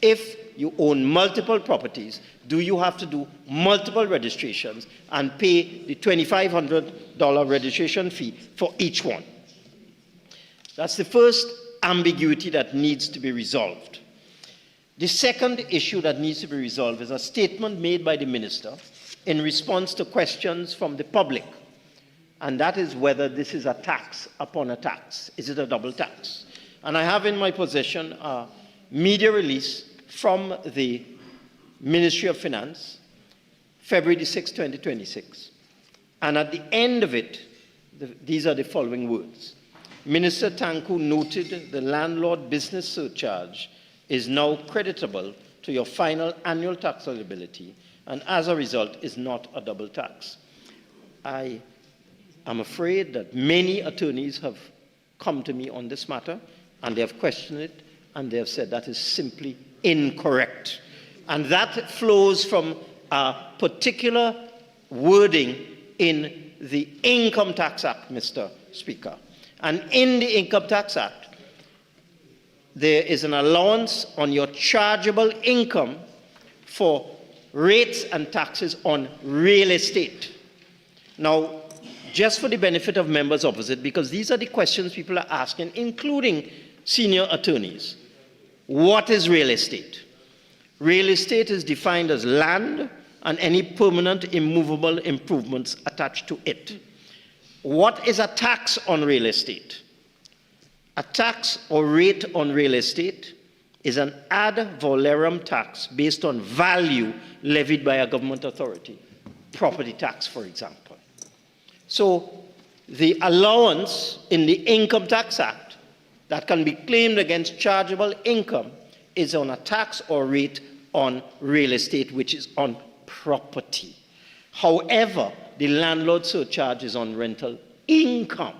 If you own multiple properties, do you have to do multiple registrations and pay the $2,500 registration fee for each one? That's the first ambiguity that needs to be resolved. The second issue that needs to be resolved is a statement made by the Minister in response to questions from the public, and that is whether this is a tax upon a tax. Is it a double tax? And I have in my possession a media release from the Ministry of Finance, February 6, 2026. And at the end of it, these are the following words. Minister Tanku noted the landlord business surcharge is now creditable to your final annual tax liability, and as a result is not a double tax. I am afraid that many attorneys have come to me on this matter, and they have questioned it, and they have said that is simply incorrect. And that flows from a particular wording in the Income Tax Act, Mr. Speaker. And in the Income Tax Act, there is an allowance on your chargeable income for rates and taxes on real estate. Now, just for the benefit of members opposite, because these are the questions people are asking, including senior attorneys. What is real estate? Real estate is defined as land and any permanent immovable improvements attached to it. What is a tax on real estate? A tax or rate on real estate is an ad valorem tax based on value levied by a government authority. Property tax, for example. So the allowance in the Income Tax Act that can be claimed against chargeable income is on a tax or rate on real estate, which is on property. However, the landlord surcharge is on rental income,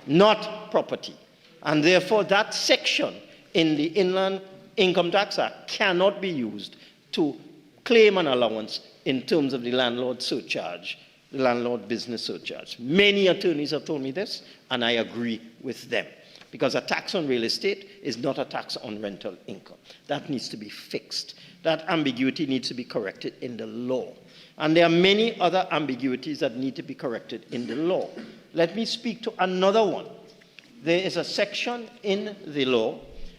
not property. And therefore, that section in the Inland Income Tax Act cannot be used to claim an allowance in terms of the landlord surcharge, the landlord business surcharge. Many attorneys have told me this, and I agree with them. Because a tax on real estate is not a tax on rental income. That needs to be fixed. That ambiguity needs to be corrected in the law. And there are many other ambiguities that need to be corrected in the law. Let me speak to another one. There is a section in the law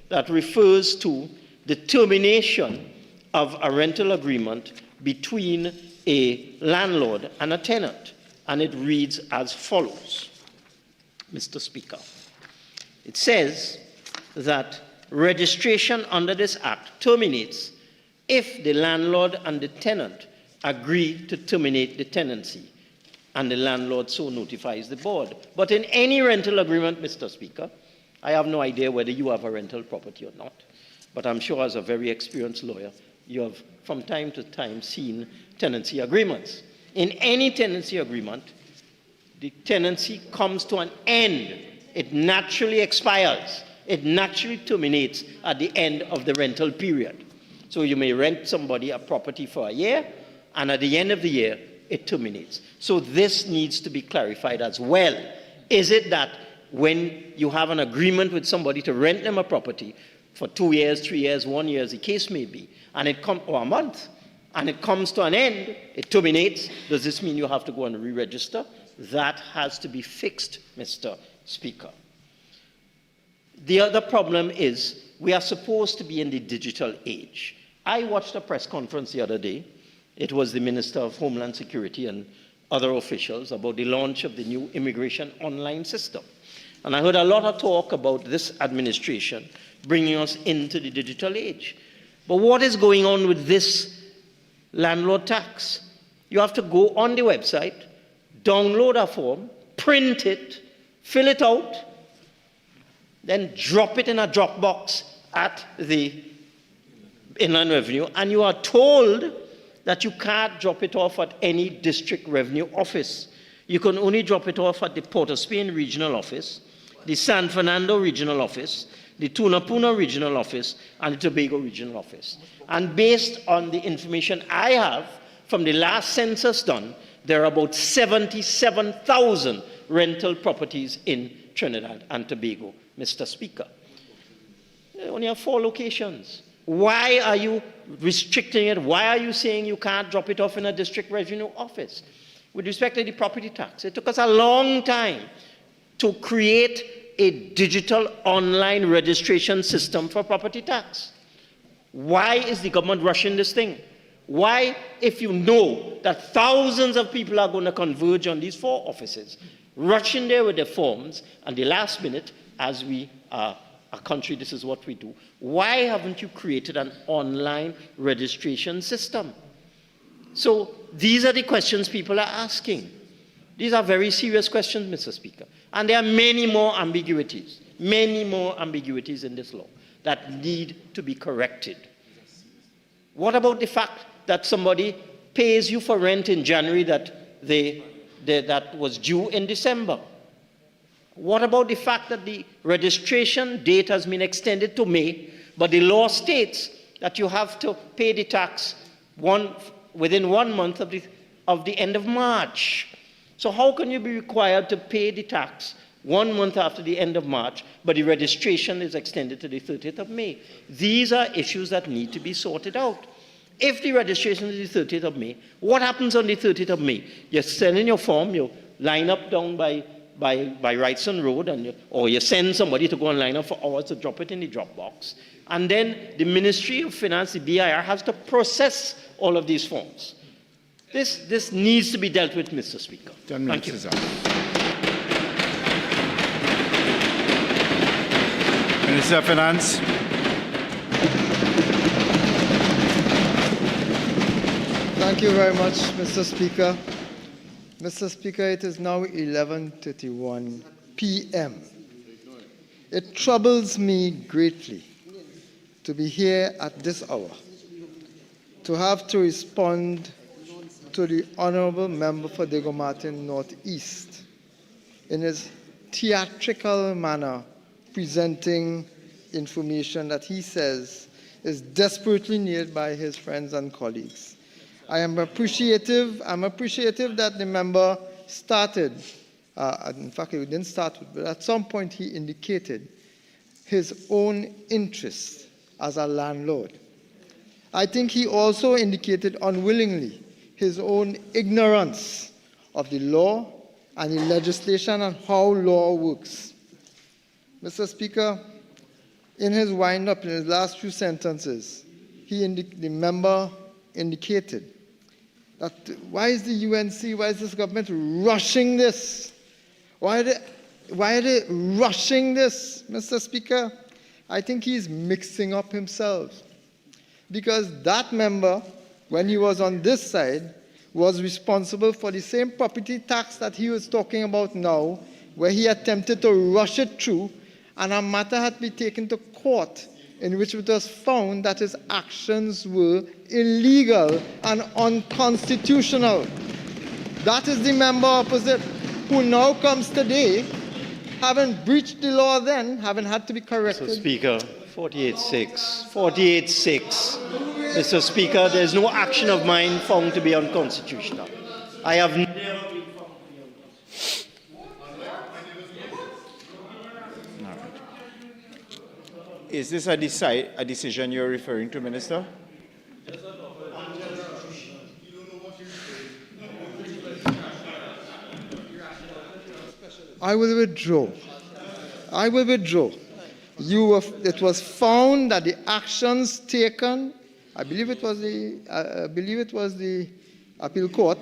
that refers to the termination of a rental agreement between a landlord and a tenant. And it reads as follows, Mr. Speaker. It says that registration under this act terminates if the landlord and the tenant agree to terminate the tenancy and the landlord so notifies the board. But in any rental agreement, Mr. Speaker, I have no idea whether you have a rental property or not, but I'm sure as a very experienced lawyer, you have from time to time seen tenancy agreements. In any tenancy agreement, the tenancy comes to an end. It naturally expires. It naturally terminates at the end of the rental period. So you may rent somebody a property for a year, and at the end of the year, it terminates. So this needs to be clarified as well. Is it that when you have an agreement with somebody to rent them a property for 2 years, 3 years, 1 year, as the case may be, and it or a month, and it comes to an end, it terminates, does this mean you have to go and re-register? That has to be fixed, Mr. Speaker. The other problem is we are supposed to be in the digital age. I watched a press conference the other day. It was the Minister of Homeland Security and other officials about the launch of the new immigration online system. And I heard a lot of talk about this administration bringing us into the digital age. But what is going on with this landlord tax? You have to go on the website, download a form, print it, fill it out, then drop it in a drop box at the Inland Revenue, and you are told that you can't drop it off at any district revenue office. You can only drop it off at the Port of Spain regional office, the San Fernando regional office, the Tunapuna regional office, and the Tobago regional office. And based on the information I have from the last census done, there are about 77,000 rental properties in Trinidad and Tobago, Mr. Speaker. They only have 4 locations. Why are you restricting it? Why are you saying you can't drop it off in a district revenue office? With respect to the property tax, it took us a long time to create a digital online registration system for property tax. Why is the government rushing this thing? Why, if you know that thousands of people are going to converge on these 4 offices, rushing there with their forms, and the last minute, as we are a country, this is what we do. Why haven't you created an online registration system? So these are the questions people are asking. These are very serious questions, Mr. Speaker. And there are many more ambiguities in this law that need to be corrected. What about the fact that somebody pays you for rent in January that was due in December? What about the fact that the registration date has been extended to May, but the law states that you have to pay the tax within 1 month of the end of March? So how can you be required to pay the tax 1 month after the end of March, but the registration is extended to the 30th of May? These are issues that need to be sorted out. If the registration is the 30th of May, what happens on the 30th of May? You send in your form, you line up down by Wrightson Road, or you send somebody to go and line up for hours to drop it in the drop box. And then the Ministry of Finance, the BIR, has to process all of these forms. This needs to be dealt with, Mr. Speaker. Thank you. Minister of Finance. Thank you very much, Mr. Speaker. Mr. Speaker, it is now 11:31 p.m. It troubles me greatly to be here at this hour, to have to respond to the Honourable Member for Diego Martin Northeast in his theatrical manner, presenting information that he says is desperately needed by his friends and colleagues. I am appreciative that the member started, in fact, he didn't start with, but at some point he indicated his own interest as a landlord. I think he also indicated unwillingly his own ignorance of the law and the legislation and how law works. Mr. Speaker, in his wind-up, in his last few sentences, the member indicated that why is the UNC, why is this government rushing this? Why are they rushing this, Mr. Speaker? I think he's mixing up himself. Because that member, when he was on this side, was responsible for the same property tax that he was talking about now, where he attempted to rush it through, and a matter had to be taken to court in which it was found that his actions were illegal and unconstitutional. That is the member opposite who now comes today, having breached the law then, having had to be corrected. Mr. Speaker, 48-6. 48-6. Mr. Speaker, there is no action of mine found to be unconstitutional. I have never been found to be unconstitutional. Is this a decision you're referring to, Minister? I will withdraw. It was found that the actions taken, I believe it was the appeal court,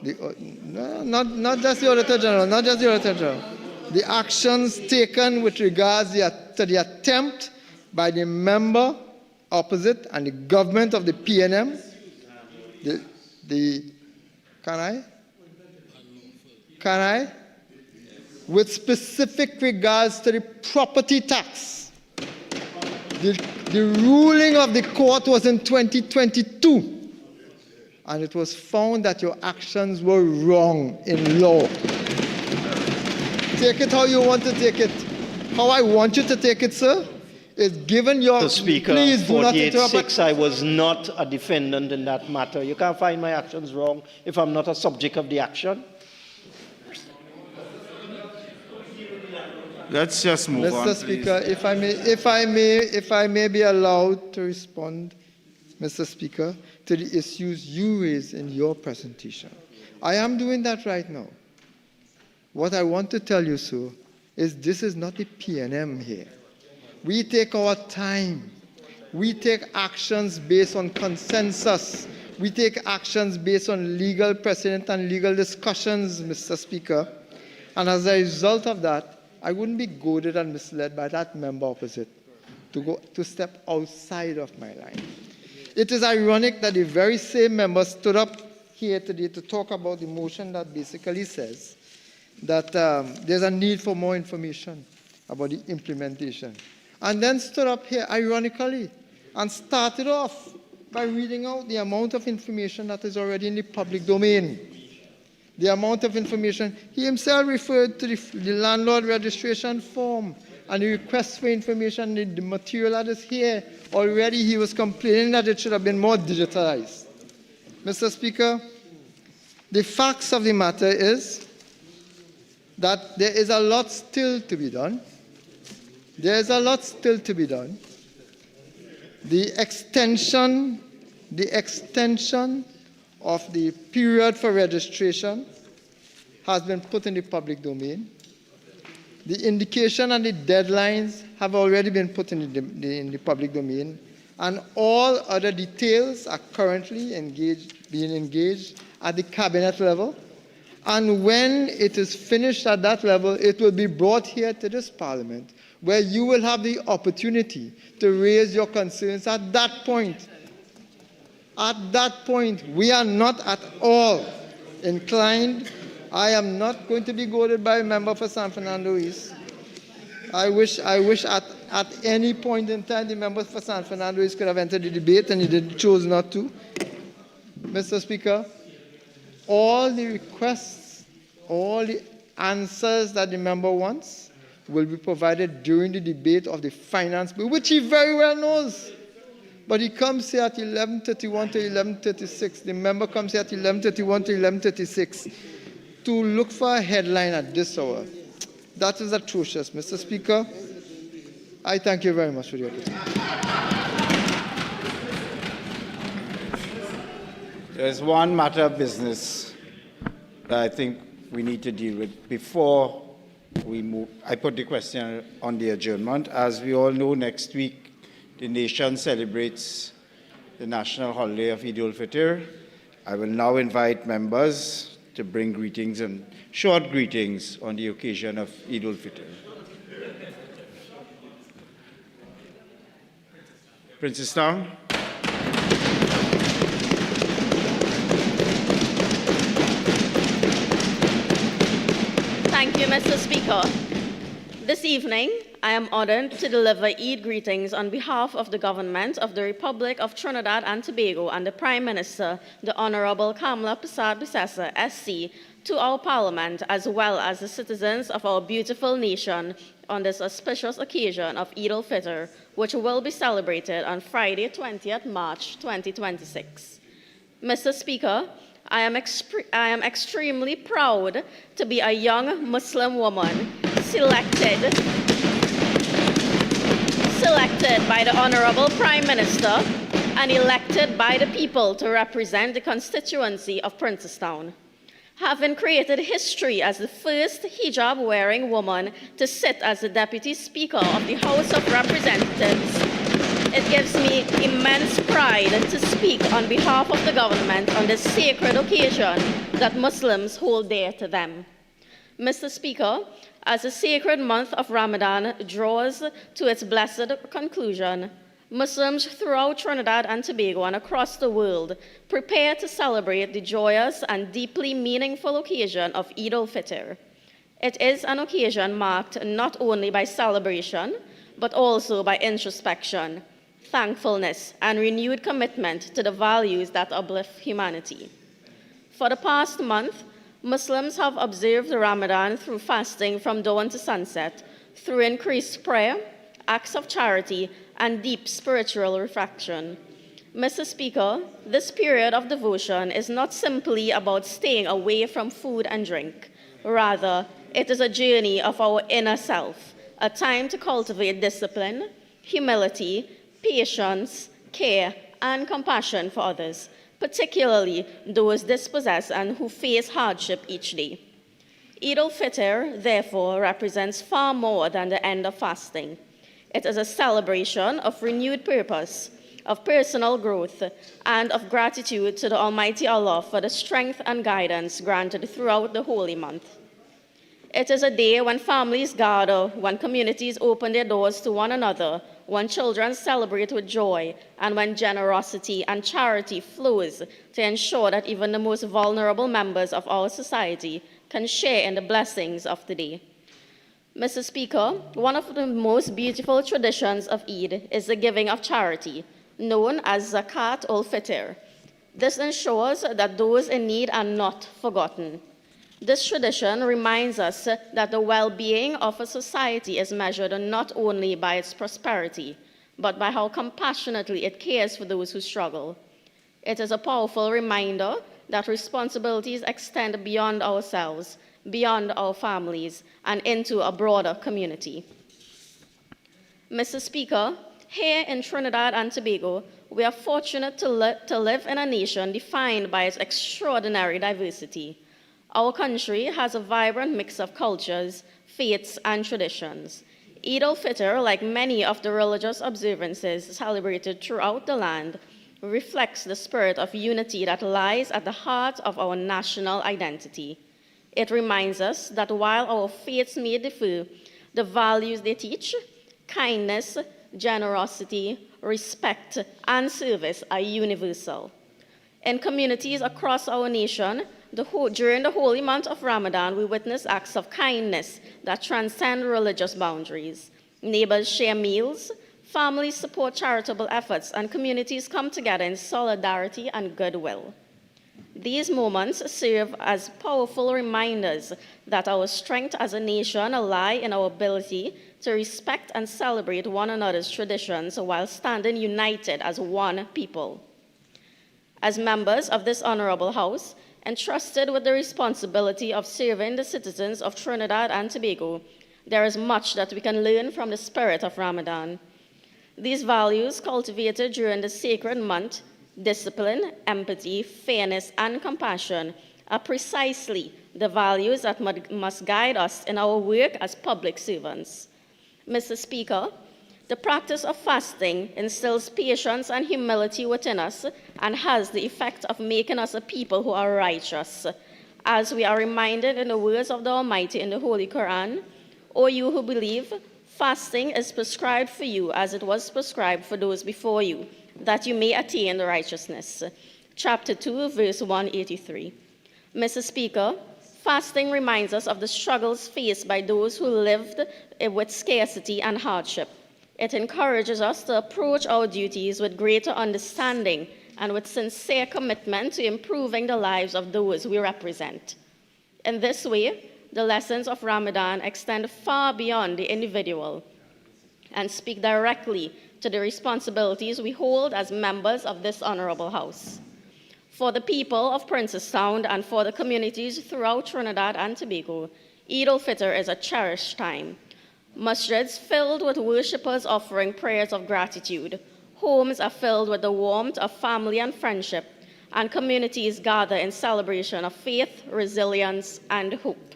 Not just the Auditor General, not just the Auditor General. The actions taken with regards to the attempt by the member opposite and the government of the PNM, can I? With specific regards to the property tax. The ruling of the court was in 2022, and it was found that your actions were wrong in law. Take it how you want to take it. How I want you to take it, sir, is given your... Mr. Speaker, please do not interrupt. 48.6, I was not a defendant in that matter. You can't find my actions wrong if I'm not a subject of the action. Let's just move on, Mr. Speaker, if I may be allowed to respond, Mr. Speaker, to the issues you raised in your presentation. I am doing that right now. What I want to tell you, sir, is this is not the PNM here. We take our time. We take actions based on consensus. We take actions based on legal precedent and legal discussions, Mr. Speaker. And as a result of that, I wouldn't be goaded and misled by that member opposite to step outside of my line. It is ironic that the very same member stood up here today to talk about the motion that basically says that there's a need for more information about the implementation. And then stood up here, ironically, and started off by reading out the amount of information that is already in the public domain. The amount of information. He himself referred to the landlord registration form and the request for information, the material that is here. Already he was complaining that it should have been more digitalized. Mr. Speaker, the facts of the matter is that there is a lot still to be done. There is a lot still to be done. The extension of the period for registration has been put in the public domain. The indication and the deadlines have already been put in the public domain, and all other details are currently being engaged at the cabinet level. And when it is finished at that level, it will be brought here to this Parliament, where you will have the opportunity to raise your concerns at that point. At that point, we are not at all inclined. I am not going to be goaded by a member for San Fernando East. I wish at any point in time the member for San Fernando East could have entered the debate, and he chose not to. Mr. Speaker, all the requests, all the answers that the member wants will be provided during the debate of the finance bill, which he very well knows. But he comes here at 11:31 to 11:36. The member comes here at 11:31 to 11:36 to look for a headline at this hour. That is atrocious, Mr. Speaker. I thank you very much for the opportunity. There's one matter of business that I think we need to deal with before we move. I put the question on the adjournment. As we all know, next week the nation celebrates the national holiday of Eid al-Fitr. I will now invite members to bring greetings and short greetings on the occasion of Eid al-Fitr. Princess Town. Thank you, Mr. Speaker. This evening, I am honored to deliver Eid greetings on behalf of the government of the Republic of Trinidad and Tobago and the Prime Minister, the Honorable Kamla Persad-Bissessar, SC, to our Parliament, as well as the citizens of our beautiful nation on this auspicious occasion of Eid al-Fitr, which will be celebrated on Friday, 20th March 2026. Mr. Speaker, I am extremely proud to be a young Muslim woman selected by the Honorable Prime Minister and elected by the people to represent the constituency of Princestown. Having created history as the first hijab-wearing woman to sit as the Deputy Speaker of the House of Representatives it gives me immense pride to speak on behalf of the government on this sacred occasion that Muslims hold dear to them. Mr. Speaker, as the sacred month of Ramadan draws to its blessed conclusion, Muslims throughout Trinidad and Tobago and across the world prepare to celebrate the joyous and deeply meaningful occasion of Eid al-Fitr. It is an occasion marked not only by celebration, but also by introspection, thankfulness, and renewed commitment to the values that uplift humanity. For the past month, Muslims have observed Ramadan through fasting from dawn to sunset, through increased prayer, acts of charity, and deep spiritual reflection. Mr. Speaker, this period of devotion is not simply about staying away from food and drink. Rather, it is a journey of our inner self, a time to cultivate discipline, humility, patience, care, and compassion for others, particularly those dispossessed and who face hardship each day. Eid al-Fitr, therefore, represents far more than the end of fasting. It is a celebration of renewed purpose, of personal growth, and of gratitude to the Almighty Allah for the strength and guidance granted throughout the holy month. It is a day when families gather, when communities open their doors to one another, when children celebrate with joy, and when generosity and charity flows to ensure that even the most vulnerable members of our society can share in the blessings of the day. Mr. Speaker, one of the most beautiful traditions of Eid is the giving of charity, known as Zakat ul-Fitr. This ensures that those in need are not forgotten. This tradition reminds us that the well-being of a society is measured not only by its prosperity, but by how compassionately it cares for those who struggle. It is a powerful reminder that responsibilities extend beyond ourselves, beyond our families, and into a broader community. Mr. Speaker, here in Trinidad and Tobago, we are fortunate to live in a nation defined by its extraordinary diversity. Our country has a vibrant mix of cultures, faiths, and traditions. Eid al-Fitr, like many of the religious observances celebrated throughout the land, reflects the spirit of unity that lies at the heart of our national identity. It reminds us that while our faiths may differ, the values they teach, kindness, generosity, respect, and service are universal. In communities across our nation, during the holy month of Ramadan, we witness acts of kindness that transcend religious boundaries. Neighbors share meals, families support charitable efforts, and communities come together in solidarity and goodwill. These moments serve as powerful reminders that our strength as a nation lie in our ability to respect and celebrate one another's traditions while standing united as one people. As members of this honorable House, entrusted with the responsibility of serving the citizens of Trinidad and Tobago, there is much that we can learn from the spirit of Ramadan. These values cultivated during the sacred month, discipline, empathy, fairness, and compassion, are precisely the values that must guide us in our work as public servants. Mr. Speaker, the practice of fasting instills patience and humility within us and has the effect of making us a people who are righteous. As we are reminded in the words of the Almighty in the Holy Quran, "O you who believe, fasting is prescribed for you as it was prescribed for those before you, that you may attain righteousness." Chapter 2, verse 183. Mr. Speaker, fasting reminds us of the struggles faced by those who lived with scarcity and hardship. It encourages us to approach our duties with greater understanding and with sincere commitment to improving the lives of those we represent. In this way, the lessons of Ramadan extend far beyond the individual and speak directly to the responsibilities we hold as members of this honorable House. For the people of Princestown and for the communities throughout Trinidad and Tobago, Eid al-Fitr is a cherished time. Masjids filled with worshippers offering prayers of gratitude. Homes are filled with the warmth of family and friendship, and communities gather in celebration of faith, resilience, and hope.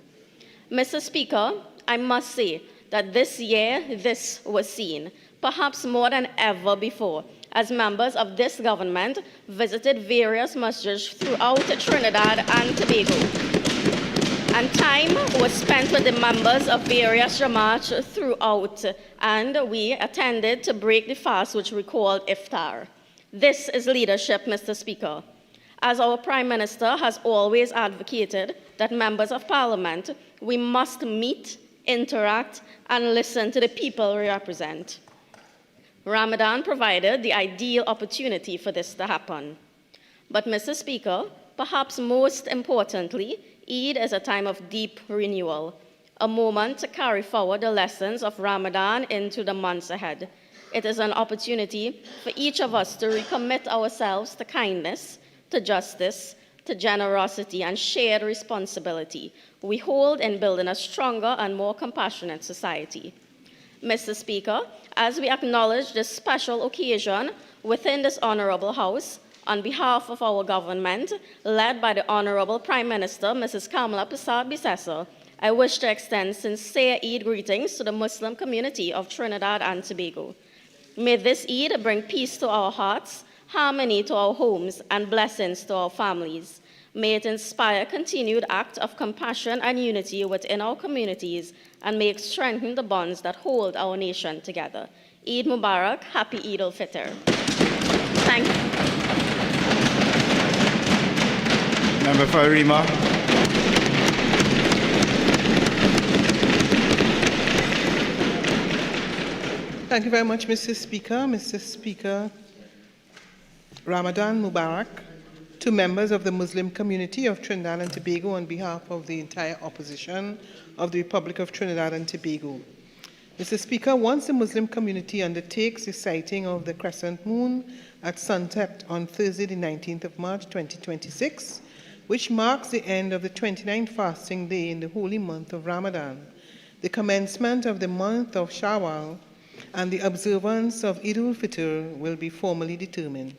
Mr. Speaker, I must say that this year this was seen, perhaps more than ever before, as members of this government visited various masjids throughout Trinidad and Tobago. And time was spent with the members of various Jamaat throughout, and we attended to break the fast, which we called iftar. This is leadership, Mr. Speaker. As our Prime Minister has always advocated that members of Parliament, we must meet, interact, and listen to the people we represent. Ramadan provided the ideal opportunity for this to happen. But, Mr. Speaker, perhaps most importantly, Eid is a time of deep renewal, a moment to carry forward the lessons of Ramadan into the months ahead. It is an opportunity for each of us to recommit ourselves to kindness, to justice, to generosity, and shared responsibility we hold in building a stronger and more compassionate society. Mr. Speaker, as we acknowledge this special occasion within this honorable House, on behalf of our government, led by the Honorable Prime Minister, Mrs. Kamala Persad-Bissessar, I wish to extend sincere Eid greetings to the Muslim community of Trinidad and Tobago. May this Eid bring peace to our hearts, harmony to our homes, and blessings to our families. May it inspire continued acts of compassion and unity within our communities, and may it strengthen the bonds that hold our nation together. Eid Mubarak, Happy Eid al-Fitr. Thank you. Member for Arima. Thank you very much, Mr. Speaker. Mr. Speaker, Ramadan Mubarak to members of the Muslim community of Trinidad and Tobago on behalf of the entire opposition of the Republic of Trinidad and Tobago. Mr. Speaker, once the Muslim community undertakes the sighting of the crescent moon at sunset on Thursday, the 19th of March, 2026, which marks the end of the 29th fasting day in the holy month of Ramadan, the commencement of the month of Shawwal, and the observance of Eid al-Fitr will be formally determined.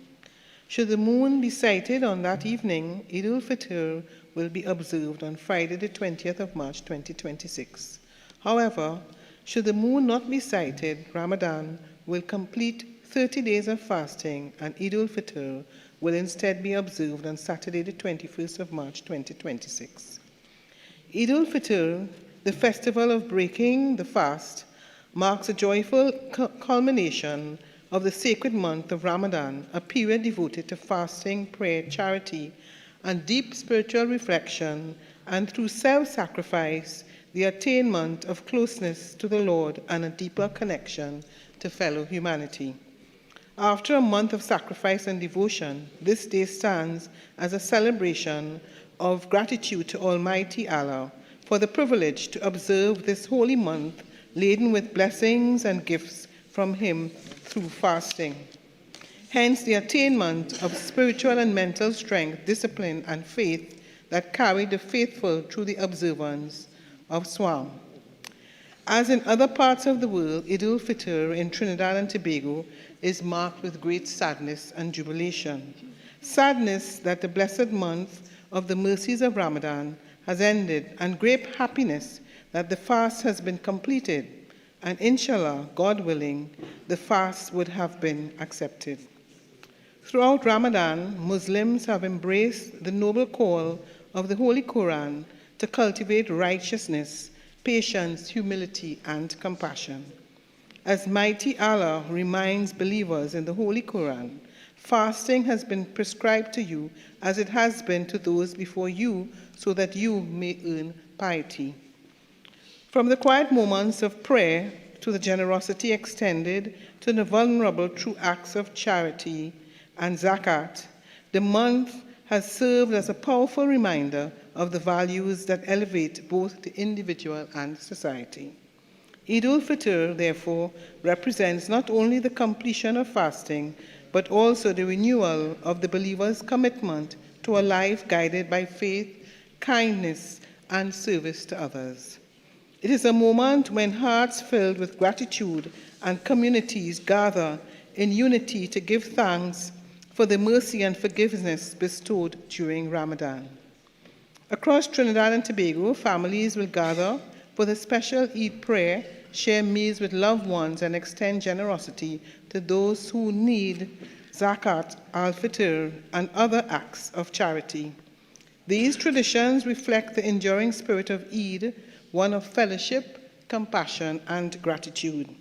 Should the moon be sighted on that evening, Eid al-Fitr will be observed on Friday, the 20th of March, 2026. However, should the moon not be sighted, Ramadan will complete 30 days of fasting, and Eid al-Fitr will instead be observed on Saturday, the 21st of March, 2026. Eid al-Fitr, the festival of breaking the fast, marks a joyful culmination of the sacred month of Ramadan, a period devoted to fasting, prayer, charity, and deep spiritual reflection, and through self-sacrifice, the attainment of closeness to the Lord and a deeper connection to fellow humanity. After a month of sacrifice and devotion, this day stands as a celebration of gratitude to Almighty Allah for the privilege to observe this holy month laden with blessings and gifts from Him through fasting. Hence, the attainment of spiritual and mental strength, discipline, and faith that carry the faithful through the observance of Swam. As in other parts of the world, Eid al-Fitr in Trinidad and Tobago is marked with great sadness and jubilation. Sadness that the blessed month of the mercies of Ramadan has ended, and great happiness that the fast has been completed, and inshallah, God willing, the fast would have been accepted. Throughout Ramadan, Muslims have embraced the noble call of the Holy Quran to cultivate righteousness, patience, humility, and compassion. As mighty Allah reminds believers in the Holy Quran, fasting has been prescribed to you as it has been to those before you, so that you may earn piety. From the quiet moments of prayer to the generosity extended to the vulnerable through acts of charity and zakat, the month has served as a powerful reminder of the values that elevate both the individual and society. Eid al-Fitr, therefore, represents not only the completion of fasting, but also the renewal of the believer's commitment to a life guided by faith, kindness, and service to others. It is a moment when hearts filled with gratitude and communities gather in unity to give thanks for the mercy and forgiveness bestowed during Ramadan. Across Trinidad and Tobago, families will gather for the special Eid prayer share meals with loved ones, and extend generosity to those who need zakat, al-fitr, and other acts of charity. These traditions reflect the enduring spirit of Eid, one of fellowship, compassion, and gratitude.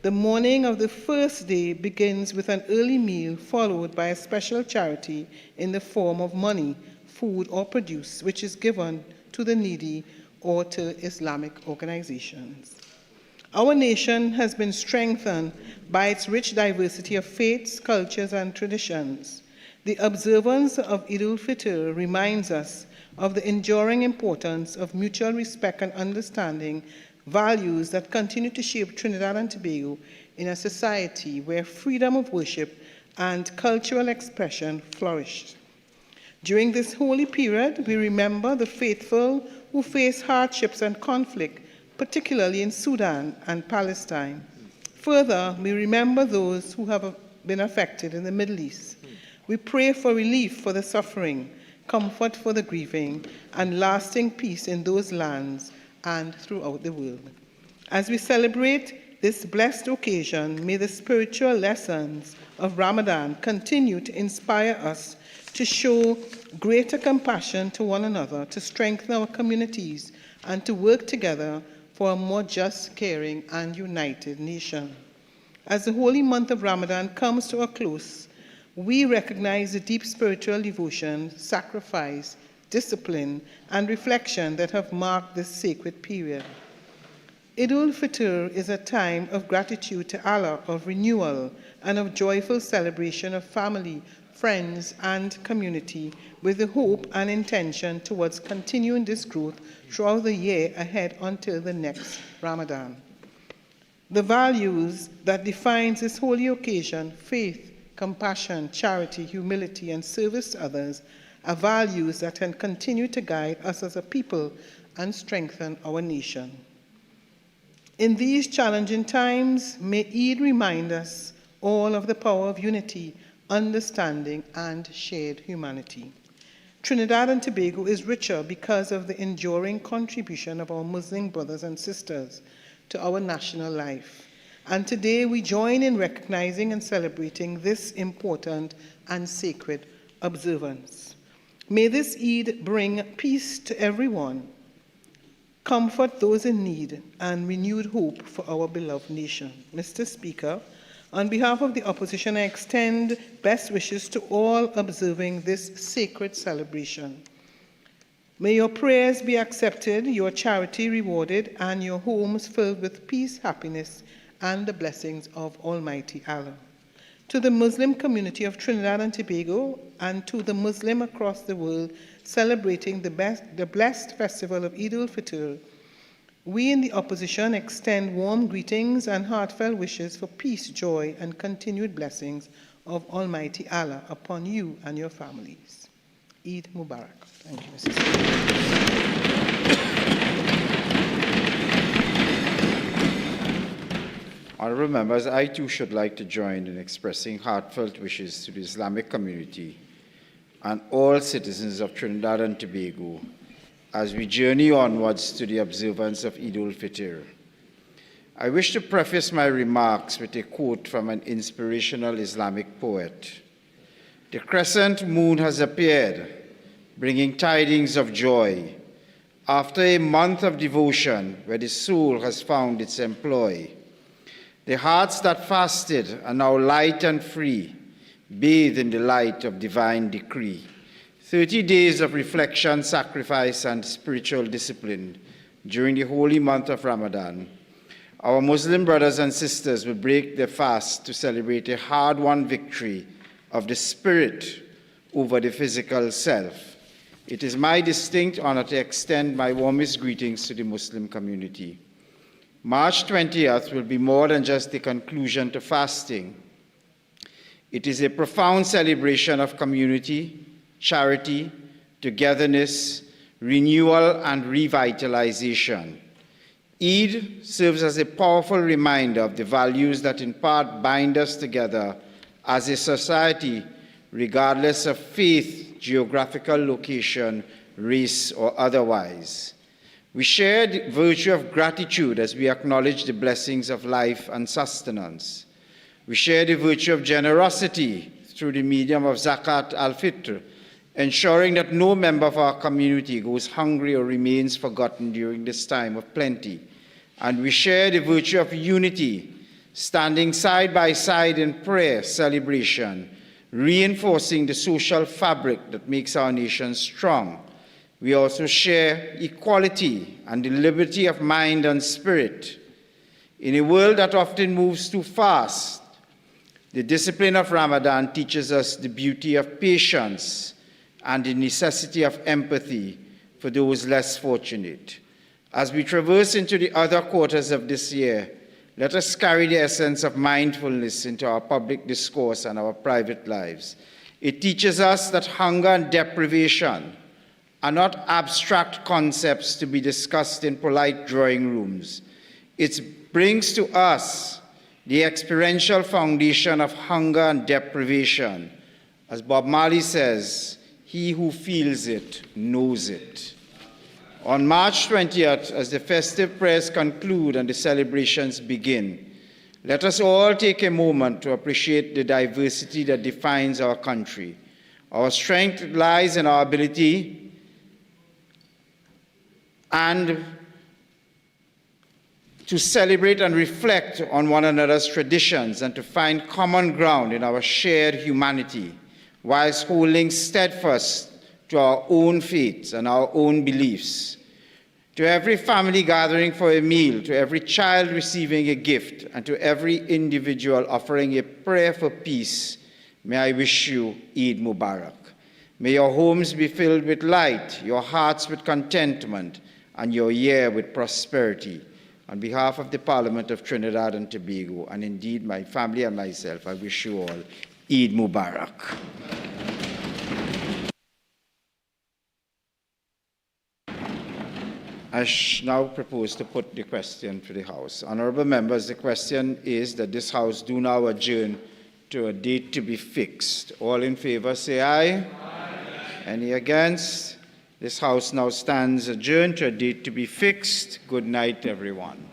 The morning of the first day begins with an early meal followed by a special charity in the form of money, food, or produce, which is given to the needy or to Islamic organizations. Our nation has been strengthened by its rich diversity of faiths, cultures, and traditions. The observance of Eid al-Fitr reminds us of the enduring importance of mutual respect and understanding, values that continue to shape Trinidad and Tobago in a society where freedom of worship and cultural expression flourished. During this holy period, we remember the faithful who face hardships and conflict, particularly in Sudan and Palestine. Further, we remember those who have been affected in the Middle East. We pray for relief for the suffering, comfort for the grieving, and lasting peace in those lands and throughout the world. As we celebrate this blessed occasion, may the spiritual lessons of Ramadan continue to inspire us to show greater compassion to one another, to strengthen our communities, and to work together for a more just, caring, and united nation. As the holy month of Ramadan comes to a close, we recognize the deep spiritual devotion, sacrifice, discipline, and reflection that have marked this sacred period. Eid al-Fitr is a time of gratitude to Allah, of renewal, and of joyful celebration of family, friends, and community, with the hope and intention towards continuing this growth throughout the year ahead until the next Ramadan. The values that define this holy occasion, faith, compassion, charity, humility, and service to others, are values that can continue to guide us as a people and strengthen our nation. In these challenging times, may Eid remind us all of the power of unity, understanding, and shared humanity. Trinidad and Tobago is richer because of the enduring contribution of our Muslim brothers and sisters to our national life. And today we join in recognizing and celebrating this important and sacred observance. May this Eid bring peace to everyone, comfort those in need, and renewed hope for our beloved nation. Mr. Speaker, on behalf of the opposition, I extend best wishes to all observing this sacred celebration. May your prayers be accepted, your charity rewarded, and your homes filled with peace, happiness, and the blessings of Almighty Allah. To the Muslim community of Trinidad and Tobago, and to the Muslim across the world celebrating the blessed festival of Eid al-Fitr, we in the opposition extend warm greetings and heartfelt wishes for peace, joy, and continued blessings of Almighty Allah upon you and your families. Eid Mubarak. Thank you, Mr. Speaker. Honourable members, I too should like to join in expressing heartfelt wishes to the Islamic community and all citizens of Trinidad and Tobago as we journey onwards to the observance of Eid al-Fitr. I wish to preface my remarks with a quote from an inspirational Islamic poet. The crescent moon has appeared, bringing tidings of joy. After a month of devotion where the soul has found its employ, the hearts that fasted are now light and free, bathed in the light of divine decree. 30 days of reflection, sacrifice, and spiritual discipline during the holy month of Ramadan. Our Muslim brothers and sisters will break their fast to celebrate a hard-won victory of the spirit over the physical self. It is my distinct honor to extend my warmest greetings to the Muslim community. March 20th will be more than just the conclusion to fasting. It is a profound celebration of community, charity, togetherness, renewal, and revitalization. Eid serves as a powerful reminder of the values that in part bind us together as a society, regardless of faith, geographical location, race, or otherwise. We share the virtue of gratitude as we acknowledge the blessings of life and sustenance. We share the virtue of generosity through the medium of Zakat al-Fitr, ensuring that no member of our community goes hungry or remains forgotten during this time of plenty. And we share the virtue of unity, standing side by side in prayer, celebration, reinforcing the social fabric that makes our nation strong. We also share equality and the liberty of mind and spirit. In a world that often moves too fast, the discipline of Ramadan teaches us the beauty of patience and the necessity of empathy for those less fortunate. As we traverse into the other quarters of this year, let us carry the essence of mindfulness into our public discourse and our private lives. It teaches us that hunger and deprivation are not abstract concepts to be discussed in polite drawing rooms. It brings to us the experiential foundation of hunger and deprivation. As Bob Marley says, he who feels it knows it. On March 20th, as the festive prayers conclude and the celebrations begin, let us all take a moment to appreciate the diversity that defines our country. Our strength lies in our ability and to celebrate and reflect on one another's traditions and to find common ground in our shared humanity, whilst holding steadfast to our own faiths and our own beliefs. To every family gathering for a meal, to every child receiving a gift, and to every individual offering a prayer for peace, may I wish you Eid Mubarak. May your homes be filled with light, your hearts with contentment, and your year with prosperity. On behalf of the Parliament of Trinidad and Tobago, and indeed my family and myself, I wish you all Eid Mubarak. I now propose to put the question to the House. Honourable members, the question is that this House do now adjourn to a date to be fixed. All in favour say aye. Aye. Any against? This House now stands adjourned to a date to be fixed. Good night, everyone.